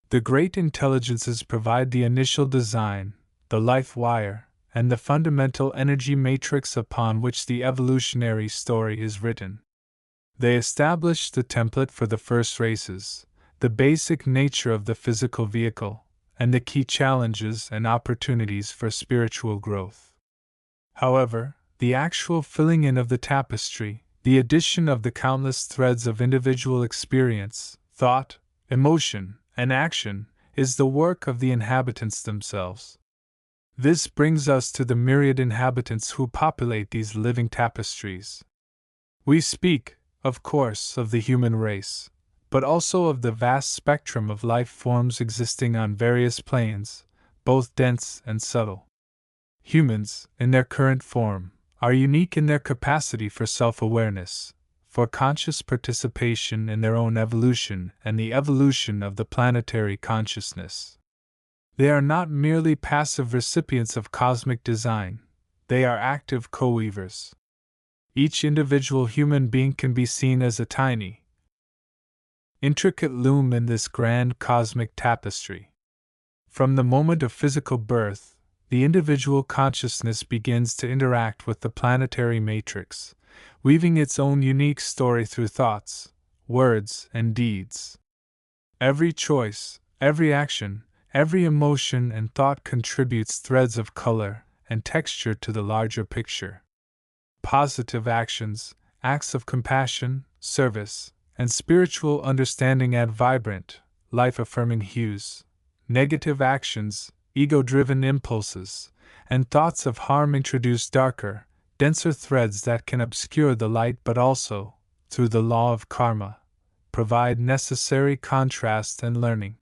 Speaker 1: The great intelligences provide the initial design, the life wire, and the fundamental energy matrix upon which the evolutionary story is written. They establish the template for the first races, the basic nature of the physical vehicle, and the key challenges and opportunities for spiritual growth. However, the actual filling in of the tapestry, the addition of the countless threads of individual experience, thought, emotion, and action, is the work of the inhabitants themselves. This brings us to the myriad inhabitants who populate these living tapestries. We speak, of course, of the human race, but also of the vast spectrum of life forms existing on various planes, both dense and subtle. Humans, in their current form, are unique in their capacity for self-awareness, for conscious participation in their own evolution and the evolution of the planetary consciousness. They are not merely passive recipients of cosmic design, they are active co-weavers. Each individual human being can be seen as a tiny, intricate loom in this grand cosmic tapestry. From the moment of physical birth, the individual consciousness begins to interact with the planetary matrix, weaving its own unique story through thoughts, words, and deeds. Every choice, every action, every emotion and thought contributes threads of color and texture to the larger picture. Positive actions, acts of compassion, service, and spiritual understanding add vibrant, life-affirming hues. Negative actions, ego-driven impulses, and thoughts of harm introduce darker, denser threads that can obscure the light but also, through the law of karma, provide necessary contrast and learning.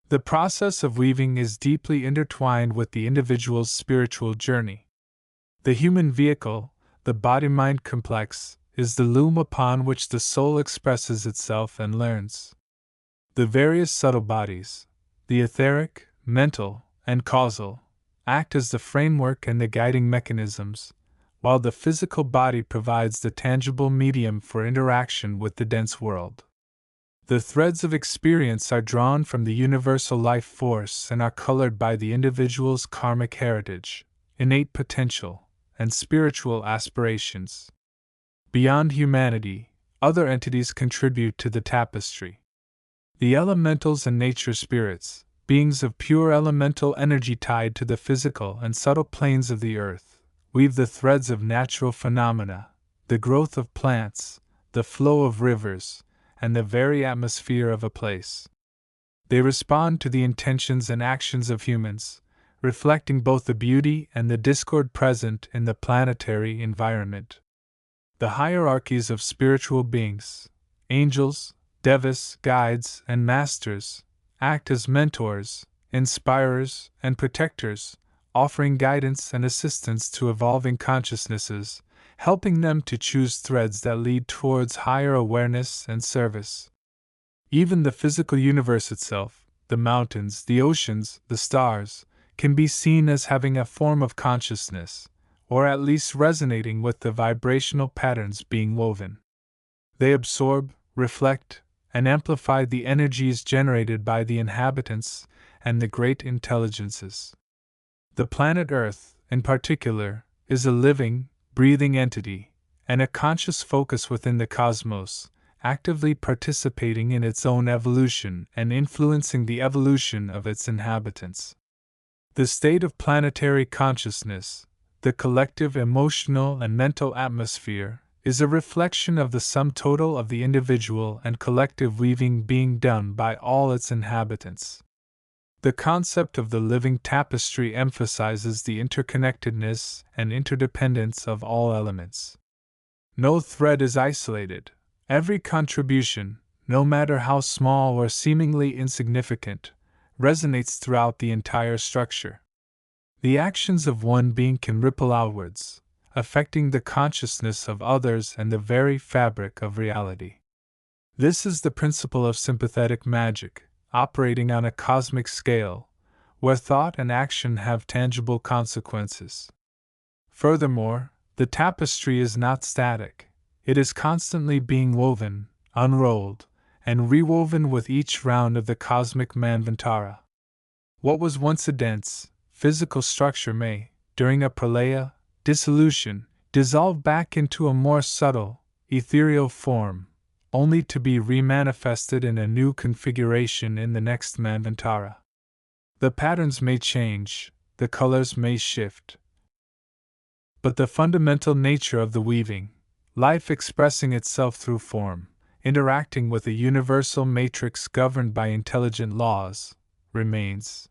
Speaker 1: The process of weaving is deeply intertwined with the individual's spiritual journey. The human vehicle, the body-mind complex, is the loom upon which the soul expresses itself and learns. The various subtle bodies, the etheric, mental, and causal, act as the framework and the guiding mechanisms, while the physical body provides the tangible medium for interaction with the dense world. The threads of experience are drawn from the universal life force and are colored by the individual's karmic heritage, innate potential, and spiritual aspirations. Beyond humanity, other entities contribute to the tapestry. The elementals and nature spirits, beings of pure elemental energy tied to the physical and subtle planes of the earth, weave the threads of natural phenomena, the growth of plants, the flow of rivers, and the very atmosphere of a place. They respond to the intentions and actions of humans, reflecting both the beauty and the discord present in the planetary environment. The hierarchies of spiritual beings, angels, devas, guides, and masters, act as mentors, inspirers, and protectors, offering guidance and assistance to evolving consciousnesses, helping them to choose threads that lead towards higher awareness and service. Even the physical universe itself, the mountains, the oceans, the stars, can be seen as having a form of consciousness, or at least resonating with the vibrational patterns being woven. They absorb, reflect, and amplify the energies generated by the inhabitants and the great intelligences. The planet Earth, in particular, is a living, breathing entity, and a conscious focus within the cosmos, actively participating in its own evolution and influencing the evolution of its inhabitants. The state of planetary consciousness, the collective emotional and mental atmosphere, is a reflection of the sum total of the individual and collective weaving being done by all its inhabitants. The concept of the living tapestry emphasizes the interconnectedness and interdependence of all elements. No thread is isolated. Every contribution, no matter how small or seemingly insignificant, resonates throughout the entire structure. The actions of one being can ripple outwards, affecting the consciousness of others and the very fabric of reality. This is the principle of sympathetic magic, operating on a cosmic scale, where thought and action have tangible consequences. Furthermore, the tapestry is not static. It is constantly being woven, unrolled, and rewoven with each round of the cosmic manvantara. What was once a dense, physical structure may, during a pralaya, dissolution, dissolve back into a more subtle, ethereal form, only to be remanifested in a new configuration in the next manvantara. The patterns may change, the colors may shift, but the fundamental nature of the weaving, life expressing itself through form, interacting with a universal matrix governed by intelligent laws, remains.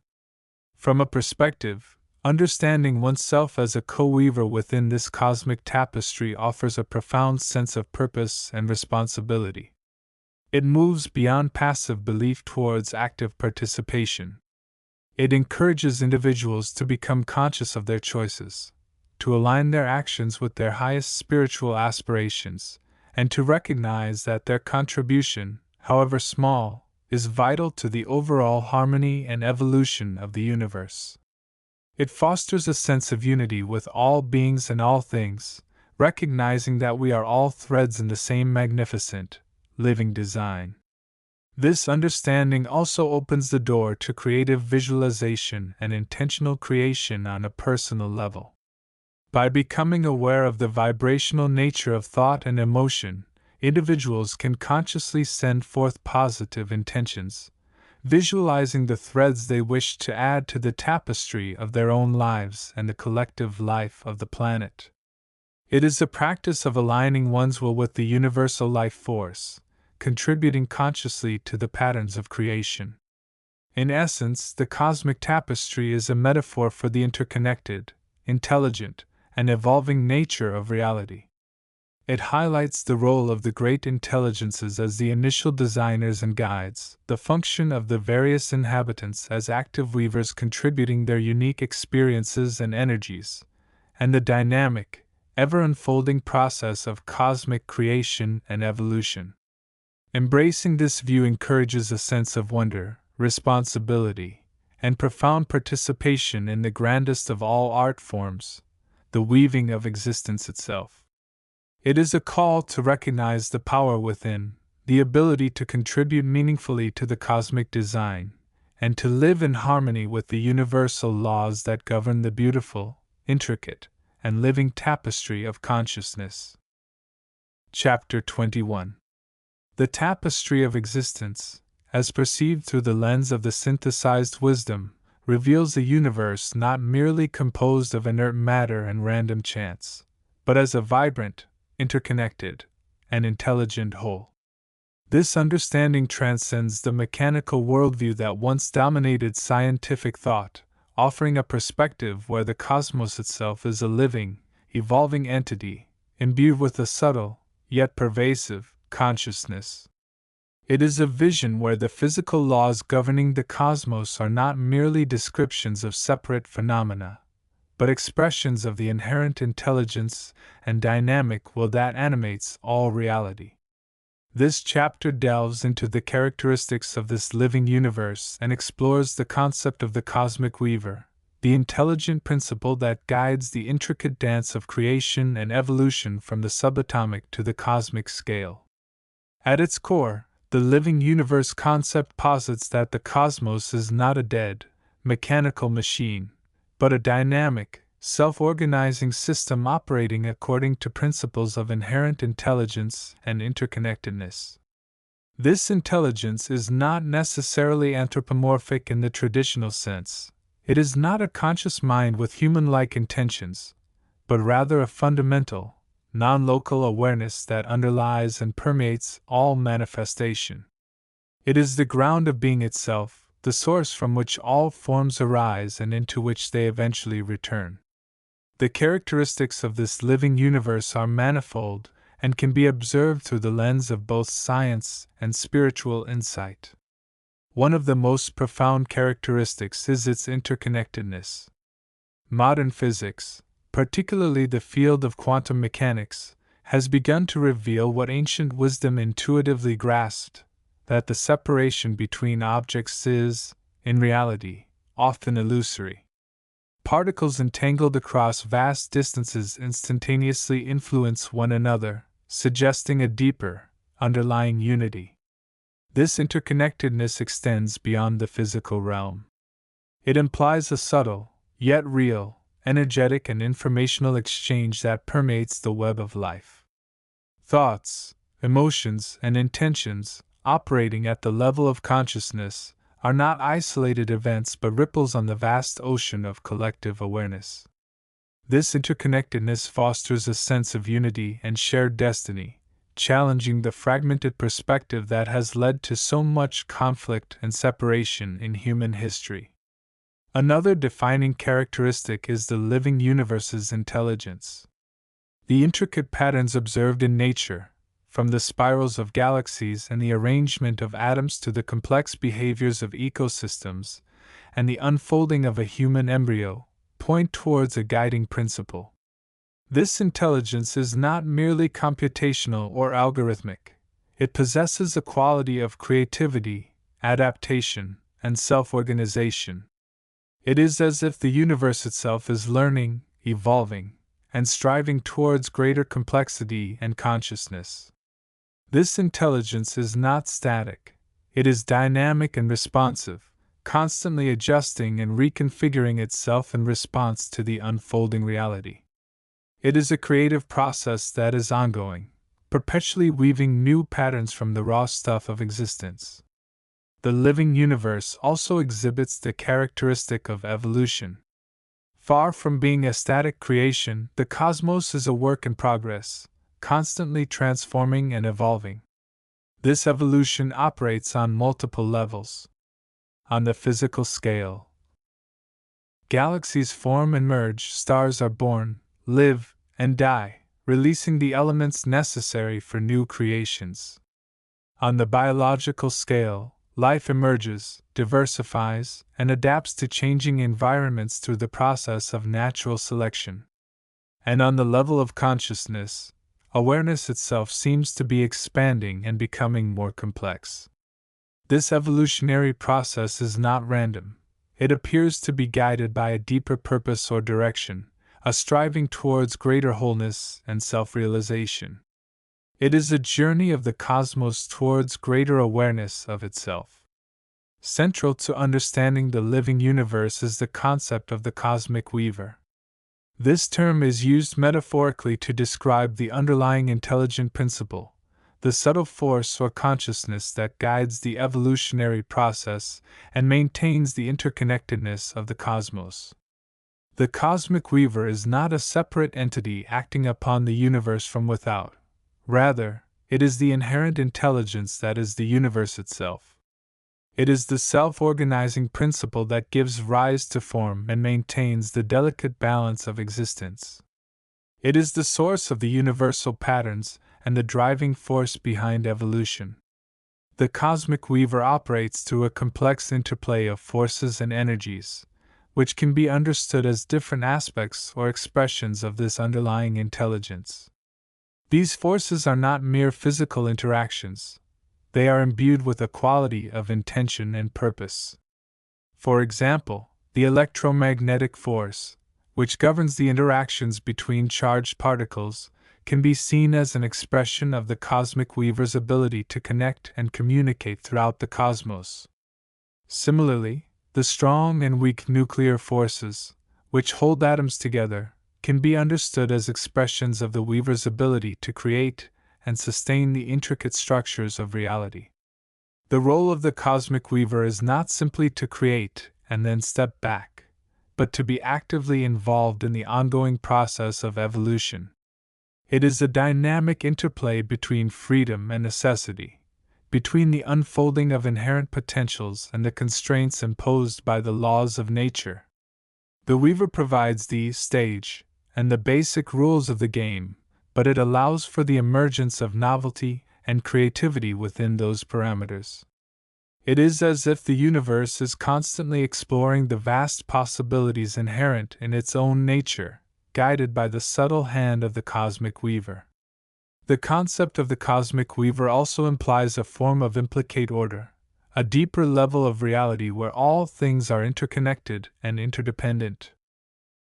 Speaker 1: From a perspective, Understanding oneself as a co-weaver within this cosmic tapestry offers a profound sense of purpose and responsibility. It moves beyond passive belief towards active participation. It encourages individuals to become conscious of their choices, to align their actions with their highest spiritual aspirations, and to recognize that their contribution, however small, is vital to the overall harmony and evolution of the universe. It fosters a sense of unity with all beings and all things, recognizing that we are all threads in the same magnificent, living design. This understanding also opens the door to creative visualization and intentional creation on a personal level. By becoming aware of the vibrational nature of thought and emotion, individuals can consciously send forth positive intentions, visualizing the threads they wish to add to the tapestry of their own lives and the collective life of the planet. It is the practice of aligning one's will with the universal life force, contributing consciously to the patterns of creation. In essence, the cosmic tapestry is a metaphor for the interconnected, intelligent, and evolving nature of reality. It highlights the role of the great intelligences as the initial designers and guides, the function of the various inhabitants as active weavers contributing their unique experiences and energies, and the dynamic, ever-unfolding process of cosmic creation and evolution. Embracing this view encourages a sense of wonder, responsibility, and profound participation in the grandest of all art forms, the weaving of existence itself. It is a call to recognize the power within, the ability to contribute meaningfully to the cosmic design, and to live in harmony with the universal laws that govern the beautiful, intricate, and living tapestry of consciousness. Chapter 21. The tapestry of existence, as perceived through the lens of the synthesized wisdom, reveals a universe not merely composed of inert matter and random chance, but as a vibrant, interconnected, and intelligent whole. This understanding transcends the mechanical worldview that once dominated scientific thought, offering a perspective where the cosmos itself is a living, evolving entity, imbued with a subtle, yet pervasive, consciousness. It is a vision where the physical laws governing the cosmos are not merely descriptions of separate phenomena, but expressions of the inherent intelligence and dynamic will that animates all reality. This chapter delves into the characteristics of this living universe and explores the concept of the cosmic weaver, the intelligent principle that guides the intricate dance of creation and evolution from the subatomic to the cosmic scale. At its core, the living universe concept posits that the cosmos is not a dead, mechanical machine, but a dynamic, self-organizing system operating according to principles of inherent intelligence and interconnectedness. This intelligence is not necessarily anthropomorphic in the traditional sense. It is not a conscious mind with human-like intentions, but rather a fundamental, non-local awareness that underlies and permeates all manifestation. It is the ground of being itself, the source from which all forms arise and into which they eventually return. The characteristics of this living universe are manifold and can be observed through the lens of both science and spiritual insight. One of the most profound characteristics is its interconnectedness. Modern physics, particularly the field of quantum mechanics, has begun to reveal what ancient wisdom intuitively grasped, that the separation between objects is, in reality, often illusory. Particles entangled across vast distances instantaneously influence one another, suggesting a deeper, underlying unity. This interconnectedness extends beyond the physical realm. It implies a subtle, yet real, energetic and informational exchange that permeates the web of life. Thoughts, emotions, and intentions, operating at the level of consciousness, are not isolated events but ripples on the vast ocean of collective awareness. This interconnectedness fosters a sense of unity and shared destiny, challenging the fragmented perspective that has led to so much conflict and separation in human history. Another defining characteristic is the living universe's intelligence. The intricate patterns observed in nature, from the spirals of galaxies and the arrangement of atoms to the complex behaviors of ecosystems, and the unfolding of a human embryo, point towards a guiding principle. This intelligence is not merely computational or algorithmic. It possesses a quality of creativity, adaptation, and self-organization. It is as if the universe itself is learning, evolving, and striving towards greater complexity and consciousness. This intelligence is not static. It is dynamic and responsive, constantly adjusting and reconfiguring itself in response to the unfolding reality. It is a creative process that is ongoing, perpetually weaving new patterns from the raw stuff of existence. The living universe also exhibits the characteristic of evolution. Far from being a static creation, the cosmos is a work in progress, constantly transforming and evolving. This evolution operates on multiple levels. On the physical scale, galaxies form and merge, stars are born, live, and die, releasing the elements necessary for new creations. On the biological scale, life emerges, diversifies, and adapts to changing environments through the process of natural selection. And on the level of consciousness, awareness itself seems to be expanding and becoming more complex. This evolutionary process is not random. It appears to be guided by a deeper purpose or direction, a striving towards greater wholeness and self-realization. It is a journey of the cosmos towards greater awareness of itself. Central to understanding the living universe is the concept of the cosmic weaver. This term is used metaphorically to describe the underlying intelligent principle, the subtle force or consciousness that guides the evolutionary process and maintains the interconnectedness of the cosmos. The cosmic weaver is not a separate entity acting upon the universe from without. Rather, it is the inherent intelligence that is the universe itself. It is the self-organizing principle that gives rise to form and maintains the delicate balance of existence. It is the source of the universal patterns and the driving force behind evolution. The cosmic weaver operates through a complex interplay of forces and energies, which can be understood as different aspects or expressions of this underlying intelligence. These forces are not mere physical interactions. They are imbued with a quality of intention and purpose. For example, the electromagnetic force, which governs the interactions between charged particles, can be seen as an expression of the cosmic weaver's ability to connect and communicate throughout the cosmos. Similarly, the strong and weak nuclear forces, which hold atoms together, can be understood as expressions of the weaver's ability to create and sustain the intricate structures of reality. The role of the cosmic weaver is not simply to create and then step back, but to be actively involved in the ongoing process of evolution. It is a dynamic interplay between freedom and necessity, between the unfolding of inherent potentials and the constraints imposed by the laws of nature. The weaver provides the stage and the basic rules of the game, but it allows for the emergence of novelty and creativity within those parameters. It is as if the universe is constantly exploring the vast possibilities inherent in its own nature, guided by the subtle hand of the cosmic weaver. The concept of the cosmic weaver also implies a form of implicate order, a deeper level of reality where all things are interconnected and interdependent.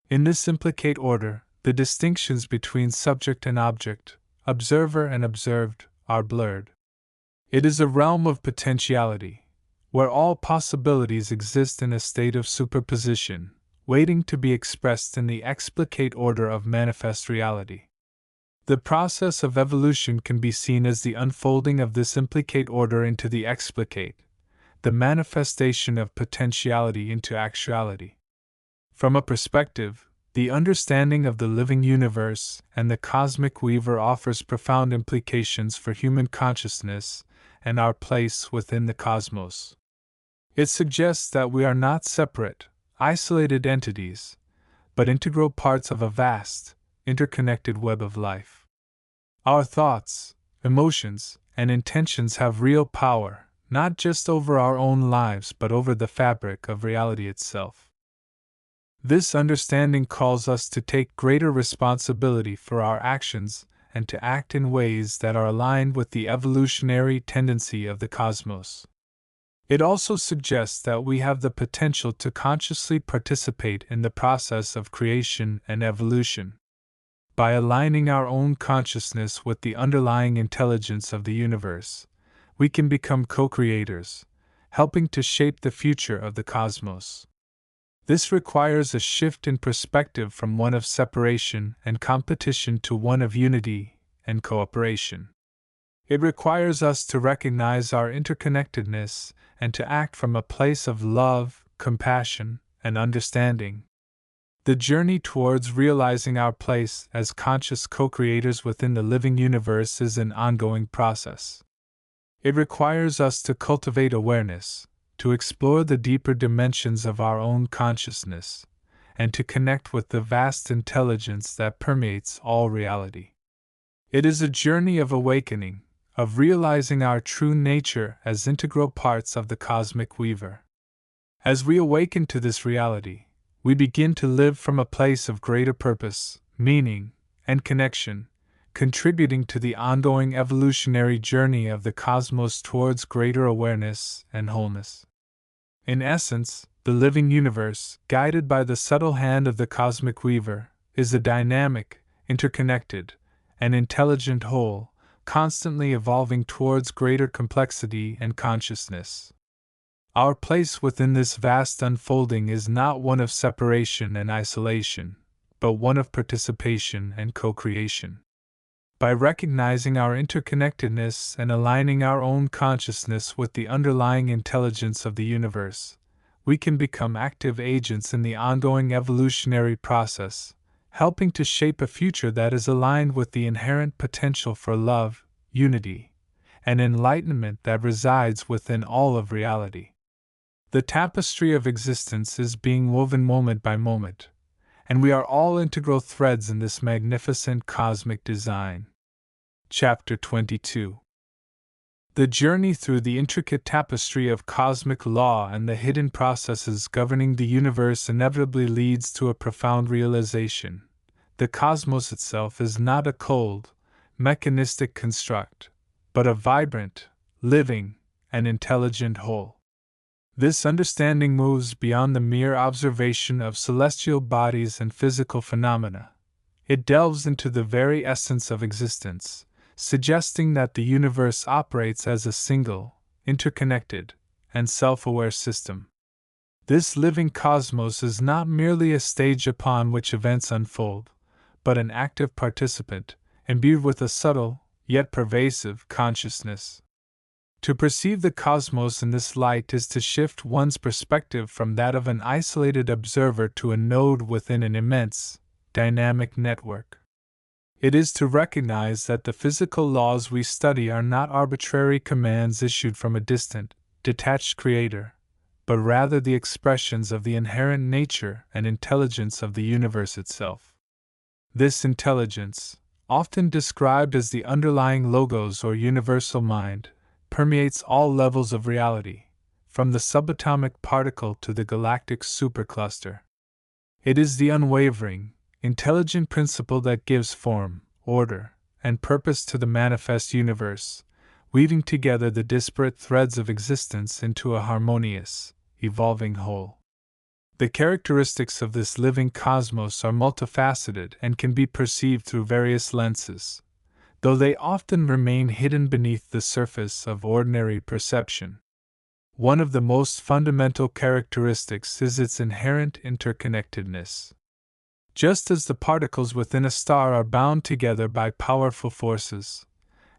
Speaker 1: In this implicate order, the distinctions between subject and object, observer and observed, are blurred. It is a realm of potentiality, where all possibilities exist in a state of superposition, waiting to be expressed in the explicate order of manifest reality. The process of evolution can be seen as the unfolding of this implicate order into the explicate, the manifestation of potentiality into actuality. From a perspective, the understanding of the living universe and the cosmic weaver offers profound implications for human consciousness and our place within the cosmos. It suggests that we are not separate, isolated entities, but integral parts of a vast, interconnected web of life. Our thoughts, emotions, and intentions have real power, not just over our own lives but over the fabric of reality itself. This understanding calls us to take greater responsibility for our actions and to act in ways that are aligned with the evolutionary tendency of the cosmos. It also suggests that we have the potential to consciously participate in the process of creation and evolution. By aligning our own consciousness with the underlying intelligence of the universe, we can become co-creators, helping to shape the future of the cosmos. This requires a shift in perspective from one of separation and competition to one of unity and cooperation. It requires us to recognize our interconnectedness and to act from a place of love, compassion, and understanding. The journey towards realizing our place as conscious co-creators within the living universe is an ongoing process. It requires us to cultivate awareness, to explore the deeper dimensions of our own consciousness, and to connect with the vast intelligence that permeates all reality. It is a journey of awakening, of realizing our true nature as integral parts of the cosmic weaver. As we awaken to this reality, we begin to live from a place of greater purpose, meaning, and connection, contributing to the ongoing evolutionary journey of the cosmos towards greater awareness and wholeness. In essence, the living universe, guided by the subtle hand of the cosmic weaver, is a dynamic, interconnected, and intelligent whole, constantly evolving towards greater complexity and consciousness. Our place within this vast unfolding is not one of separation and isolation, but one of participation and co-creation. By recognizing our interconnectedness and aligning our own consciousness with the underlying intelligence of the universe, we can become active agents in the ongoing evolutionary process, helping to shape a future that is aligned with the inherent potential for love, unity, and enlightenment that resides within all of reality. The tapestry of existence is being woven moment by moment, and we are all integral threads in this magnificent cosmic design. Chapter 22. The journey through the intricate tapestry of cosmic law and the hidden processes governing the universe inevitably leads to a profound realization. The cosmos itself is not a cold, mechanistic construct, but a vibrant, living, and intelligent whole. This understanding moves beyond the mere observation of celestial bodies and physical phenomena. It delves into the very essence of existence, suggesting that the universe operates as a single, interconnected, and self-aware system. This living cosmos is not merely a stage upon which events unfold, but an active participant, imbued with a subtle, yet pervasive, consciousness. To perceive the cosmos in this light is to shift one's perspective from that of an isolated observer to a node within an immense, dynamic network. It is to recognize that the physical laws we study are not arbitrary commands issued from a distant, detached creator, but rather the expressions of the inherent nature and intelligence of the universe itself. This intelligence, often described as the underlying logos or universal mind, permeates all levels of reality, from the subatomic particle to the galactic supercluster. It is the unwavering, intelligent principle that gives form, order, and purpose to the manifest universe, weaving together the disparate threads of existence into a harmonious, evolving whole. The characteristics of this living cosmos are multifaceted and can be perceived through various lenses, though they often remain hidden beneath the surface of ordinary perception. One of the most fundamental characteristics is its inherent interconnectedness. Just as the particles within a star are bound together by powerful forces,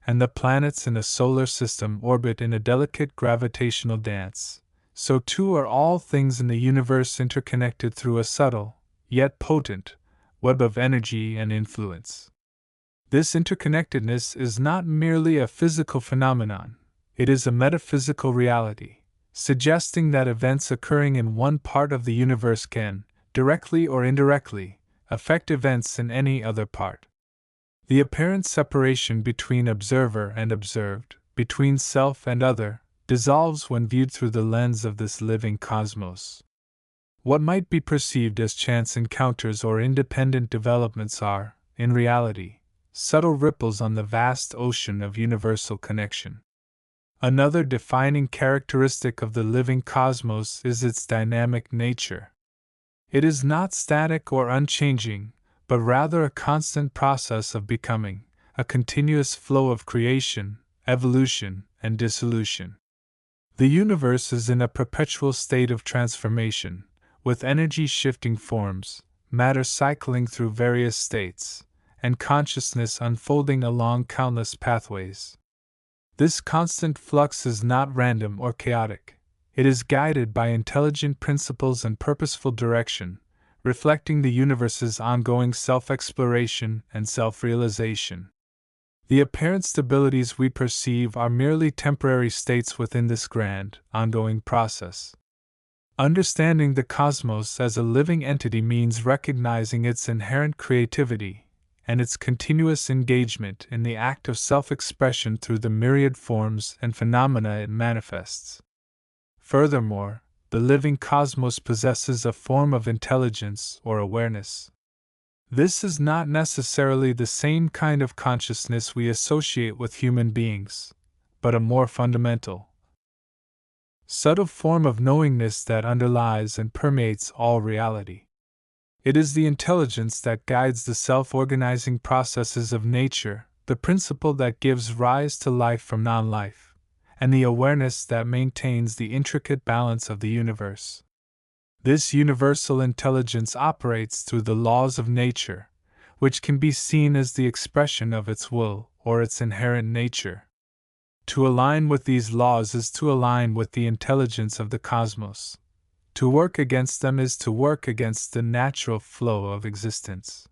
Speaker 1: and the planets in a solar system orbit in a delicate gravitational dance, so too are all things in the universe interconnected through a subtle, yet potent, web of energy and influence. This interconnectedness is not merely a physical phenomenon, it is a metaphysical reality, suggesting that events occurring in one part of the universe can, directly or indirectly, affect events in any other part. The apparent separation between observer and observed, between self and other, dissolves when viewed through the lens of this living cosmos. What might be perceived as chance encounters or independent developments are, in reality, subtle ripples on the vast ocean of universal connection. Another defining characteristic of the living cosmos is its dynamic nature. It is not static or unchanging, but rather a constant process of becoming, a continuous flow of creation, evolution, and dissolution. The universe is in a perpetual state of transformation, with energy shifting forms, matter cycling through various states, and consciousness unfolding along countless pathways. This constant flux is not random or chaotic. It is guided by intelligent principles and purposeful direction, reflecting the universe's ongoing self-exploration and self-realization. The apparent stabilities we perceive are merely temporary states within this grand, ongoing process. Understanding the cosmos as a living entity means recognizing its inherent creativity and its continuous engagement in the act of self-expression through the myriad forms and phenomena it manifests. Furthermore, the living cosmos possesses a form of intelligence or awareness. This is not necessarily the same kind of consciousness we associate with human beings, but a more fundamental, subtle form of knowingness that underlies and permeates all reality. It is the intelligence that guides the self-organizing processes of nature, the principle that gives rise to life from non-life, and the awareness that maintains the intricate balance of the universe. This universal intelligence operates through the laws of nature, which can be seen as the expression of its will or its inherent nature. To align with these laws is to align with the intelligence of the cosmos. To work against them is to work against the natural flow of existence.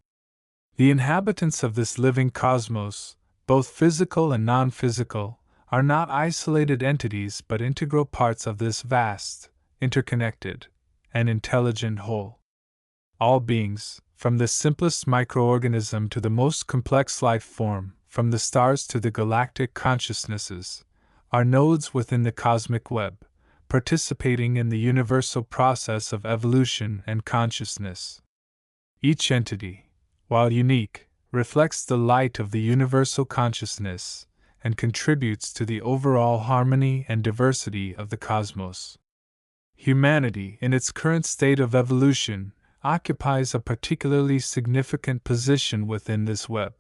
Speaker 1: The inhabitants of this living cosmos, both physical and non-physical, are not isolated entities but integral parts of this vast, interconnected, and intelligent whole. All beings, from the simplest microorganism to the most complex life form, from the stars to the galactic consciousnesses, are nodes within the cosmic web, participating in the universal process of evolution and consciousness. Each entity, while unique, reflects the light of the universal consciousness and contributes to the overall harmony and diversity of the cosmos. Humanity, in its current state of evolution, occupies a particularly significant position within this web.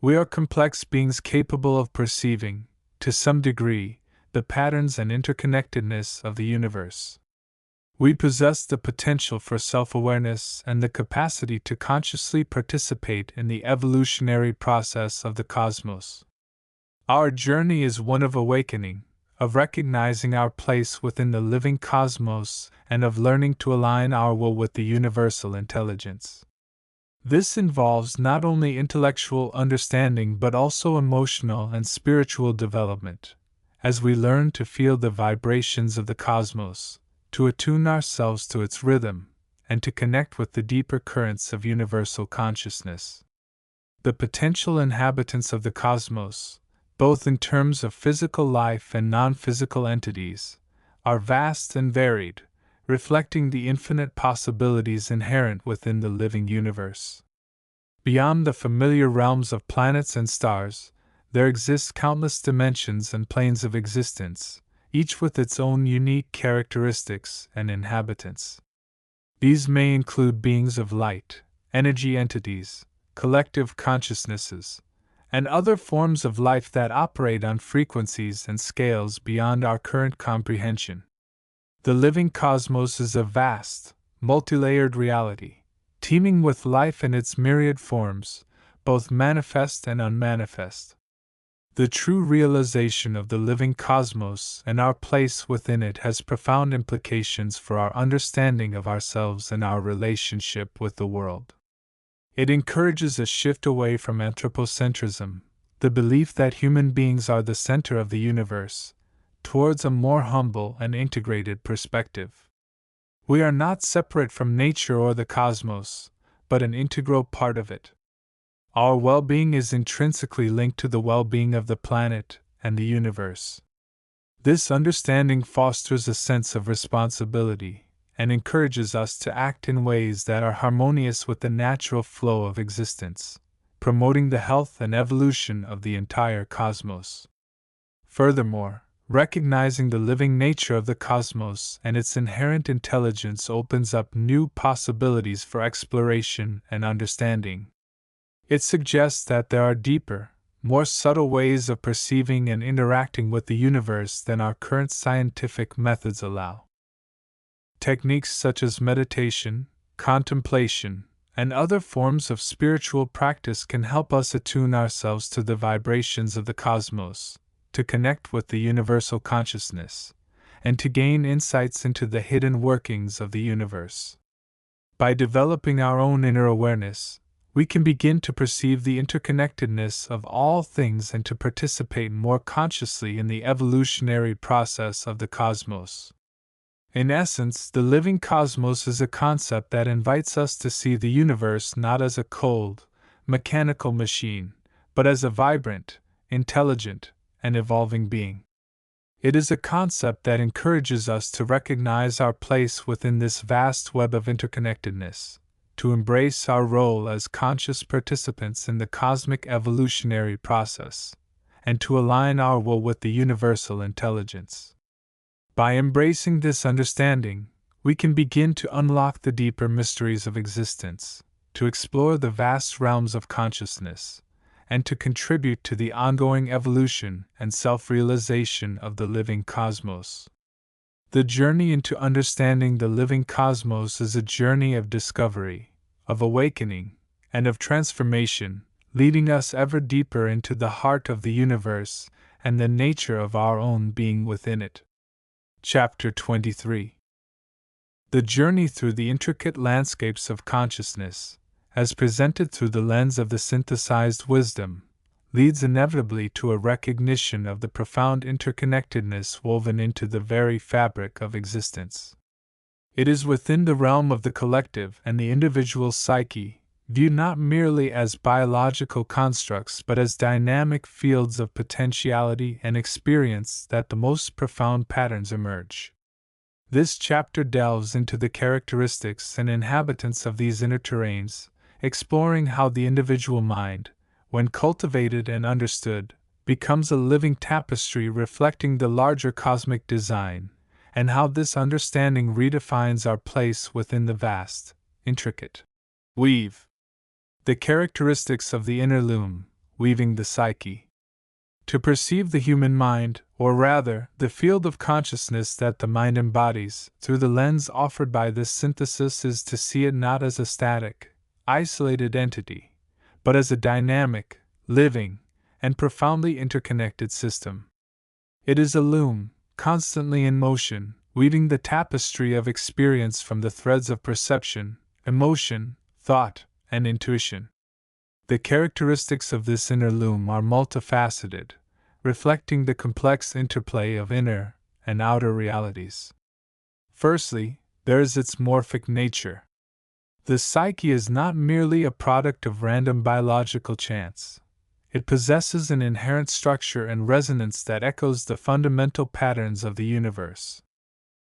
Speaker 1: We are complex beings capable of perceiving, to some degree, the patterns and interconnectedness of the universe. We possess the potential for self-awareness and the capacity to consciously participate in the evolutionary process of the cosmos. Our journey is one of awakening, of recognizing our place within the living cosmos and of learning to align our will with the universal intelligence. This involves not only intellectual understanding but also emotional and spiritual development, as we learn to feel the vibrations of the cosmos, to attune ourselves to its rhythm, and to connect with the deeper currents of universal consciousness. The potential inhabitants of the cosmos, both in terms of physical life and non-physical entities, are vast and varied, reflecting the infinite possibilities inherent within the living universe. Beyond the familiar realms of planets and stars, there exist countless dimensions and planes of existence, each with its own unique characteristics and inhabitants. These may include beings of light, energy entities, collective consciousnesses, and other forms of life that operate on frequencies and scales beyond our current comprehension. The living cosmos is a vast, multi-layered reality, teeming with life in its myriad forms, both manifest and unmanifest. The true realization of the living cosmos and our place within it has profound implications for our understanding of ourselves and our relationship with the world. It encourages a shift away from anthropocentrism, the belief that human beings are the center of the universe, towards a more humble and integrated perspective. We are not separate from nature or the cosmos, but an integral part of it. Our well-being is intrinsically linked to the well-being of the planet and the universe. This understanding fosters a sense of responsibility and encourages us to act in ways that are harmonious with the natural flow of existence, promoting the health and evolution of the entire cosmos. Furthermore, recognizing the living nature of the cosmos and its inherent intelligence opens up new possibilities for exploration and understanding. It suggests that there are deeper, more subtle ways of perceiving and interacting with the universe than our current scientific methods allow. Techniques such as meditation, contemplation, and other forms of spiritual practice can help us attune ourselves to the vibrations of the cosmos, to connect with the universal consciousness, and to gain insights into the hidden workings of the universe. By developing our own inner awareness, we can begin to perceive the interconnectedness of all things and to participate more consciously in the evolutionary process of the cosmos. In essence, the living cosmos is a concept that invites us to see the universe not as a cold, mechanical machine, but as a vibrant, intelligent, and evolving being. It is a concept that encourages us to recognize our place within this vast web of interconnectedness, to embrace our role as conscious participants in the cosmic evolutionary process, and to align our will with the universal intelligence. By embracing this understanding, we can begin to unlock the deeper mysteries of existence, to explore the vast realms of consciousness, and to contribute to the ongoing evolution and self-realization of the living cosmos. The journey into understanding the living cosmos is a journey of discovery, of awakening, and of transformation, leading us ever deeper into the heart of the universe and the nature of our own being within it. Chapter 23. The journey through the intricate landscapes of consciousness, as presented through the lens of the synthesized wisdom, leads inevitably to a recognition of the profound interconnectedness woven into the very fabric of existence. It is within the realm of the collective and the individual psyche, viewed not merely as biological constructs but as dynamic fields of potentiality and experience, that the most profound patterns emerge. This chapter delves into the characteristics and inhabitants of these inner terrains, exploring how the individual mind, when cultivated and understood, becomes a living tapestry reflecting the larger cosmic design, and how this understanding redefines our place within the vast, intricate weave. The characteristics of the inner loom, weaving the psyche. To perceive the human mind, or rather, the field of consciousness that the mind embodies, through the lens offered by this synthesis, is to see it not as a static, isolated entity, but as a dynamic, living, and profoundly interconnected system. It is a loom, constantly in motion, weaving the tapestry of experience from the threads of perception, emotion, thought, and intuition. The characteristics of this inner loom are multifaceted, reflecting the complex interplay of inner and outer realities. Firstly, there is its morphic nature. The psyche is not merely a product of random biological chance. It possesses an inherent structure and resonance that echoes the fundamental patterns of the universe.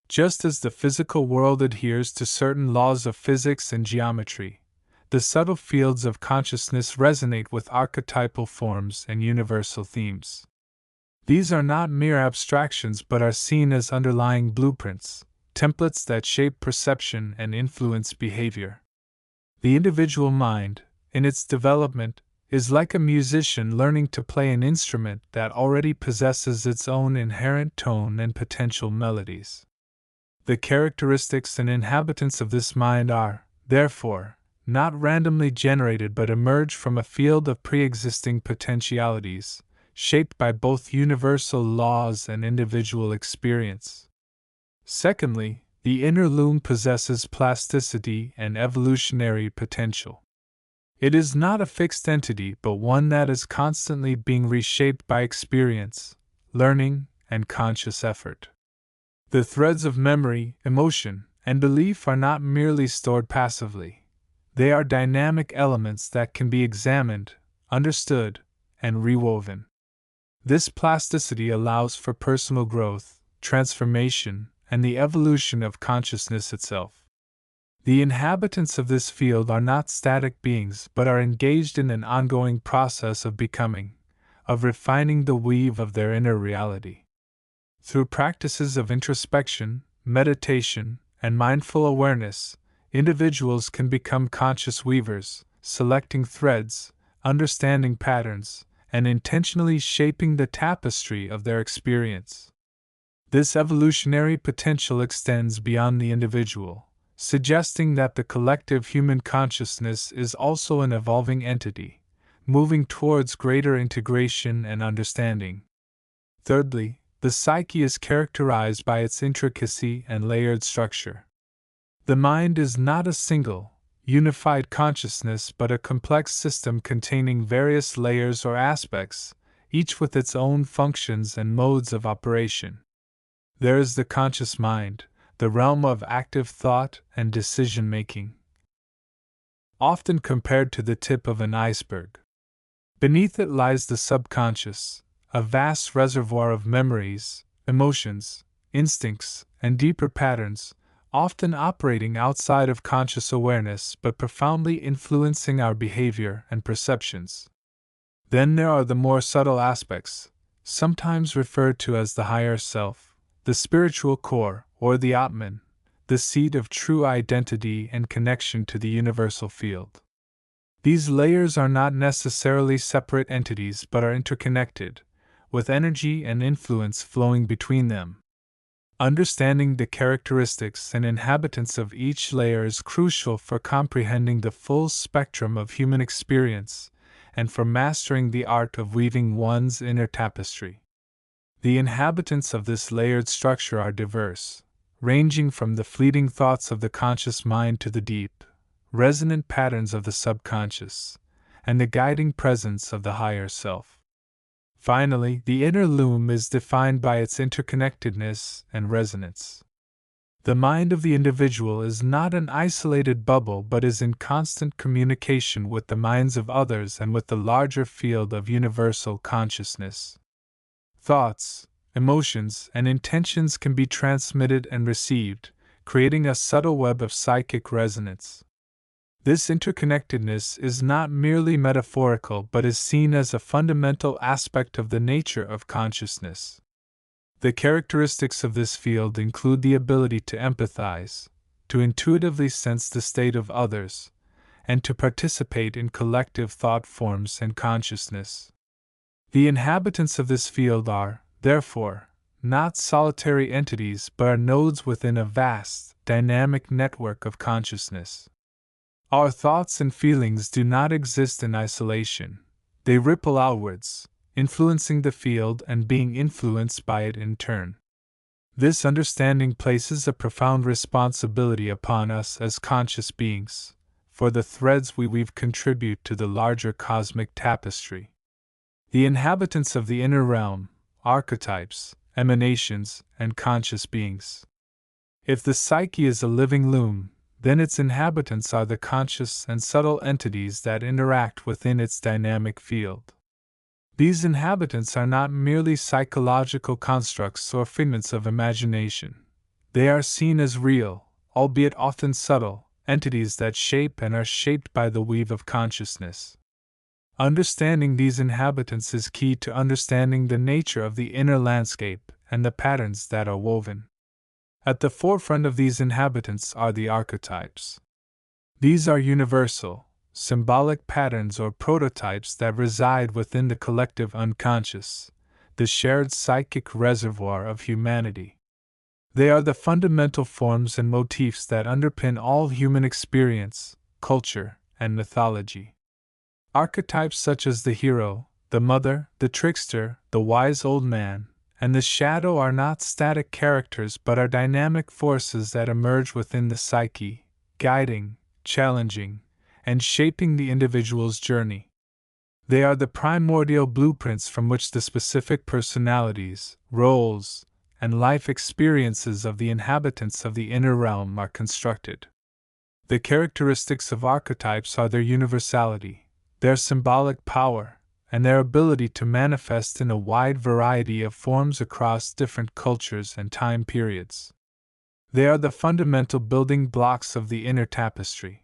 Speaker 1: Just as the physical world adheres to certain laws of physics and geometry, the subtle fields of consciousness resonate with archetypal forms and universal themes. These are not mere abstractions but are seen as underlying blueprints, templates that shape perception and influence behavior. The individual mind, in its development, is like a musician learning to play an instrument that already possesses its own inherent tone and potential melodies. The characteristics and inhabitants of this mind are, therefore, not randomly generated but emerge from a field of pre-existing potentialities, shaped by both universal laws and individual experience. Secondly, the inner loom possesses plasticity and evolutionary potential. It is not a fixed entity but one that is constantly being reshaped by experience, learning, and conscious effort. The threads of memory, emotion, and belief are not merely stored passively. They are dynamic elements that can be examined, understood, and rewoven. This plasticity allows for personal growth, transformation, and the evolution of consciousness itself. The inhabitants of this field are not static beings but are engaged in an ongoing process of becoming, of refining the weave of their inner reality. Through practices of introspection, meditation, and mindful awareness, individuals can become conscious weavers, selecting threads, understanding patterns, and intentionally shaping the tapestry of their experience. This evolutionary potential extends beyond the individual, suggesting that the collective human consciousness is also an evolving entity, moving towards greater integration and understanding. Thirdly, the psyche is characterized by its intricacy and layered structure. The mind is not a single, unified consciousness but a complex system containing various layers or aspects, each with its own functions and modes of operation. There is the conscious mind, the realm of active thought and decision-making, often compared to the tip of an iceberg. Beneath it lies the subconscious, a vast reservoir of memories, emotions, instincts, and deeper patterns, often operating outside of conscious awareness but profoundly influencing our behavior and perceptions. Then there are the more subtle aspects, sometimes referred to as the higher self, the spiritual core, or the Atman, the seat of true identity and connection to the universal field. These layers are not necessarily separate entities but are interconnected, with energy and influence flowing between them. Understanding the characteristics and inhabitants of each layer is crucial for comprehending the full spectrum of human experience and for mastering the art of weaving one's inner tapestry. The inhabitants of this layered structure are diverse, ranging from the fleeting thoughts of the conscious mind to the deep, resonant patterns of the subconscious, and the guiding presence of the higher self. Finally, the inner loom is defined by its interconnectedness and resonance. The mind of the individual is not an isolated bubble but is in constant communication with the minds of others and with the larger field of universal consciousness. Thoughts, emotions, and intentions can be transmitted and received, creating a subtle web of psychic resonance. This interconnectedness is not merely metaphorical but is seen as a fundamental aspect of the nature of consciousness. The characteristics of this field include the ability to empathize, to intuitively sense the state of others, and to participate in collective thought forms and consciousness. The inhabitants of this field are, therefore, not solitary entities but are nodes within a vast, dynamic network of consciousness. Our thoughts and feelings do not exist in isolation. They ripple outwards, influencing the field and being influenced by it in turn. This understanding places a profound responsibility upon us as conscious beings, for the threads we weave contribute to the larger cosmic tapestry. The inhabitants of the inner realm, archetypes, emanations, and conscious beings. If the psyche is a living loom, then its inhabitants are the conscious and subtle entities that interact within its dynamic field. These inhabitants are not merely psychological constructs or figments of imagination. They are seen as real, albeit often subtle, entities that shape and are shaped by the weave of consciousness. Understanding these inhabitants is key to understanding the nature of the inner landscape and the patterns that are woven. At the forefront of these inhabitants are the archetypes. These are universal, symbolic patterns or prototypes that reside within the collective unconscious, the shared psychic reservoir of humanity. They are the fundamental forms and motifs that underpin all human experience, culture, and mythology. Archetypes such as the hero, the mother, the trickster, the wise old man, and the shadow are not static characters but are dynamic forces that emerge within the psyche, guiding, challenging, and shaping the individual's journey. They are the primordial blueprints from which the specific personalities, roles, and life experiences of the inhabitants of the inner realm are constructed. The characteristics of archetypes are their universality, their symbolic power, and their ability to manifest in a wide variety of forms across different cultures and time periods. They are the fundamental building blocks of the inner tapestry,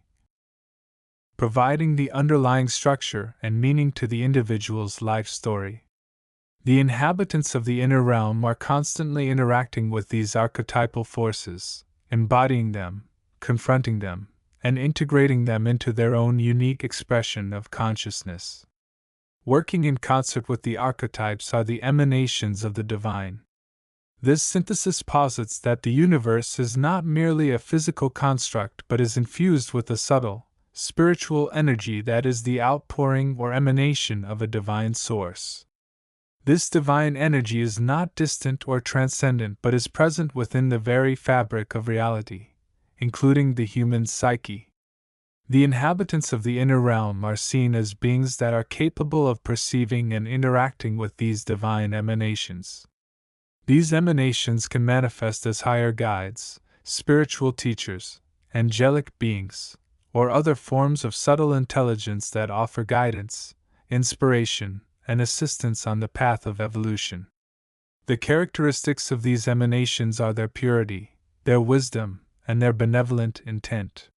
Speaker 1: providing the underlying structure and meaning to the individual's life story. The inhabitants of the inner realm are constantly interacting with these archetypal forces, embodying them, confronting them, and integrating them into their own unique expression of consciousness. Working in concert with the archetypes are the emanations of the divine. This synthesis posits that the universe is not merely a physical construct but is infused with a subtle, spiritual energy that is the outpouring or emanation of a divine source. This divine energy is not distant or transcendent but is present within the very fabric of reality, including the human psyche. The inhabitants of the inner realm are seen as beings that are capable of perceiving and interacting with these divine emanations. These emanations can manifest as higher guides, spiritual teachers, angelic beings, or other forms of subtle intelligence that offer guidance, inspiration, and assistance on the path of evolution. The characteristics of these emanations are their purity, their wisdom, and their benevolent intent.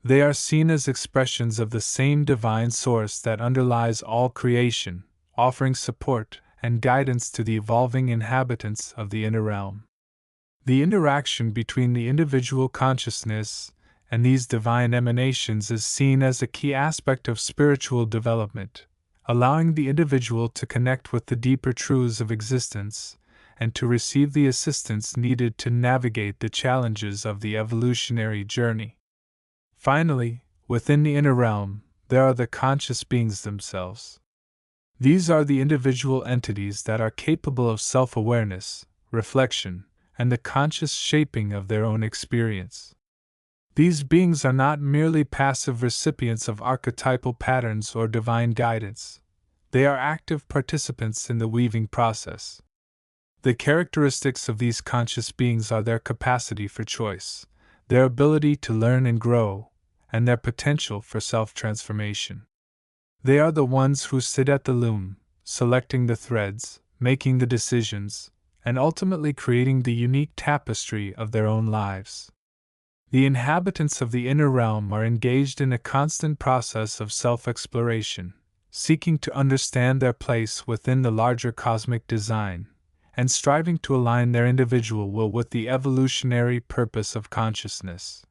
Speaker 1: They are seen as expressions of the same divine source that underlies all creation, offering support and guidance to the evolving inhabitants of the inner realm. The interaction between the individual consciousness and these divine emanations is seen as a key aspect of spiritual development, allowing the individual to connect with the deeper truths of existence and to receive the assistance needed to navigate the challenges of the evolutionary journey. Finally, within the inner realm, there are the conscious beings themselves. These are the individual entities that are capable of self-awareness, reflection, and the conscious shaping of their own experience. These beings are not merely passive recipients of archetypal patterns or divine guidance. They are active participants in the weaving process. The characteristics of these conscious beings are their capacity for choice, their ability to learn and grow, and their potential for self-transformation. They are the ones who sit at the loom, selecting the threads, making the decisions, and ultimately creating the unique tapestry of their own lives. The inhabitants of the inner realm are engaged in a constant process of self-exploration, seeking to understand their place within the larger cosmic design, and striving to align their individual will with the evolutionary purpose of consciousness.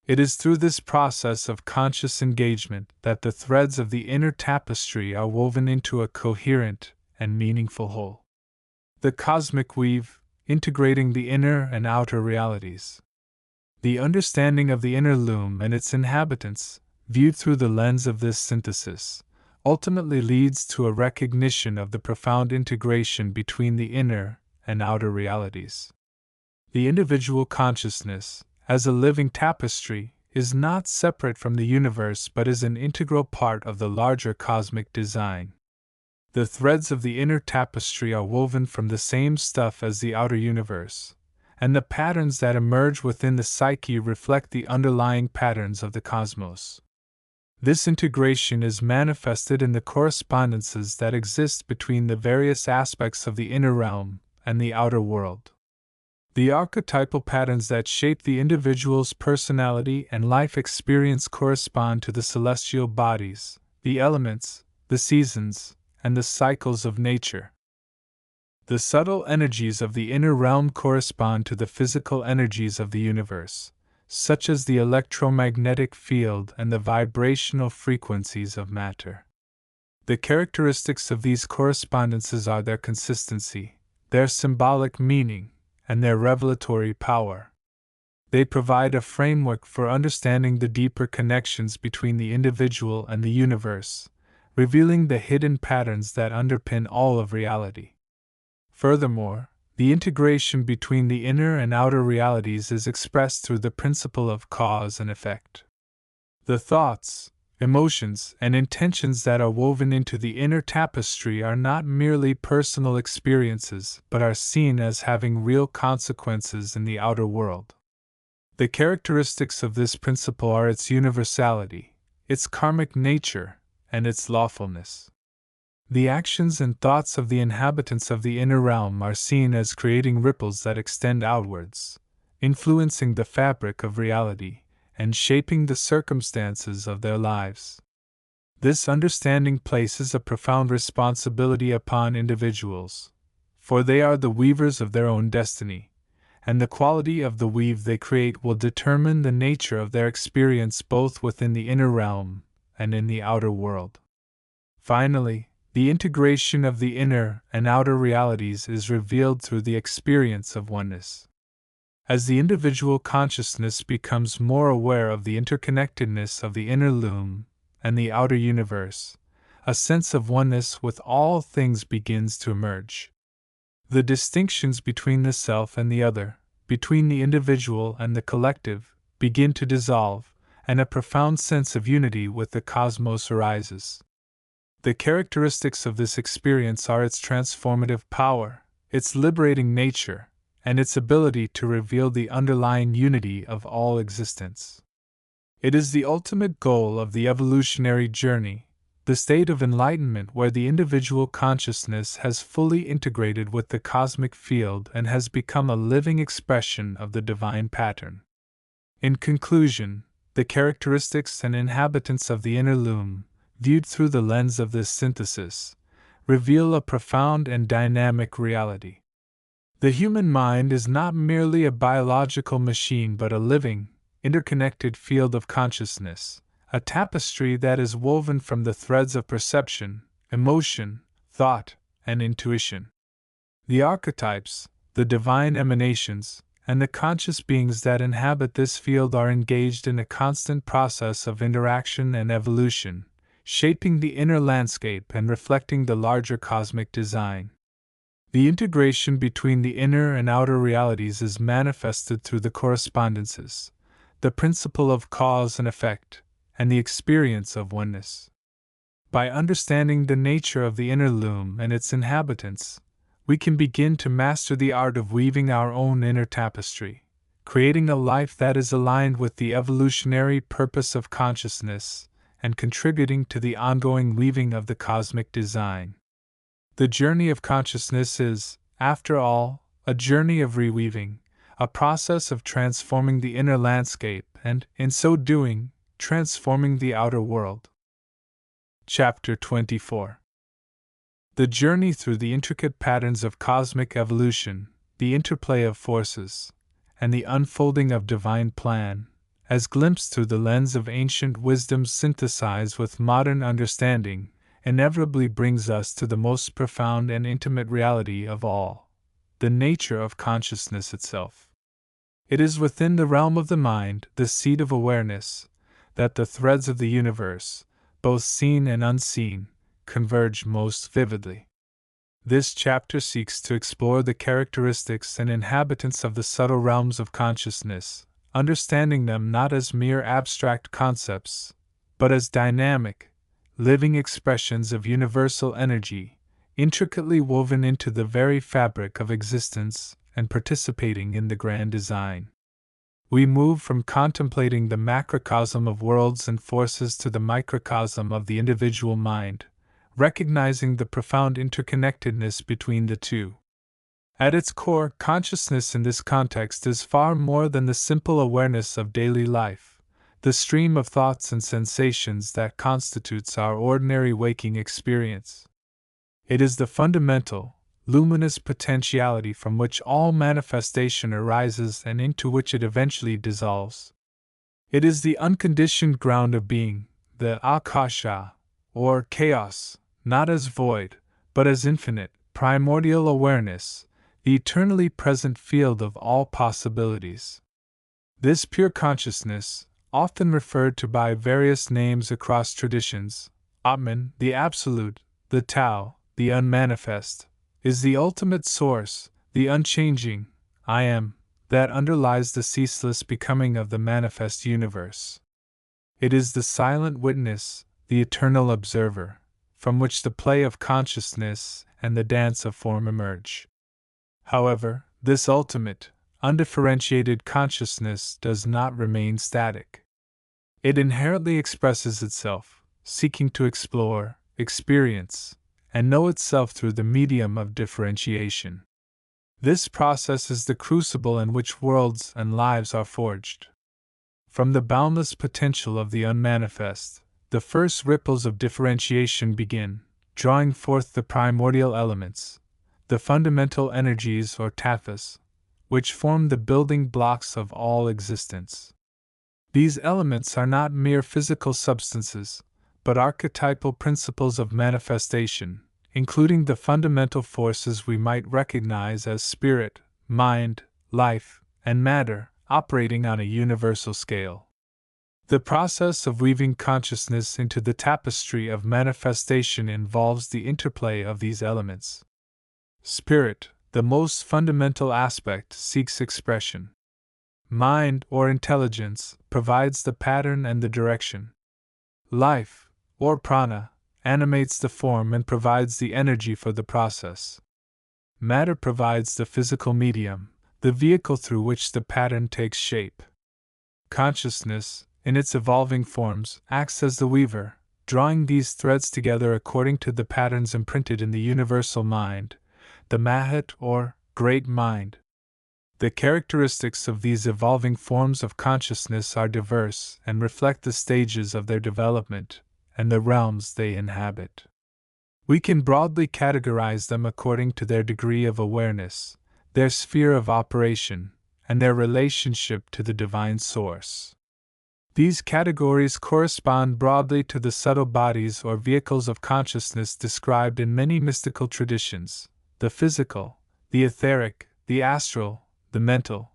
Speaker 1: It is through this process of conscious engagement that the threads of the inner tapestry are woven into a coherent and meaningful whole. The cosmic weave, integrating the inner and outer realities. The understanding of the inner loom and its inhabitants, viewed through the lens of this synthesis, ultimately leads to a recognition of the profound integration between the inner and outer realities. The individual consciousness, as a living tapestry, is not separate from the universe but is an integral part of the larger cosmic design. The threads of the inner tapestry are woven from the same stuff as the outer universe, and the patterns that emerge within the psyche reflect the underlying patterns of the cosmos. This integration is manifested in the correspondences that exist between the various aspects of the inner realm and the outer world. The archetypal patterns that shape the individual's personality and life experience correspond to the celestial bodies, the elements, the seasons, and the cycles of nature. The subtle energies of the inner realm correspond to the physical energies of the universe, such as the electromagnetic field and the vibrational frequencies of matter. The characteristics of these correspondences are their consistency, their symbolic meaning, and their revelatory power. They provide a framework for understanding the deeper connections between the individual and the universe, revealing the hidden patterns that underpin all of reality. Furthermore, the integration between the inner and outer realities is expressed through the principle of cause and effect. The thoughts, emotions, and intentions that are woven into the inner tapestry are not merely personal experiences but are seen as having real consequences in the outer world. The characteristics of this principle are its universality, its karmic nature, and its lawfulness. The actions and thoughts of the inhabitants of the inner realm are seen as creating ripples that extend outwards, influencing the fabric of reality, and shaping the circumstances of their lives. This understanding places a profound responsibility upon individuals, for they are the weavers of their own destiny, and the quality of the weave they create will determine the nature of their experience both within the inner realm and in the outer world. Finally, the integration of the inner and outer realities is revealed through the experience of oneness. As the individual consciousness becomes more aware of the interconnectedness of the inner loom and the outer universe, a sense of oneness with all things begins to emerge. The distinctions between the self and the other, between the individual and the collective, begin to dissolve, and a profound sense of unity with the cosmos arises. The characteristics of this experience are its transformative power, its liberating nature, and its ability to reveal the underlying unity of all existence. It is the ultimate goal of the evolutionary journey, the state of enlightenment where the individual consciousness has fully integrated with the cosmic field and has become a living expression of the divine pattern. In conclusion, the characteristics and inhabitants of the inner loom, viewed through the lens of this synthesis, reveal a profound and dynamic reality. The human mind is not merely a biological machine but a living, interconnected field of consciousness, a tapestry that is woven from the threads of perception, emotion, thought, and intuition. The archetypes, the divine emanations, and the conscious beings that inhabit this field are engaged in a constant process of interaction and evolution, shaping the inner landscape and reflecting the larger cosmic design. The integration between the inner and outer realities is manifested through the correspondences, the principle of cause and effect, and the experience of oneness. By understanding the nature of the inner loom and its inhabitants, we can begin to master the art of weaving our own inner tapestry, creating a life that is aligned with the evolutionary purpose of consciousness and contributing to the ongoing weaving of the cosmic design. The journey of consciousness is, after all, a journey of reweaving, a process of transforming the inner landscape and, in so doing, transforming the outer world. Chapter 24. The journey through the intricate patterns of cosmic evolution, the interplay of forces, and the unfolding of divine plan, as glimpsed through the lens of ancient wisdom synthesized with modern understanding, inevitably brings us to the most profound and intimate reality of all, the nature of consciousness itself. It is within the realm of the mind, the seat of awareness, that the threads of the universe, both seen and unseen, converge most vividly. This chapter seeks to explore the characteristics and inhabitants of the subtle realms of consciousness, understanding them not as mere abstract concepts, but as dynamic, living expressions of universal energy, intricately woven into the very fabric of existence and participating in the grand design. We move from contemplating the macrocosm of worlds and forces to the microcosm of the individual mind, recognizing the profound interconnectedness between the two. At its core, consciousness in this context is far more than the simple awareness of daily life, the stream of thoughts and sensations that constitutes our ordinary waking experience. It is the fundamental, luminous potentiality from which all manifestation arises and into which it eventually dissolves. It is the unconditioned ground of being, the akasha, or chaos, not as void, but as infinite, primordial awareness, the eternally present field of all possibilities. This pure consciousness, often referred to by various names across traditions, Atman, the Absolute, the Tao, the Unmanifest, is the ultimate source, the unchanging I Am, that underlies the ceaseless becoming of the manifest universe. It is the silent witness, the eternal observer, from which the play of consciousness and the dance of form emerge. However, this ultimate, undifferentiated consciousness does not remain static. It inherently expresses itself, seeking to explore, experience, and know itself through the medium of differentiation. This process is the crucible in which worlds and lives are forged. From the boundless potential of the unmanifest, the first ripples of differentiation begin, drawing forth the primordial elements, the fundamental energies or tathas, which form the building blocks of all existence. These elements are not mere physical substances, but archetypal principles of manifestation, including the fundamental forces we might recognize as spirit, mind, life, and matter, operating on a universal scale. The process of weaving consciousness into the tapestry of manifestation involves the interplay of these elements. Spirit, the most fundamental aspect, seeks expression. Mind, or intelligence, provides the pattern and the direction. Life, or prana, animates the form and provides the energy for the process. Matter provides the physical medium, the vehicle through which the pattern takes shape. Consciousness, in its evolving forms, acts as the weaver, drawing these threads together according to the patterns imprinted in the universal mind, the Mahat or Great Mind. The characteristics of these evolving forms of consciousness are diverse and reflect the stages of their development and the realms they inhabit. We can broadly categorize them according to their degree of awareness, their sphere of operation, and their relationship to the divine source. These categories correspond broadly to the subtle bodies or vehicles of consciousness described in many mystical traditions: the physical, the etheric, the astral, the mental,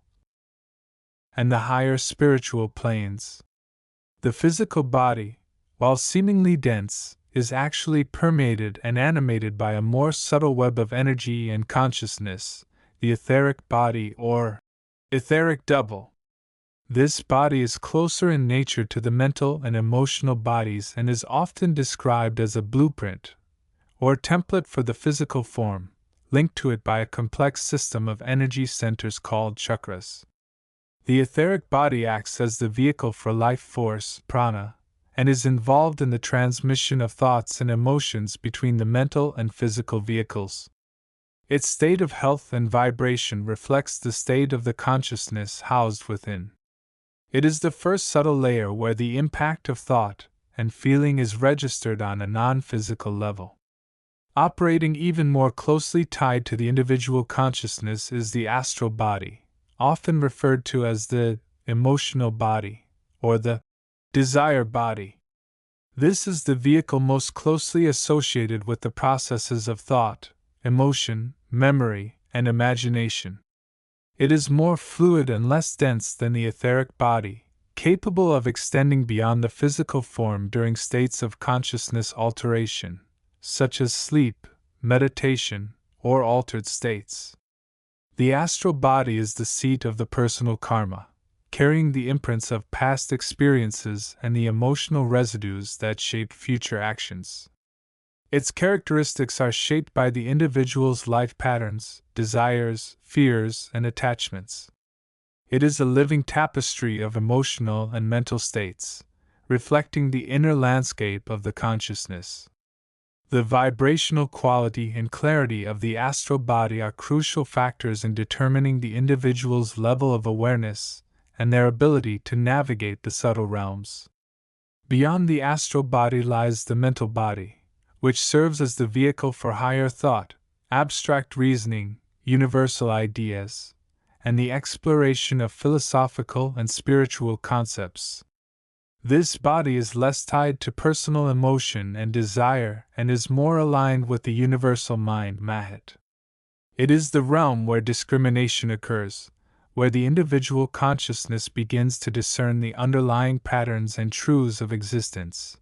Speaker 1: and the higher spiritual planes. The physical body, while seemingly dense, is actually permeated and animated by a more subtle web of energy and consciousness, the etheric body or etheric double. This body is closer in nature to the mental and emotional bodies and is often described as a blueprint, or template for the physical form, linked to it by a complex system of energy centers called chakras. The etheric body acts as the vehicle for life force, prana, and is involved in the transmission of thoughts and emotions between the mental and physical vehicles. Its state of health and vibration reflects the state of the consciousness housed within. It is the first subtle layer where the impact of thought and feeling is registered on a non-physical level. Operating even more closely tied to the individual consciousness is the astral body, often referred to as the emotional body, or the desire body. This is the vehicle most closely associated with the processes of thought, emotion, memory, and imagination. It is more fluid and less dense than the etheric body, capable of extending beyond the physical form during states of consciousness alteration, such as sleep, meditation, or altered states. The astral body is the seat of the personal karma, carrying the imprints of past experiences and the emotional residues that shape future actions. Its characteristics are shaped by the individual's life patterns, desires, fears, and attachments. It is a living tapestry of emotional and mental states, reflecting the inner landscape of the consciousness. The vibrational quality and clarity of the astral body are crucial factors in determining the individual's level of awareness and their ability to navigate the subtle realms. Beyond the astral body lies the mental body, which serves as the vehicle for higher thought, abstract reasoning, universal ideas, and the exploration of philosophical and spiritual concepts. This body is less tied to personal emotion and desire and is more aligned with the universal mind, Mahat. It is the realm where discrimination occurs, where the individual consciousness begins to discern the underlying patterns and truths of existence,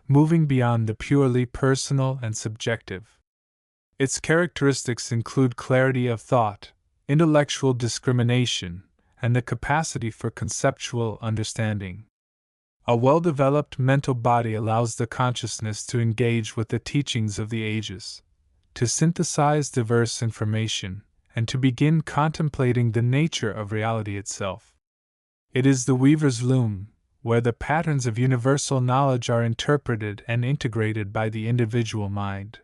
Speaker 1: moving beyond the purely personal and subjective. Its characteristics include clarity of thought, intellectual discrimination, and the capacity for conceptual understanding. A well-developed mental body allows the consciousness to engage with the teachings of the ages, to synthesize diverse information, and to begin contemplating the nature of reality itself. It is the weaver's loom, where the patterns of universal knowledge are interpreted and integrated by the individual mind.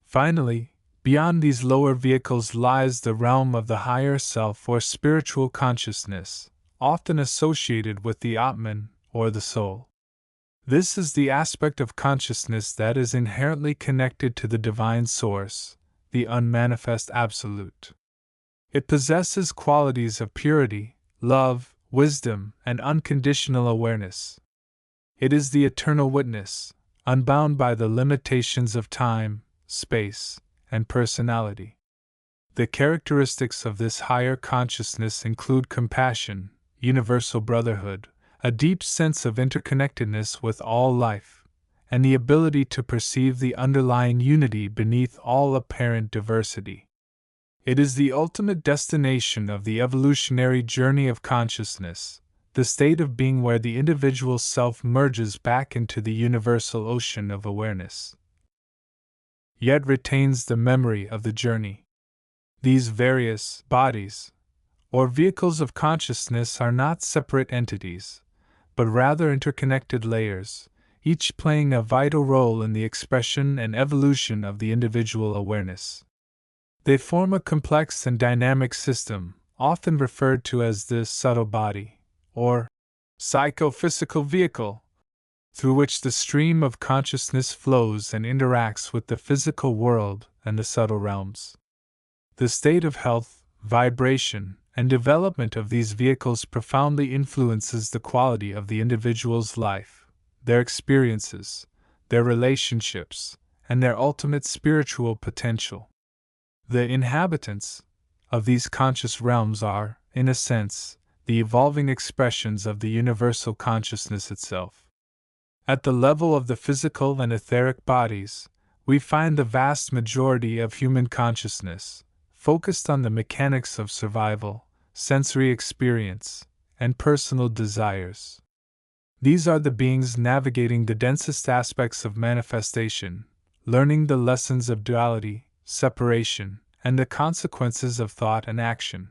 Speaker 1: Finally, beyond these lower vehicles lies the realm of the higher self or spiritual consciousness, often associated with the Atman or the soul. This is the aspect of consciousness that is inherently connected to the divine source, the unmanifest absolute. It possesses qualities of purity, love, wisdom, and unconditional awareness. It is the eternal witness, unbound by the limitations of time, space, and personality. The characteristics of this higher consciousness include compassion, universal brotherhood, a deep sense of interconnectedness with all life, and the ability to perceive the underlying unity beneath all apparent diversity. It is the ultimate destination of the evolutionary journey of consciousness, the state of being where the individual self merges back into the universal ocean of awareness, yet retains the memory of the journey. These various bodies, or vehicles of consciousness, are not separate entities, but rather interconnected layers, each playing a vital role in the expression and evolution of the individual awareness. They form a complex and dynamic system, often referred to as the subtle body, or psychophysical vehicle, through which the stream of consciousness flows and interacts with the physical world and the subtle realms. The state of health, vibration, and development of these vehicles profoundly influences the quality of the individual's life, their experiences, their relationships, and their ultimate spiritual potential. The inhabitants of these conscious realms are, in a sense, the evolving expressions of the universal consciousness itself. At the level of the physical and etheric bodies, we find the vast majority of human consciousness, focused on the mechanics of survival, sensory experience, and personal desires. These are the beings navigating the densest aspects of manifestation, learning the lessons of duality, separation, and the consequences of thought and action.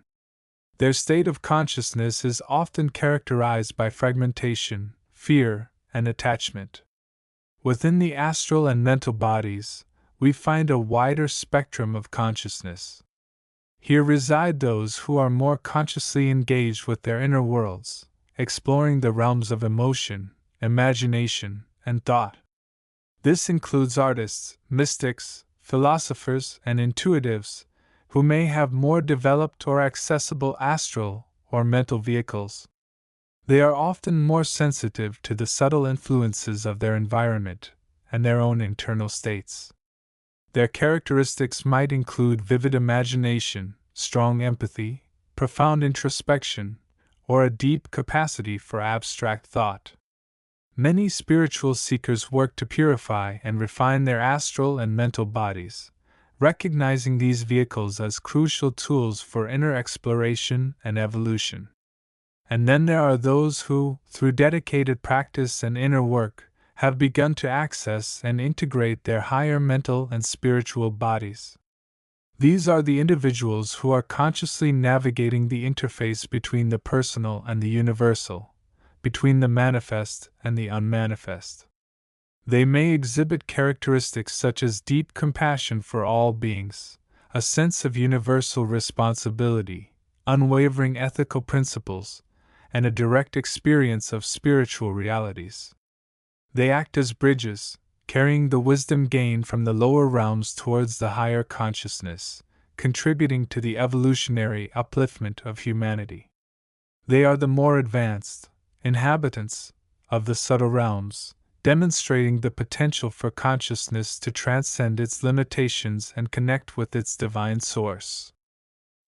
Speaker 1: Their state of consciousness is often characterized by fragmentation, fear, and attachment. Within the astral and mental bodies, we find a wider spectrum of consciousness. Here reside those who are more consciously engaged with their inner worlds, exploring the realms of emotion, imagination, and thought. This includes artists, mystics, philosophers, and intuitives, who may have more developed or accessible astral or mental vehicles. They are often more sensitive to the subtle influences of their environment and their own internal states. Their characteristics might include vivid imagination, strong empathy, profound introspection, or a deep capacity for abstract thought. Many spiritual seekers work to purify and refine their astral and mental bodies, recognizing these vehicles as crucial tools for inner exploration and evolution. And then there are those who, through dedicated practice and inner work, have begun to access and integrate their higher mental and spiritual bodies. These are the individuals who are consciously navigating the interface between the personal and the universal, between the manifest and the unmanifest. They may exhibit characteristics such as deep compassion for all beings, a sense of universal responsibility, unwavering ethical principles, and a direct experience of spiritual realities. They act as bridges, carrying the wisdom gained from the lower realms towards the higher consciousness, contributing to the evolutionary upliftment of humanity. They are the more advanced inhabitants of the subtle realms, demonstrating the potential for consciousness to transcend its limitations and connect with its divine source.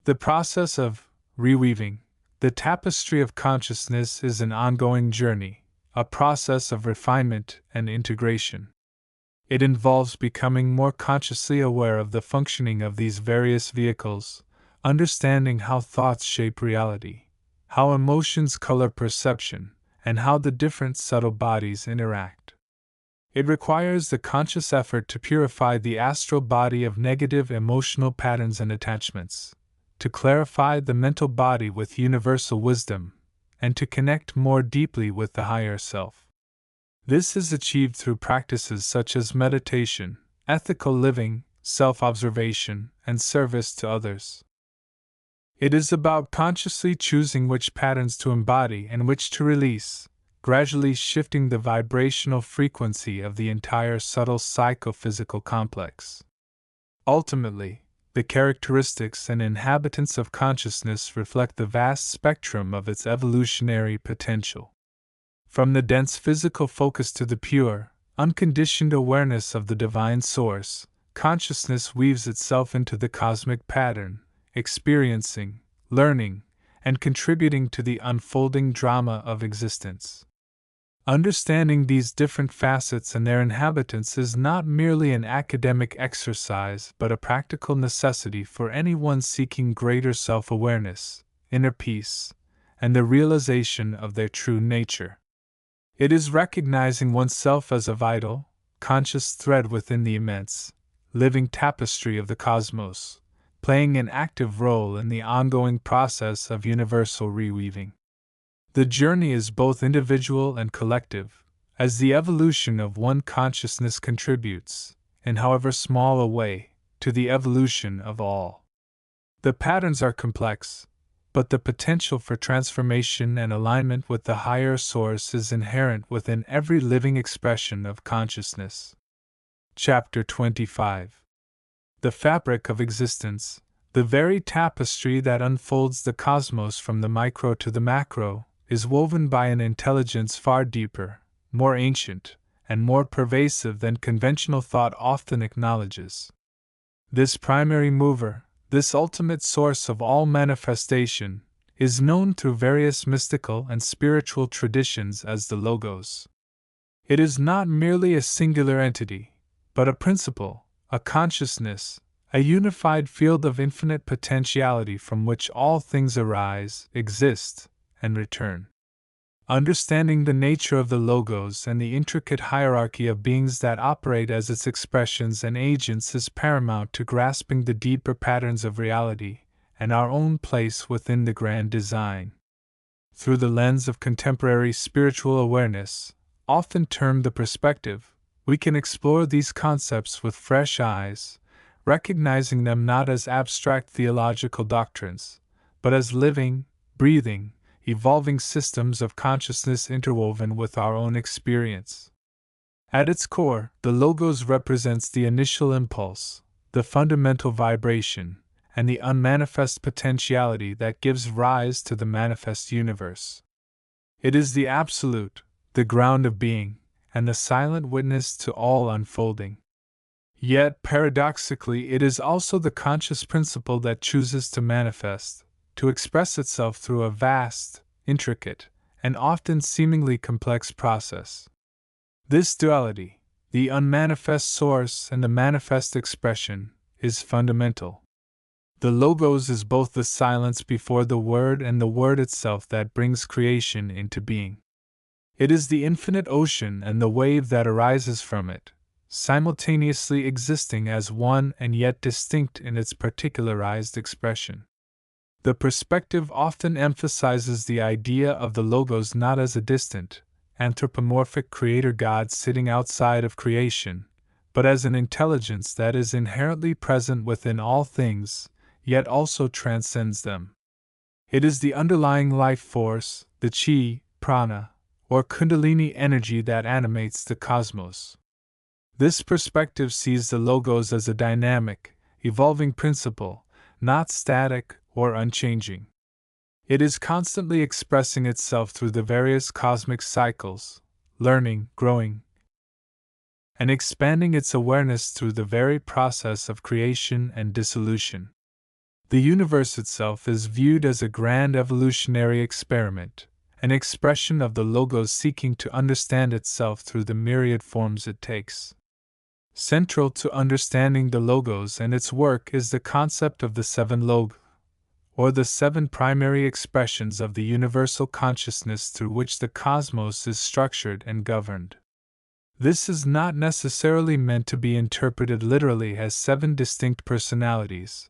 Speaker 1: The process of reweaving the tapestry of consciousness is an ongoing journey, a process of refinement and integration. It involves becoming more consciously aware of the functioning of these various vehicles, understanding how thoughts shape reality, how emotions color perception, and how the different subtle bodies interact. It requires the conscious effort to purify the astral body of negative emotional patterns and attachments, to clarify the mental body with universal wisdom, and to connect more deeply with the higher self. This is achieved through practices such as meditation, ethical living, self-observation, and service to others. It is about consciously choosing which patterns to embody and which to release, gradually shifting the vibrational frequency of the entire subtle psychophysical complex. Ultimately, the characteristics and inhabitants of consciousness reflect the vast spectrum of its evolutionary potential. From the dense physical focus to the pure, unconditioned awareness of the divine source, consciousness weaves itself into the cosmic pattern, experiencing, learning, and contributing to the unfolding drama of existence. Understanding these different facets and their inhabitants is not merely an academic exercise but a practical necessity for anyone seeking greater self-awareness, inner peace, and the realization of their true nature. It is recognizing oneself as a vital, conscious thread within the immense, living tapestry of the cosmos, playing an active role in the ongoing process of universal reweaving. The journey is both individual and collective, as the evolution of one consciousness contributes, in however small a way, to the evolution of all. The patterns are complex, but the potential for transformation and alignment with the higher source is inherent within every living expression of consciousness. Chapter 25. The fabric of existence, the very tapestry that unfolds the cosmos from the micro to the macro, is woven by an intelligence far deeper, more ancient, and more pervasive than conventional thought often acknowledges. This primary mover, this ultimate source of all manifestation, is known through various mystical and spiritual traditions as the Logos. It is not merely a singular entity, but a principle, a consciousness, a unified field of infinite potentiality from which all things arise, exist, and return. Understanding the nature of the Logos and the intricate hierarchy of beings that operate as its expressions and agents is paramount to grasping the deeper patterns of reality and our own place within the grand design. Through the lens of contemporary spiritual awareness, often termed the perspective, we can explore these concepts with fresh eyes, recognizing them not as abstract theological doctrines, but as living, breathing, evolving systems of consciousness interwoven with our own experience. At its core, the Logos represents the initial impulse, the fundamental vibration, and the unmanifest potentiality that gives rise to the manifest universe. It is the absolute, the ground of being, and the silent witness to all unfolding. Yet, paradoxically, it is also the conscious principle that chooses to manifest, to express itself through a vast, intricate, and often seemingly complex process. This duality, the unmanifest source and the manifest expression, is fundamental. The Logos is both the silence before the Word and the Word itself that brings creation into being. It is the infinite ocean and the wave that arises from it, simultaneously existing as one and yet distinct in its particularized expression. The perspective often emphasizes the idea of the Logos not as a distant, anthropomorphic creator God sitting outside of creation, but as an intelligence that is inherently present within all things, yet also transcends them. It is the underlying life force, the chi, prana, or kundalini energy that animates the cosmos. This perspective sees the Logos as a dynamic, evolving principle, not static or unchanging. It is constantly expressing itself through the various cosmic cycles, learning, growing, and expanding its awareness through the very process of creation and dissolution. The universe itself is viewed as a grand evolutionary experiment, an expression of the Logos seeking to understand itself through the myriad forms it takes. Central to understanding the Logos and its work is the concept of the seven log, or the 7 primary expressions of the universal consciousness through which the cosmos is structured and governed. This is not necessarily meant to be interpreted literally as 7 distinct personalities,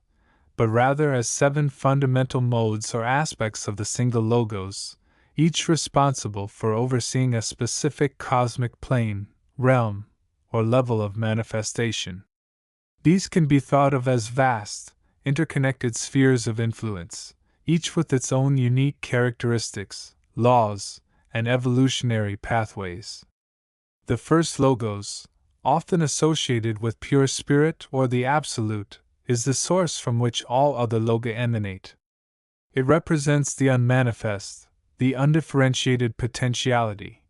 Speaker 1: but rather as 7 fundamental modes or aspects of the single logos, each responsible for overseeing a specific cosmic plane, realm, or level of manifestation. These can be thought of as vast, interconnected spheres of influence, each with its own unique characteristics, laws, and evolutionary pathways. The first logos, often associated with pure spirit or the Absolute, is the source from which all other loga emanate. It represents the unmanifest, the undifferentiated potentiality,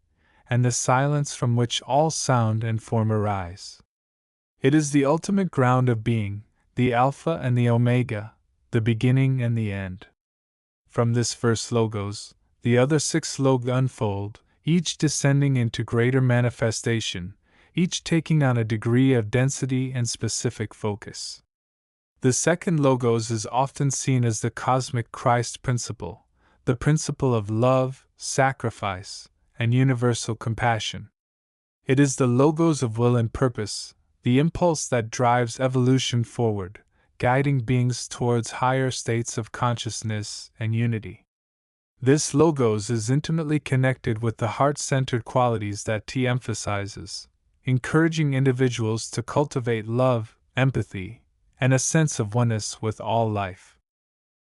Speaker 1: and the silence from which all sound and form arise. It is the ultimate ground of being, the Alpha and the Omega, the beginning and the end. From this first logos, the other 6 loga unfold, each descending into greater manifestation, each taking on a degree of density and specific focus. The second logos is often seen as the cosmic Christ principle, the principle of love, sacrifice, and universal compassion. It is the logos of will and purpose, the impulse that drives evolution forward, guiding beings towards higher states of consciousness and unity. This logos is intimately connected with the heart-centered qualities that T emphasizes, encouraging individuals to cultivate love, empathy, and a sense of oneness with all life.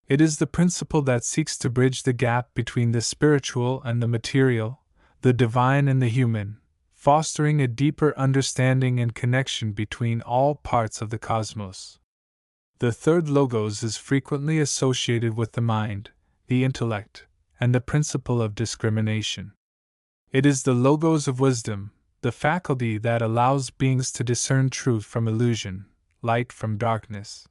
Speaker 1: It is the principle that seeks to bridge the gap between the spiritual and the material, the divine and the human, fostering a deeper understanding and connection between all parts of the cosmos. The third logos is frequently associated with the mind, the intellect, and the principle of discrimination. It is the logos of wisdom, the faculty that allows beings to discern truth from illusion, light from darkness.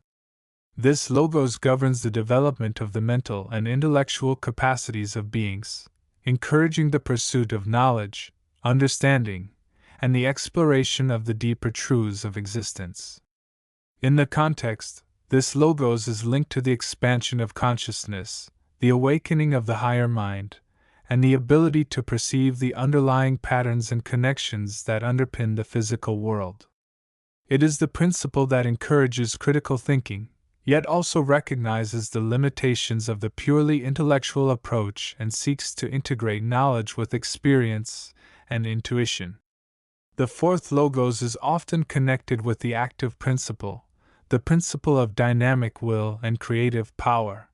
Speaker 1: This logos governs the development of the mental and intellectual capacities of beings, encouraging the pursuit of knowledge, understanding, and the exploration of the deeper truths of existence. In the context, this logos is linked to the expansion of consciousness, the awakening of the higher mind, and the ability to perceive the underlying patterns and connections that underpin the physical world. It is the principle that encourages critical thinking, yet also recognizes the limitations of the purely intellectual approach and seeks to integrate knowledge with experience and intuition. The fourth logos is often connected with the active principle, the principle of dynamic will and creative power.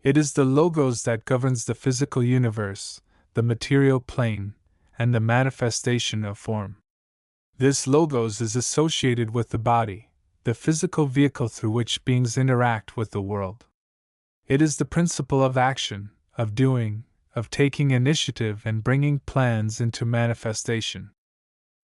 Speaker 1: It is the logos that governs the physical universe, the material plane, and the manifestation of form. This logos is associated with the body, the physical vehicle through which beings interact with the world. It is the principle of action, of doing, of taking initiative and bringing plans into manifestation.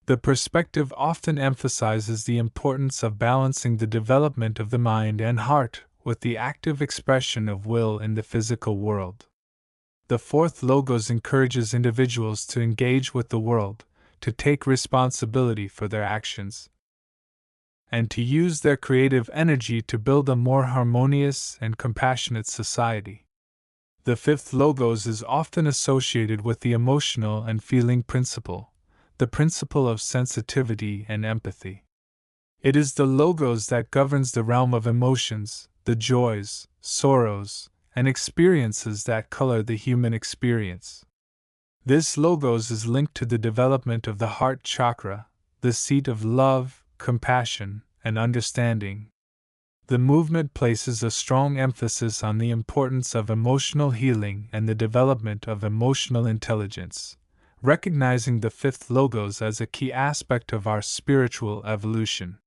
Speaker 1: The perspective often emphasizes the importance of balancing the development of the mind and heart with the active expression of will in the physical world. The fourth logos encourages individuals to engage with the world, to take responsibility for their actions, and to use their creative energy to build a more harmonious and compassionate society. The fifth logos is often associated with the emotional and feeling principle, the principle of sensitivity and empathy. It is the logos that governs the realm of emotions, the joys, sorrows, and experiences that color the human experience. This logos is linked to the development of the heart chakra, the seat of love, compassion, and understanding. The movement places a strong emphasis on the importance of emotional healing and the development of emotional intelligence, recognizing the fifth logos as a key aspect of our spiritual evolution.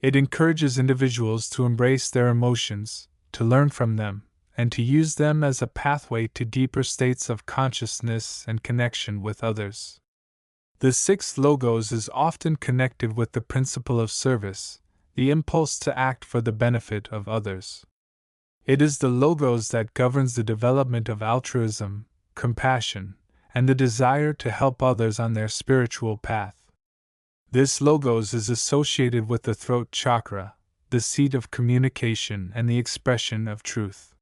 Speaker 1: It encourages individuals to embrace their emotions, to learn from them, and to use them as a pathway to deeper states of consciousness and connection with others. The sixth logos is often connected with the principle of service, the impulse to act for the benefit of others. It is the logos that governs the development of altruism, compassion, and the desire to help others on their spiritual path. This logos is associated with the throat chakra, the seat of communication and the expression of truth.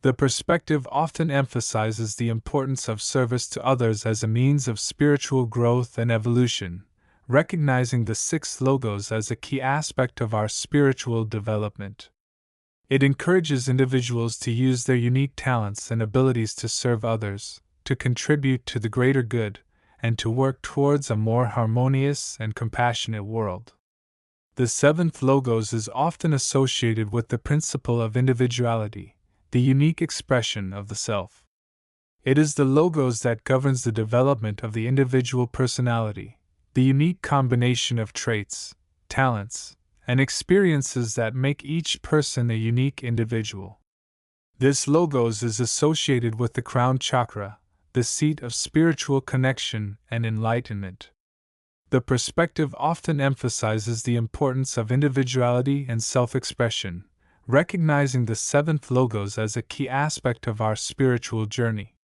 Speaker 1: The perspective often emphasizes the importance of service to others as a means of spiritual growth and evolution, recognizing the six logos as a key aspect of our spiritual development. It encourages individuals to use their unique talents and abilities to serve others, to contribute to the greater good, and to work towards a more harmonious and compassionate world. The seventh logos is often associated with the principle of individuality, the unique expression of the self. It is the logos that governs the development of the individual personality, the unique combination of traits, talents, and experiences that make each person a unique individual. This logos is associated with the crown chakra, the seat of spiritual connection and enlightenment. The perspective often emphasizes the importance of individuality and self-expression, recognizing the seventh logos as a key aspect of our spiritual journey.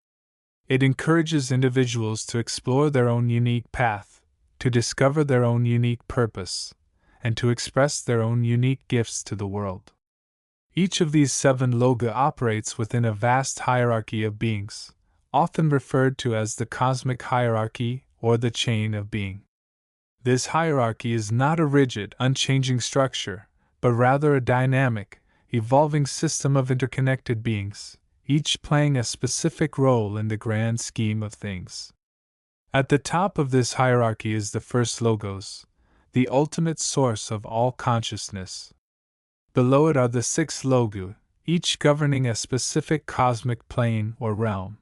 Speaker 1: It encourages individuals to explore their own unique path, to discover their own unique purpose, and to express their own unique gifts to the world. Each of these seven loga operates within a vast hierarchy of beings, often referred to as the cosmic hierarchy or the chain of being. This hierarchy is not a rigid, unchanging structure, but rather a dynamic, evolving system of interconnected beings, each playing a specific role in the grand scheme of things. At the top of this hierarchy is the first logos, the ultimate source of all consciousness. Below it are the six logu, each governing a specific cosmic plane or realm.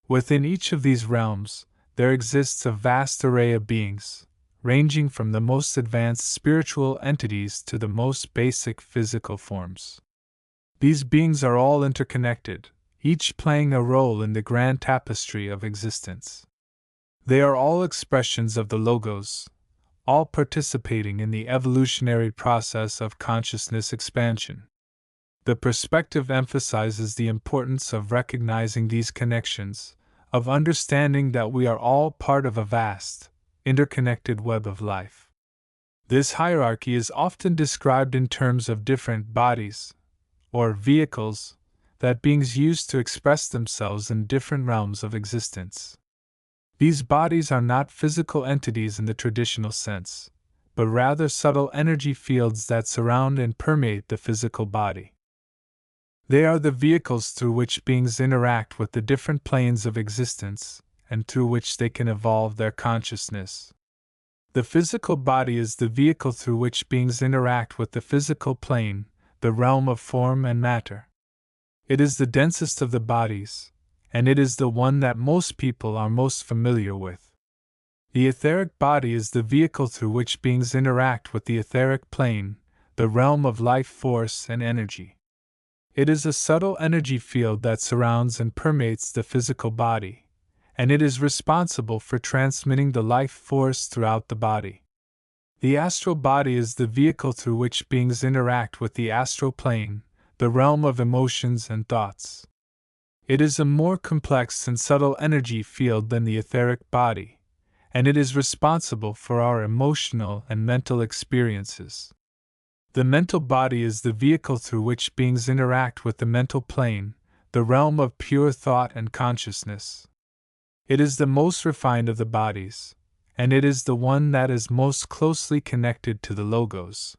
Speaker 1: Within each of these realms, there exists a vast array of beings, ranging from the most advanced spiritual entities to the most basic physical forms. These beings are all interconnected, each playing a role in the grand tapestry of existence. They are all expressions of the logos, all participating in the evolutionary process of consciousness expansion. The perspective emphasizes the importance of recognizing these connections, of understanding that we are all part of a vast, interconnected web of life. This hierarchy is often described in terms of different bodies, or vehicles, that beings use to express themselves in different realms of existence. These bodies are not physical entities in the traditional sense, but rather subtle energy fields that surround and permeate the physical body. They are the vehicles through which beings interact with the different planes of existence, and through which they can evolve their consciousness. The physical body is the vehicle through which beings interact with the physical plane, the realm of form and matter. It is the densest of the bodies, and it is the one that most people are most familiar with. The etheric body is the vehicle through which beings interact with the etheric plane, the realm of life force and energy. It is a subtle energy field that surrounds and permeates the physical body, and it is responsible for transmitting the life force throughout the body. The astral body is the vehicle through which beings interact with the astral plane, the realm of emotions and thoughts. It is a more complex and subtle energy field than the etheric body, and it is responsible for our emotional and mental experiences. The mental body is the vehicle through which beings interact with the mental plane, the realm of pure thought and consciousness. It is the most refined of the bodies, and it is the one that is most closely connected to the logos.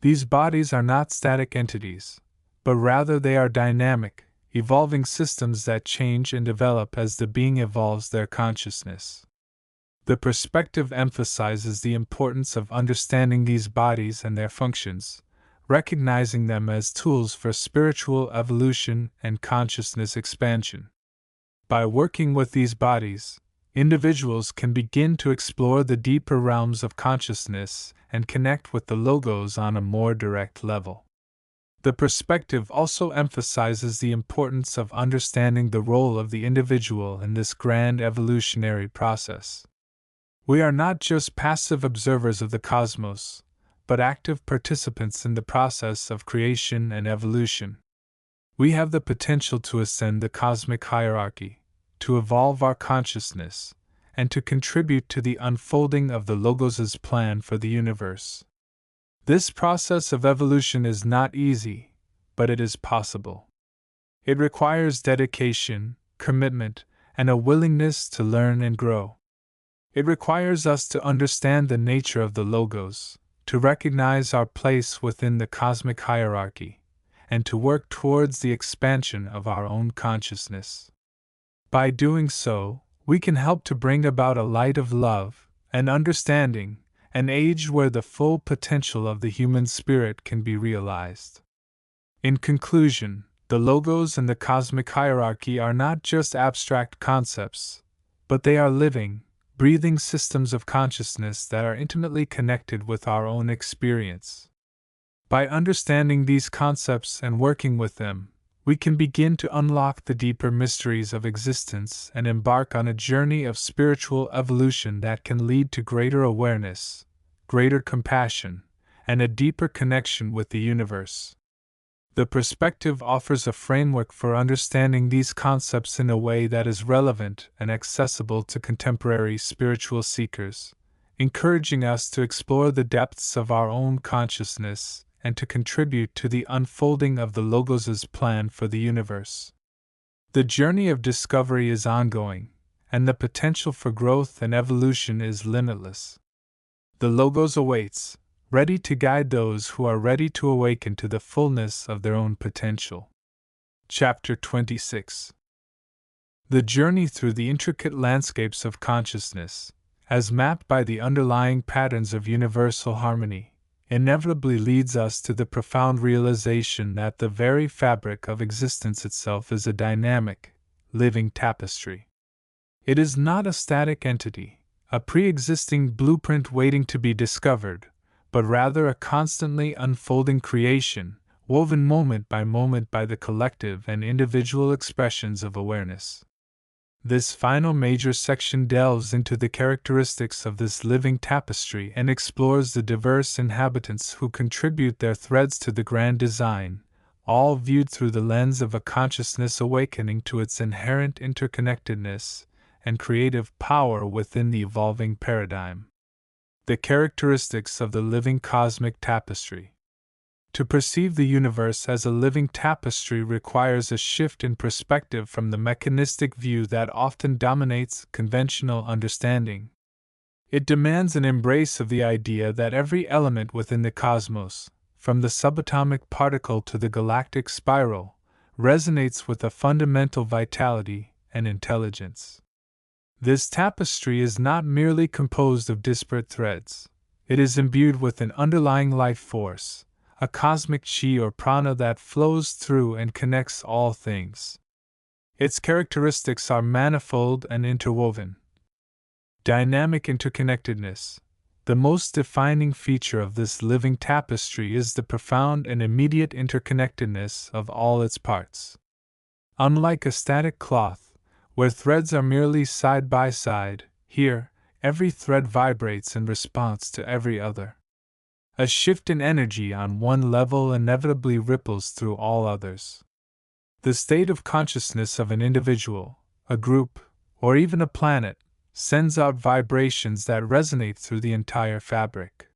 Speaker 1: These bodies are not static entities, but rather they are dynamic, evolving systems that change and develop as the being evolves their consciousness. The perspective emphasizes the importance of understanding these bodies and their functions, recognizing them as tools for spiritual evolution and consciousness expansion. By working with these bodies, individuals can begin to explore the deeper realms of consciousness and connect with the logos on a more direct level. The perspective also emphasizes the importance of understanding the role of the individual in this grand evolutionary process. We are not just passive observers of the cosmos, but active participants in the process of creation and evolution. We have the potential to ascend the cosmic hierarchy, to evolve our consciousness, and to contribute to the unfolding of the Logos' plan for the universe. This process of evolution is not easy, but it is possible. It requires dedication, commitment, and a willingness to learn and grow. It requires us to understand the nature of the Logos, to recognize our place within the cosmic hierarchy, and to work towards the expansion of our own consciousness. By doing so, we can help to bring about a light of love and understanding, an age where the full potential of the human spirit can be realized. In conclusion, the Logos and the cosmic hierarchy are not just abstract concepts, but they are living, breathing systems of consciousness that are intimately connected with our own experience. By understanding these concepts and working with them, we can begin to unlock the deeper mysteries of existence and embark on a journey of spiritual evolution that can lead to greater awareness, greater compassion, and a deeper connection with the universe. The perspective offers a framework for understanding these concepts in a way that is relevant and accessible to contemporary spiritual seekers, encouraging us to explore the depths of our own consciousness and to contribute to the unfolding of the Logos' plan for the universe. The journey of discovery is ongoing, and the potential for growth and evolution is limitless. The Logos awaits, ready to guide those who are ready to awaken to the fullness of their own potential. Chapter 26. The journey through the intricate landscapes of consciousness, as mapped by the underlying patterns of universal harmony, inevitably leads us to the profound realization that the very fabric of existence itself is a dynamic, living tapestry. It is not a static entity, a pre-existing blueprint waiting to be discovered, but rather a constantly unfolding creation, woven moment by the collective and individual expressions of awareness. This final major section delves into the characteristics of this living tapestry and explores the diverse inhabitants who contribute their threads to the grand design, all viewed through the lens of a consciousness awakening to its inherent interconnectedness and creative power within the evolving paradigm. The characteristics of the living cosmic tapestry. To perceive the universe as a living tapestry requires a shift in perspective from the mechanistic view that often dominates conventional understanding. It demands an embrace of the idea that every element within the cosmos, from the subatomic particle to the galactic spiral, resonates with a fundamental vitality and intelligence. This tapestry is not merely composed of disparate threads, it is imbued with an underlying life force, a cosmic chi or prana that flows through and connects all things. Its characteristics are manifold and interwoven. Dynamic interconnectedness. The most defining feature of this living tapestry is the profound and immediate interconnectedness of all its parts. Unlike a static cloth, where threads are merely side by side, here, every thread vibrates in response to every other. A shift in energy on one level inevitably ripples through all others. The state of consciousness of an individual, a group, or even a planet, sends out vibrations that resonate through the entire fabric.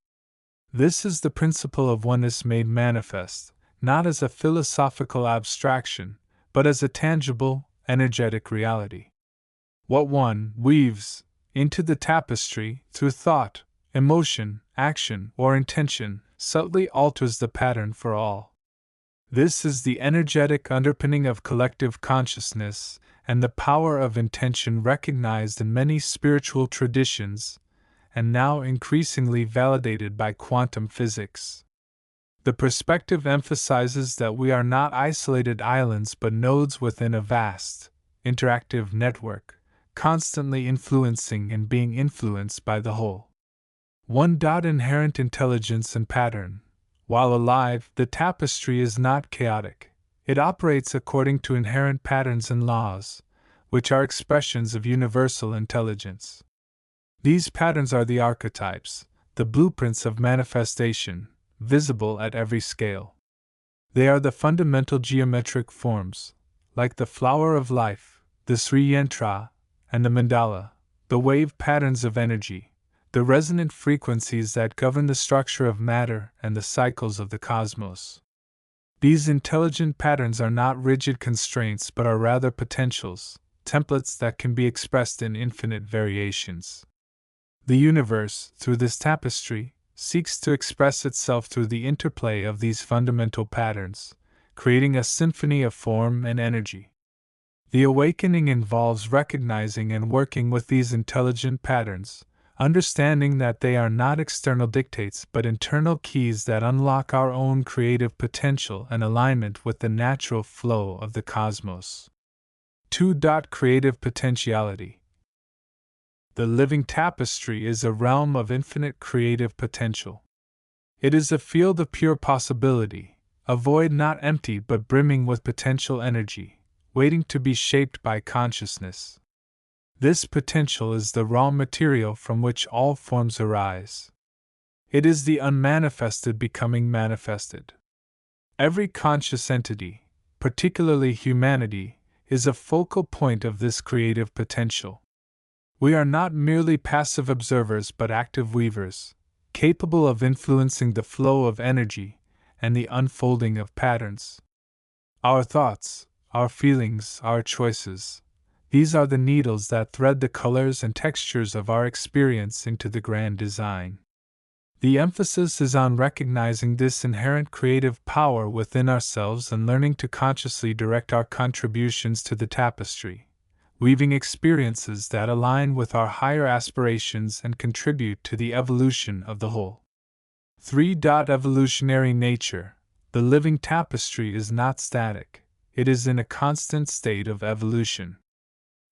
Speaker 1: This is the principle of oneness made manifest, not as a philosophical abstraction, but as a tangible, energetic reality. What one weaves into the tapestry through thought, emotion, action, or intention subtly alters the pattern for all. This is the energetic underpinning of collective consciousness and the power of intention recognized in many spiritual traditions and now increasingly validated by quantum physics. The perspective emphasizes that we are not isolated islands but nodes within a vast, interactive network, constantly influencing and being influenced by the whole. Inherent intelligence and pattern. While alive, the tapestry is not chaotic. It operates according to inherent patterns and laws, which are expressions of universal intelligence. These patterns are the archetypes, the blueprints of manifestation, visible at every scale. They are the fundamental geometric forms, like the flower of life, the Sri Yantra, and the mandala, the wave patterns of energy, the resonant frequencies that govern the structure of matter and the cycles of the cosmos. These intelligent patterns are not rigid constraints but are rather potentials, templates that can be expressed in infinite variations. The universe, through this tapestry, seeks to express itself through the interplay of these fundamental patterns, creating a symphony of form and energy. The awakening involves recognizing and working with these intelligent patterns, understanding that they are not external dictates but internal keys that unlock our own creative potential and alignment with the natural flow of the cosmos. 2. Creative potentiality. The living tapestry is a realm of infinite creative potential. It is a field of pure possibility, a void not empty but brimming with potential energy, waiting to be shaped by consciousness. This potential is the raw material from which all forms arise. It is the unmanifested becoming manifested. Every conscious entity, particularly humanity, is a focal point of this creative potential. We are not merely passive observers but active weavers, capable of influencing the flow of energy and the unfolding of patterns. Our thoughts, our feelings, our choices, these are the needles that thread the colors and textures of our experience into the grand design. The emphasis is on recognizing this inherent creative power within ourselves and learning to consciously direct our contributions to the tapestry, weaving experiences that align with our higher aspirations and contribute to the evolution of the whole. 3. Evolutionary nature. The living tapestry is not static, it is in a constant state of evolution.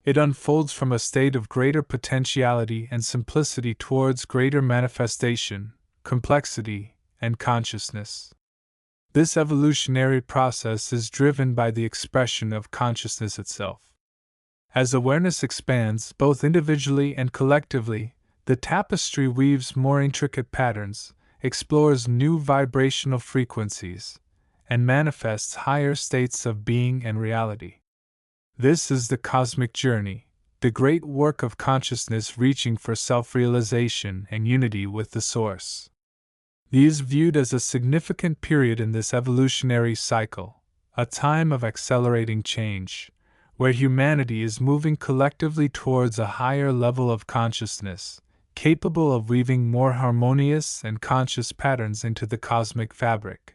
Speaker 1: It unfolds from a state of greater potentiality and simplicity towards greater manifestation, complexity, and consciousness. This evolutionary process is driven by the expression of consciousness itself. As awareness expands, both individually and collectively, the tapestry weaves more intricate patterns, explores new vibrational frequencies, and manifests higher states of being and reality. This is the cosmic journey, the great work of consciousness reaching for self-realization and unity with the Source. It is viewed as a significant period in this evolutionary cycle, a time of accelerating change, where humanity is moving collectively towards a higher level of consciousness, capable of weaving more harmonious and conscious patterns into the cosmic fabric.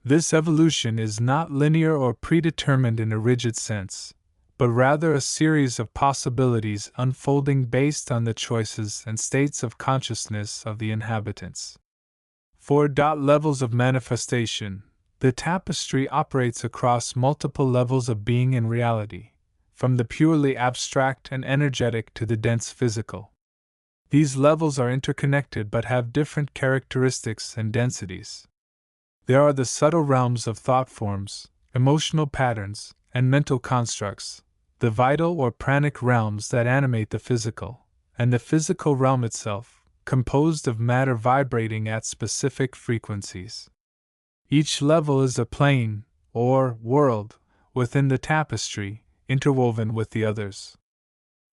Speaker 1: This evolution is not linear or predetermined in a rigid sense, but rather a series of possibilities unfolding based on the choices and states of consciousness of the inhabitants. 4. Levels of manifestation. The tapestry operates across multiple levels of being and reality, from the purely abstract and energetic to the dense physical. These levels are interconnected but have different characteristics and densities. There are the subtle realms of thought forms, emotional patterns, and mental constructs, the vital or pranic realms that animate the physical, and the physical realm itself, composed of matter vibrating at specific frequencies. Each level is a plane, or world, within the tapestry, interwoven with the others.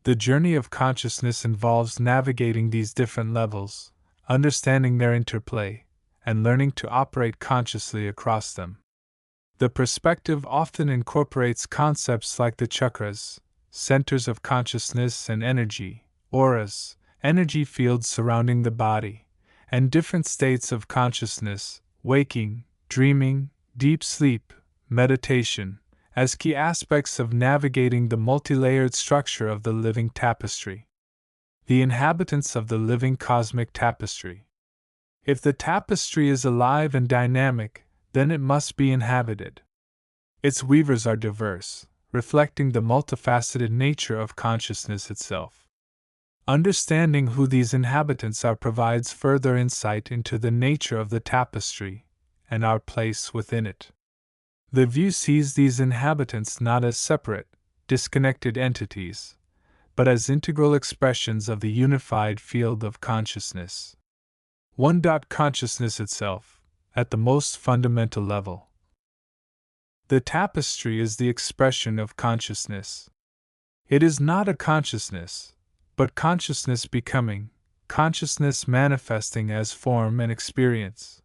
Speaker 1: The journey of consciousness involves navigating these different levels, understanding their interplay, and learning to operate consciously across them. The perspective often incorporates concepts like the chakras, centers of consciousness and energy, auras, energy fields surrounding the body, and different states of consciousness, waking, dreaming, deep sleep, meditation, as key aspects of navigating the multi-layered structure of the living tapestry. The inhabitants of the living cosmic tapestry. If the tapestry is alive and dynamic, then it must be inhabited. Its weavers are diverse, reflecting the multifaceted nature of consciousness itself. Understanding who these inhabitants are provides further insight into the nature of the tapestry and our place within it. The view sees these inhabitants not as separate, disconnected entities, but as integral expressions of the unified field of consciousness. 1. Consciousness itself, at the most fundamental level. The tapestry is the expression of consciousness. It is not a consciousness, but consciousness becoming, consciousness manifesting as form and experience.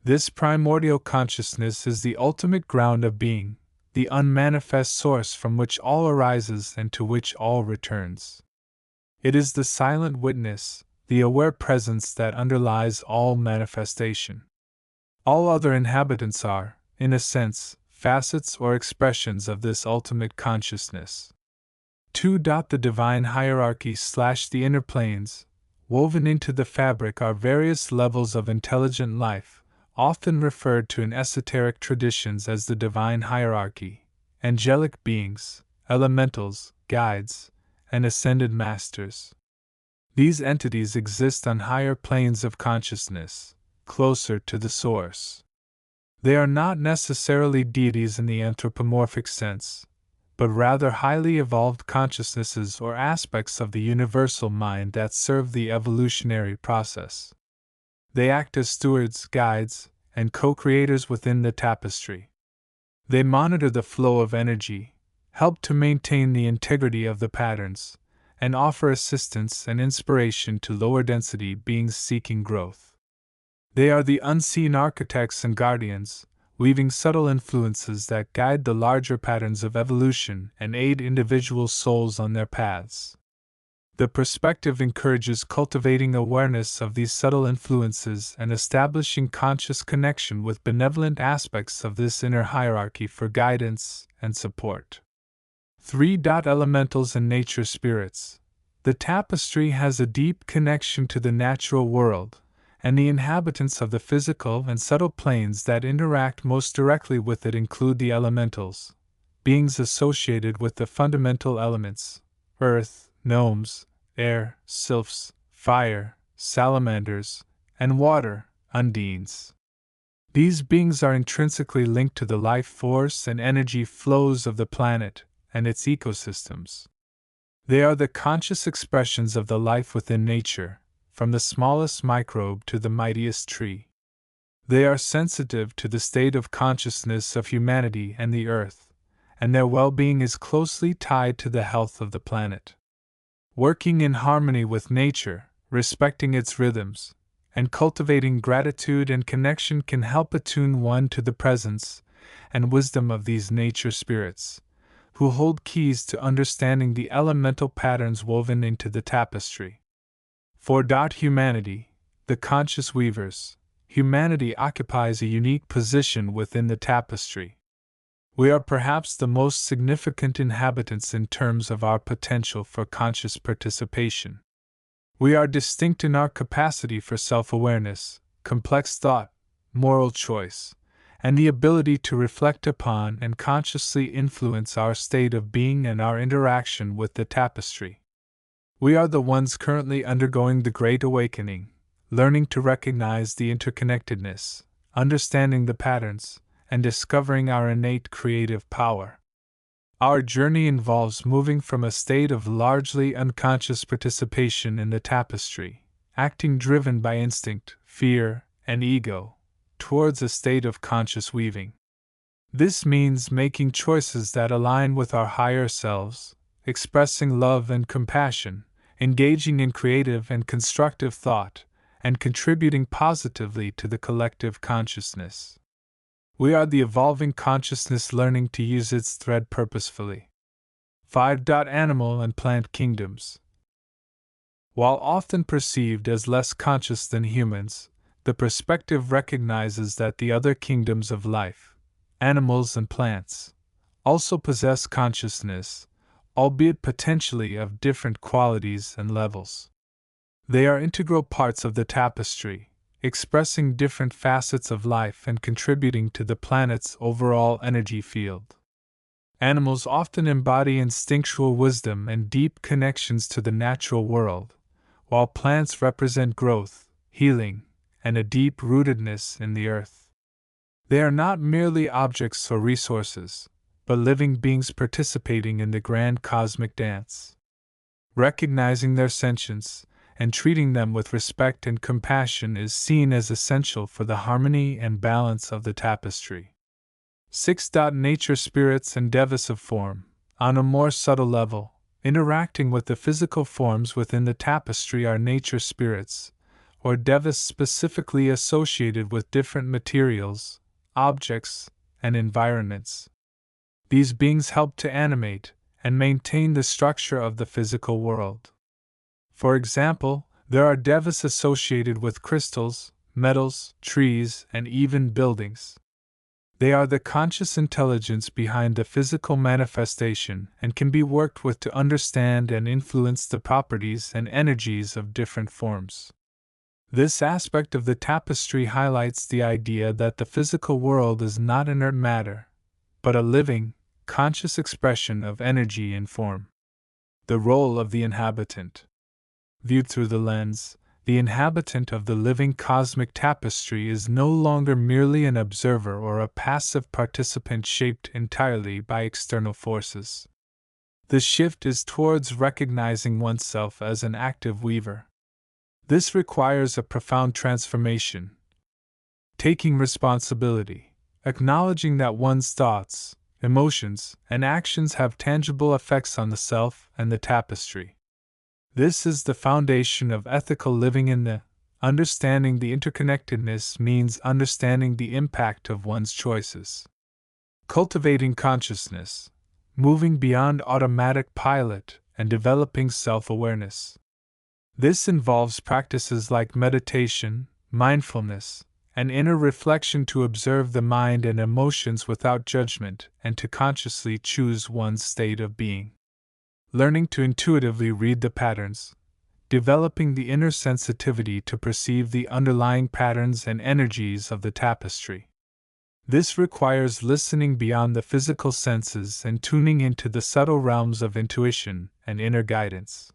Speaker 1: This primordial consciousness is the ultimate ground of being, the unmanifest source from which all arises and to which all returns. It is the silent witness, the aware presence that underlies all manifestation. All other inhabitants are, in a sense, facets or expressions of this ultimate consciousness. 2. The divine hierarchy / the inner planes. Woven into the fabric are various levels of intelligent life, often referred to in esoteric traditions as the divine hierarchy, angelic beings, elementals, guides, and ascended masters. These entities exist on higher planes of consciousness, closer to the source. They are not necessarily deities in the anthropomorphic sense, but rather highly evolved consciousnesses or aspects of the universal mind that serve the evolutionary process. They act as stewards, guides, and co-creators within the tapestry. They monitor the flow of energy, help to maintain the integrity of the patterns, and offer assistance and inspiration to lower density beings seeking growth. They are the unseen architects and guardians, weaving subtle influences that guide the larger patterns of evolution and aid individual souls on their paths. The perspective encourages cultivating awareness of these subtle influences and establishing conscious connection with benevolent aspects of this inner hierarchy for guidance and support. 3. Elementals and nature spirits. The tapestry has a deep connection to the natural world, and the inhabitants of the physical and subtle planes that interact most directly with it include the elementals, beings associated with the fundamental elements: earth, gnomes, air, sylphs, fire, salamanders, and water, undines. These beings are intrinsically linked to the life force and energy flows of the planet and its ecosystems. They are the conscious expressions of the life within nature, from the smallest microbe to the mightiest tree. They are sensitive to the state of consciousness of humanity and the earth, and their well-being is closely tied to the health of the planet. Working in harmony with nature, respecting its rhythms, and cultivating gratitude and connection can help attune one to the presence and wisdom of these nature spirits, who hold keys to understanding the elemental patterns woven into the tapestry. 4. Humanity, the conscious weavers. Humanity occupies a unique position within the tapestry. We are perhaps the most significant inhabitants in terms of our potential for conscious participation. We are distinct in our capacity for self-awareness, complex thought, moral choice, and the ability to reflect upon and consciously influence our state of being and our interaction with the tapestry. We are the ones currently undergoing the Great Awakening, learning to recognize the interconnectedness, understanding the patterns, and discovering our innate creative power. Our journey involves moving from a state of largely unconscious participation in the tapestry, acting driven by instinct, fear, and ego, towards a state of conscious weaving. This means making choices that align with our higher selves, expressing love and compassion, engaging in creative and constructive thought, and contributing positively to the collective consciousness. We are the evolving consciousness learning to use its thread purposefully. 5. Animal and plant kingdoms. While often perceived as less conscious than humans, the perspective recognizes that the other kingdoms of life, animals and plants, also possess consciousness, albeit potentially of different qualities and levels. They are integral parts of the tapestry, expressing different facets of life and contributing to the planet's overall energy field. Animals often embody instinctual wisdom and deep connections to the natural world, while plants represent growth, healing, and a deep rootedness in the earth. They are not merely objects or resources, but living beings participating in the grand cosmic dance. Recognizing their sentience and treating them with respect and compassion is seen as essential for the harmony and balance of the tapestry. 6. Nature spirits and devas of form. On a more subtle level, interacting with the physical forms within the tapestry are nature spirits, or devas specifically associated with different materials, objects, and environments. These beings help to animate and maintain the structure of the physical world. For example, there are devas associated with crystals, metals, trees, and even buildings. They are the conscious intelligence behind the physical manifestation and can be worked with to understand and influence the properties and energies of different forms. This aspect of the tapestry highlights the idea that the physical world is not inert matter, but a living, conscious expression of energy and form. The role of the inhabitant. Viewed through the lens, the inhabitant of the living cosmic tapestry is no longer merely an observer or a passive participant shaped entirely by external forces. The shift is towards recognizing oneself as an active weaver. This requires a profound transformation. Taking responsibility, acknowledging that one's thoughts, emotions, and actions have tangible effects on the self and the tapestry. This is the foundation of ethical living in the understanding the interconnectedness means understanding the impact of one's choices. Cultivating consciousness, moving beyond automatic pilot and developing self-awareness. This involves practices like meditation, mindfulness, and inner reflection to observe the mind and emotions without judgment and to consciously choose one's state of being. Learning to intuitively read the patterns, developing the inner sensitivity to perceive the underlying patterns and energies of the tapestry. This requires listening beyond the physical senses and tuning into the subtle realms of intuition and inner guidance.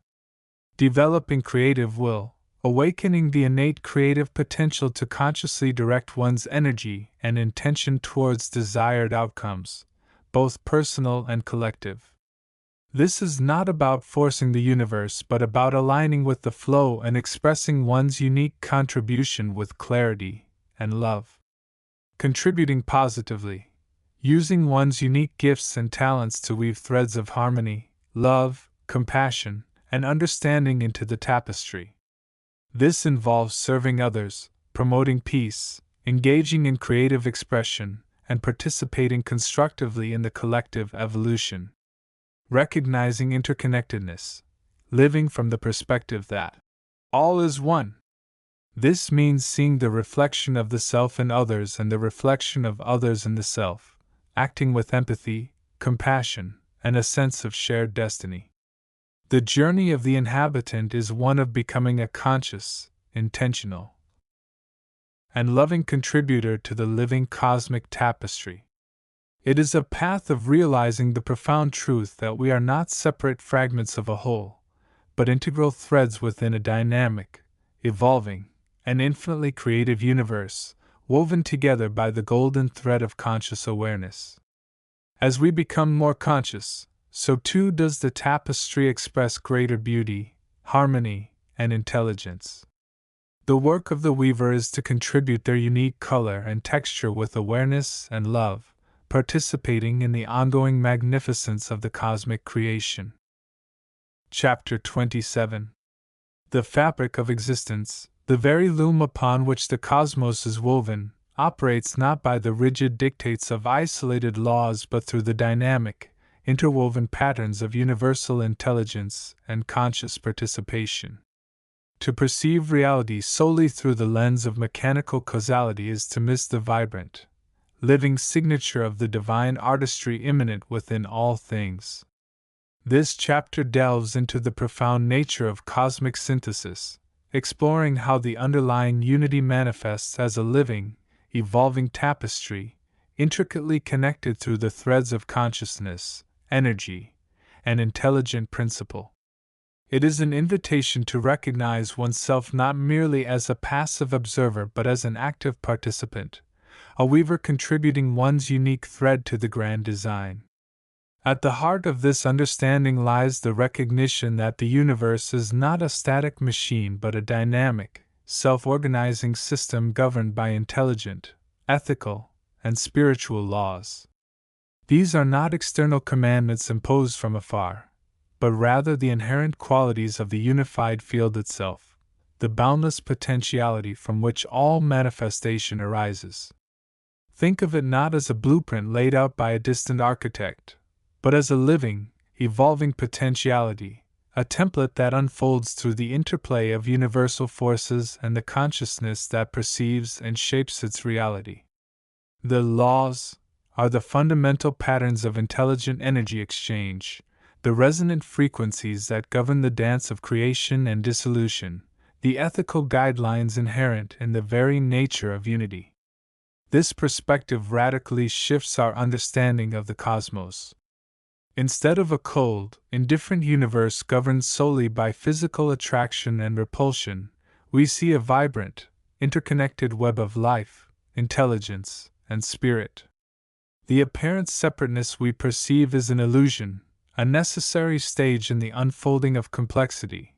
Speaker 1: Developing creative will, awakening the innate creative potential to consciously direct one's energy and intention towards desired outcomes, both personal and collective. This is not about forcing the universe but about aligning with the flow and expressing one's unique contribution with clarity and love. Contributing positively, using one's unique gifts and talents to weave threads of harmony, love, compassion, and understanding into the tapestry. This involves serving others, promoting peace, engaging in creative expression, and participating constructively in the collective evolution. Recognizing interconnectedness, living from the perspective that all is one. This means seeing the reflection of the self in others and the reflection of others in the self, acting with empathy, compassion, and a sense of shared destiny. The journey of the inhabitant is one of becoming a conscious, intentional, and loving contributor to the living cosmic tapestry. It is a path of realizing the profound truth that we are not separate fragments of a whole, but integral threads within a dynamic, evolving, and infinitely creative universe, woven together by the golden thread of conscious awareness. As we become more conscious, so too does the tapestry express greater beauty, harmony, and intelligence. The work of the weaver is to contribute their unique color and texture with awareness and love, participating in the ongoing magnificence of the cosmic creation. Chapter 27. The fabric of existence, the very loom upon which the cosmos is woven, operates not by the rigid dictates of isolated laws but through the dynamic, interwoven patterns of universal intelligence and conscious participation. To perceive reality solely through the lens of mechanical causality is to miss the vibrant, living signature of the divine artistry immanent within all things. This chapter delves into the profound nature of cosmic synthesis, exploring how the underlying unity manifests as a living, evolving tapestry, intricately connected through the threads of consciousness, energy, and intelligent principle. It is an invitation to recognize oneself not merely as a passive observer but as an active participant, a weaver contributing one's unique thread to the grand design. At the heart of this understanding lies the recognition that the universe is not a static machine but a dynamic, self-organizing system governed by intelligent, ethical, and spiritual laws. These are not external commandments imposed from afar, but rather the inherent qualities of the unified field itself, the boundless potentiality from which all manifestation arises. Think of it not as a blueprint laid out by a distant architect, but as a living, evolving potentiality, a template that unfolds through the interplay of universal forces and the consciousness that perceives and shapes its reality. The laws are the fundamental patterns of intelligent energy exchange, the resonant frequencies that govern the dance of creation and dissolution, the ethical guidelines inherent in the very nature of unity. This perspective radically shifts our understanding of the cosmos. Instead of a cold, indifferent universe governed solely by physical attraction and repulsion, we see a vibrant, interconnected web of life, intelligence, and spirit. The apparent separateness we perceive is an illusion, a necessary stage in the unfolding of complexity,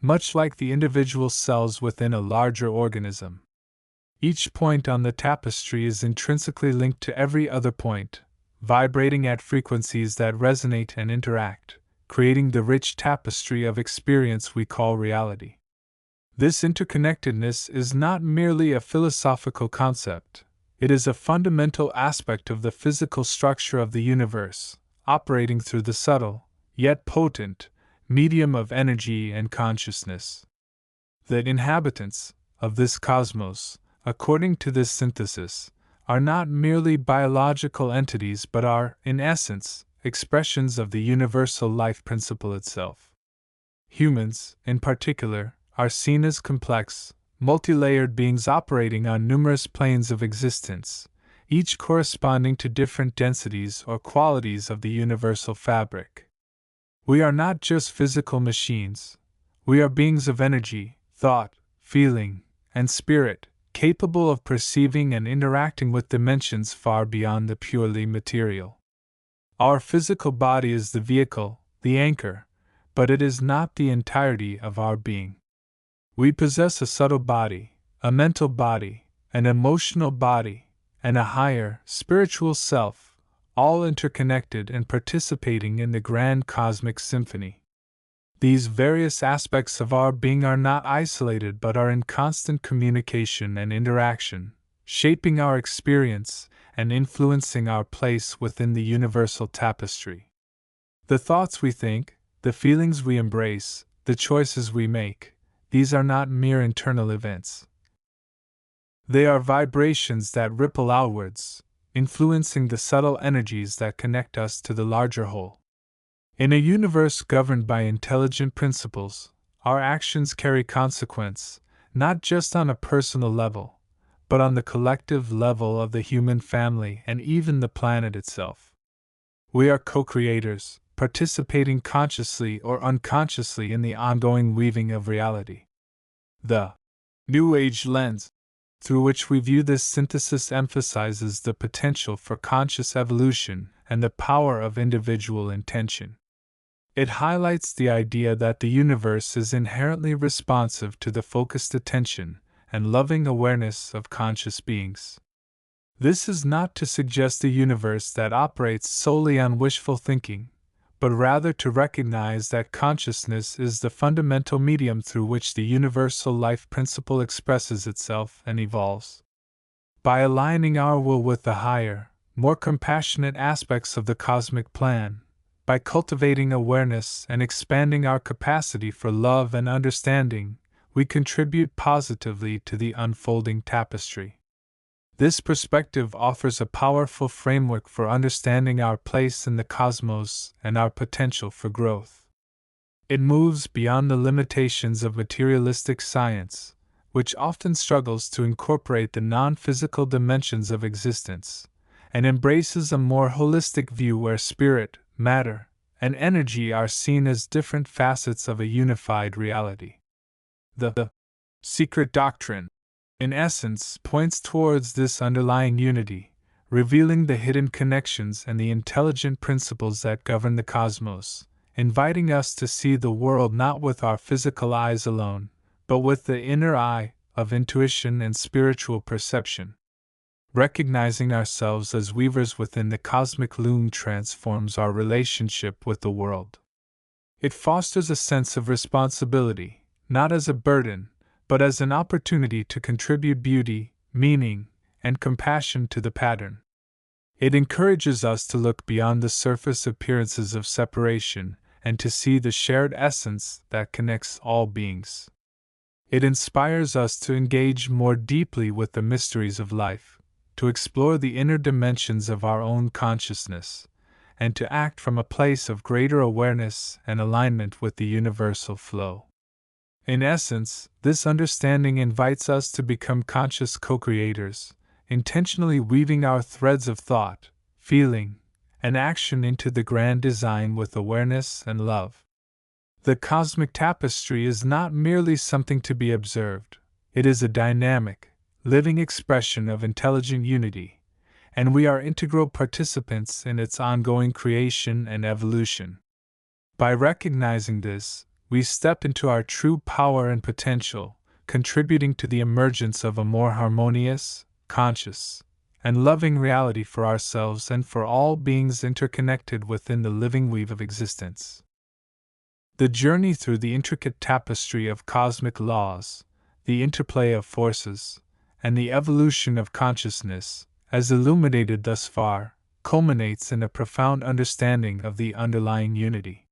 Speaker 1: much like the individual cells within a larger organism. Each point on the tapestry is intrinsically linked to every other point, vibrating at frequencies that resonate and interact, creating the rich tapestry of experience we call reality. This interconnectedness is not merely a philosophical concept, it is a fundamental aspect of the physical structure of the universe, operating through the subtle, yet potent, medium of energy and consciousness. The inhabitants of this cosmos, according to this synthesis, are not merely biological entities but are, in essence, expressions of the universal life principle itself. Humans, in particular, are seen as complex, multi-layered beings operating on numerous planes of existence, each corresponding to different densities or qualities of the universal fabric. We are not just physical machines, we are beings of energy, thought, feeling, and spirit, capable of perceiving and interacting with dimensions far beyond the purely material. Our physical body is the vehicle, the anchor, but it is not the entirety of our being. We possess a subtle body, a mental body, an emotional body, and a higher, spiritual self, all interconnected and participating in the grand cosmic symphony. These various aspects of our being are not isolated but are in constant communication and interaction, shaping our experience and influencing our place within the universal tapestry. The thoughts we think, the feelings we embrace, the choices we make, these are not mere internal events. They are vibrations that ripple outwards, influencing the subtle energies that connect us to the larger whole. In a universe governed by intelligent principles, our actions carry consequence, not just on a personal level, but on the collective level of the human family and even the planet itself. We are co-creators, participating consciously or unconsciously in the ongoing weaving of reality. The New Age lens through which we view this synthesis emphasizes the potential for conscious evolution and the power of individual intention. It highlights the idea that the universe is inherently responsive to the focused attention and loving awareness of conscious beings. This is not to suggest a universe that operates solely on wishful thinking, but rather to recognize that consciousness is the fundamental medium through which the universal life principle expresses itself and evolves. By aligning our will with the higher, more compassionate aspects of the cosmic plan, by cultivating awareness and expanding our capacity for love and understanding, we contribute positively to the unfolding tapestry. This perspective offers a powerful framework for understanding our place in the cosmos and our potential for growth. It moves beyond the limitations of materialistic science, which often struggles to incorporate the non-physical dimensions of existence, and embraces a more holistic view where spirit, matter, and energy are seen as different facets of a unified reality. The secret doctrine, in essence, points towards this underlying unity, revealing the hidden connections and the intelligent principles that govern the cosmos, inviting us to see the world not with our physical eyes alone, but with the inner eye of intuition and spiritual perception. Recognizing ourselves as weavers within the cosmic loom transforms our relationship with the world. It fosters a sense of responsibility, not as a burden, but as an opportunity to contribute beauty, meaning, and compassion to the pattern. It encourages us to look beyond the surface appearances of separation and to see the shared essence that connects all beings. It inspires us to engage more deeply with the mysteries of life, to explore the inner dimensions of our own consciousness, and to act from a place of greater awareness and alignment with the universal flow. In essence, this understanding invites us to become conscious co-creators, intentionally weaving our threads of thought, feeling, and action into the grand design with awareness and love. The cosmic tapestry is not merely something to be observed, it is a dynamic, living expression of intelligent unity, and we are integral participants in its ongoing creation and evolution. By recognizing this, we step into our true power and potential, contributing to the emergence of a more harmonious, conscious, and loving reality for ourselves and for all beings interconnected within the living weave of existence. The journey through the intricate tapestry of cosmic laws, the interplay of forces, and the evolution of consciousness, as illuminated thus far, culminates in a profound understanding of the underlying unity.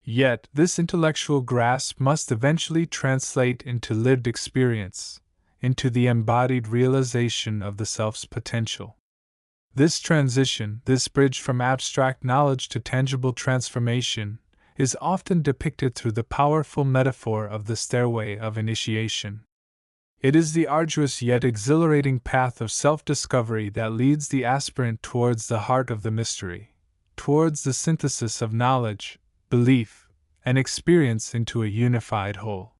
Speaker 1: Yet, this intellectual grasp must eventually translate into lived experience, into the embodied realization of the self's potential. This transition, this bridge from abstract knowledge to tangible transformation, is often depicted through the powerful metaphor of the stairway of initiation. It is the arduous yet exhilarating path of self-discovery that leads the aspirant towards the heart of the mystery, towards the synthesis of knowledge, belief, and experience into a unified whole.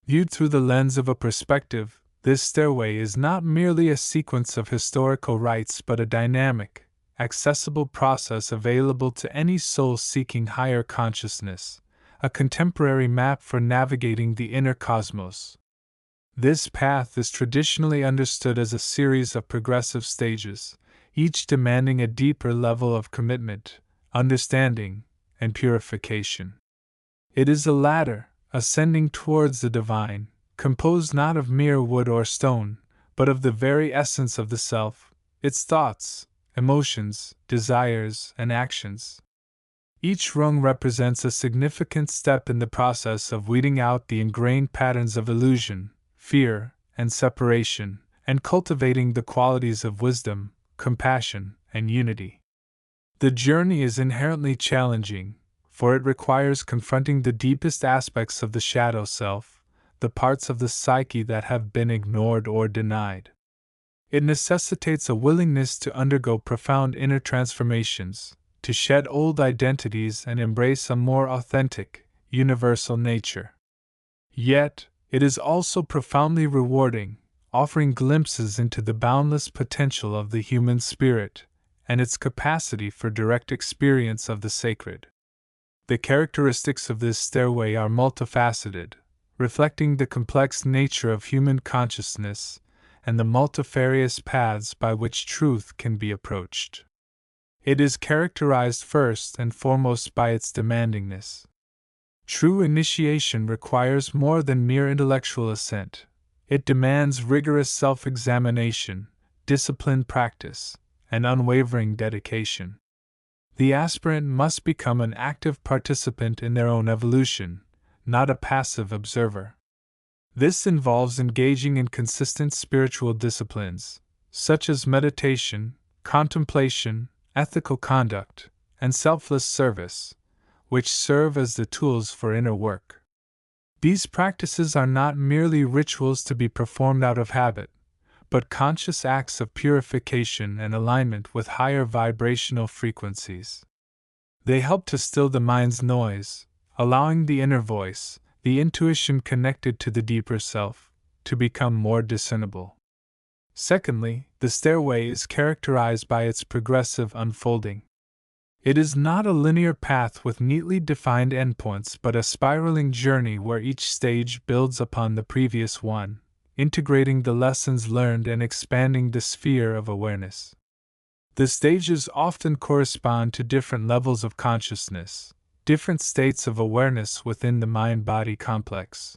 Speaker 1: Viewed through the lens of a perspective, this stairway is not merely a sequence of historical rites but a dynamic, accessible process available to any soul seeking higher consciousness, a contemporary map for navigating the inner cosmos. This path is traditionally understood as a series of progressive stages, each demanding a deeper level of commitment, understanding, and purification. It is a ladder, ascending towards the divine, composed not of mere wood or stone, but of the very essence of the self, its thoughts, emotions, desires, and actions. Each rung represents a significant step in the process of weeding out the ingrained patterns of illusion, fear, and separation, and cultivating the qualities of wisdom, compassion, and unity. The journey is inherently challenging, for it requires confronting the deepest aspects of the shadow self, the parts of the psyche that have been ignored or denied. It necessitates a willingness to undergo profound inner transformations, to shed old identities and embrace a more authentic, universal nature. Yet, it is also profoundly rewarding, offering glimpses into the boundless potential of the human spirit and its capacity for direct experience of the sacred. The characteristics of this stairway are multifaceted, reflecting the complex nature of human consciousness and the multifarious paths by which truth can be approached. It is characterized first and foremost by its demandingness. True initiation requires more than mere intellectual assent. It demands rigorous self-examination, disciplined practice, and unwavering dedication. The aspirant must become an active participant in their own evolution, not a passive observer. This involves engaging in consistent spiritual disciplines, such as meditation, contemplation, ethical conduct, and selfless service, which serve as the tools for inner work. These practices are not merely rituals to be performed out of habit, but conscious acts of purification and alignment with higher vibrational frequencies. They help to still the mind's noise, allowing the inner voice, the intuition connected to the deeper self, to become more discernible. Secondly, the stairway is characterized by its progressive unfolding. It is not a linear path with neatly defined endpoints but a spiraling journey where each stage builds upon the previous one, integrating the lessons learned and expanding the sphere of awareness. The stages often correspond to different levels of consciousness, different states of awareness within the mind-body complex.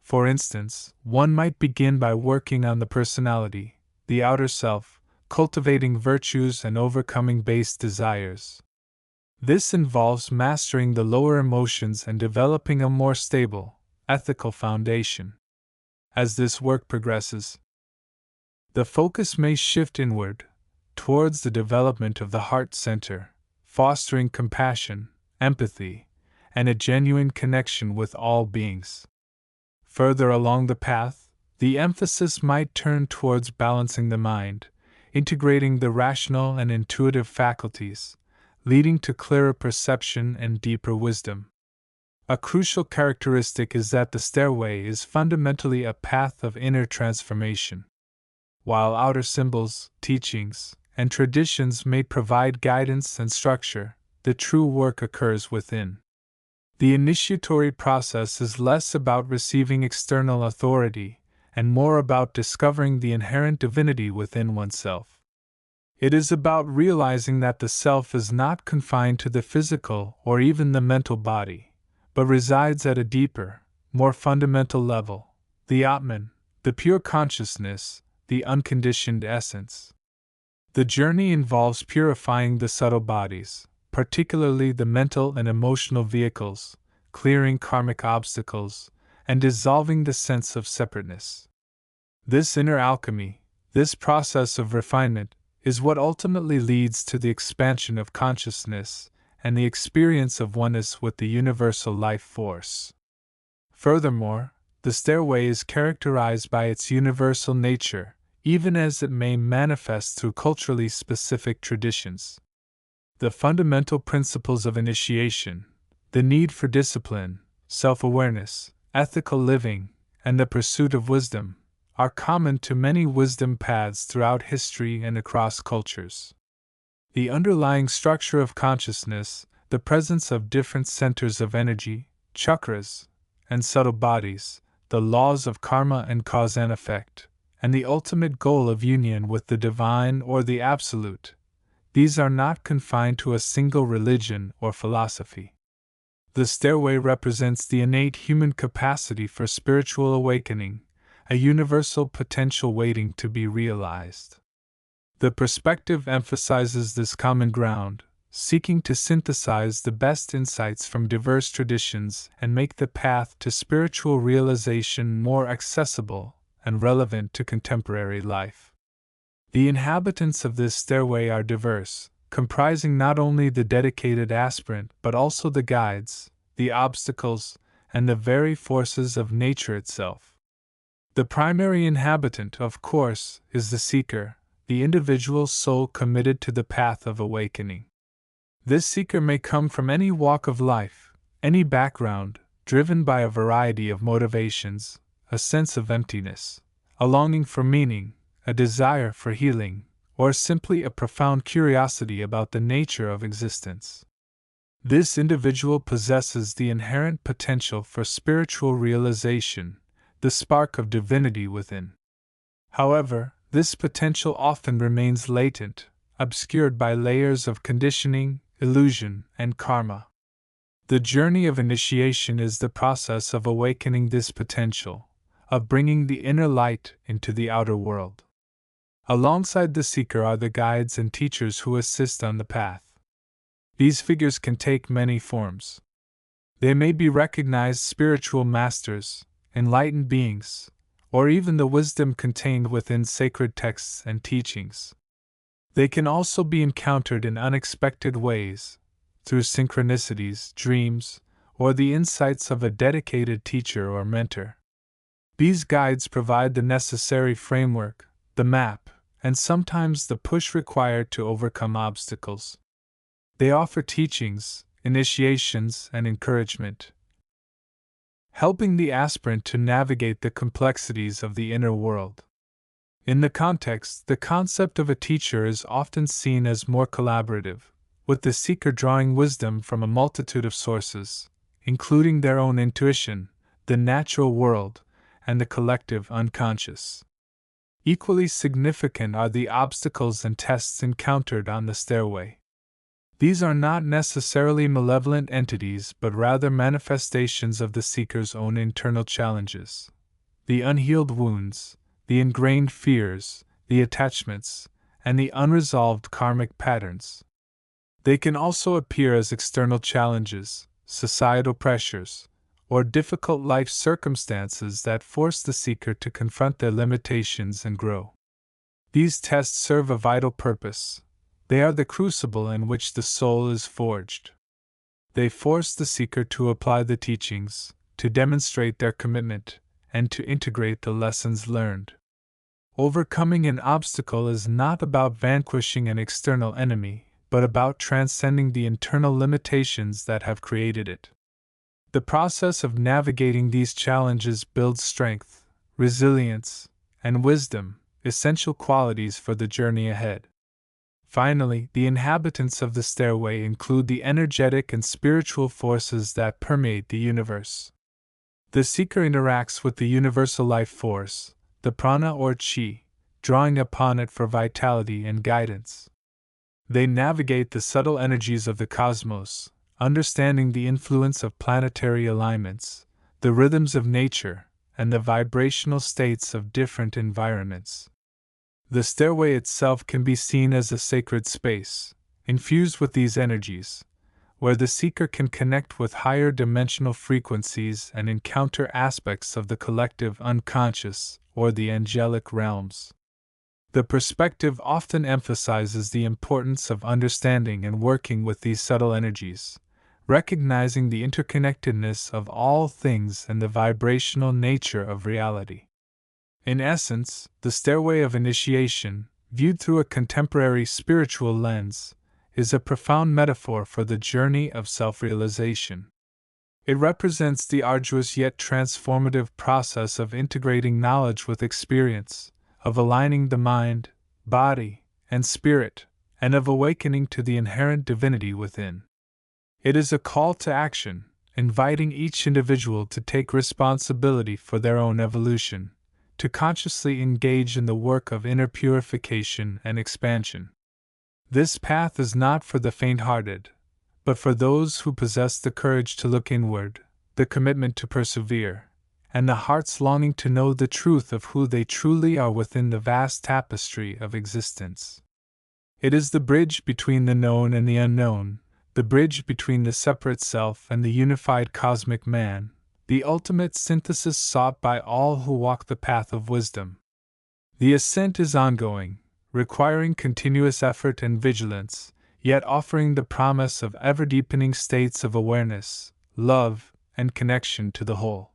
Speaker 1: For instance, one might begin by working on the personality, the outer self, cultivating virtues and overcoming base desires. This involves mastering the lower emotions and developing a more stable, ethical foundation. As this work progresses, the focus may shift inward, towards the development of the heart center, fostering compassion, empathy, and a genuine connection with all beings. Further along the path, the emphasis might turn towards balancing the mind, integrating the rational and intuitive faculties, leading to clearer perception and deeper wisdom. A crucial characteristic is that the stairway is fundamentally a path of inner transformation. While outer symbols, teachings, and traditions may provide guidance and structure, the true work occurs within. The initiatory process is less about receiving external authority and more about discovering the inherent divinity within oneself. It is about realizing that the self is not confined to the physical or even the mental body, but resides at a deeper, more fundamental level, the Atman, the pure consciousness, the unconditioned essence. The journey involves purifying the subtle bodies, particularly the mental and emotional vehicles, clearing karmic obstacles, and dissolving the sense of separateness. This inner alchemy, this process of refinement, is what ultimately leads to the expansion of consciousness and the experience of oneness with the universal life force. Furthermore, the stairway is characterized by its universal nature, even as it may manifest through culturally specific traditions. The fundamental principles of initiation, the need for discipline, self-awareness, ethical living, and the pursuit of wisdom, are common to many wisdom paths throughout history and across cultures. The underlying structure of consciousness, the presence of different centers of energy, chakras, and subtle bodies, the laws of karma and cause and effect, and the ultimate goal of union with the divine or the absolute, these are not confined to a single religion or philosophy. The stairway represents the innate human capacity for spiritual awakening, a universal potential waiting to be realized. The perspective emphasizes this common ground, seeking to synthesize the best insights from diverse traditions and make the path to spiritual realization more accessible and relevant to contemporary life. The inhabitants of this stairway are diverse, comprising not only the dedicated aspirant but also the guides, the obstacles, and the very forces of nature itself. The primary inhabitant, of course, is the seeker, the individual soul committed to the path of awakening. This seeker may come from any walk of life, any background, driven by a variety of motivations, a sense of emptiness, a longing for meaning, a desire for healing, or simply a profound curiosity about the nature of existence. This individual possesses the inherent potential for spiritual realization, the spark of divinity within. However, this potential often remains latent, obscured by layers of conditioning, illusion, and karma. The journey of initiation is the process of awakening this potential, of bringing the inner light into the outer world. Alongside the seeker are the guides and teachers who assist on the path. These figures can take many forms. They may be recognized spiritual masters, enlightened beings, or even the wisdom contained within sacred texts and teachings. They can also be encountered in unexpected ways, through synchronicities, dreams, or the insights of a dedicated teacher or mentor. These guides provide the necessary framework, the map, and sometimes the push required to overcome obstacles. They offer teachings, initiations, and encouragement, helping the aspirant to navigate the complexities of the inner world. In the context, the concept of a teacher is often seen as more collaborative, with the seeker drawing wisdom from a multitude of sources, including their own intuition, the natural world, and the collective unconscious. Equally significant are the obstacles and tests encountered on the stairway. These are not necessarily malevolent entities but rather manifestations of the seeker's own internal challenges, the unhealed wounds, the ingrained fears, the attachments, and the unresolved karmic patterns. They can also appear as external challenges, societal pressures, or difficult life circumstances that force the seeker to confront their limitations and grow. These tests serve a vital purpose. They are the crucible in which the soul is forged. They force the seeker to apply the teachings, to demonstrate their commitment, and to integrate the lessons learned. Overcoming an obstacle is not about vanquishing an external enemy, but about transcending the internal limitations that have created it. The process of navigating these challenges builds strength, resilience, and wisdom, essential qualities for the journey ahead. Finally, the inhabitants of the stairway include the energetic and spiritual forces that permeate the universe. The seeker interacts with the universal life force, the prana or chi, drawing upon it for vitality and guidance. They navigate the subtle energies of the cosmos, understanding the influence of planetary alignments, the rhythms of nature, and the vibrational states of different environments. The stairway itself can be seen as a sacred space, infused with these energies, where the seeker can connect with higher dimensional frequencies and encounter aspects of the collective unconscious or the angelic realms. The perspective often emphasizes the importance of understanding and working with these subtle energies, recognizing the interconnectedness of all things and the vibrational nature of reality. In essence, the stairway of initiation, viewed through a contemporary spiritual lens, is a profound metaphor for the journey of self-realization. It represents the arduous yet transformative process of integrating knowledge with experience, of aligning the mind, body, and spirit, and of awakening to the inherent divinity within. It is a call to action, inviting each individual to take responsibility for their own evolution, to consciously engage in the work of inner purification and expansion. This path is not for the faint-hearted, but for those who possess the courage to look inward, the commitment to persevere, and the heart's longing to know the truth of who they truly are within the vast tapestry of existence. It is the bridge between the known and the unknown, the bridge between the separate self and the unified cosmic man, the ultimate synthesis sought by all who walk the path of wisdom. The ascent is ongoing, requiring continuous effort and vigilance, yet offering the promise of ever-deepening states of awareness, love, and connection to the whole.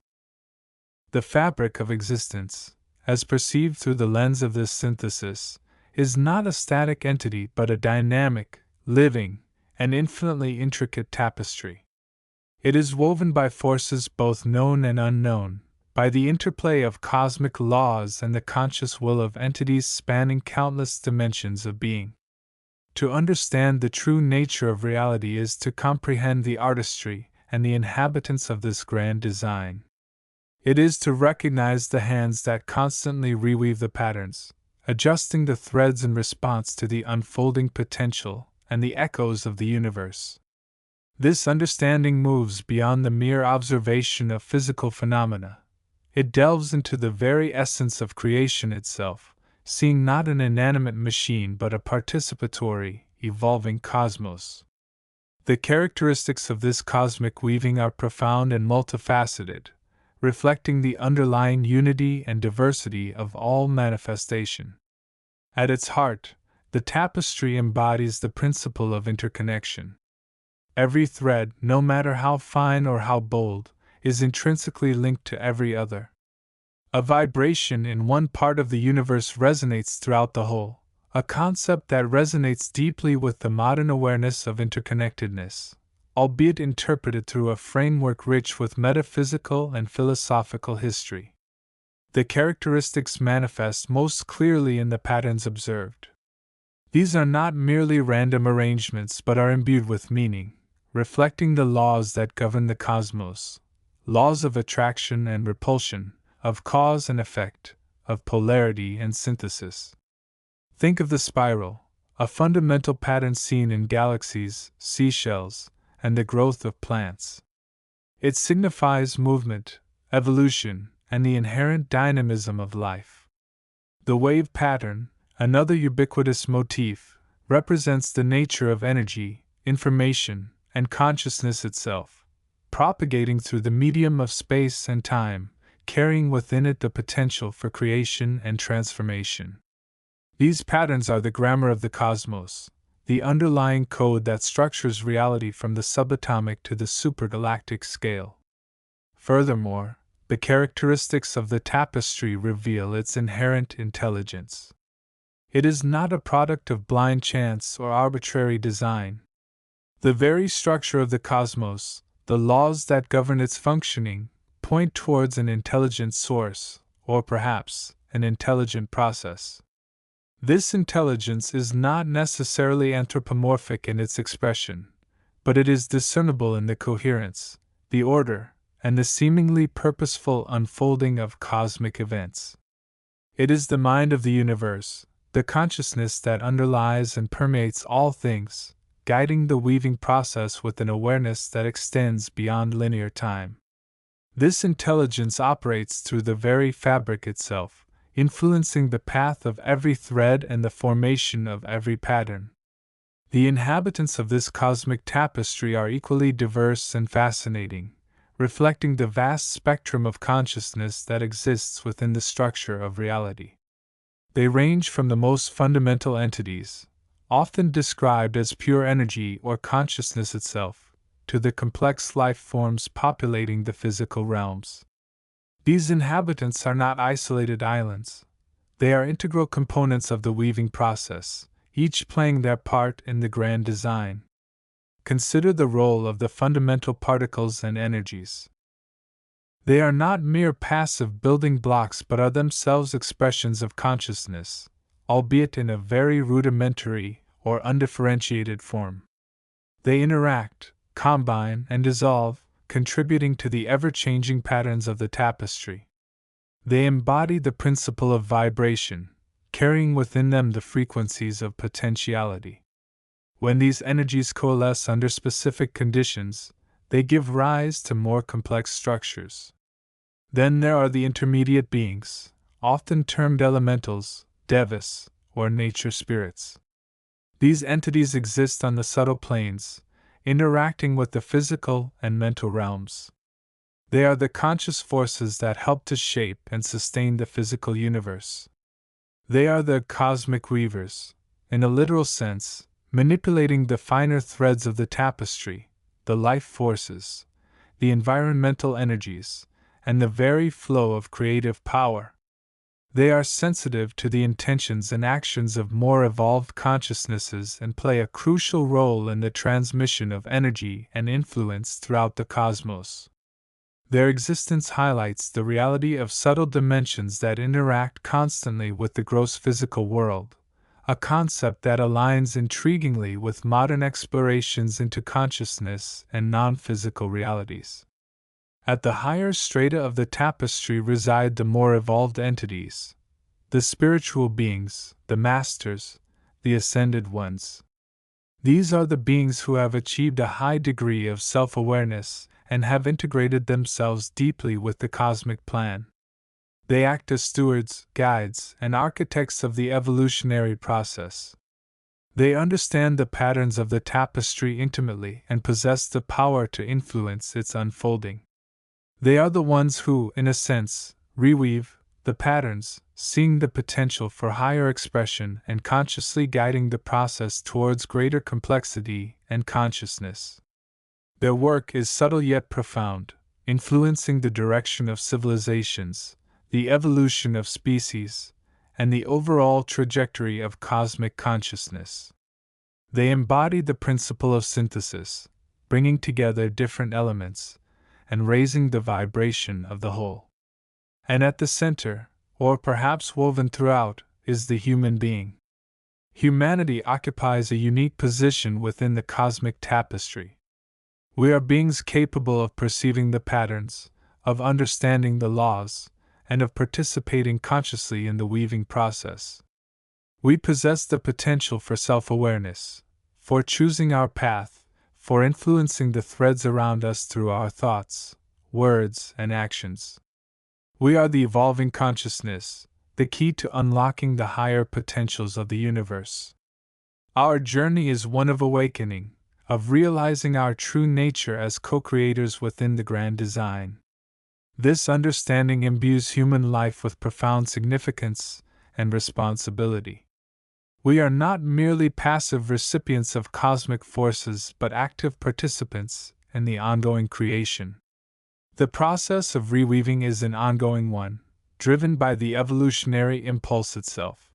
Speaker 1: The fabric of existence, as perceived through the lens of this synthesis, is not a static entity but a dynamic, living, and infinitely intricate tapestry. It is woven by forces both known and unknown, by the interplay of cosmic laws and the conscious will of entities spanning countless dimensions of being. To understand the true nature of reality is to comprehend the artistry and the inhabitants of this grand design. It is to recognize the hands that constantly reweave the patterns, adjusting the threads in response to the unfolding potential and the echoes of the universe. This understanding moves beyond the mere observation of physical phenomena. It delves into the very essence of creation itself, seeing not an inanimate machine but a participatory, evolving cosmos. The characteristics of this cosmic weaving are profound and multifaceted, reflecting the underlying unity and diversity of all manifestation. At its heart, the tapestry embodies the principle of interconnection. Every thread, no matter how fine or how bold, is intrinsically linked to every other. A vibration in one part of the universe resonates throughout the whole, a concept that resonates deeply with the modern awareness of interconnectedness, albeit interpreted through a framework rich with metaphysical and philosophical history. The characteristics manifest most clearly in the patterns observed. These are not merely random arrangements but are imbued with meaning, reflecting the laws that govern the cosmos, laws of attraction and repulsion, of cause and effect, of polarity and synthesis. Think of the spiral, a fundamental pattern seen in galaxies, seashells, and the growth of plants. It signifies movement, evolution, and the inherent dynamism of life. The wave pattern, another ubiquitous motif, represents the nature of energy, information, and consciousness itself, propagating through the medium of space and time, carrying within it the potential for creation and transformation. These patterns are the grammar of the cosmos, the underlying code that structures reality from the subatomic to the supergalactic scale. Furthermore, the characteristics of the tapestry reveal its inherent intelligence. It is not a product of blind chance or arbitrary design. The very structure of the cosmos, the laws that govern its functioning, point towards an intelligent source, or perhaps, an intelligent process. This intelligence is not necessarily anthropomorphic in its expression, but it is discernible in the coherence, the order, and the seemingly purposeful unfolding of cosmic events. It is the mind of the universe, the consciousness that underlies and permeates all things, guiding the weaving process with an awareness that extends beyond linear time. This intelligence operates through the very fabric itself, influencing the path of every thread and the formation of every pattern. The inhabitants of this cosmic tapestry are equally diverse and fascinating, reflecting the vast spectrum of consciousness that exists within the structure of reality. They range from the most fundamental entities, often described as pure energy or consciousness itself, to the complex life forms populating the physical realms. These inhabitants are not isolated islands. They are integral components of the weaving process, each playing their part in the grand design. Consider the role of the fundamental particles and energies. They are not mere passive building blocks but are themselves expressions of consciousness, albeit in a very rudimentary or undifferentiated form. They interact, combine, and dissolve, contributing to the ever-changing patterns of the tapestry. They embody the principle of vibration, carrying within them the frequencies of potentiality. When these energies coalesce under specific conditions, they give rise to more complex structures. Then there are the intermediate beings, often termed elementals, devas, or nature spirits. These entities exist on the subtle planes, interacting with the physical and mental realms. They are the conscious forces that help to shape and sustain the physical universe. They are the cosmic weavers, in a literal sense, manipulating the finer threads of the tapestry, the life forces, the environmental energies, and the very flow of creative power. They are sensitive to the intentions and actions of more evolved consciousnesses and play a crucial role in the transmission of energy and influence throughout the cosmos. Their existence highlights the reality of subtle dimensions that interact constantly with the gross physical world, a concept that aligns intriguingly with modern explorations into consciousness and non-physical realities. At the higher strata of the tapestry reside the more evolved entities, the spiritual beings, the masters, the ascended ones. These are the beings who have achieved a high degree of self-awareness and have integrated themselves deeply with the cosmic plan. They act as stewards, guides, and architects of the evolutionary process. They understand the patterns of the tapestry intimately and possess the power to influence its unfolding. They are the ones who, in a sense, reweave the patterns, seeing the potential for higher expression and consciously guiding the process towards greater complexity and consciousness. Their work is subtle yet profound, influencing the direction of civilizations, the evolution of species, and the overall trajectory of cosmic consciousness. They embody the principle of synthesis, bringing together different elements and raising the vibration of the whole. And at the center, or perhaps woven throughout, is the human being. Humanity occupies a unique position within the cosmic tapestry. We are beings capable of perceiving the patterns, of understanding the laws, and of participating consciously in the weaving process. We possess the potential for self-awareness, for choosing our path, for influencing the threads around us through our thoughts, words, and actions. We are the evolving consciousness, the key to unlocking the higher potentials of the universe. Our journey is one of awakening, of realizing our true nature as co-creators within the grand design. This understanding imbues human life with profound significance and responsibility. We are not merely passive recipients of cosmic forces but active participants in the ongoing creation. The process of reweaving is an ongoing one, driven by the evolutionary impulse itself.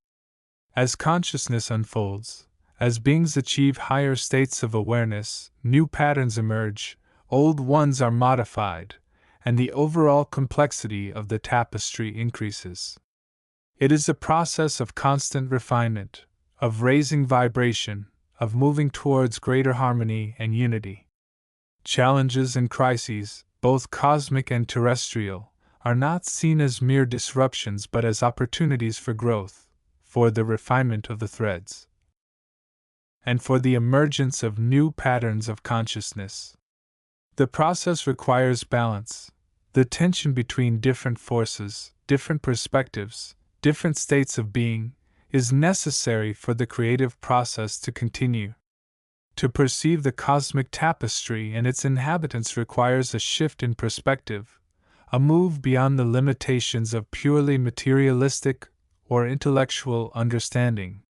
Speaker 1: As consciousness unfolds, as beings achieve higher states of awareness, new patterns emerge, old ones are modified, and the overall complexity of the tapestry increases. It is a process of constant refinement, of raising vibration, of moving towards greater harmony and unity. Challenges and crises, both cosmic and terrestrial, are not seen as mere disruptions but as opportunities for growth, for the refinement of the threads, and for the emergence of new patterns of consciousness. The process requires balance, the tension between different forces, different perspectives, different states of being, is necessary for the creative process to continue. To perceive the cosmic tapestry and its inhabitants requires a shift in perspective, a move beyond the limitations of purely materialistic or intellectual understanding.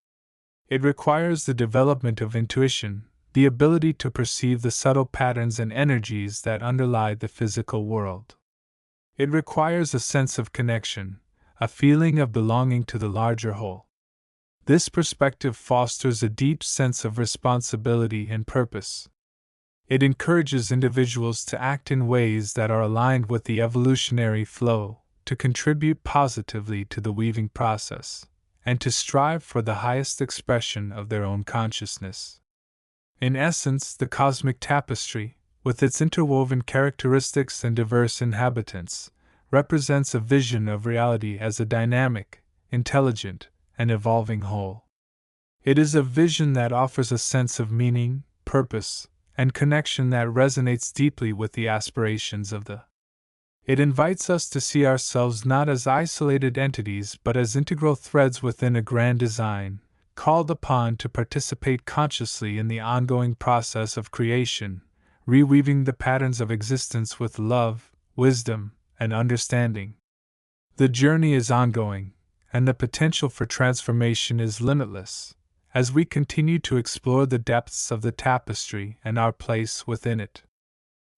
Speaker 1: It requires the development of intuition, the ability to perceive the subtle patterns and energies that underlie the physical world. It requires a sense of connection, a feeling of belonging to the larger whole. This perspective fosters a deep sense of responsibility and purpose. It encourages individuals to act in ways that are aligned with the evolutionary flow, to contribute positively to the weaving process, and to strive for the highest expression of their own consciousness. In essence, the cosmic tapestry, with its interwoven characteristics and diverse inhabitants, represents a vision of reality as a dynamic, intelligent, and evolving whole. It is a vision that offers a sense of meaning, purpose, and connection that resonates deeply with the aspirations of the. It invites us to see ourselves not as isolated entities but as integral threads within a grand design, called upon to participate consciously in the ongoing process of creation, reweaving the patterns of existence with love, wisdom, and understanding. The journey is ongoing, and the potential for transformation is limitless, as we continue to explore the depths of the tapestry and our place within it.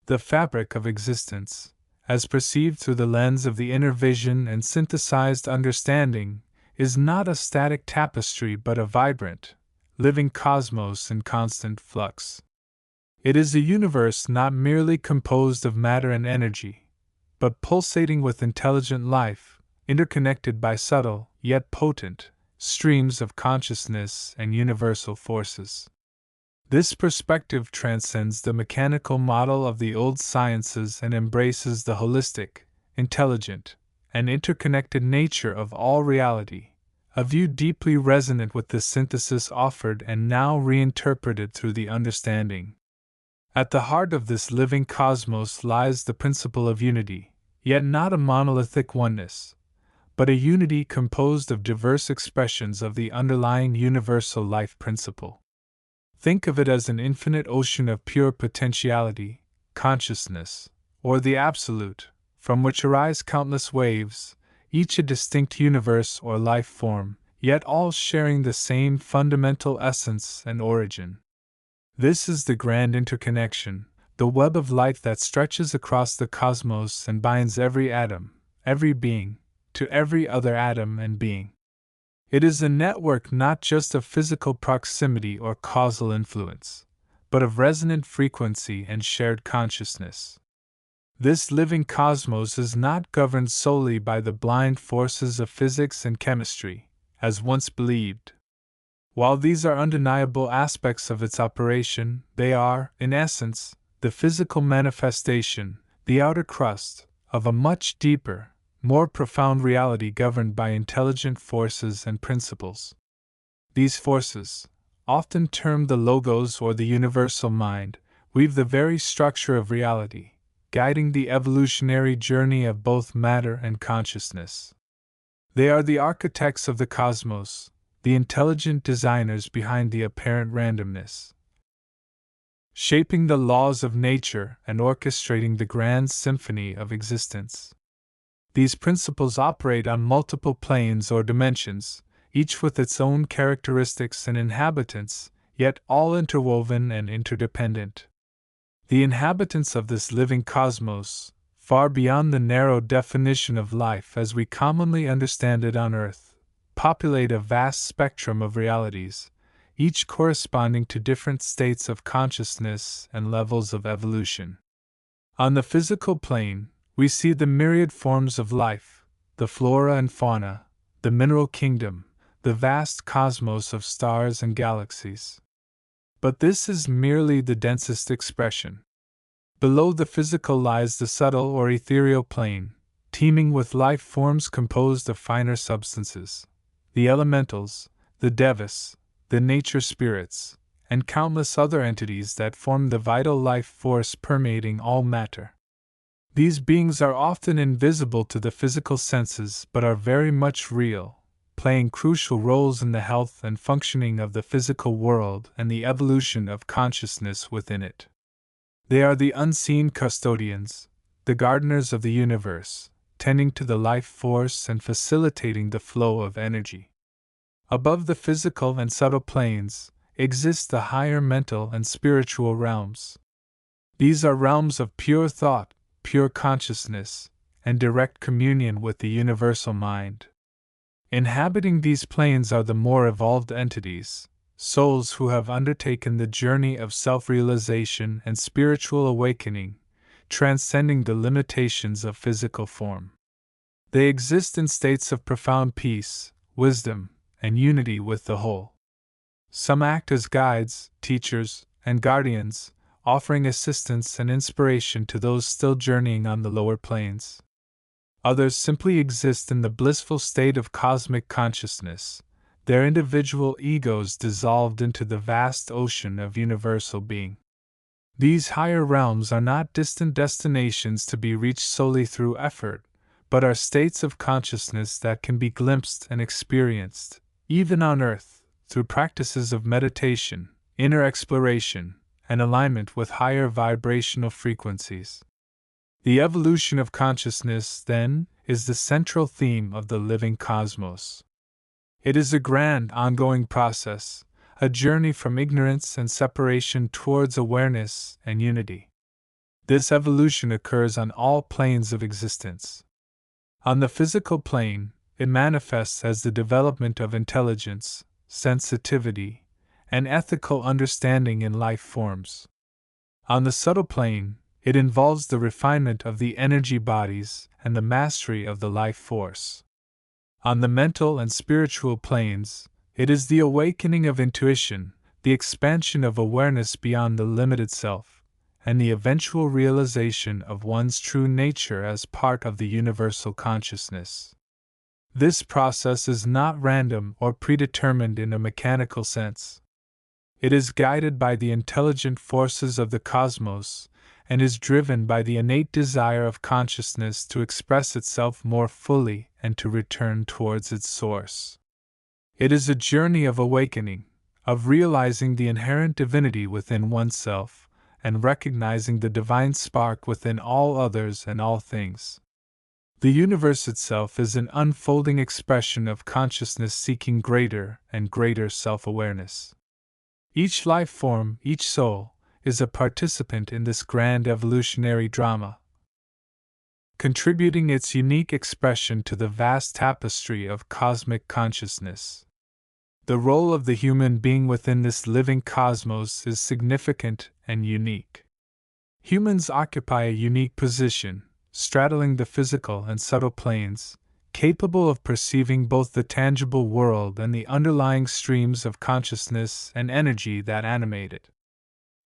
Speaker 1: The fabric of existence, as perceived through the lens of the inner vision and synthesized understanding, is not a static tapestry but a vibrant, living cosmos in constant flux. It is a universe not merely composed of matter and energy, but pulsating with intelligent life, interconnected by subtle, yet potent, streams of consciousness and universal forces. This perspective transcends the mechanical model of the old sciences and embraces the holistic, intelligent, and interconnected nature of all reality, a view deeply resonant with the synthesis offered and now reinterpreted through the understanding. At the heart of this living cosmos lies the principle of unity, yet not a monolithic oneness, but a unity composed of diverse expressions of the underlying universal life principle. Think of it as an infinite ocean of pure potentiality, consciousness, or the Absolute, from which arise countless waves, each a distinct universe or life form, yet all sharing the same fundamental essence and origin. This is the grand interconnection, the web of light that stretches across the cosmos and binds every atom, every being, to every other atom and being. It is a network not just of physical proximity or causal influence, but of resonant frequency and shared consciousness. This living cosmos is not governed solely by the blind forces of physics and chemistry, as once believed. While these are undeniable aspects of its operation, they are, in essence, the physical manifestation, the outer crust, of a much deeper, more profound reality governed by intelligent forces and principles. These forces, often termed the logos or the universal mind, weave the very structure of reality, guiding the evolutionary journey of both matter and consciousness. They are the architects of the cosmos, the intelligent designers behind the apparent randomness, shaping the laws of nature and orchestrating the grand symphony of existence. These principles operate on multiple planes or dimensions, each with its own characteristics and inhabitants, yet all interwoven and interdependent. The inhabitants of this living cosmos, far beyond the narrow definition of life as we commonly understand it on Earth, populate a vast spectrum of realities, each corresponding to different states of consciousness and levels of evolution. On the physical plane, we see the myriad forms of life, the flora and fauna, the mineral kingdom, the vast cosmos of stars and galaxies. But this is merely the densest expression. Below the physical lies the subtle or ethereal plane, teeming with life forms composed of finer substances, the elementals, the devas, the nature spirits, and countless other entities that form the vital life force permeating all matter. These beings are often invisible to the physical senses but are very much real, playing crucial roles in the health and functioning of the physical world and the evolution of consciousness within it. They are the unseen custodians, the gardeners of the universe, tending to the life force and facilitating the flow of energy. Above the physical and subtle planes exist the higher mental and spiritual realms. These are realms of pure thought, pure consciousness, and direct communion with the universal mind. Inhabiting these planes are the more evolved entities, souls who have undertaken the journey of self-realization and spiritual awakening, transcending the limitations of physical form. They exist in states of profound peace, wisdom, and unity with the whole. Some act as guides, teachers, and guardians, offering assistance and inspiration to those still journeying on the lower planes. Others simply exist in the blissful state of cosmic consciousness, their individual egos dissolved into the vast ocean of universal being. These higher realms are not distant destinations to be reached solely through effort, but are states of consciousness that can be glimpsed and experienced, even on Earth, through practices of meditation, inner exploration, and alignment with higher vibrational frequencies. The evolution of consciousness, then, is the central theme of the living cosmos. It is a grand, ongoing process, a journey from ignorance and separation towards awareness and unity. This evolution occurs on all planes of existence. On the physical plane, it manifests as the development of intelligence, sensitivity, and ethical understanding in life forms. On the subtle plane, it involves the refinement of the energy bodies and the mastery of the life force. On the mental and spiritual planes, it is the awakening of intuition, the expansion of awareness beyond the limited self, and the eventual realization of one's true nature as part of the universal consciousness. This process is not random or predetermined in a mechanical sense. It is guided by the intelligent forces of the cosmos and is driven by the innate desire of consciousness to express itself more fully and to return towards its source. It is a journey of awakening, of realizing the inherent divinity within oneself and recognizing the divine spark within all others and all things. The universe itself is an unfolding expression of consciousness seeking greater and greater self-awareness. Each life form, each soul, is a participant in this grand evolutionary drama, contributing its unique expression to the vast tapestry of cosmic consciousness. The role of the human being within this living cosmos is significant and unique. Humans occupy a unique position, straddling the physical and subtle planes, capable of perceiving both the tangible world and the underlying streams of consciousness and energy that animate it.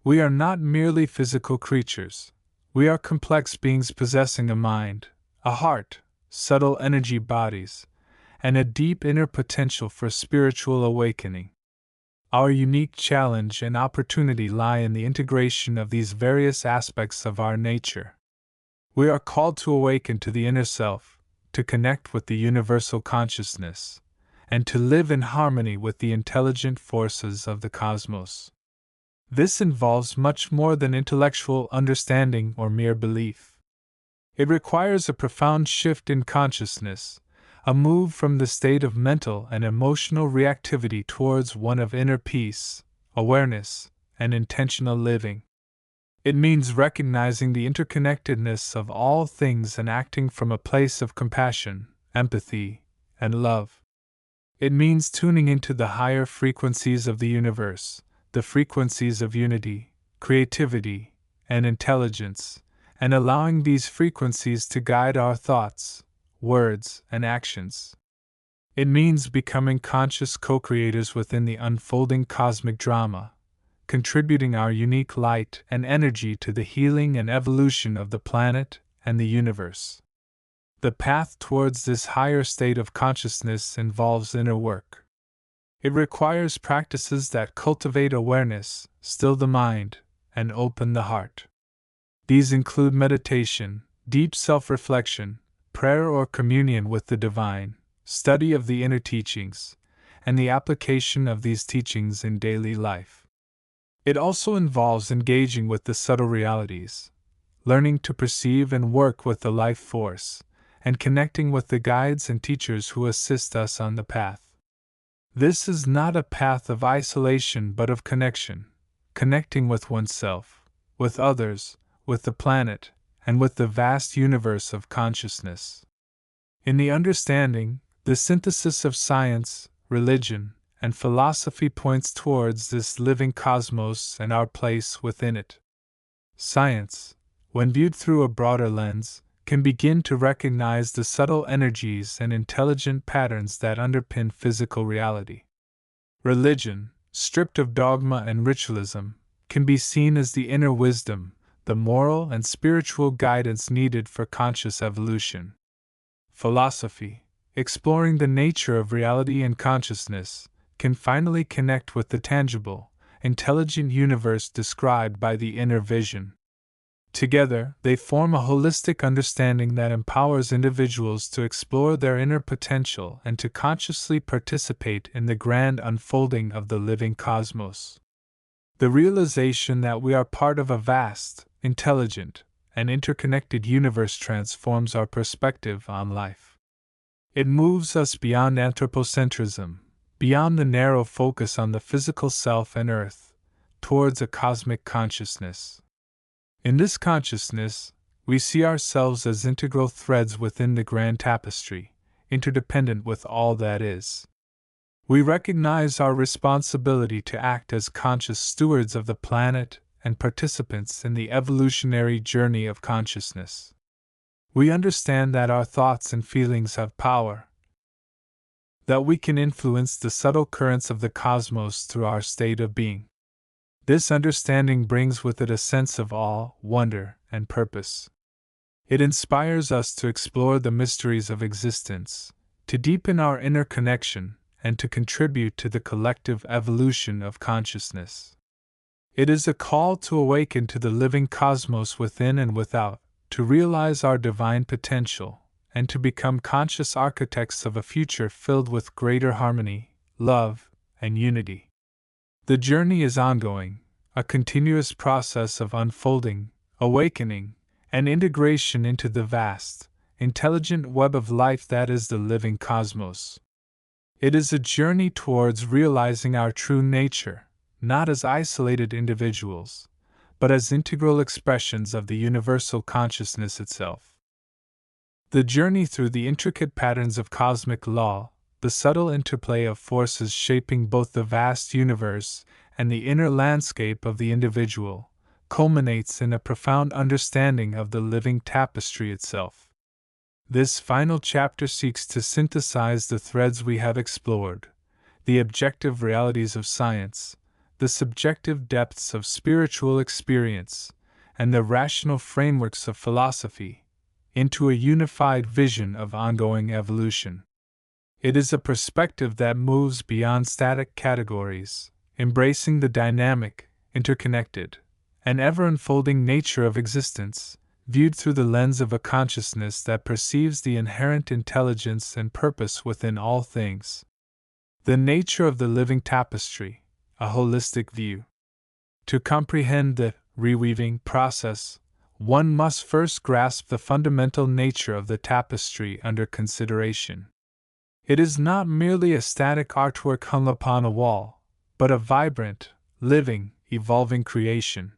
Speaker 1: We are not merely physical creatures. We are complex beings possessing a mind, a heart, subtle energy bodies, and a deep inner potential for spiritual awakening. Our unique challenge and opportunity lie in the integration of these various aspects of our nature. We are called to awaken to the inner self, to connect with the universal consciousness, and to live in harmony with the intelligent forces of the cosmos. This involves much more than intellectual understanding or mere belief. It requires a profound shift in consciousness, a move from the state of mental and emotional reactivity towards one of inner peace, awareness, and intentional living. It means recognizing the interconnectedness of all things and acting from a place of compassion, empathy, and love. It means tuning into the higher frequencies of the universe, the frequencies of unity, creativity, and intelligence, and allowing these frequencies to guide our thoughts, words, and actions. It means becoming conscious co-creators within the unfolding cosmic drama, contributing our unique light and energy to the healing and evolution of the planet and the universe. The path towards this higher state of consciousness involves inner work. It requires practices that cultivate awareness, still the mind, and open the heart. These include meditation, deep self-reflection, prayer or communion with the divine, study of the inner teachings, and the application of these teachings in daily life. It also involves engaging with the subtle realities, learning to perceive and work with the life force, and connecting with the guides and teachers who assist us on the path. This is not a path of isolation but of connection, connecting with oneself, with others, with the planet, and with the vast universe of consciousness. In the understanding, the synthesis of science, religion, and philosophy points towards this living cosmos and our place within it. Science, when viewed through a broader lens, can begin to recognize the subtle energies and intelligent patterns that underpin physical reality. Religion, stripped of dogma and ritualism, can be seen as the inner wisdom, the moral and spiritual guidance needed for conscious evolution. Philosophy, exploring the nature of reality and consciousness, can finally connect with the tangible, intelligent universe described by the inner vision. Together, they form a holistic understanding that empowers individuals to explore their inner potential and to consciously participate in the grand unfolding of the living cosmos. The realization that we are part of a vast, intelligent, and interconnected universe transforms our perspective on life. It moves us beyond anthropocentrism, beyond the narrow focus on the physical self and earth, towards a cosmic consciousness. In this consciousness, we see ourselves as integral threads within the grand tapestry, interdependent with all that is. We recognize our responsibility to act as conscious stewards of the planet and participants in the evolutionary journey of consciousness. We understand that our thoughts and feelings have power, that we can influence the subtle currents of the cosmos through our state of being. This understanding brings with it a sense of awe, wonder, and purpose. It inspires us to explore the mysteries of existence, to deepen our inner connection, and to contribute to the collective evolution of consciousness. It is a call to awaken to the living cosmos within and without, to realize our divine potential, and to become conscious architects of a future filled with greater harmony, love, and unity. The journey is ongoing, a continuous process of unfolding, awakening, and integration into the vast, intelligent web of life that is the living cosmos. It is a journey towards realizing our true nature, not as isolated individuals, but as integral expressions of the universal consciousness itself. The journey through the intricate patterns of cosmic law, the subtle interplay of forces shaping both the vast universe and the inner landscape of the individual, culminates in a profound understanding of the living tapestry itself. This final chapter seeks to synthesize the threads we have explored, the objective realities of science, the subjective depths of spiritual experience, and the rational frameworks of philosophy, into a unified vision of ongoing evolution. It is a perspective that moves beyond static categories, embracing the dynamic, interconnected, and ever-unfolding nature of existence, viewed through the lens of a consciousness that perceives the inherent intelligence and purpose within all things. The nature of the living tapestry, a holistic view. To comprehend the reweaving process, one must first grasp the fundamental nature of the tapestry under consideration. It is not merely a static artwork hung upon a wall, but a vibrant, living, evolving creation.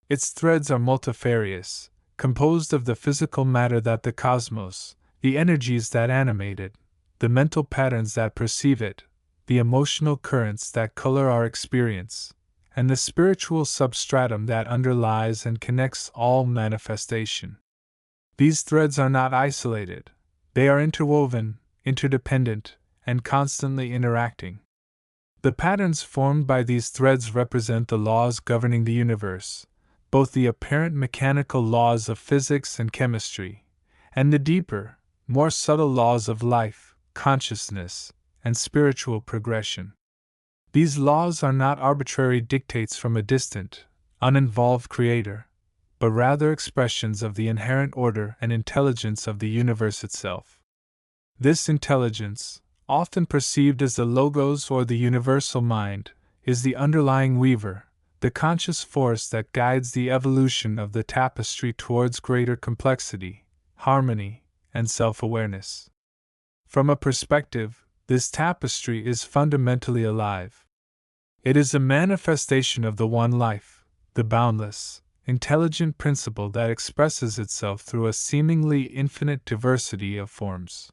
Speaker 1: Its threads are multifarious, composed of the physical matter that the cosmos, the energies that animate it, the mental patterns that perceive it, the emotional currents that color our experience, and the spiritual substratum that underlies and connects all manifestation. These threads are not isolated, they are interwoven, interdependent, and constantly interacting. The patterns formed by these threads represent the laws governing the universe, both the apparent mechanical laws of physics and chemistry, and the deeper, more subtle laws of life, consciousness, and spiritual progression. These laws are not arbitrary dictates from a distant, uninvolved creator, but rather expressions of the inherent order and intelligence of the universe itself. This intelligence, often perceived as the logos or the universal mind, is the underlying weaver, the conscious force that guides the evolution of the tapestry towards greater complexity, harmony, and self-awareness. From a perspective, this tapestry is fundamentally alive. It is a manifestation of the one life, the boundless, intelligent principle that expresses itself through a seemingly infinite diversity of forms.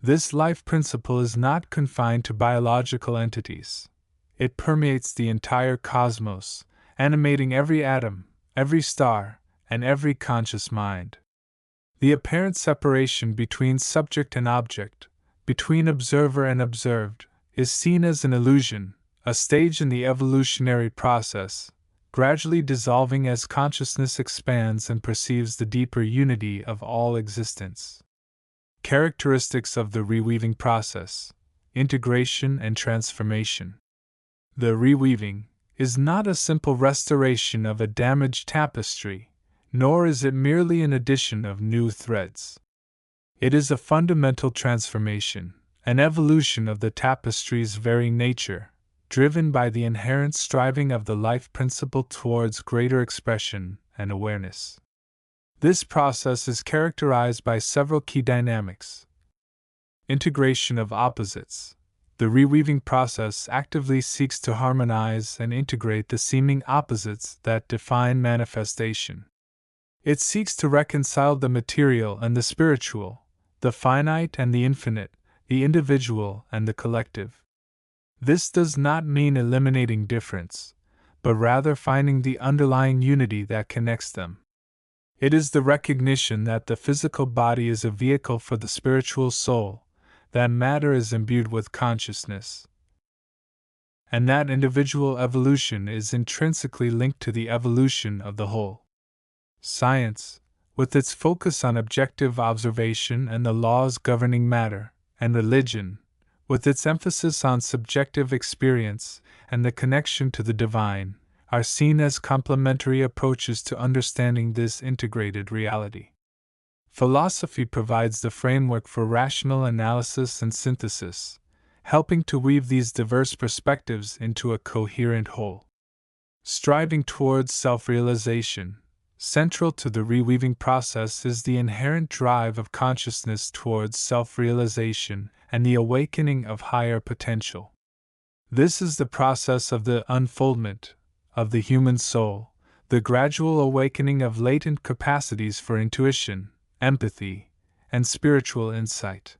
Speaker 1: This life principle is not confined to biological entities. It permeates the entire cosmos, animating every atom, every star, and every conscious mind. The apparent separation between subject and object, between observer and observed, is seen as an illusion, a stage in the evolutionary process, gradually dissolving as consciousness expands and perceives the deeper unity of all existence. Characteristics of the reweaving process: integration and transformation. The reweaving is not a simple restoration of a damaged tapestry, nor is it merely an addition of new threads. It is a fundamental transformation, an evolution of the tapestry's very nature, driven by the inherent striving of the life principle towards greater expression and awareness. This process is characterized by several key dynamics. Integration of opposites. The reweaving process actively seeks to harmonize and integrate the seeming opposites that define manifestation. It seeks to reconcile the material and the spiritual, the finite and the infinite, the individual and the collective. This does not mean eliminating difference, but rather finding the underlying unity that connects them. It is the recognition that the physical body is a vehicle for the spiritual soul, that matter is imbued with consciousness, and that individual evolution is intrinsically linked to the evolution of the whole. Science, with its focus on objective observation and the laws governing matter, and religion, with its emphasis on subjective experience and the connection to the divine, are seen as complementary approaches to understanding this integrated reality. Philosophy provides the framework for rational analysis and synthesis, helping to weave these diverse perspectives into a coherent whole. Striving towards self-realization. Central to the reweaving process is the inherent drive of consciousness towards self-realization and the awakening of higher potential. This is the process of the unfoldment of the human soul, the gradual awakening of latent capacities for intuition, empathy, and spiritual insight.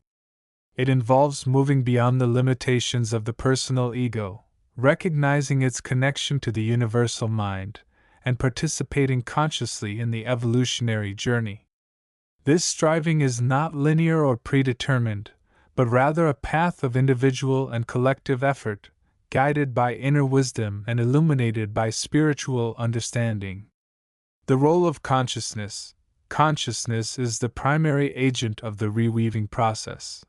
Speaker 1: It involves moving beyond the limitations of the personal ego, recognizing its connection to the universal mind, and participating consciously in the evolutionary journey. This striving is not linear or predetermined, but rather a path of individual and collective effort, guided by inner wisdom and illuminated by spiritual understanding. The role of consciousness. Consciousness is the primary agent of the reweaving process.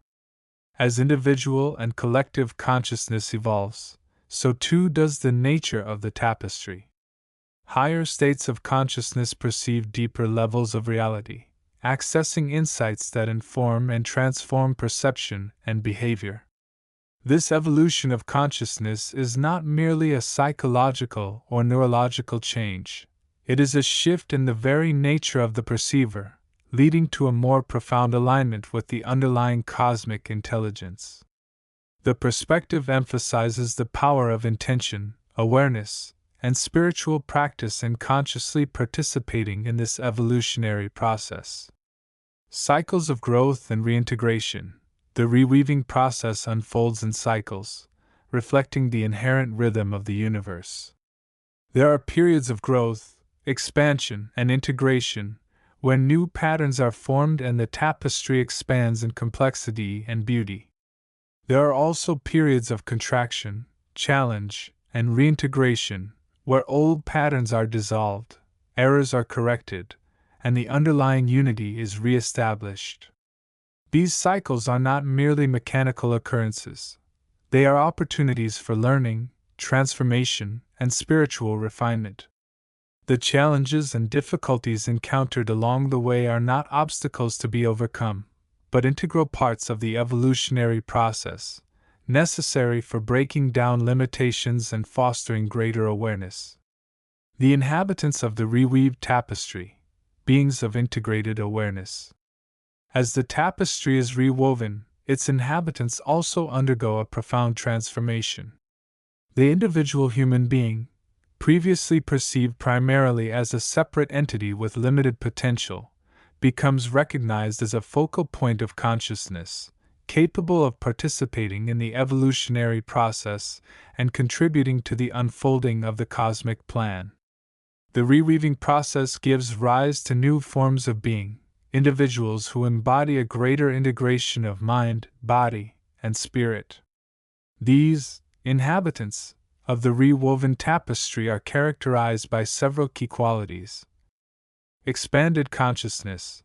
Speaker 1: As individual and collective consciousness evolves, so too does the nature of the tapestry. Higher states of consciousness perceive deeper levels of reality, accessing insights that inform and transform perception and behavior. This evolution of consciousness is not merely a psychological or neurological change, it is a shift in the very nature of the perceiver, leading to a more profound alignment with the underlying cosmic intelligence. The perspective emphasizes the power of intention, awareness, and spiritual practice in consciously participating in this evolutionary process. Cycles of growth and reintegration. The reweaving process unfolds in cycles, reflecting the inherent rhythm of the universe. There are periods of growth, expansion, and integration, when new patterns are formed and the tapestry expands in complexity and beauty. There are also periods of contraction, challenge, and reintegration, where old patterns are dissolved, errors are corrected, and the underlying unity is re-established. These cycles are not merely mechanical occurrences. They are opportunities for learning, transformation, and spiritual refinement. The challenges and difficulties encountered along the way are not obstacles to be overcome, but integral parts of the evolutionary process, necessary for breaking down limitations and fostering greater awareness. The inhabitants of the reweaved tapestry, beings of integrated awareness. As the tapestry is rewoven, its inhabitants also undergo a profound transformation. The individual human being, previously perceived primarily as a separate entity with limited potential, becomes recognized as a focal point of consciousness, capable of participating in the evolutionary process and contributing to the unfolding of the cosmic plan. The reweaving process gives rise to new forms of being, individuals who embody a greater integration of mind, body, and spirit. These inhabitants of the rewoven tapestry are characterized by several key qualities. Expanded consciousness.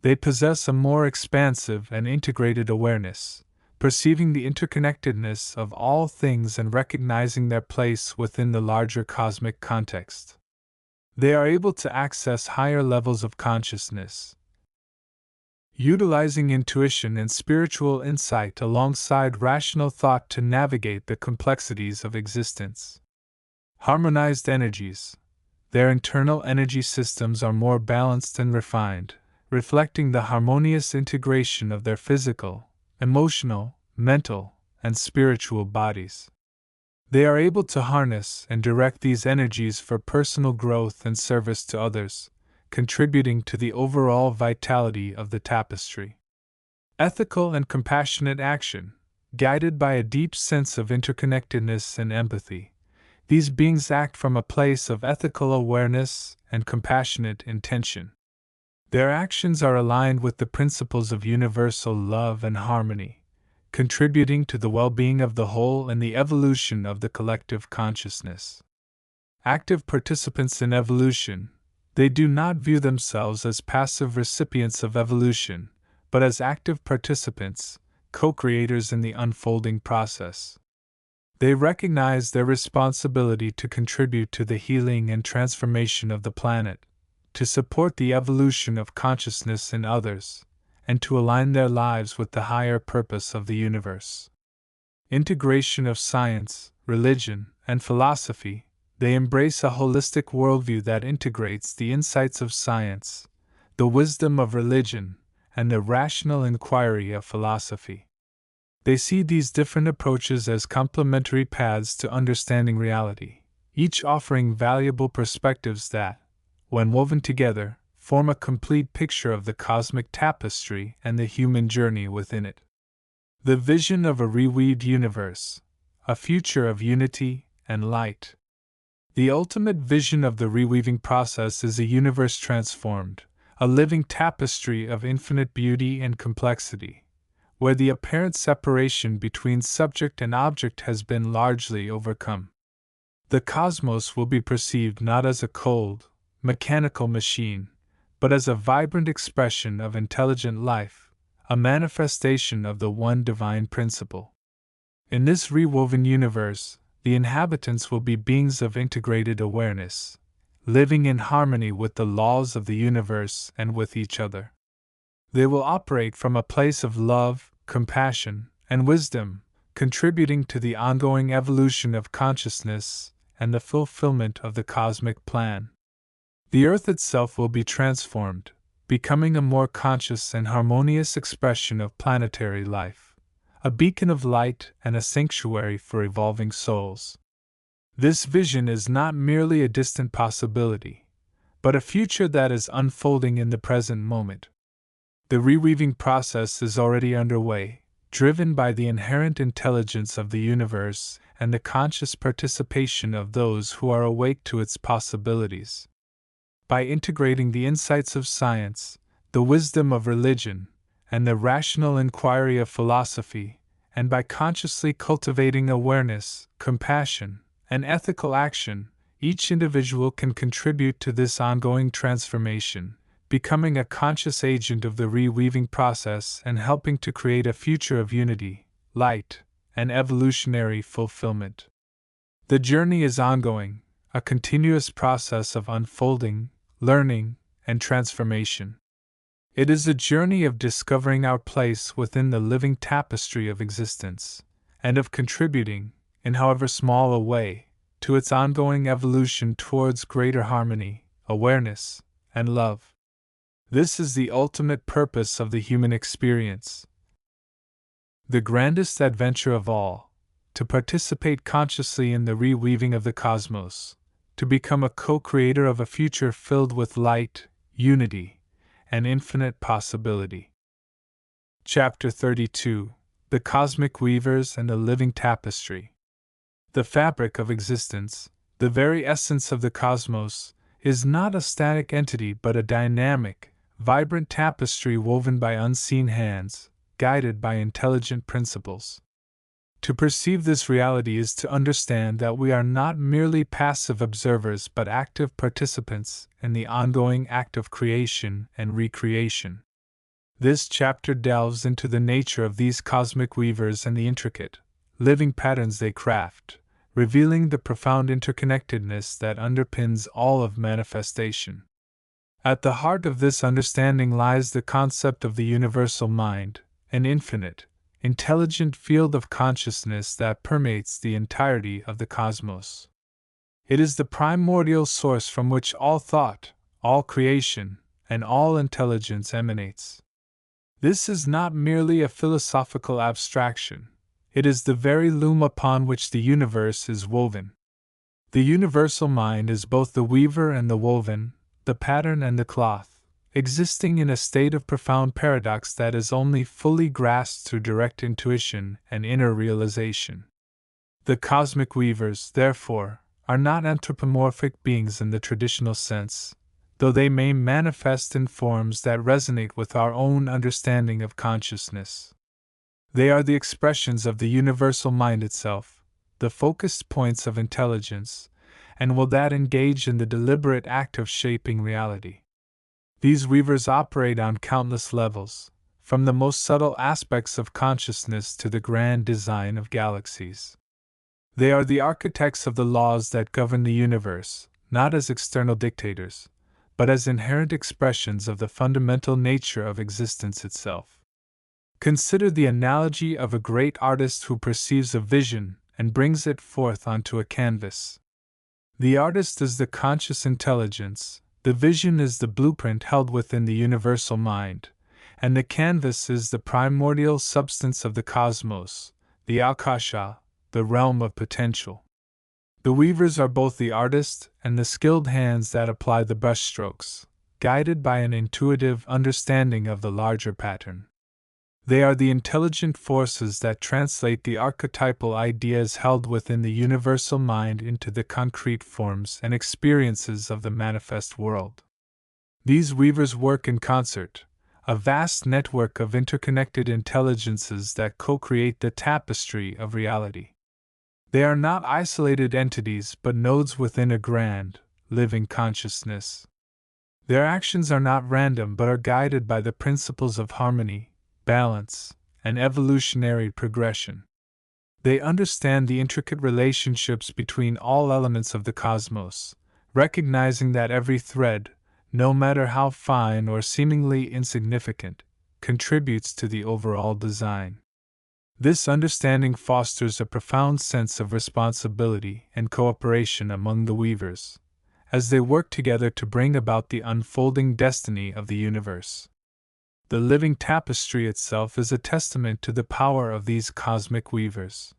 Speaker 1: They possess a more expansive and integrated awareness, perceiving the interconnectedness of all things and recognizing their place within the larger cosmic context. They are able to access higher levels of consciousness, utilizing intuition and spiritual insight alongside rational thought to navigate the complexities of existence. Harmonized energies. Their internal energy systems are more balanced and refined, reflecting the harmonious integration of their physical, emotional, mental, and spiritual bodies. They are able to harness and direct these energies for personal growth and service to others, contributing to the overall vitality of the tapestry. Ethical and compassionate action. Guided by a deep sense of interconnectedness and empathy, these beings act from a place of ethical awareness and compassionate intention. Their actions are aligned with the principles of universal love and harmony, contributing to the well-being of the whole and the evolution of the collective consciousness. Active participants in evolution. They do not view themselves as passive recipients of evolution, but as active participants, co-creators in the unfolding process. They recognize their responsibility to contribute to the healing and transformation of the planet, to support the evolution of consciousness in others, and to align their lives with the higher purpose of the universe. Integration of science, religion, and philosophy. They embrace a holistic worldview that integrates the insights of science, the wisdom of religion, and the rational inquiry of philosophy. They see these different approaches as complementary paths to understanding reality, each offering valuable perspectives that, when woven together, form a complete picture of the cosmic tapestry and the human journey within it. The vision of a reweaved universe, a future of unity and light. The ultimate vision of the reweaving process is a universe transformed, a living tapestry of infinite beauty and complexity, where the apparent separation between subject and object has been largely overcome. The cosmos will be perceived not as a cold, mechanical machine, but as a vibrant expression of intelligent life, a manifestation of the one divine principle. In this rewoven universe, the inhabitants will be beings of integrated awareness, living in harmony with the laws of the universe and with each other. They will operate from a place of love, compassion, and wisdom, contributing to the ongoing evolution of consciousness and the fulfillment of the cosmic plan. The Earth itself will be transformed, becoming a more conscious and harmonious expression of planetary life, a beacon of light and a sanctuary for evolving souls. This vision is not merely a distant possibility, but a future that is unfolding in the present moment. The reweaving process is already underway, driven by the inherent intelligence of the universe and the conscious participation of those who are awake to its possibilities. By integrating the insights of science, the wisdom of religion, and the rational inquiry of philosophy, and by consciously cultivating awareness, compassion, and ethical action, each individual can contribute to this ongoing transformation, becoming a conscious agent of the reweaving process and helping to create a future of unity, light, and evolutionary fulfillment. The journey is ongoing, a continuous process of unfolding, learning, and transformation. It is a journey of discovering our place within the living tapestry of existence, and of contributing, in however small a way, to its ongoing evolution towards greater harmony, awareness, and love. This is the ultimate purpose of the human experience. The grandest adventure of all, to participate consciously in the reweaving of the cosmos, to become a co-creator of a future filled with light, unity, and infinite possibility. Chapter 32: The Cosmic Weavers and the Living Tapestry. The fabric of existence, the very essence of the cosmos, is not a static entity but a dynamic, vibrant tapestry woven by unseen hands, guided by intelligent principles. To perceive this reality is to understand that we are not merely passive observers but active participants in the ongoing act of creation and recreation. This chapter delves into the nature of these cosmic weavers and the intricate, living patterns they craft, revealing the profound interconnectedness that underpins all of manifestation. At the heart of this understanding lies the concept of the universal mind, an infinite, intelligent field of consciousness that permeates the entirety of the cosmos. It is the primordial source from which all thought, all creation, and all intelligence emanates. This is not merely a philosophical abstraction, it is the very loom upon which the universe is woven. The universal mind is both the weaver and the woven, the pattern and the cloth, existing in a state of profound paradox that is only fully grasped through direct intuition and inner realization. The cosmic weavers, therefore, are not anthropomorphic beings in the traditional sense, though they may manifest in forms that resonate with our own understanding of consciousness. They are the expressions of the universal mind itself, the focused points of intelligence, and will that engage in the deliberate act of shaping reality. These weavers operate on countless levels, from the most subtle aspects of consciousness to the grand design of galaxies. They are the architects of the laws that govern the universe, not as external dictators, but as inherent expressions of the fundamental nature of existence itself. Consider the analogy of a great artist who perceives a vision and brings it forth onto a canvas. The artist is the conscious intelligence, the vision is the blueprint held within the universal mind, and the canvas is the primordial substance of the cosmos, the akasha, the realm of potential. The weavers are both the artist and the skilled hands that apply the brushstrokes, guided by an intuitive understanding of the larger pattern. They are the intelligent forces that translate the archetypal ideas held within the universal mind into the concrete forms and experiences of the manifest world. These weavers work in concert, a vast network of interconnected intelligences that co-create the tapestry of reality. They are not isolated entities but nodes within a grand, living consciousness. Their actions are not random but are guided by the principles of harmony, balance, and evolutionary progression. They understand the intricate relationships between all elements of the cosmos, recognizing that every thread, no matter how fine or seemingly insignificant, contributes to the overall design. This understanding fosters a profound sense of responsibility and cooperation among the weavers, as they work together to bring about the unfolding destiny of the universe. The living tapestry itself is a testament to the power of these cosmic weavers.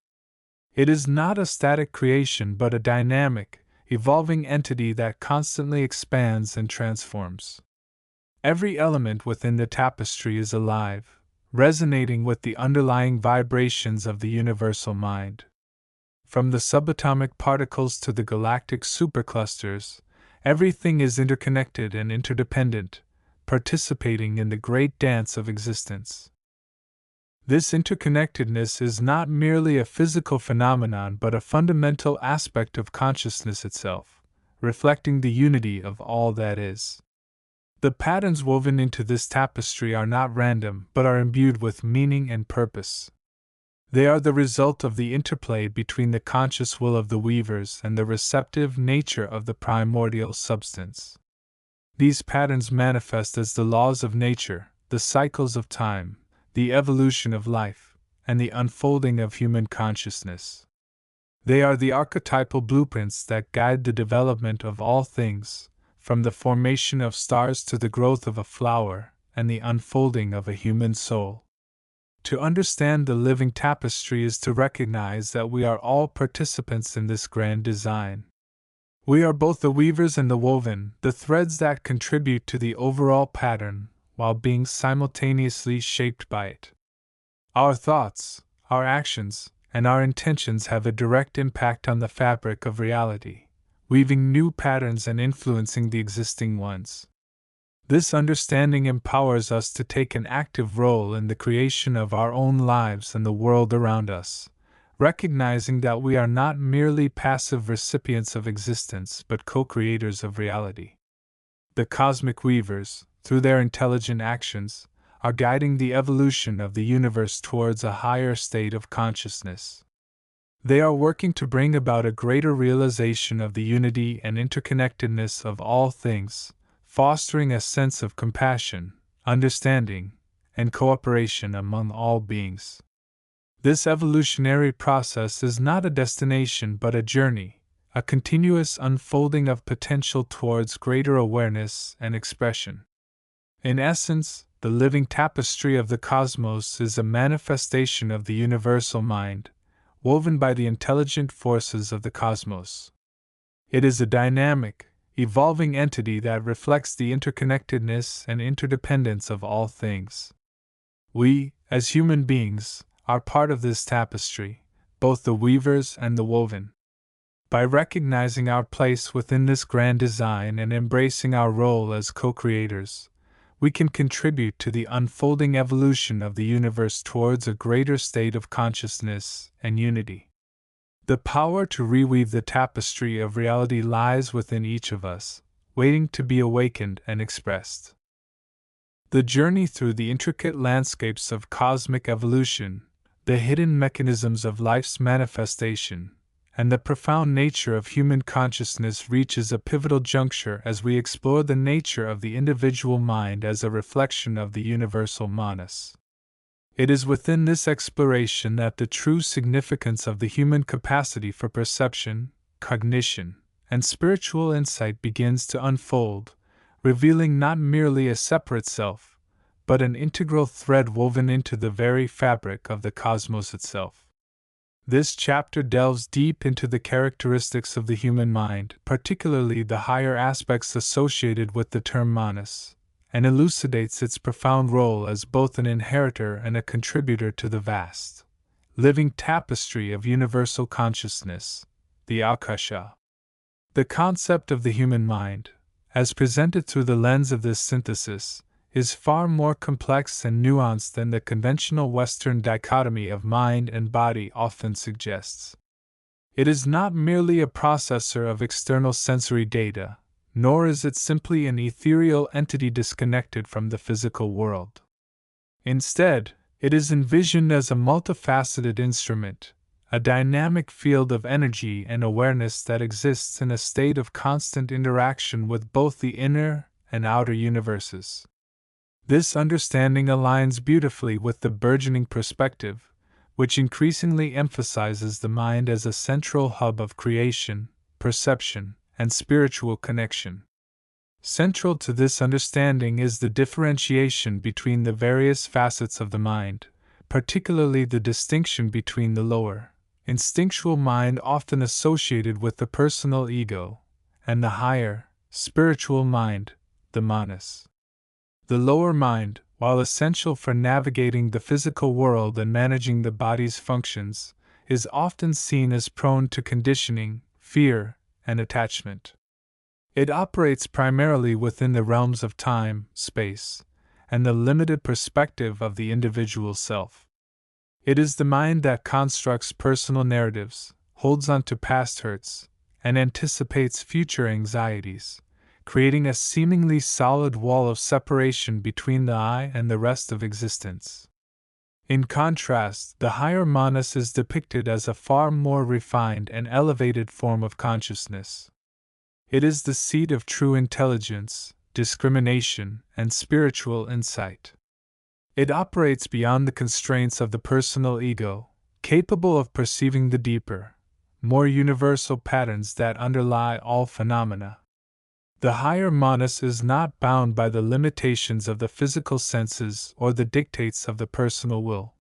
Speaker 1: It is not a static creation but a dynamic, evolving entity that constantly expands and transforms. Every element within the tapestry is alive, resonating with the underlying vibrations of the universal mind. From the subatomic particles to the galactic superclusters, everything is interconnected and interdependent, participating in the great dance of existence. This interconnectedness is not merely a physical phenomenon but a fundamental aspect of consciousness itself, reflecting the unity of all that is. The patterns woven into this tapestry are not random but are imbued with meaning and purpose. They are the result of the interplay between the conscious will of the weavers and the receptive nature of the primordial substance. These patterns manifest as the laws of nature, the cycles of time, the evolution of life, and the unfolding of human consciousness. They are the archetypal blueprints that guide the development of all things, from the formation of stars to the growth of a flower and the unfolding of a human soul. To understand the living tapestry is to recognize that we are all participants in this grand design. We are both the weavers and the woven, the threads that contribute to the overall pattern, while being simultaneously shaped by it. Our thoughts, our actions, and our intentions have a direct impact on the fabric of reality, weaving new patterns and influencing the existing ones. This understanding empowers us to take an active role in the creation of our own lives and the world around us, recognizing that we are not merely passive recipients of existence but co-creators of reality. The cosmic weavers, through their intelligent actions, are guiding the evolution of the universe towards a higher state of consciousness. They are working to bring about a greater realization of the unity and interconnectedness of all things, fostering a sense of compassion, understanding, and cooperation among all beings. This evolutionary process is not a destination but a journey, a continuous unfolding of potential towards greater awareness and expression. In essence, the living tapestry of the cosmos is a manifestation of the universal mind, woven by the intelligent forces of the cosmos. It is a dynamic, evolving entity that reflects the interconnectedness and interdependence of all things. We, as human beings, are part of this tapestry, both the weavers and the woven. By recognizing our place within this grand design and embracing our role as co-creators, we can contribute to the unfolding evolution of the universe towards a greater state of consciousness and unity. The power to reweave the tapestry of reality lies within each of us, waiting to be awakened and expressed. The journey through the intricate landscapes of cosmic evolution, the hidden mechanisms of life's manifestation, and the profound nature of human consciousness reaches a pivotal juncture as we explore the nature of the individual mind as a reflection of the universal manas. It is within this exploration that the true significance of the human capacity for perception, cognition, and spiritual insight begins to unfold, revealing not merely a separate self, but an integral thread woven into the very fabric of the cosmos itself. This chapter delves deep into the characteristics of the human mind, particularly the higher aspects associated with the term manas, and elucidates its profound role as both an inheritor and a contributor to the vast, living tapestry of universal consciousness, the Akasha. The concept of the human mind, as presented through the lens of this synthesis, is far more complex and nuanced than the conventional Western dichotomy of mind and body often suggests. It is not merely a processor of external sensory data, nor is it simply an ethereal entity disconnected from the physical world. Instead, it is envisioned as a multifaceted instrument, a dynamic field of energy and awareness that exists in a state of constant interaction with both the inner and outer universes. This understanding aligns beautifully with the burgeoning perspective, which increasingly emphasizes the mind as a central hub of creation, perception, and spiritual connection. Central to this understanding is the differentiation between the various facets of the mind, particularly the distinction between the lower, instinctual mind often associated with the personal ego, and the higher, spiritual mind, the manas. The lower mind, while essential for navigating the physical world and managing the body's functions, is often seen as prone to conditioning, fear, and attachment. It operates primarily within the realms of time, space, and the limited perspective of the individual self. It is the mind that constructs personal narratives, holds on to past hurts, and anticipates future anxieties, creating a seemingly solid wall of separation between the I and the rest of existence. In contrast, the higher manas is depicted as a far more refined and elevated form of consciousness. It is the seat of true intelligence, discrimination, and spiritual insight. It operates beyond the constraints of the personal ego, capable of perceiving the deeper, more universal patterns that underlie all phenomena. The higher manas is not bound by the limitations of the physical senses or the dictates of the personal will.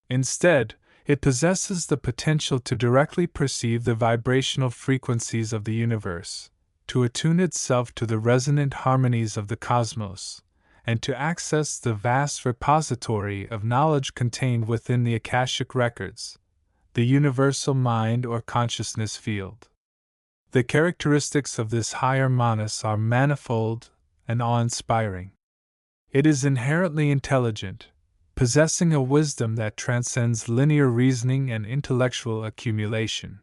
Speaker 1: Instead, it possesses the potential to directly perceive the vibrational frequencies of the universe, to attune itself to the resonant harmonies of the cosmos, and to access the vast repository of knowledge contained within the Akashic records, the universal mind or consciousness field. The characteristics of this higher manas are manifold and awe-inspiring. It is inherently intelligent, possessing a wisdom that transcends linear reasoning and intellectual accumulation.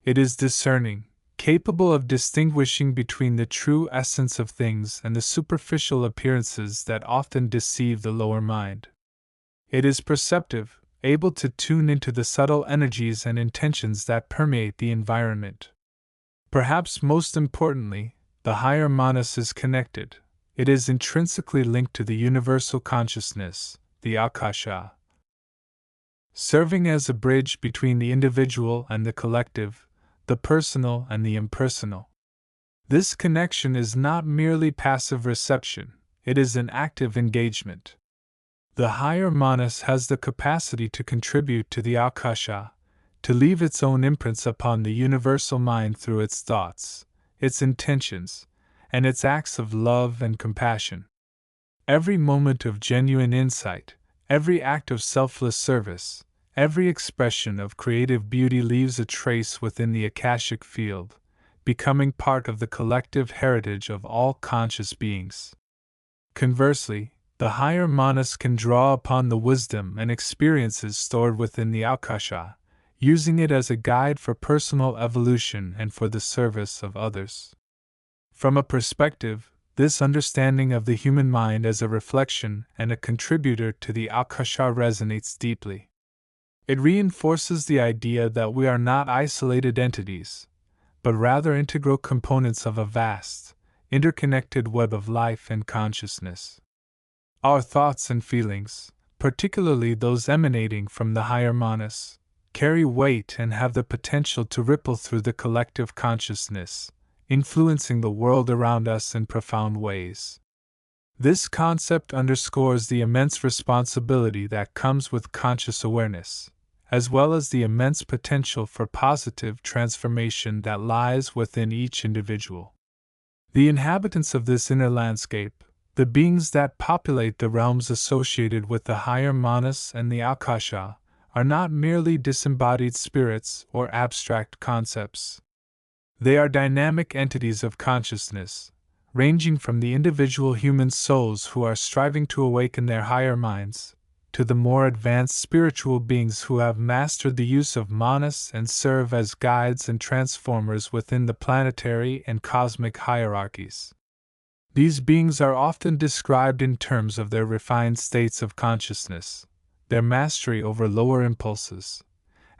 Speaker 1: It is discerning, capable of distinguishing between the true essence of things and the superficial appearances that often deceive the lower mind. It is perceptive, able to tune into the subtle energies and intentions that permeate the environment. Perhaps most importantly, the higher manas is connected. It is intrinsically linked to the universal consciousness, the akasha. Serving as a bridge between the individual and the collective, the personal and the impersonal. This connection is not merely passive reception, it is an active engagement. The higher manas has the capacity to contribute to the akasha, to leave its own imprints upon the universal mind through its thoughts, its intentions, and its acts of love and compassion. Every moment of genuine insight, every act of selfless service, every expression of creative beauty leaves a trace within the Akashic field, becoming part of the collective heritage of all conscious beings. Conversely, the higher manas can draw upon the wisdom and experiences stored within the akasha, using it as a guide for personal evolution and for the service of others. From a perspective, this understanding of the human mind as a reflection and a contributor to the akasha resonates deeply. It reinforces the idea that we are not isolated entities, but rather integral components of a vast, interconnected web of life and consciousness. Our thoughts and feelings, particularly those emanating from the higher manas, carry weight and have the potential to ripple through the collective consciousness, influencing the world around us in profound ways. This concept underscores the immense responsibility that comes with conscious awareness, as well as the immense potential for positive transformation that lies within each individual. The inhabitants of this inner landscape, the beings that populate the realms associated with the higher manas and the akasha, are not merely disembodied spirits or abstract concepts. They are dynamic entities of consciousness, ranging from the individual human souls who are striving to awaken their higher minds, to the more advanced spiritual beings who have mastered the use of manas and serve as guides and transformers within the planetary and cosmic hierarchies. These beings are often described in terms of their refined states of consciousness, their mastery over lower impulses,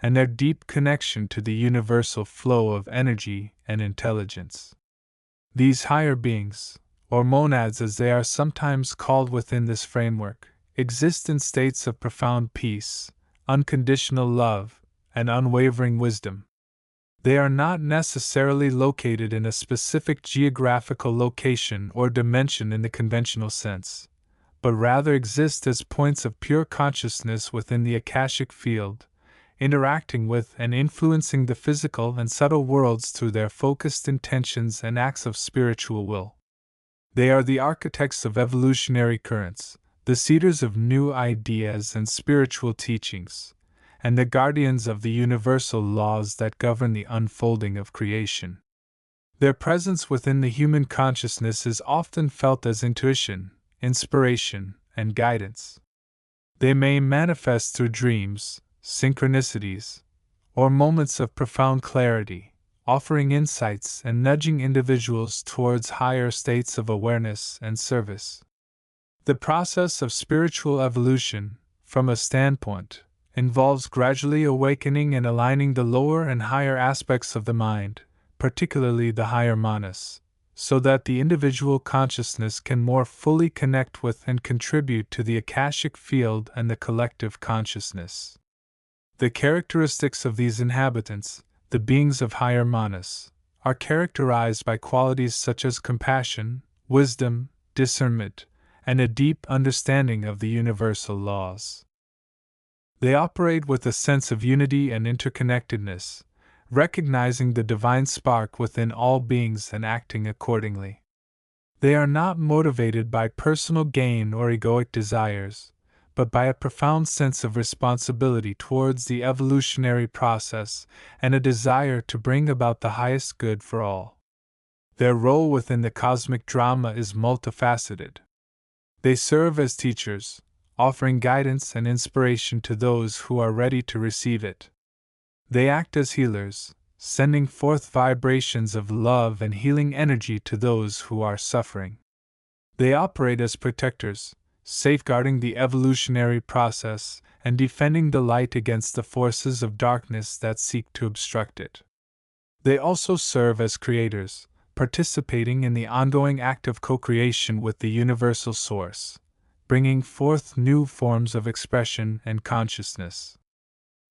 Speaker 1: and their deep connection to the universal flow of energy and intelligence. These higher beings, or monads as they are sometimes called within this framework, exist in states of profound peace, unconditional love, and unwavering wisdom. They are not necessarily located in a specific geographical location or dimension in the conventional sense, but rather exist as points of pure consciousness within the Akashic field, interacting with and influencing the physical and subtle worlds through their focused intentions and acts of spiritual will. They are the architects of evolutionary currents, the seeders of new ideas and spiritual teachings, and the guardians of the universal laws that govern the unfolding of creation. Their presence within the human consciousness is often felt as intuition, inspiration, and guidance. They may manifest through dreams, synchronicities, or moments of profound clarity, offering insights and nudging individuals towards higher states of awareness and service. The process of spiritual evolution, from a standpoint, involves gradually awakening and aligning the lower and higher aspects of the mind, particularly the higher manas, so that the individual consciousness can more fully connect with and contribute to the Akashic field and the collective consciousness. The characteristics of these inhabitants, the beings of higher manas, are characterized by qualities such as compassion, wisdom, discernment, and a deep understanding of the universal laws. They operate with a sense of unity and interconnectedness, recognizing the divine spark within all beings and acting accordingly. They are not motivated by personal gain or egoic desires, but by a profound sense of responsibility towards the evolutionary process and a desire to bring about the highest good for all. Their role within the cosmic drama is multifaceted. They serve as teachers, offering guidance and inspiration to those who are ready to receive it. They act as healers, sending forth vibrations of love and healing energy to those who are suffering. They operate as protectors, safeguarding the evolutionary process and defending the light against the forces of darkness that seek to obstruct it. They also serve as creators, participating in the ongoing act of co-creation with the universal source, bringing forth new forms of expression and consciousness.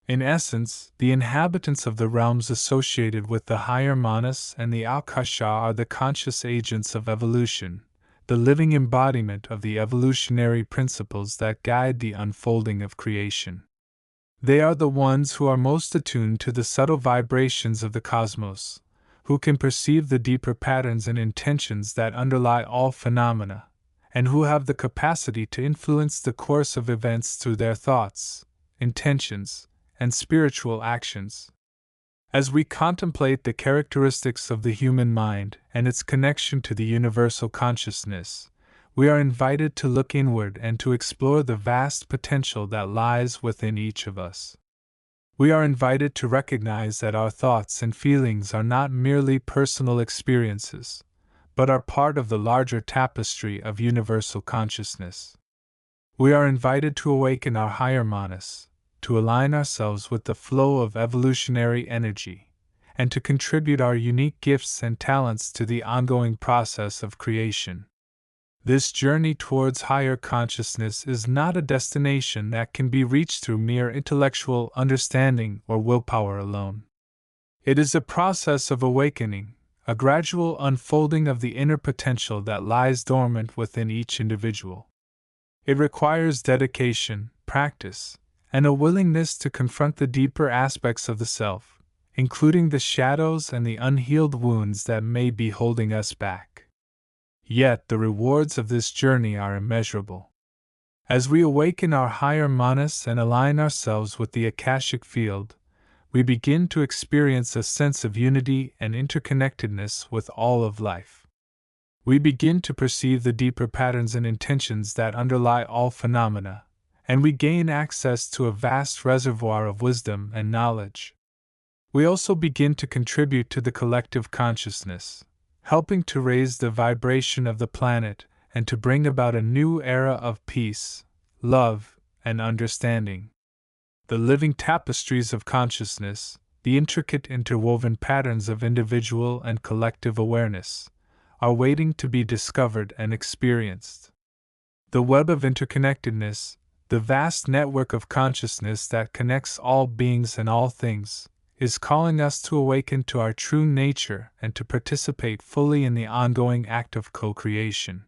Speaker 1: In essence, the inhabitants of the realms associated with the higher manas and the Akasha are the conscious agents of evolution, the living embodiment of the evolutionary principles that guide the unfolding of creation. They are the ones who are most attuned to the subtle vibrations of the cosmos, who can perceive the deeper patterns and intentions that underlie all phenomena, and who have the capacity to influence the course of events through their thoughts, intentions, and spiritual actions. As we contemplate the characteristics of the human mind and its connection to the universal consciousness, we are invited to look inward and to explore the vast potential that lies within each of us. We are invited to recognize that our thoughts and feelings are not merely personal experiences, but are part of the larger tapestry of universal consciousness. We are invited to awaken our higher manas, to align ourselves with the flow of evolutionary energy, and to contribute our unique gifts and talents to the ongoing process of creation. This journey towards higher consciousness is not a destination that can be reached through mere intellectual understanding or willpower alone. It is a process of awakening, a gradual unfolding of the inner potential that lies dormant within each individual. It requires dedication, practice, and a willingness to confront the deeper aspects of the self, including the shadows and the unhealed wounds that may be holding us back. Yet the rewards of this journey are immeasurable. As we awaken our higher manas and align ourselves with the Akashic field, we begin to experience a sense of unity and interconnectedness with all of life. We begin to perceive the deeper patterns and intentions that underlie all phenomena, and we gain access to a vast reservoir of wisdom and knowledge. We also begin to contribute to the collective consciousness, helping to raise the vibration of the planet and to bring about a new era of peace, love, and understanding. the living tapestries of consciousness, the intricate interwoven patterns of individual and collective awareness, are waiting to be discovered and experienced. The web of interconnectedness, the vast network of consciousness that connects all beings and all things, is calling us to awaken to our true nature and to participate fully in the ongoing act of co-creation.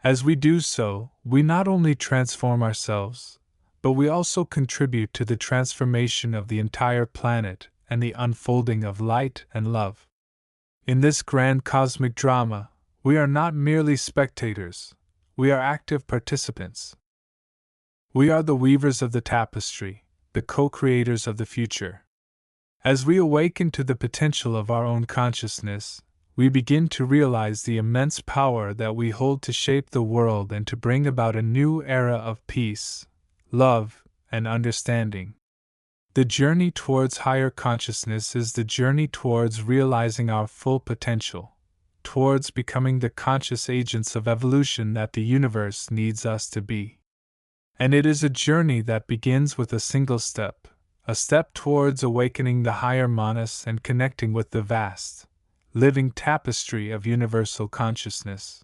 Speaker 1: As we do so, we not only transform ourselves, but we also contribute to the transformation of the entire planet and the unfolding of light and love. In this grand cosmic drama, we are not merely spectators, we are active participants. We are the weavers of the tapestry, the co-creators of the future. As we awaken to the potential of our own consciousness, we begin to realize the immense power that we hold to shape the world and to bring about a new era of peace, love, and understanding. The journey towards higher consciousness is the journey towards realizing our full potential, towards becoming the conscious agents of evolution that the universe needs us to be. And it is a journey that begins with a single step, a step towards awakening the higher manas and connecting with the vast, living tapestry of universal consciousness.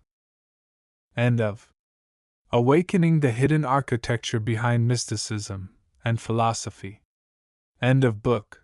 Speaker 1: End of Awakening the hidden architecture behind mysticism and philosophy. End of book.